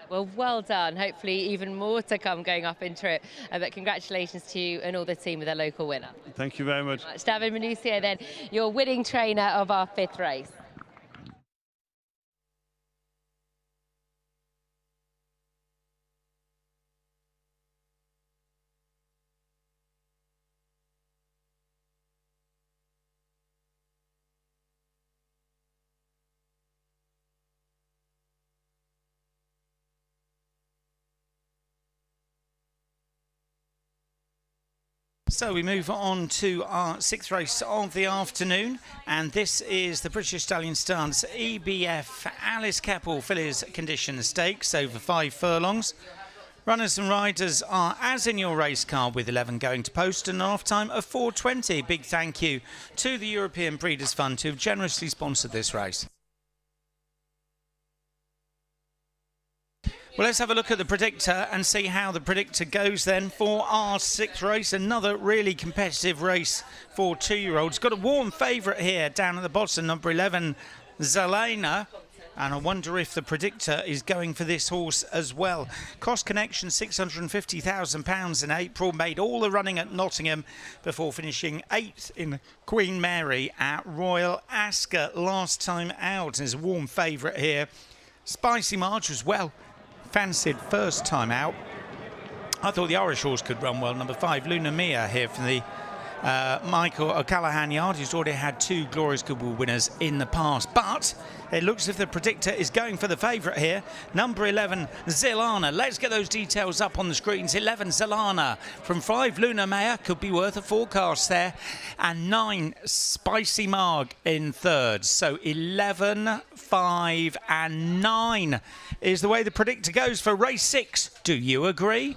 Well, well done. Hopefully even more to come going up into it. But congratulations to you and all the team with a local winner. Thank you very much. David Manusio, then, your winning trainer of our 5th race. So we move on to our 6th race of the afternoon, and this is the British Stallion Stance EBF Alice Keppel Fillies Condition Stakes over 5 furlongs. Runners and riders are as in your race car, with 11 going to post and an off time of 4:20. Big thank you to the European Breeders' Fund who have generously sponsored this race. Well, let's have a look at the predictor and see how the predictor goes then for our 6th race. Another really competitive race for 2-year-olds. Got a warm favourite here down at the bottom, number 11, Zelena. And I wonder if the predictor is going for this horse as well. Cost Connection, £650,000 in April. Made all the running at Nottingham before finishing 8th in Queen Mary at Royal Ascot last time out. There's a warm favourite here. Spicy March as well. Fancied first time out. I thought the Irish horse could run well. Number 5, Luna Mia here from the Michael O'Callaghan yard, who's already had 2 Glorious Goodwood winners in the past. But it looks as if the predictor is going for the favourite here. Number 11, Zilana. Let's get those details up on the screens. 11, Zilana. From 5, Luna Maya. Could be worth a forecast there. And 9, Spicy Marg in 3rd. So 11, 5 and 9 is the way the predictor goes for race 6. Do you agree?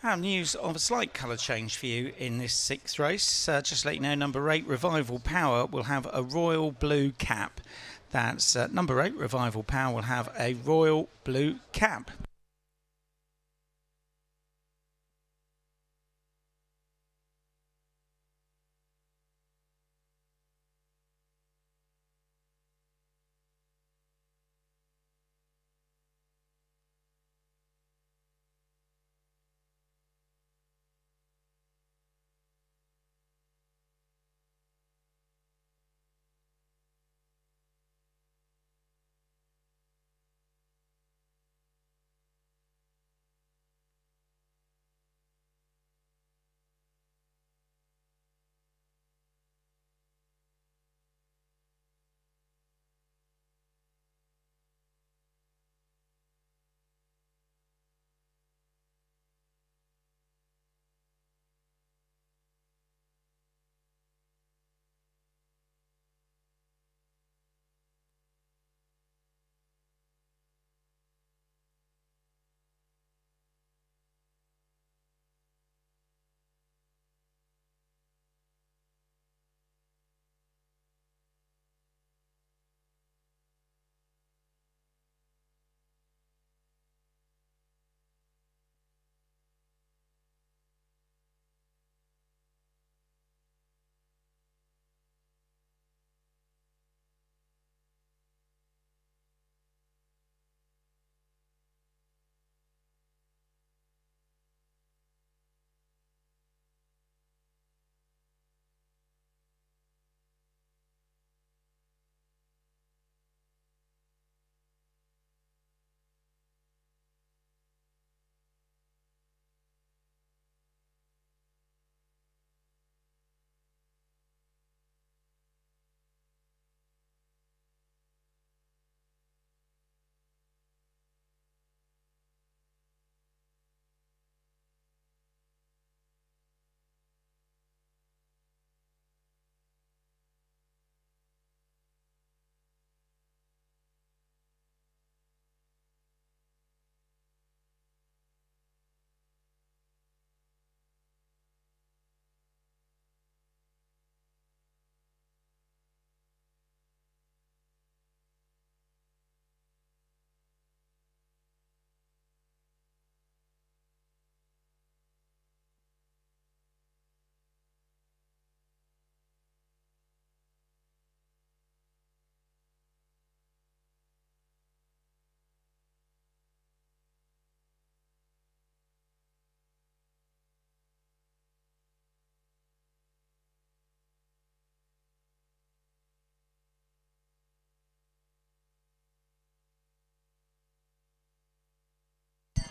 News of a slight colour change for you in this 6th race. Just to let you know, number 8, Revival Power, will have a royal blue cap. That's number 8, Revival Power, will have a royal blue cap.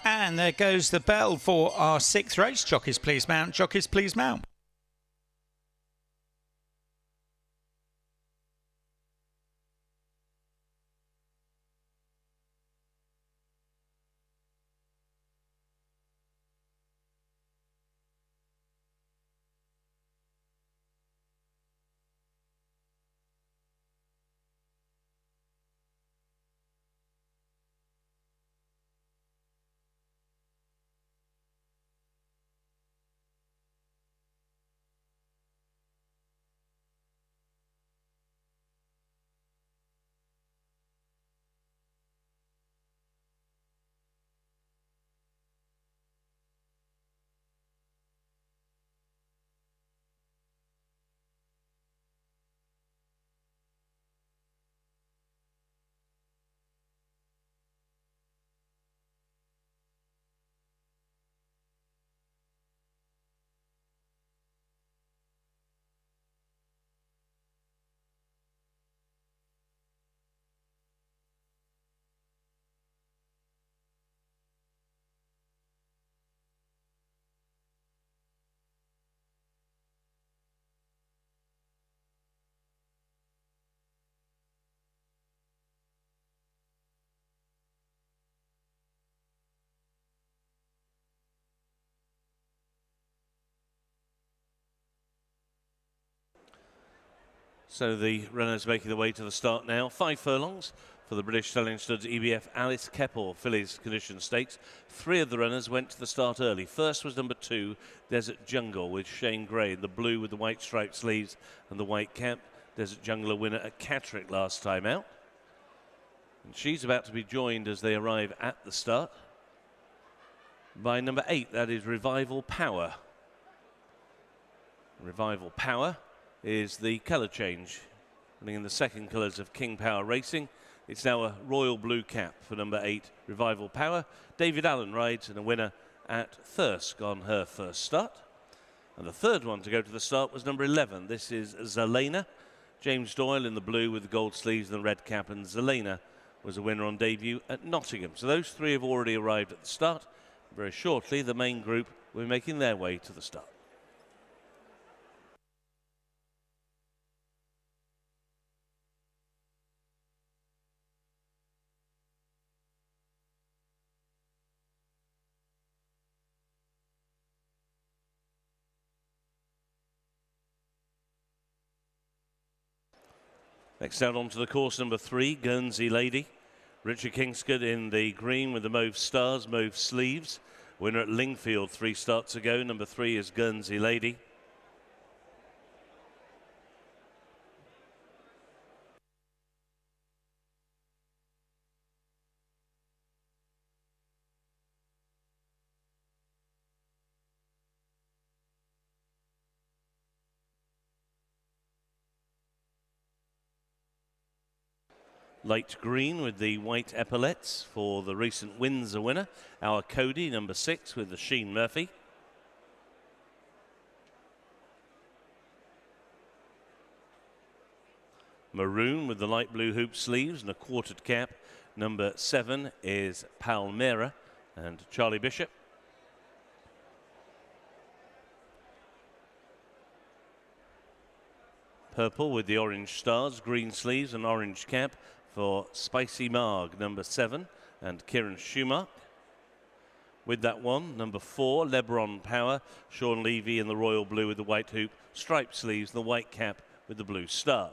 And there goes the bell for our 6th race. Jockeys, please mount. Jockeys, please mount. So the runners making their way to the start now. 5 furlongs, for the British Stallion Studs EBF Alice Keppel Fillies Condition Stakes. 3 of the runners went to the start early. First was number 2, Desert Jungle, with Shane Gray in the blue with the white striped sleeves and the white cap. Desert Jungle, a winner at Catterick last time out. And she's about to be joined as they arrive at the start by number 8, that is Revival Power. Revival Power is the colour change, running in the second colours of King Power Racing. It's now a royal blue cap for number 8, Revival Power. David Allen rides, and a winner at Thirsk on her first start. And the third one to go to the start was number 11. This is Zelena. James Doyle in the blue with the gold sleeves and the red cap, and Zelena was a winner on debut at Nottingham. So those 3 have already arrived at the start. Very shortly, the main group will be making their way to the start. Next out onto the course, number 3, Guernsey Lady. Richard Kingscote in the green with the mauve stars, mauve sleeves. Winner at Lingfield 3 starts ago. Number 3 is Guernsey Lady. Light green with the white epaulets for the recent Windsor winner, our Cody, number 6, with the Sheen Murphy. Maroon with the light blue hoop sleeves and a quartered cap. Number 7 is Palmyra and Charlie Bishop. Purple with the orange stars, green sleeves and orange cap for Spicy Marg, number 7, and Kieran Schumacher. With that one, number 4, Lebron Power, Sean Levy in the royal blue with the white hoop, striped sleeves, and the white cap with the blue star.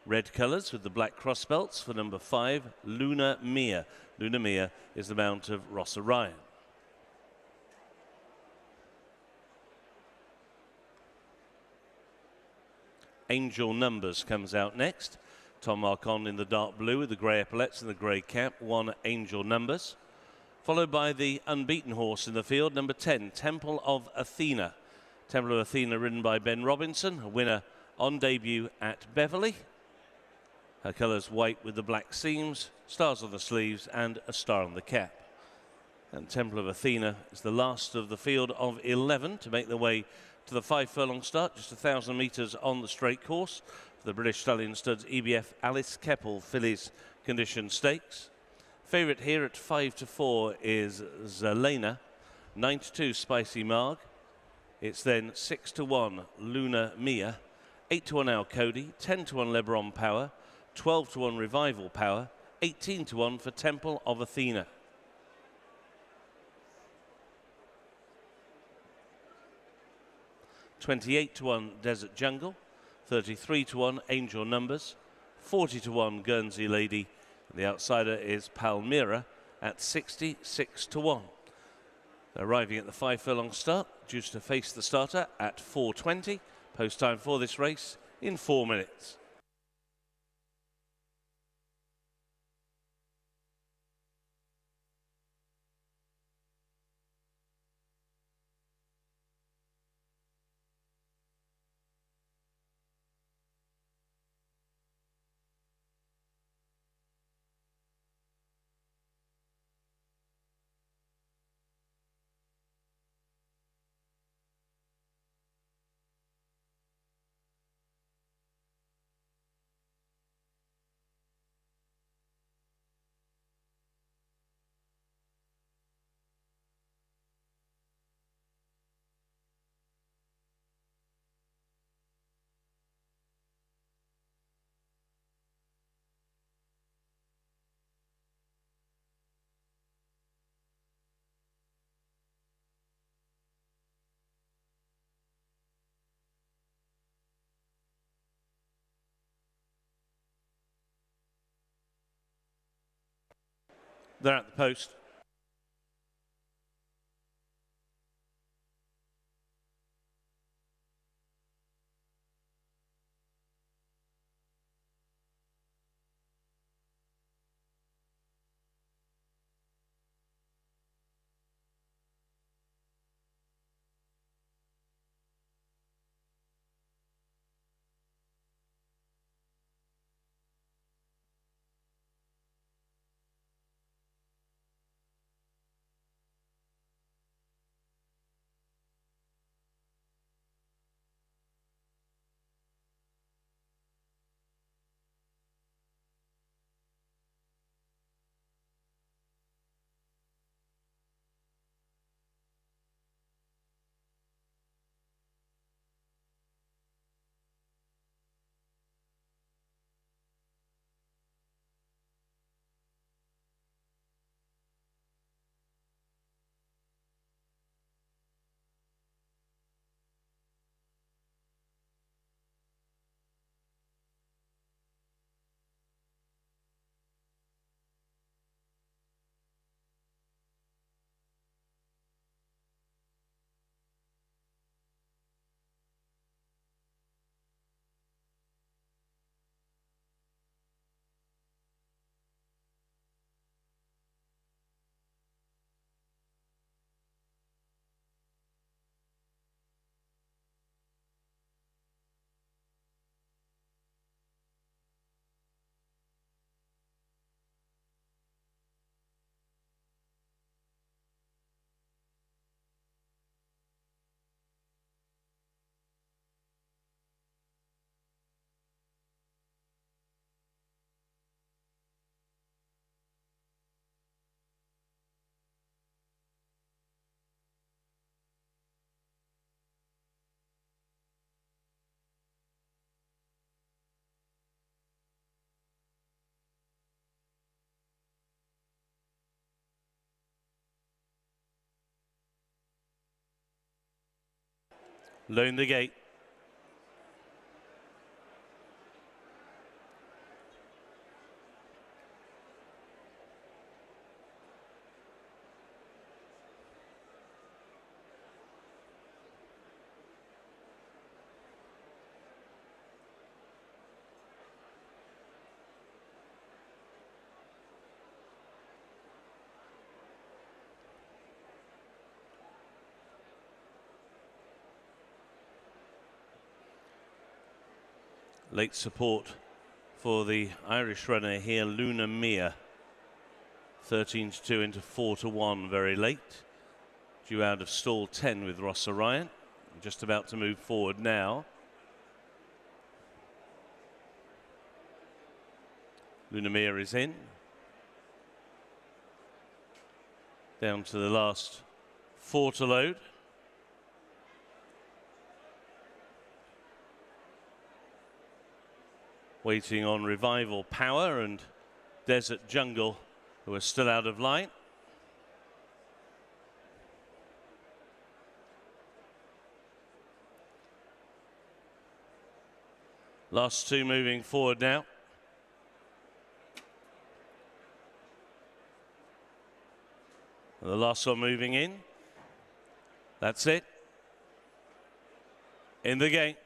Red colours with the black cross belts for number 5, Luna Mia. Luna Mia is the mount of Ross Orion. Angel Numbers comes out next. Tom Marcon in the dark blue with the grey epaulets and the grey cap, 1 Angel Numbers. Followed by the unbeaten horse in the field, number 10, Temple of Athena. Temple of Athena ridden by Ben Robinson, a winner on debut at Beverley. Her colours white with the black seams, stars on the sleeves and a star on the cap. And Temple of Athena is the last of the field of 11 to make their way to the 5 furlong start, just 1,000 metres on the straight course for the British Stallion Studs EBF Alice Keppel Fillies Condition Stakes. Favourite here at 5-4 is Zelena, 9-2 Spicy Marg. It's then 6-1 Luna Mia, 8-1 Al Cody, 10-1 Lebron Power, 12-1 Revival Power, 18-1 for Temple of Athena. $28-1 Desert Jungle, 33-1 Angel Numbers, 40-1 Guernsey Lady, and the outsider is Palmyra at 66-1. They're arriving at the 5 furlong start, due to face the starter at 4:20. Post time for this race in 4 minutes. They're at the post. Loan the gate. Late support for the Irish runner here, Luna Mia. 13-2 into 4-1 very late. Due out of stall 10 with Ross Orion. Just about to move forward now. Luna Mia is in. Down to the last 4 to load. Waiting on Revival Power and Desert Jungle, who are still out of line. Last two moving forward now. And the last one moving in. That's it. In the gate.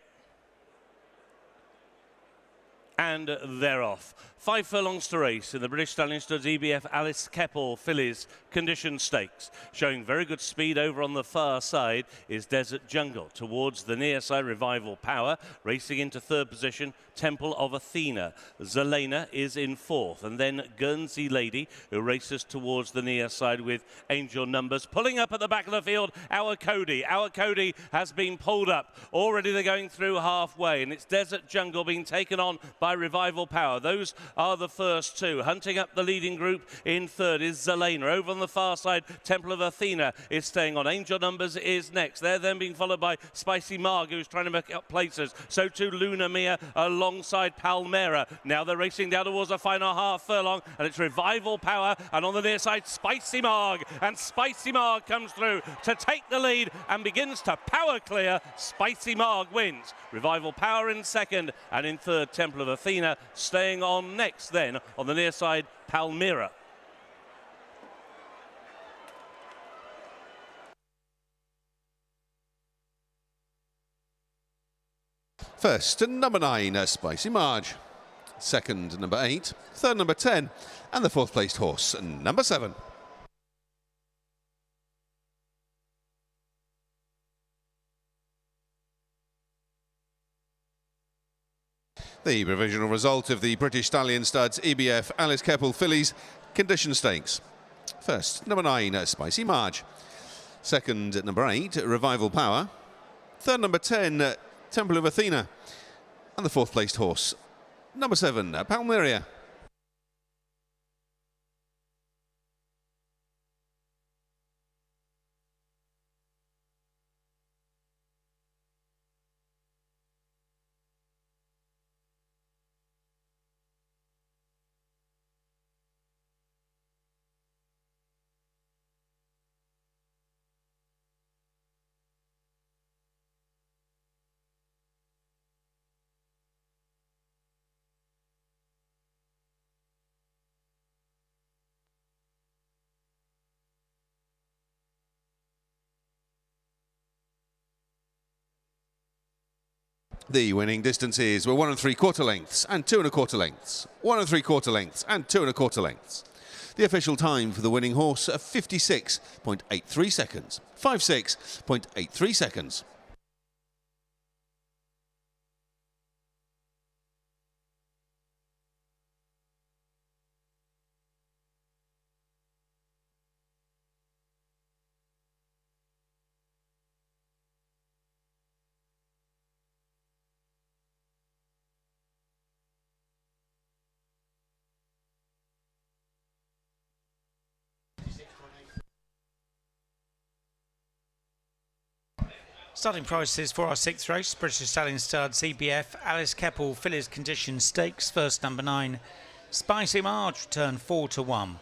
And they're off. 5 furlongs to race in the British Stallion Studs EBF Alice Keppel Fillies Condition Stakes. Showing very good speed over on the far side is Desert Jungle. Towards the near side, Revival Power. Racing into third position, Temple of Athena. Zelena is in fourth. And then Guernsey Lady, who races towards the near side with Angel Numbers. Pulling up at the back of the field, Our Cody. Our Cody has been pulled up. Already they're going through halfway. And it's Desert Jungle being taken on by Revival Power. Those are the first two. Hunting up the leading group in third is Zelena. Over on the far side, Temple of Athena is staying on. Angel Numbers is next. They're then being followed by Spicy Marg, who's trying to make up places. So too Luna Mia alongside Palmera. Now they're racing down towards the final half furlong, and it's Revival Power, and on the near side, Spicy Marg. And Spicy Marg comes through to take the lead and begins to power clear. Spicy Marg wins. Revival Power in second, and in third, Temple of Athena staying on next. Then on the near side, Palmyra. First, number 9, Spicy Marge. Second, number 8. Third, number 10. And the fourth placed horse, number 7. The provisional result of the British Stallion Studs EBF Alice Keppel Fillies Condition Stakes. First, number 9, Spicy Marge. Second, number 8, Revival Power. Third, number 10, Temple of Athena. And the fourth placed horse, number 7, Palmyria. The winning distances were 1 3/4 lengths and 2 1/4 lengths, 1 3/4 lengths and 2 1/4 lengths. The official time for the winning horse, 56.83 seconds. 56.83 seconds. Starting prices for our 6th race, British Stallion Studs EBF Alice Keppel Fillies Condition Stakes. First, number 9, Spicy Marge, return 4 to 1.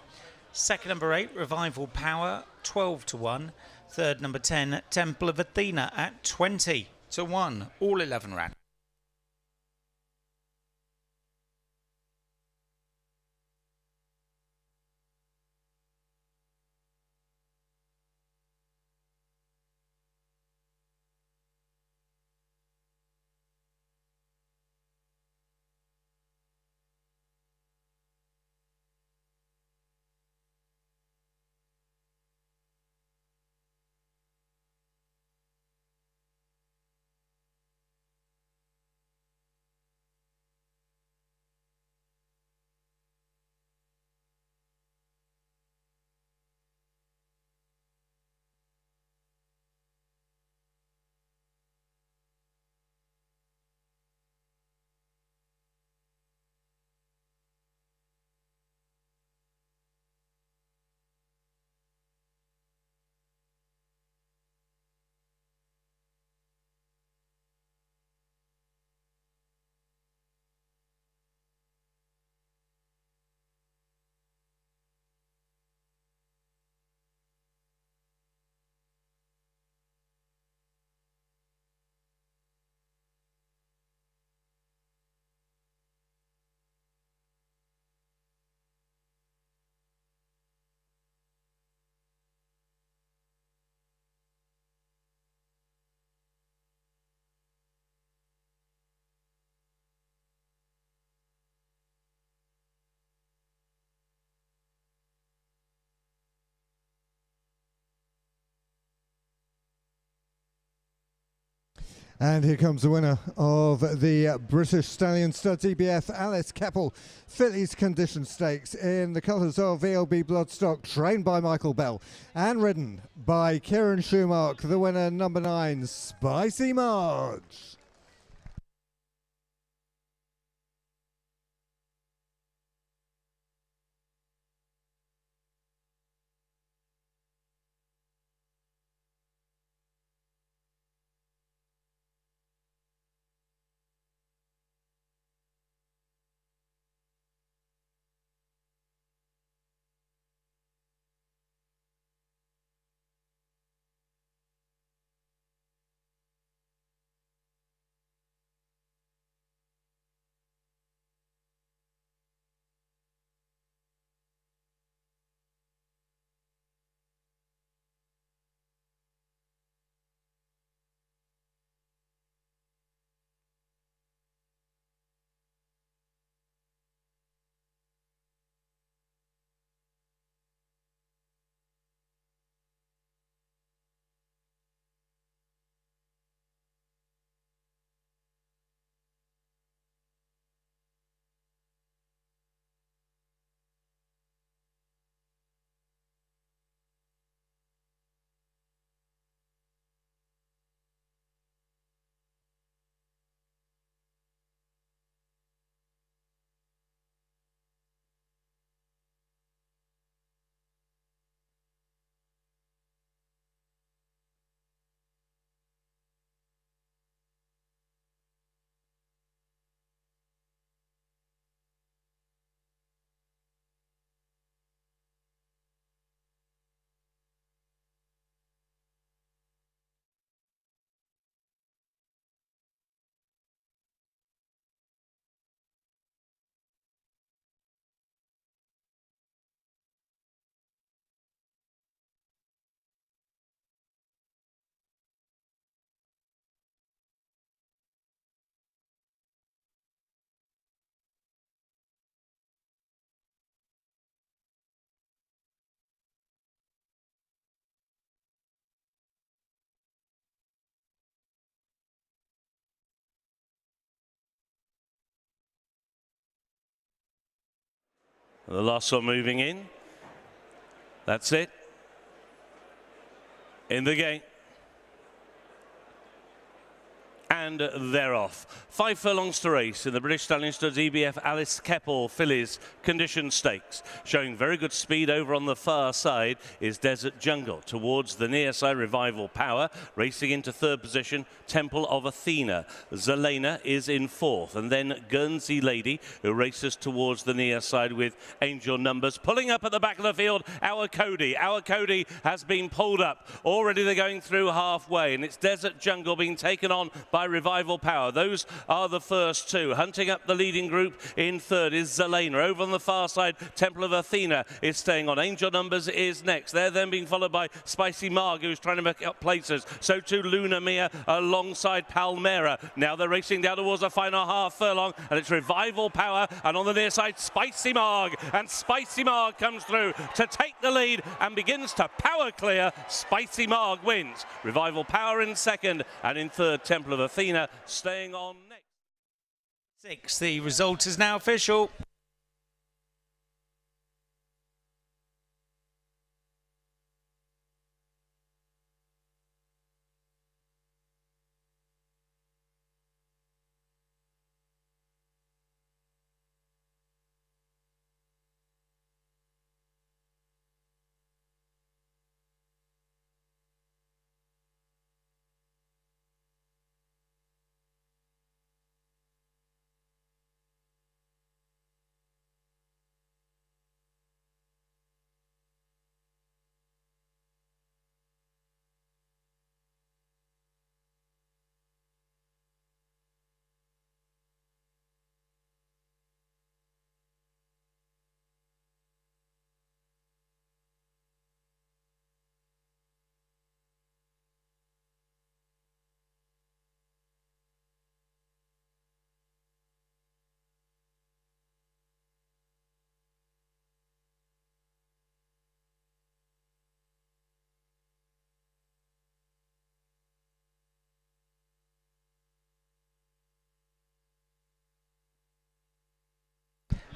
Second, number 8, Revival Power, 12 to 1. Third, number 10, Temple of Athena at 20 to 1. All 11 ran. And here comes the winner of the British Stallion Studs EBF Alice Keppel Fillies Condition Stakes in the colours of VLB Bloodstock, trained by Michael Bell and ridden by Kieran Schumacher. The winner, number 9, Spicy Marge. The last one moving in. That's it. In the gate. And they're off. 5 furlongs to race in the British Stallion Studs EBF Alice Keppel Fillies Condition Stakes. Showing very good speed over on the far side is Desert Jungle. Towards the near side, Revival Power. Racing into 3rd position, Temple of Athena. Zelena is in 4th. And then Guernsey Lady, who races towards the near side with Angel Numbers. Pulling up at the back of the field, Our Cody. Our Cody has been pulled up. Already they're going through halfway. And it's Desert Jungle being taken on by Revival Power. Those are the first two. Hunting up the leading group in 3rd is Zelena. Over on the far side, Temple of Athena is staying on. Angel Numbers is next. They're then being followed by Spicy Marg, who's trying to make up places. So too Luna Mia alongside Palmera. Now they're racing down towards the final half furlong, and it's Revival Power, and on the near side, Spicy Marg. And Spicy Marg comes through to take the lead and begins to power clear. Spicy Marg wins. Revival Power in 2nd, and in 3rd, Temple of Athena staying on next. 6. The result is now official.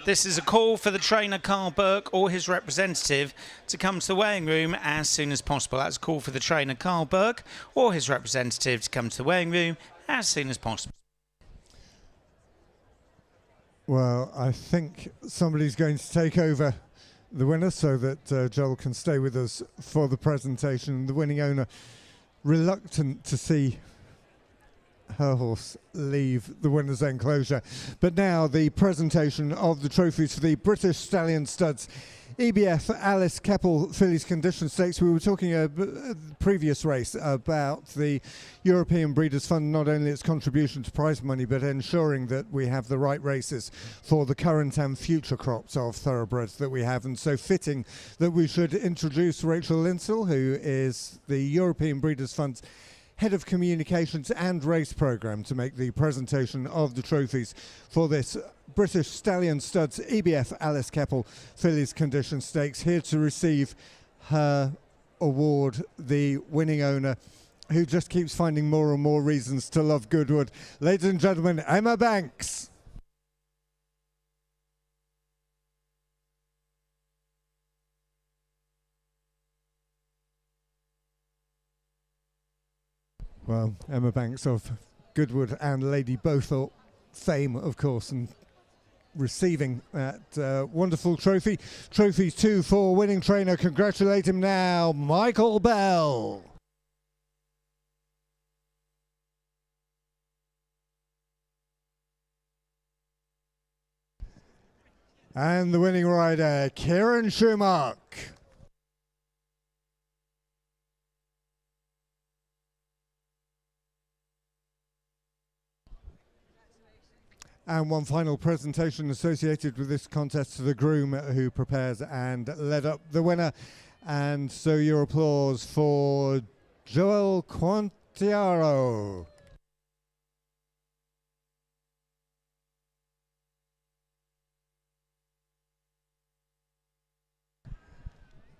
This is a call for the trainer Carl Burke or his representative to come to the weighing room as soon as possible. That's a call for the trainer Carl Burke or his representative to come to the weighing room as soon as possible. Well, I think somebody's going to take over the winner so that Joel can stay with us for the presentation. The winning owner reluctant to see her horse leave the winner's enclosure. But now the presentation of the trophies for the British Stallion Studs EBF Alice Keppel Fillies Condition Stakes. We were talking a previous race about the European Breeders' Fund, not only its contribution to prize money, but ensuring that we have the right races for the current and future crops of thoroughbreds that we have. And so fitting that we should introduce Rachel Linsell, who is the European Breeders' Fund's Head of Communications and Race Programme, to make the presentation of the trophies for this British Stallion Studs EBF Alice Keppel Fillies Condition Stakes. Here to receive her award, the winning owner, who just keeps finding more and more reasons to love Goodwood. Ladies and gentlemen, Emma Banks. Well, Emma Banks of Goodwood and Lady Bowthorpe fame, of course, and receiving that wonderful trophy. Trophy 2 for winning trainer. Congratulate him now, Michael Bell. And the winning rider, Kieran Schumacher. And one final presentation associated with this contest to the groom who prepares and led up the winner. And so your applause for Joel Quantiaro.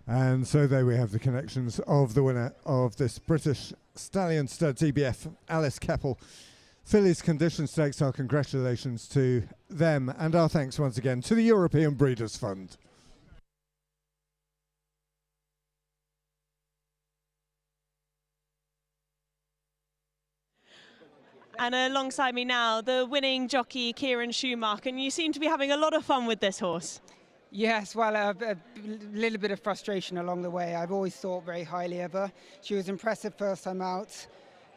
And so there we have the connections of the winner of this British Stallion Studs EBF Alice Keppel Fillies Condition Stakes, our congratulations to them, and our thanks once again to the European Breeders' Fund. And alongside me now, the winning jockey, Kieran Schumacher, and you seem to be having a lot of fun with this horse. Yes, well, a little bit of frustration along the way. I've always thought very highly of her. She was impressive first time out.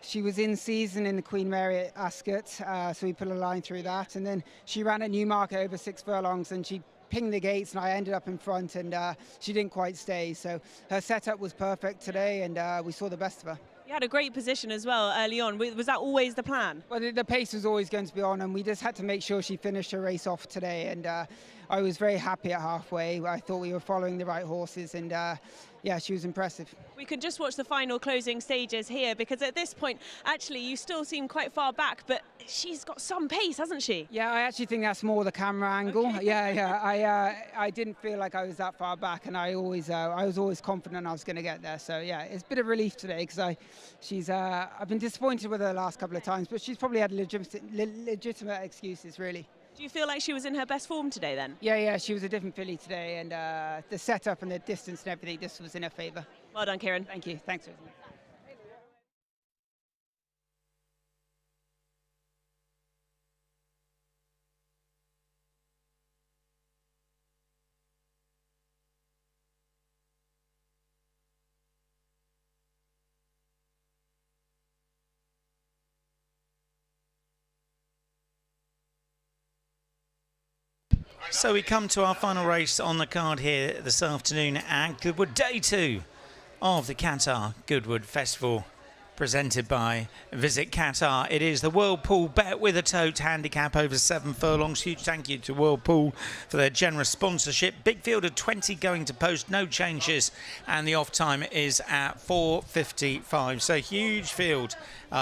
She was in season in the Queen Mary at Ascot, so we put a line through that. And then she ran at Newmarket over 6 furlongs, and she pinged the gates, and I ended up in front, and she didn't quite stay. So her setup was perfect today, and we saw the best of her. You had a great position as well early on. Was that always the plan? Well, the pace was always going to be on, and we just had to make sure she finished her race off today. And I was very happy at halfway. I thought we were following the right horses, and yeah, she was impressive. We could just watch the final closing stages here, because at this point, actually, you still seem quite far back, but she's got some pace, hasn't she? Yeah, I actually think that's more the camera angle. Okay. Yeah. I didn't feel like I was that far back, and I was always confident I was going to get there. So yeah, it's a bit of relief today, because I've been disappointed with her the last couple of times, but she's probably had legitimate excuses, really. Do you feel like she was in her best form today then? Yeah, she was a different filly today, and the setup and the distance and everything just was in her favour. Well done, Kieran. Thank you. Thanks, Rosemary. So we come to our final race on the card here this afternoon at Goodwood, day 2 of the Qatar Goodwood Festival, presented by Visit Qatar. It is the Whirlpool Bet with a Tote handicap over 7 furlongs. Huge thank you to Whirlpool for their generous sponsorship. Big field of 20 going to post, no changes, and the off time is at 4:55. So huge field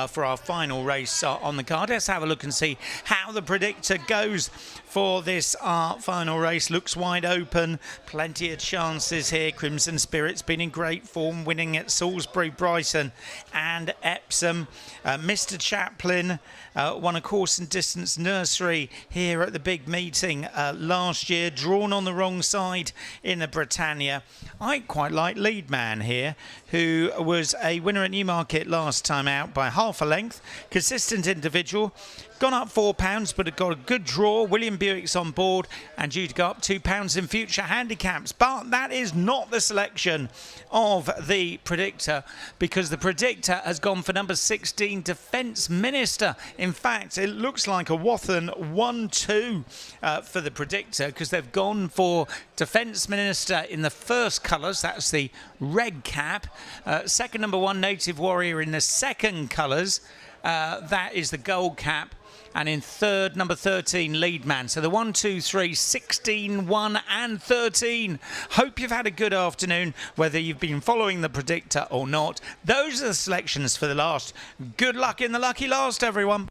for our final race on the card. Let's have a look and see how the predictor goes for this final race. Looks wide open, plenty of chances here. Crimson Spirit's been in great form, winning at Salisbury, Brighton and Epsom. Mr. Chaplin won a course and distance nursery here at the big meeting last year, drawn on the wrong side in the Britannia. I quite like Lead Man here, who was a winner at Newmarket last time out by half a length. Consistent individual. Gone up £4, but it got a good draw. William Buick's on board and due to go up £2 in future handicaps. But that is not the selection of the predictor, because the predictor has gone for number 16, Defence Minister. In fact, it looks like a Wathen 1-2 for the predictor, because they've gone for Defence Minister in the first colours. That's the red cap. Second, number 1, Native Warrior in the second colours. That is the gold cap. And in third, number 13, Lead Man. So the 1, 2, 3, 16, 1 and 13. Hope you've had a good afternoon, whether you've been following the predictor or not. Those are the selections for the last. Good luck in the lucky last, everyone.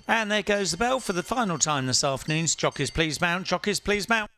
And there goes the bell for the final time this afternoon. Jockeys, please mount. Jockeys, please mount.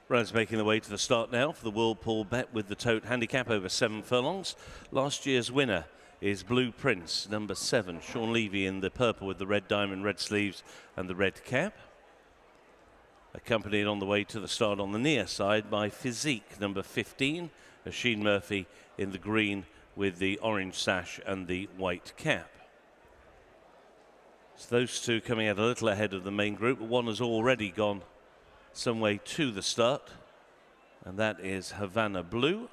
Runners making their way to the start now for the Whirlpool Bet with the tote handicap over 7 furlongs. Last year's winner is Blue Prince, number 7. Sean Levy in the purple with the red diamond, red sleeves and the red cap. Accompanied on the way to the start on the near side by Physique, number 15. Asheen Murphy in the green with the orange sash and the white cap. So those two coming out a little ahead of the main group. One has already gone some way to the start, and that is Havana Blue.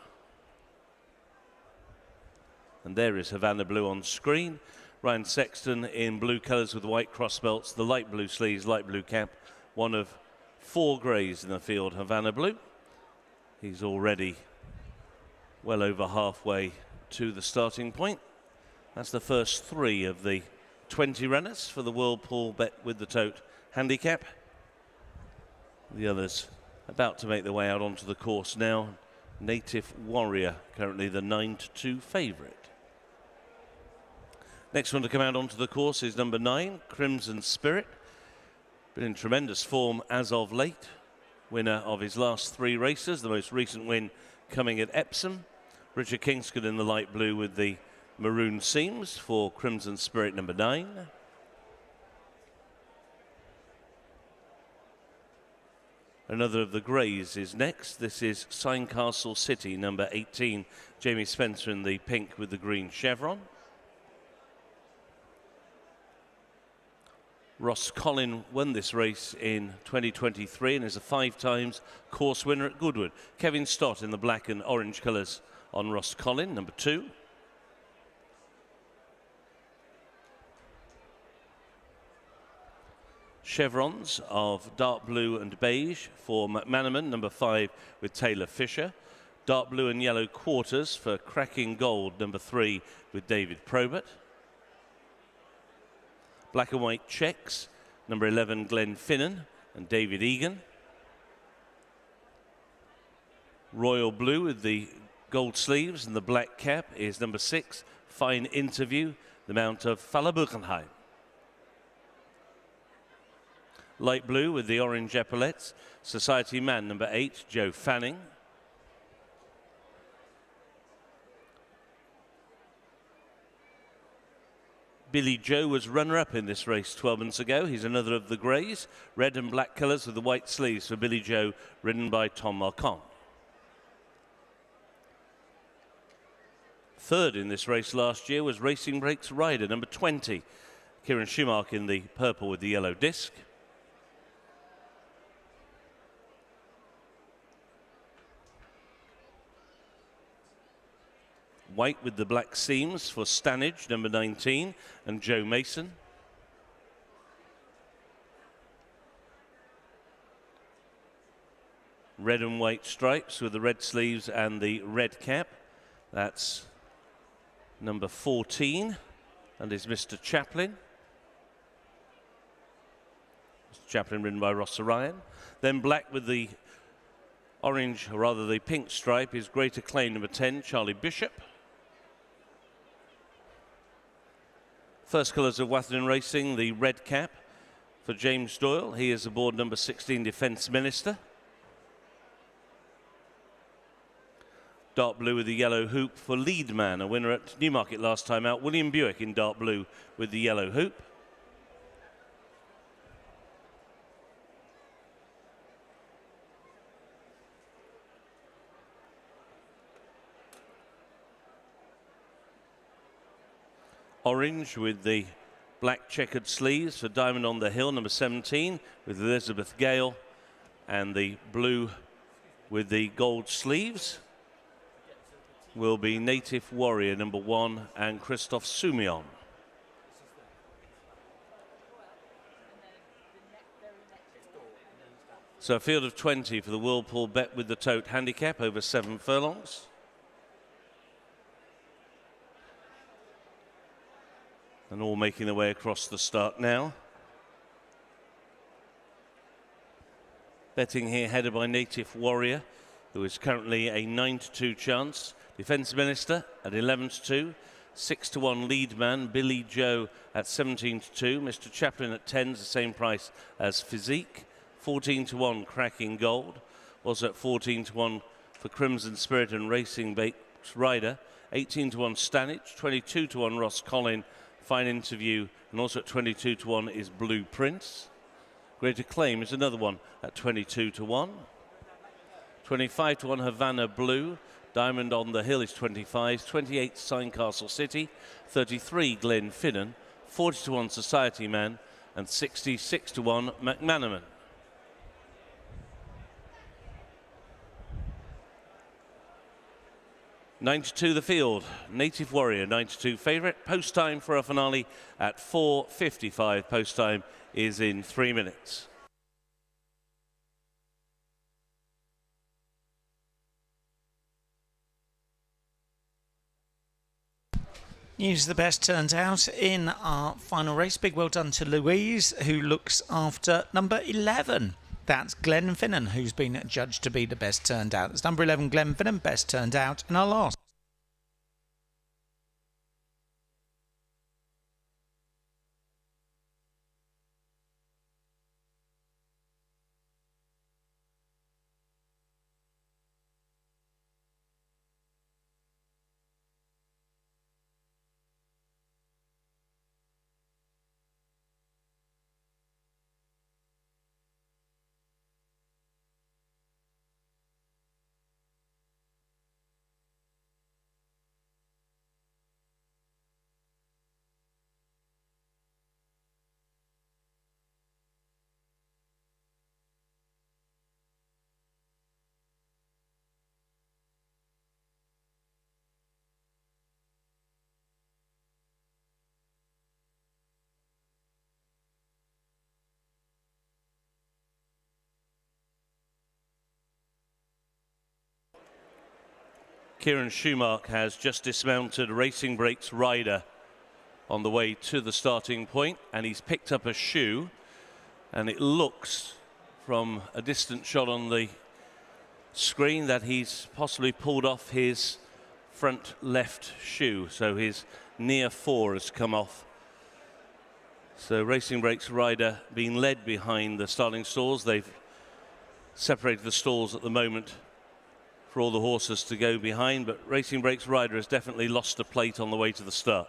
And there is Havana Blue on screen. Ryan Sexton in blue colours with white cross belts, the light blue sleeves, light blue cap. One of 4 greys in the field, Havana Blue. He's already well over halfway to the starting point. That's the first 3 of the 20 runners for the Whirlpool Bet with the tote handicap. The others about to make their way out onto the course now. Native Warrior, currently the 9-2 favourite. Next one to come out onto the course is number 9, Crimson Spirit. Been in tremendous form as of late. Winner of his last 3 races, the most recent win coming at Epsom. Richard Kingscott in the light blue with the maroon seams for Crimson Spirit number 9. Another of the greys is next. This is Sandcastle City, number 18. Jamie Spencer in the pink with the green chevron. Ross Collin won this race in 2023 and is a 5 times course winner at Goodwood. Kevin Stott in the black and orange colours on Ross Collin, number 2. Chevrons of dark blue and beige for McManaman, number 5 with Taylor Fisher. Dark blue and yellow quarters for Cracking Gold, number 3 with David Probert. Black and white checks, number 11 Glenn Finnan and David Egan. Royal blue with the gold sleeves and the black cap is number 6, Fine Interview, the mount of Falla-Buchenheim. Light blue with the orange epaulettes, Society Man, number 8, Joe Fanning. Billy Joe was runner-up in this race 12 months ago. He's another of the greys. Red and black colours with the white sleeves for Billy Joe, ridden by Tom Marcon. Third in this race last year was Racing Breaks rider, number 20. Kieran Schumacher in the purple with the yellow disc. White with the black seams for Stanage, number 19, and Joe Mason. Red and white stripes with the red sleeves and the red cap. That's number 14, and is Mr. Chaplin. Mr. Chaplin ridden by Ross Orion. Then black with the orange, or rather the pink stripe, is Great Acclaim number 10, Charlie Bishop. First colours of Watherton Racing, the red cap for James Doyle. He is aboard number 16, Defence Minister. Dark blue with the yellow hoop for Lead Man, a winner at Newmarket last time out. William Buick in dark blue with the yellow hoop. Orange with the black checkered sleeves for Diamond on the Hill, number 17, with Elizabeth Gale, and the blue with the gold sleeves will be Native Warrior, number 1, and Christophe Soumillon. So a field of 20 for the Whirlpool Bet with the Tote handicap over 7 furlongs. And all making their way across the start now. Betting here headed by Native Warrior, who is currently a 9-2 chance. Defence Minister at 11-2. 6-1 Lead Man, Billy Joe at 17-2. Mr. Chaplin at 10, the same price as Physique. 14-1 Cracking Gold. Also at 14-1 for Crimson Spirit and Racing Bakes Rider. 18-1 Stanage. 22-1 Ross Collin. Fine Interview, and also at 22-1 is Blue Prince. Great Acclaim is another one at 22-1. 25-1 Havana Blue. Diamond on the Hill is 25. 28 Signcastle City. 33 Glenfinnan. 40-1 Society Man, and 66-1 McManaman. (92) the field. Native Warrior, 92 favourite. Post time for a finale at 4:55. Post time is in 3 minutes. News the best turns out in our final race. Big well done to Louise, who looks after number 11. That's Glenfinnan, who's been judged to be the best turned out. It's number 11, Glenfinnan, best turned out, and our last. Kieran Schumark has just dismounted Racing Breaks Rider on the way to the starting point, and he's picked up a shoe, and it looks from a distant shot on the screen that he's possibly pulled off his front left shoe, so his near 4 has come off. So Racing Breaks Rider being led behind the starting stalls. They've separated the stalls at the moment for all the horses to go behind, but Racing Breaks Rider has definitely lost a plate on the way to the start.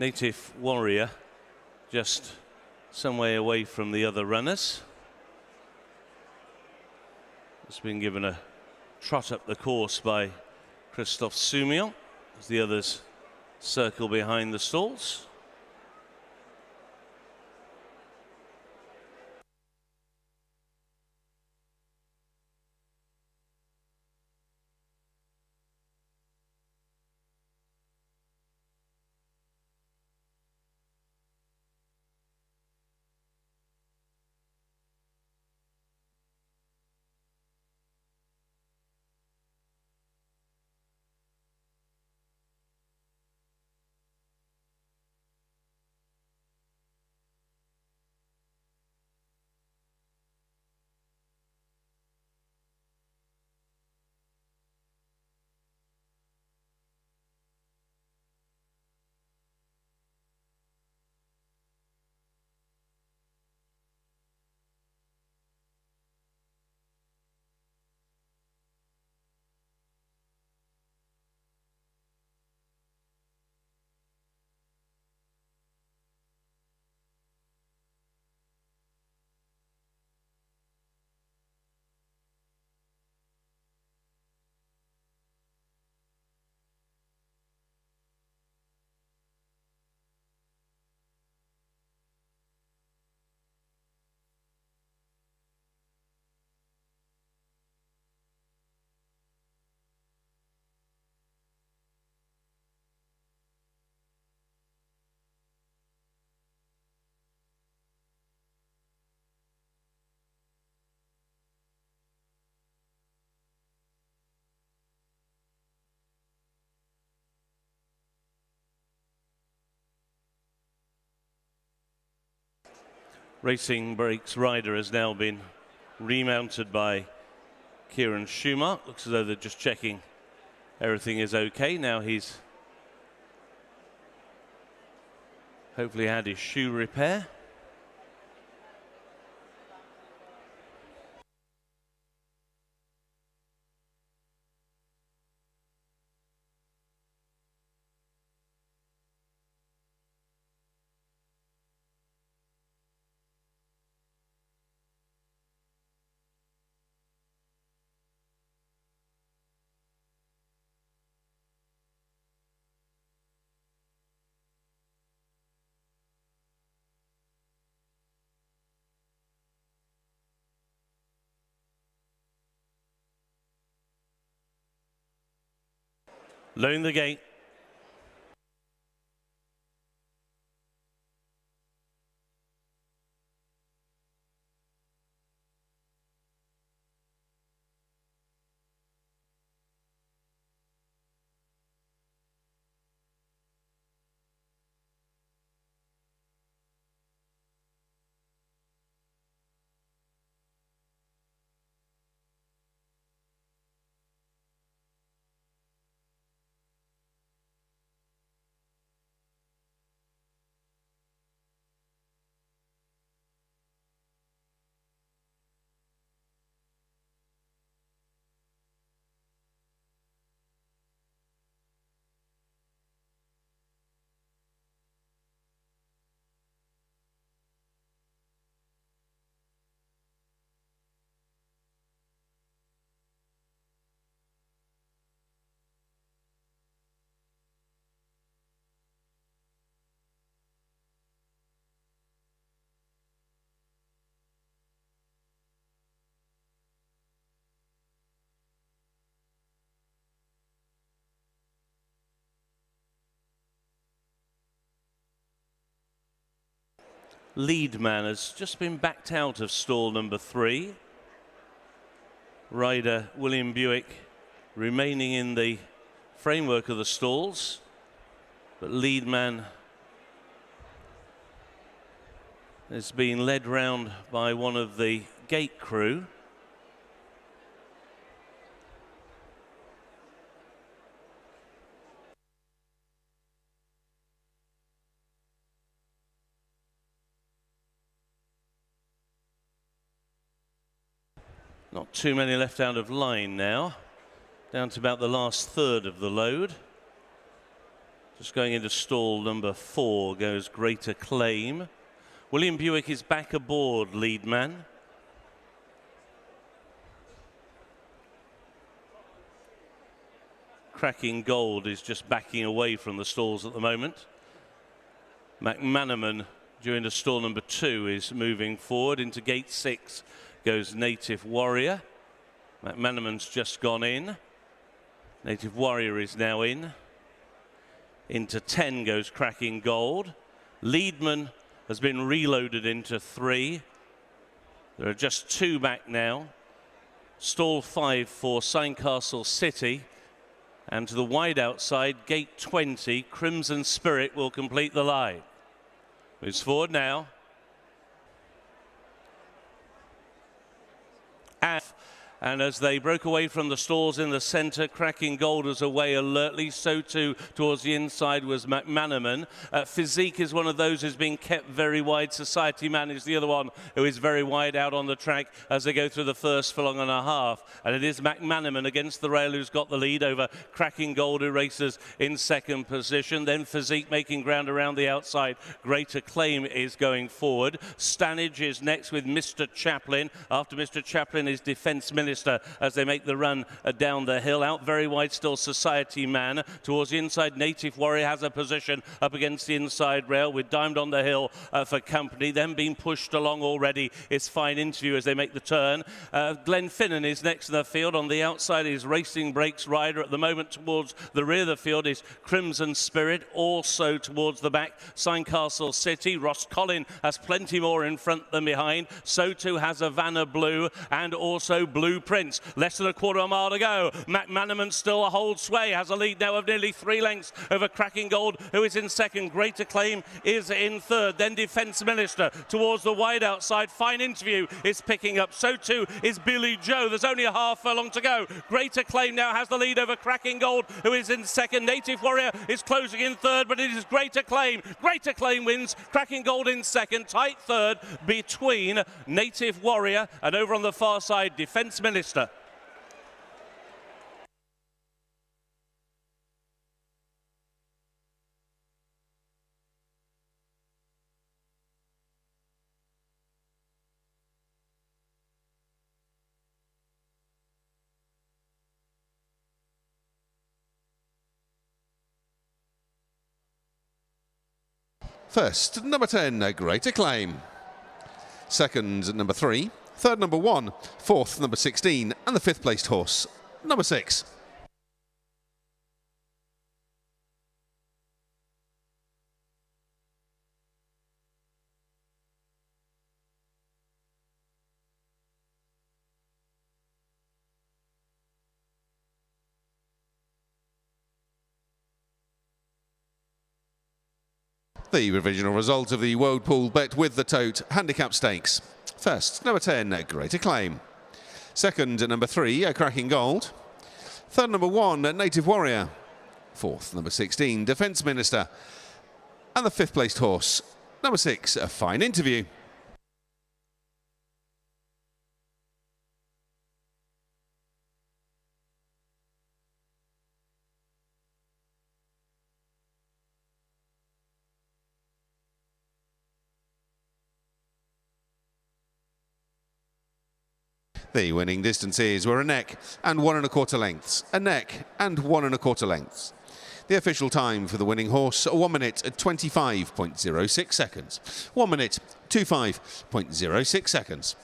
Native Warrior just some way away from the other runners. It's been given a trot up the course by Christophe Soumillon as the others circle behind the stalls. Racing Breaks rider has now been remounted by Kieran Schumacher. Looks as though they're just checking everything is okay. Now he's hopefully had his shoe repair. Lowering the gate. Lead man has just been backed out of stall number 3. Rider William Buick remaining in the framework of the stalls, but lead man has been led round by one of the gate crew. Not too many left out of line now, down to about the last third of the load. Just going into stall number 4 goes Greater Claim. William Buick is back aboard, lead man. Cracking Gold is just backing away from the stalls at the moment. McManaman, during the stall number 2, is moving forward. Into gate 6 goes Native Warrior. McManaman's just gone in. Native Warrior is now in. Into 10 goes Cracking Gold. Leadman has been reloaded into 3. There are just 2 back now. Stall 5 for Castle City. And to the wide outside, gate 20, Crimson Spirit will complete the line. Moves forward now. And as they broke away from the stalls in the centre, Cracking Gold was away alertly. So too towards the inside was McManaman. Physique is one of those who's been kept very wide. Society Man is the other one who is very wide out on the track as they go through the first furlong and a half. And it is McManaman against the rail who's got the lead over Cracking Gold, who races in second position. Then Physique making ground around the outside. Greater Claim is going forward. Stanage is next with Mr. Chaplin. After Mr. Chaplin is Defence Minister as they make the run down the hill. Out very wide still Society Man. Towards the inside, Native Warrior has a position up against the inside rail with Diamond on the Hill for company. Then being pushed along already is Fine Interview as they make the turn. Glenfinnan is next to the field. On the outside is Racing Breaks Rider. At the moment towards the rear of the field is Crimson Spirit. Also towards the back, Castle City. Ross Collin has plenty more in front than behind. So too has Havana Blue and also Blue Prince. Less than a quarter of a mile to go. McManaman still a hold sway, has a lead now of nearly 3 lengths over Cracking Gold, who is in second. Greater Claim is in third. Then Defence Minister towards the wide outside. Fine Interview is picking up. So too is Billy Joe. There's only a half furlong to go. Greater Claim now has the lead over Cracking Gold, who is in second. Native Warrior is closing in third, but it is Greater Claim. Greater Claim wins. Cracking Gold in second. Tight third between Native Warrior and over on the far side, Defence Minister. First, number 10, Greater Claim. Second, number 3. Third, number 1. Fourth, number 16. And the 5th placed horse, number 6. The provisional result of the World Pool Bet with the Tote Handicap Stakes. First, number 10, Greater Claim. Second, number 3, Cracking Gold. Third, number 1, Native Warrior. Fourth, number 16, Defence Minister. And the 5th placed horse, number 6, A Fine Interview. The winning distances were a neck and 1 1/4 lengths, a neck and 1 1/4 lengths. The official time for the winning horse, 1 minute 25.06 seconds. 1 minute 25.06 seconds.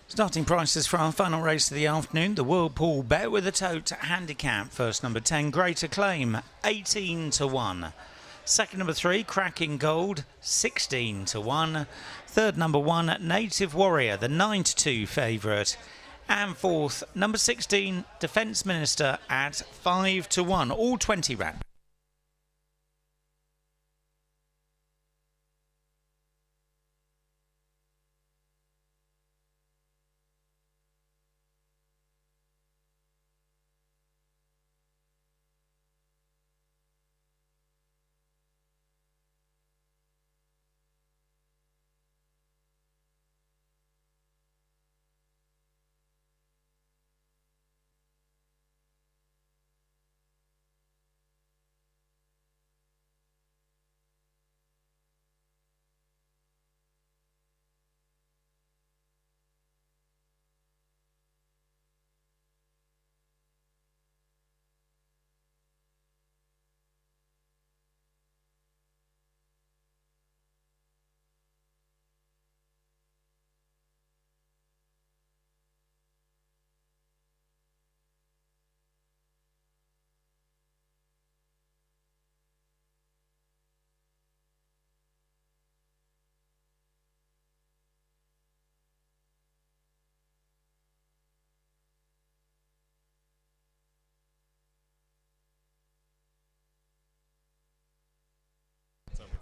Starting prices for our final race of the afternoon, the World Pool Bet with the Tote Handicap. First, number 10, Greater Claim, 18 to 1. Second, number 3, Cracking Gold, 16 to 1. Third, number 1, Native Warrior, the 9 to 2 favourite. And fourth, number 16, Defence Minister at 5 to 1. All 20 ran.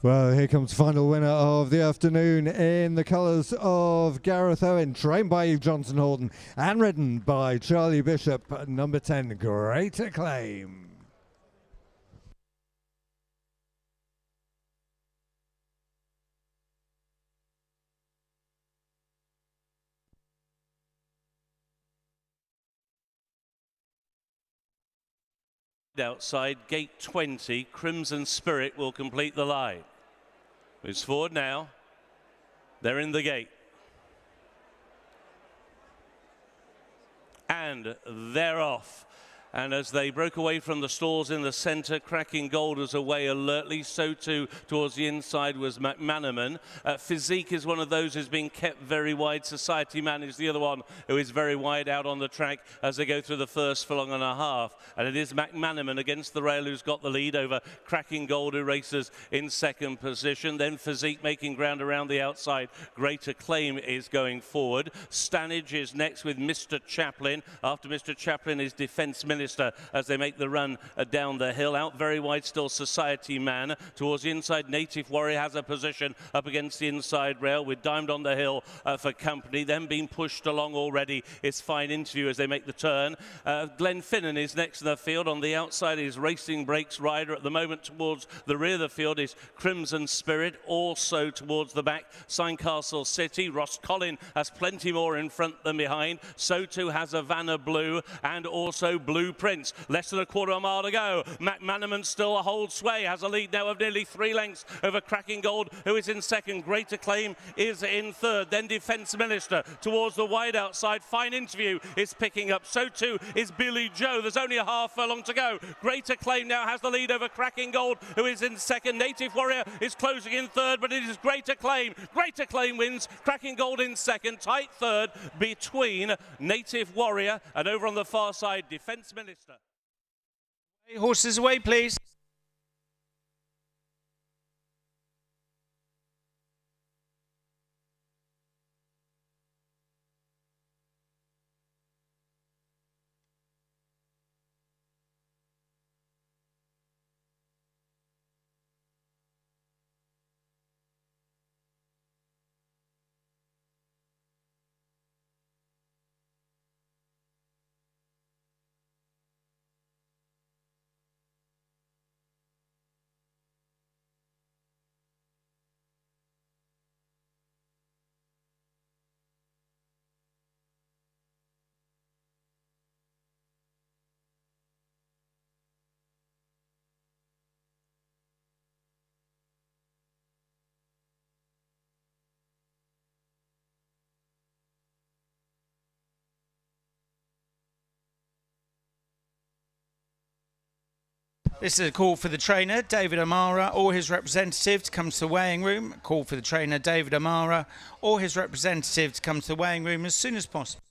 Well, here comes the final winner of the afternoon in the colours of Gareth Owen, trained by Eve Johnson Horton and ridden by Charlie Bishop, number 10, Great Acclaim. Outside, gate 20, Crimson Spirit will complete the line. Moves forward now. They're in the gate. And they're off. And as they broke away from the stalls in the centre, Cracking Gold was away alertly. So too towards the inside was McManaman. Physique is one of those who's been kept very wide. Society Man is the other one who is very wide out on the track as they go through the first furlong and a half. And it is McManaman against the rail who's got the lead over Cracking Gold, who races in second position. Then Physique making ground around the outside. Great Acclaim is going forward. Stanage is next with Mr. Chaplin. After Mr. Chaplin is Defence Minister as they make the run down the hill. Out very wide still Society Man. Towards the inside, Native Warrior has a position up against the inside rail with Diamond on the Hill for company. Then being pushed along already is Fine Interview as they make the turn. Glenfinnan is next in the field. On the outside is Racing Breaks Rider. At the moment towards the rear of the field is Crimson Spirit. Also towards the back, Castle City. Ross Collin has plenty more in front than behind. So too has Havana Blue and also Blue Prince. Less than a quarter of a mile to go. McManaman still holds sway, has a lead now of nearly 3 lengths over Cracking Gold, who is in second. Great Acclaim is in third. Then Defence Minister towards the wide outside. Fine Interview is picking up. So too is Billy Joe. There's only a half furlong to go. Great Acclaim now has the lead over Cracking Gold, who is in second. Native Warrior is closing in third, but it is Great Acclaim. Great Acclaim wins. Cracking Gold in second. Tight third between Native Warrior and over on the far side, Defence Minister. Horses away, please. This is a call for the trainer, David Amara, or his representative to come to the weighing room. A call for the trainer, David Amara, or his representative to come to the weighing room as soon as possible.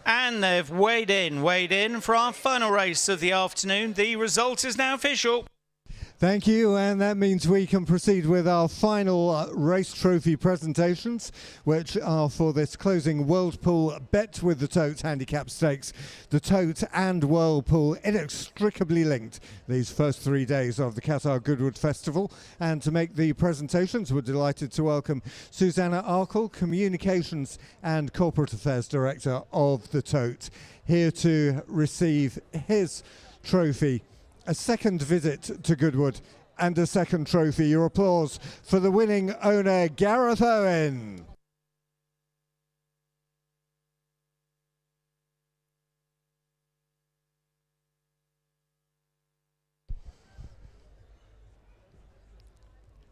And they've weighed in for our final race of the afternoon. The result is now official. Thank you, and that means we can proceed with our final race trophy presentations, which are for this closing Whirlpool Bet with the Tote handicap stakes. The Tote and Whirlpool inextricably linked these first 3 days of the Qatar Goodwood Festival. And to make the presentations, we're delighted to welcome Susanna Arkle, Communications and Corporate Affairs Director of the Tote, here to receive his trophy. A second visit to Goodwood and a second trophy. Your applause for the winning owner, Gareth Owen.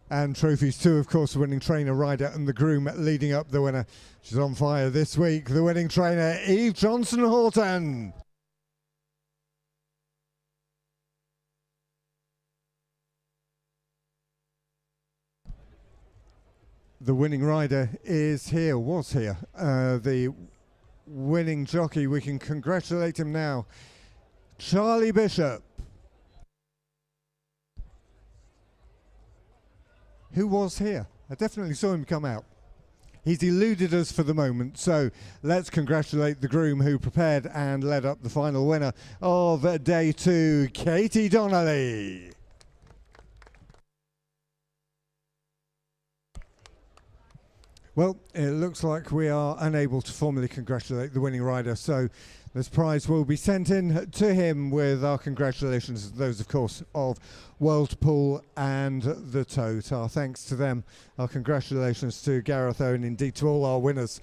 And trophies too, of course, the winning trainer, rider and the groom leading up the winner. She's on fire this week, the winning trainer, Eve Johnson-Horton. The winning rider is here, was here. The winning jockey, we can congratulate him now. Charlie Bishop. Who was here? I definitely saw him come out. He's eluded us for the moment, so let's congratulate the groom who prepared and led up the final winner of day 2, Katie Donnelly. Well, it looks like we are unable to formally congratulate the winning rider, so this prize will be sent in to him with our congratulations, those of course of Whirlpool and the Tote. Our thanks to them, our congratulations to Gareth Owen, indeed to all our winners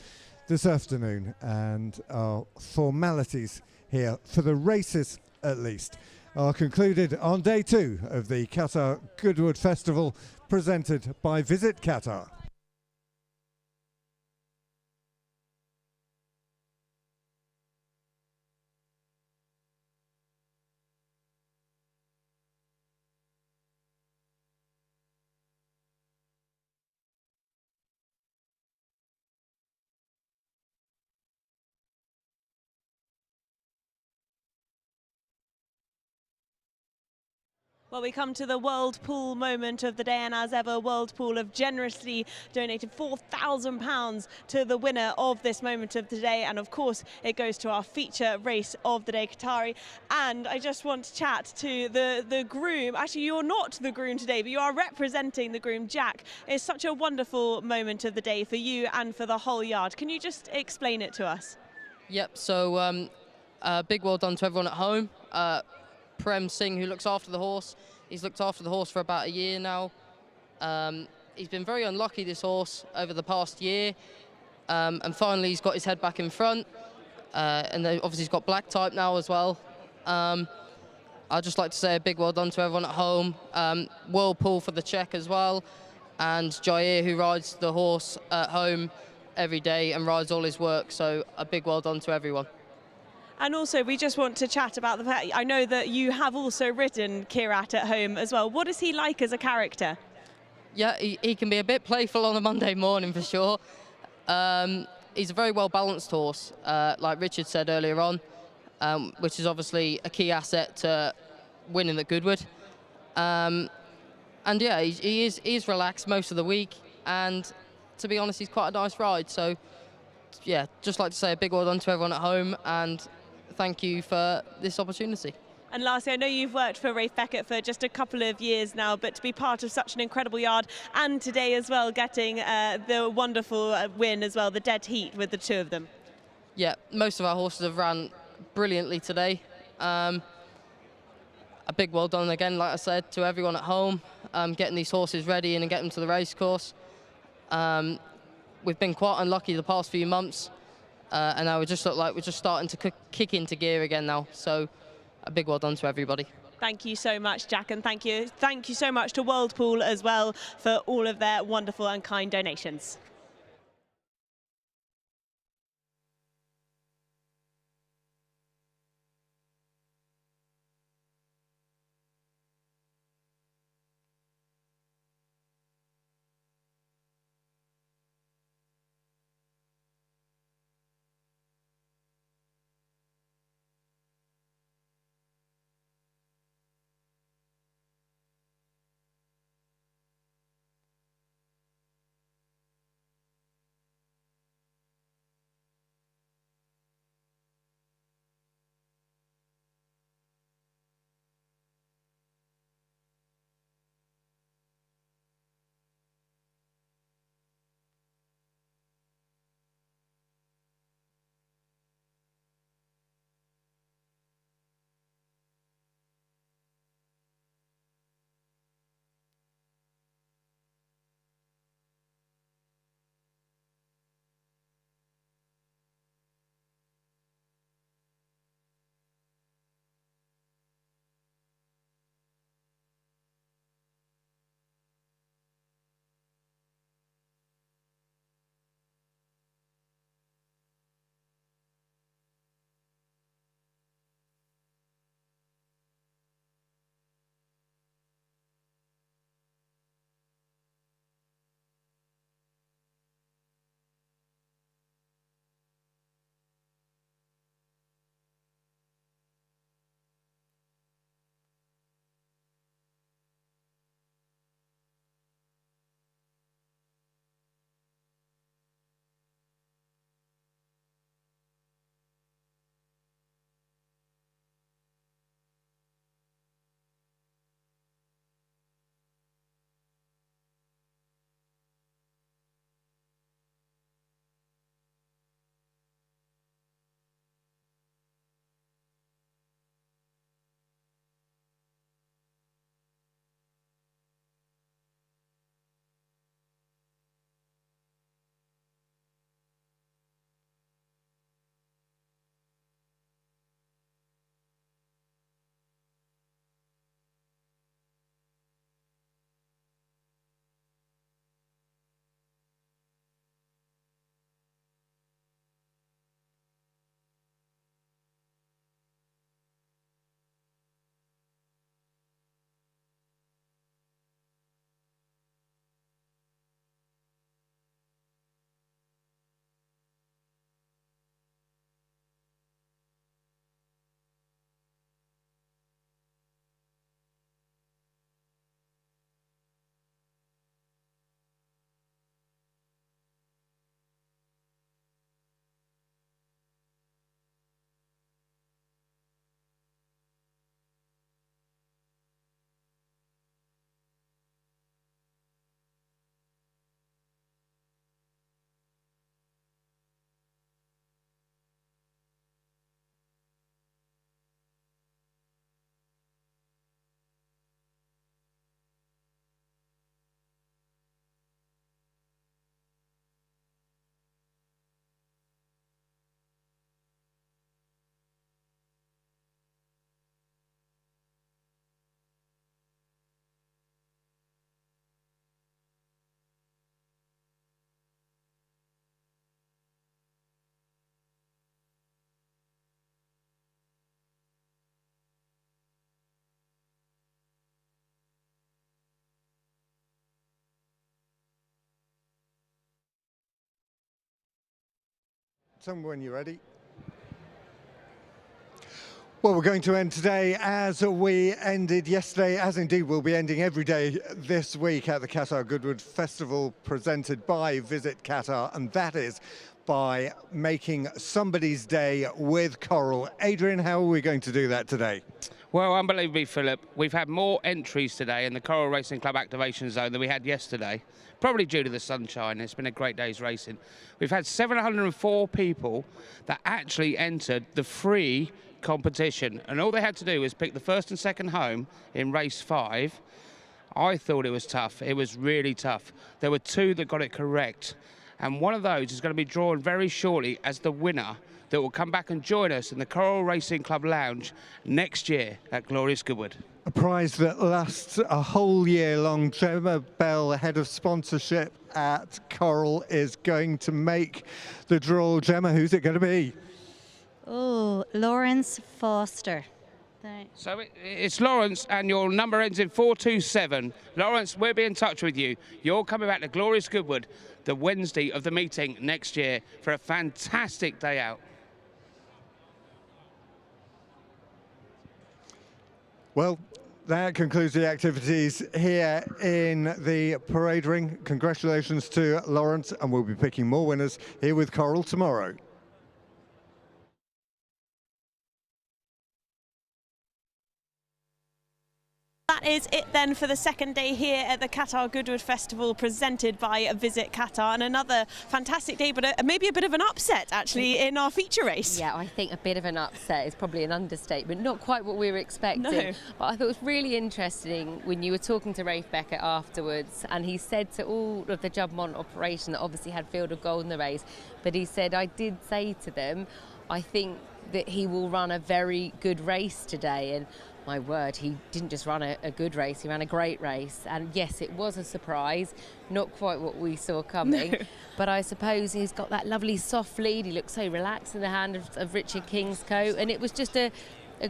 this afternoon, and our formalities here, for the races at least, are concluded on day 2 of the Qatar Goodwood Festival, presented by Visit Qatar. Well, we come to the Whirlpool moment of the day, and as ever, Whirlpool have generously donated £4,000 to the winner of this moment of the day, and of course it goes to our feature race of the day, Qatari. And I just want to chat to the groom. Actually, you're not the groom today, but you are representing the groom, Jack. It's such a wonderful moment of the day for you and for the whole yard. Can you just explain it to us? Yep, so big well done to everyone at home. Prem Singh, who looks after the horse. He's looked after the horse for about a year now. He's been very unlucky, this horse, over the past year. And finally, he's got his head back in front. And obviously, he's got black type now as well. I'd just like to say a big well done to everyone at home. Whirlpool for the check as well. And Jair, who rides the horse at home every day and rides all his work. So a big well done to everyone. And also, we just want to chat about the fact, I know that you have also ridden Kirat at home as well. What is he like as a character? Yeah, he can be a bit playful on a Monday morning for sure. He's a very well-balanced horse, like Richard said earlier on, which is obviously a key asset to winning at Goodwood. And yeah, he is relaxed most of the week, and to be honest, he's quite a nice ride. So yeah, just like to say a big well done to everyone at home, and thank you for this opportunity. And lastly, I know you've worked for Rafe Beckett for just a couple of years now, but to be part of such an incredible yard, and today as well getting the wonderful win as well, the dead heat with the two of them. Yeah, most of our horses have ran brilliantly today. A big well done again, like I said, to everyone at home, getting these horses ready and getting them to the racecourse. We've been quite unlucky the past few months. And now we just look like we're just starting to kick into gear again now. So a big well done to everybody. Thank you so much, Jack, and thank you so much to Whirlpool as well for all of their wonderful and kind donations. tell me when you're ready. Well, we're going to end today as we ended yesterday, as indeed we'll be ending every day this week at the Qatar Goodwood Festival, presented by Visit Qatar, and that is by making somebody's day with coral. Adrian, how are we going to do that today? Well, unbelievably, Philip, we've had more entries today in the Coral Racing Club activation zone than we had yesterday, probably due to the sunshine. It's been a great day's racing. We've had 704 people that actually entered the free competition, and all they had to do was pick the first and second home in race 5. I thought it was tough. It was really tough. There were 2 that got it correct, and one of those is going to be drawn very shortly as the winner that will come back and join us in the Coral Racing Club Lounge next year at glorious Goodwood. A prize that lasts a whole year long. Gemma Bell, head of sponsorship at Coral, is going to make the draw. Gemma, who's it going to be? Oh, Lawrence Foster. So it's Lawrence, and your number ends in 427. Lawrence, we'll be in touch with you. You're coming back to glorious Goodwood the Wednesday of the meeting next year for a fantastic day out. Well, that concludes the activities here in the parade ring. Congratulations to Lawrence, and we'll be picking more winners here with Coral tomorrow. That is it then for the second day here at the Qatar Goodwood Festival, presented by Visit Qatar, and another fantastic day, but maybe a bit of an upset actually in our feature race. Yeah, I think a bit of an upset is probably an understatement. Not quite what we were expecting. No. But I thought it was really interesting when you were talking to Rafe Beckett afterwards, and he said to all of the Jumpmont operation that obviously had Field of Gold in the race, but he said, I did say to them, I think that he will run a very good race today. And my word, he didn't just run a good race, he ran a great race. And yes, it was a surprise, not quite what we saw coming. No. But I suppose he's got that lovely soft lead. He looks so relaxed in the hand of Richard Kingscote. And it was just a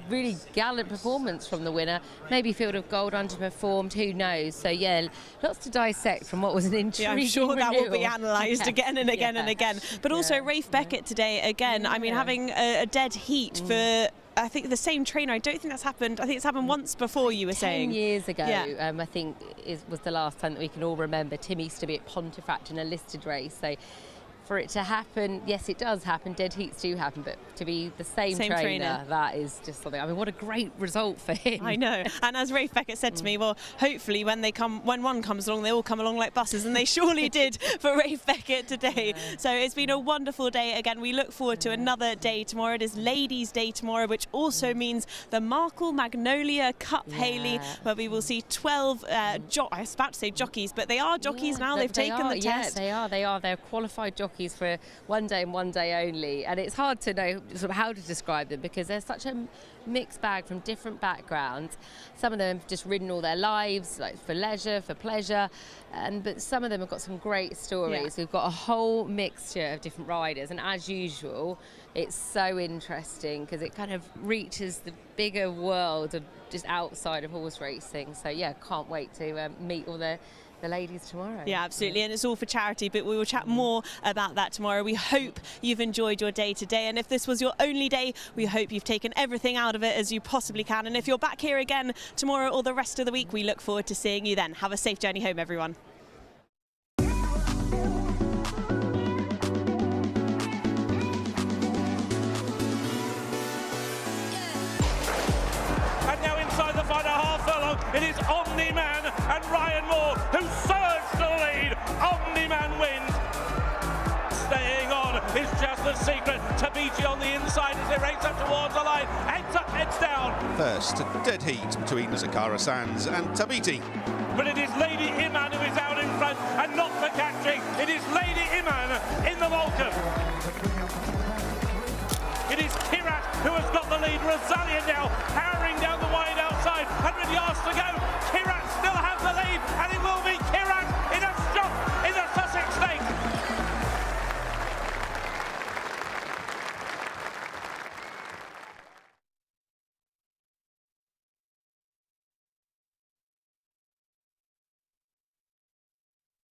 really gallant performance from the winner. Maybe Field of Gold underperformed, who knows? So yeah, lots to dissect from what was an intriguing I'm sure that renewal. will be analysed again and again and again. But also Rafe Beckett today, again, I mean, having a dead heat for, I think, the same trainer. I don't think that's happened. I think it's happened once before, you were saying. 10 years ago, yeah. I think was the last time that we can all remember. Tim used to be at Pontefract in a listed race. So for it to happen, yes, it does happen. Dead heats do happen, but to be the same trainer, that is just something. I mean, what a great result for him. I know. And as Rafe Beckett said to me, well, hopefully when one comes along, they all come along like buses, and they surely did for Rafe Beckett today. Yeah. So it's been a wonderful day. Again, we look forward to another day tomorrow. It is Ladies' Day tomorrow, which also means the Markle Magnolia Cup, Hayley, where we will see 12, I was about to say jockeys, but they are jockeys now. They've taken the test. Yeah, they are. They're qualified jockeys for one day and one day only, and it's hard to know sort of how to describe them because they're such a mixed bag from different backgrounds. Some of them have just ridden all their lives, like for leisure, for pleasure, but some of them have got some great stories. Yeah. We've got a whole mixture of different riders, and as usual, it's so interesting because it kind of reaches the bigger world of just outside of horse racing. So yeah, can't wait to meet all the ladies tomorrow. Yeah, absolutely, and it's all for charity, but we will chat more about that tomorrow. We hope you've enjoyed your day today, and if this was your only day, we hope you've taken everything out of it as you possibly can. And if you're back here again tomorrow or the rest of the week, we look forward to seeing you then. Have a safe journey home, everyone. And now inside the final half furlong, it is Omni-Man and Ryan Moore who surge to the lead. Omni-Man wins. Staying on is just the secret. Tabiti on the inside as they race up towards the line. Heads up, heads down. First, dead heat between Zakara Sands and Tabiti. But it is Lady Iman who is out in front and not for catching. It is Lady Iman in the Vulcan. It is Kirat who has got the lead. Rosalia now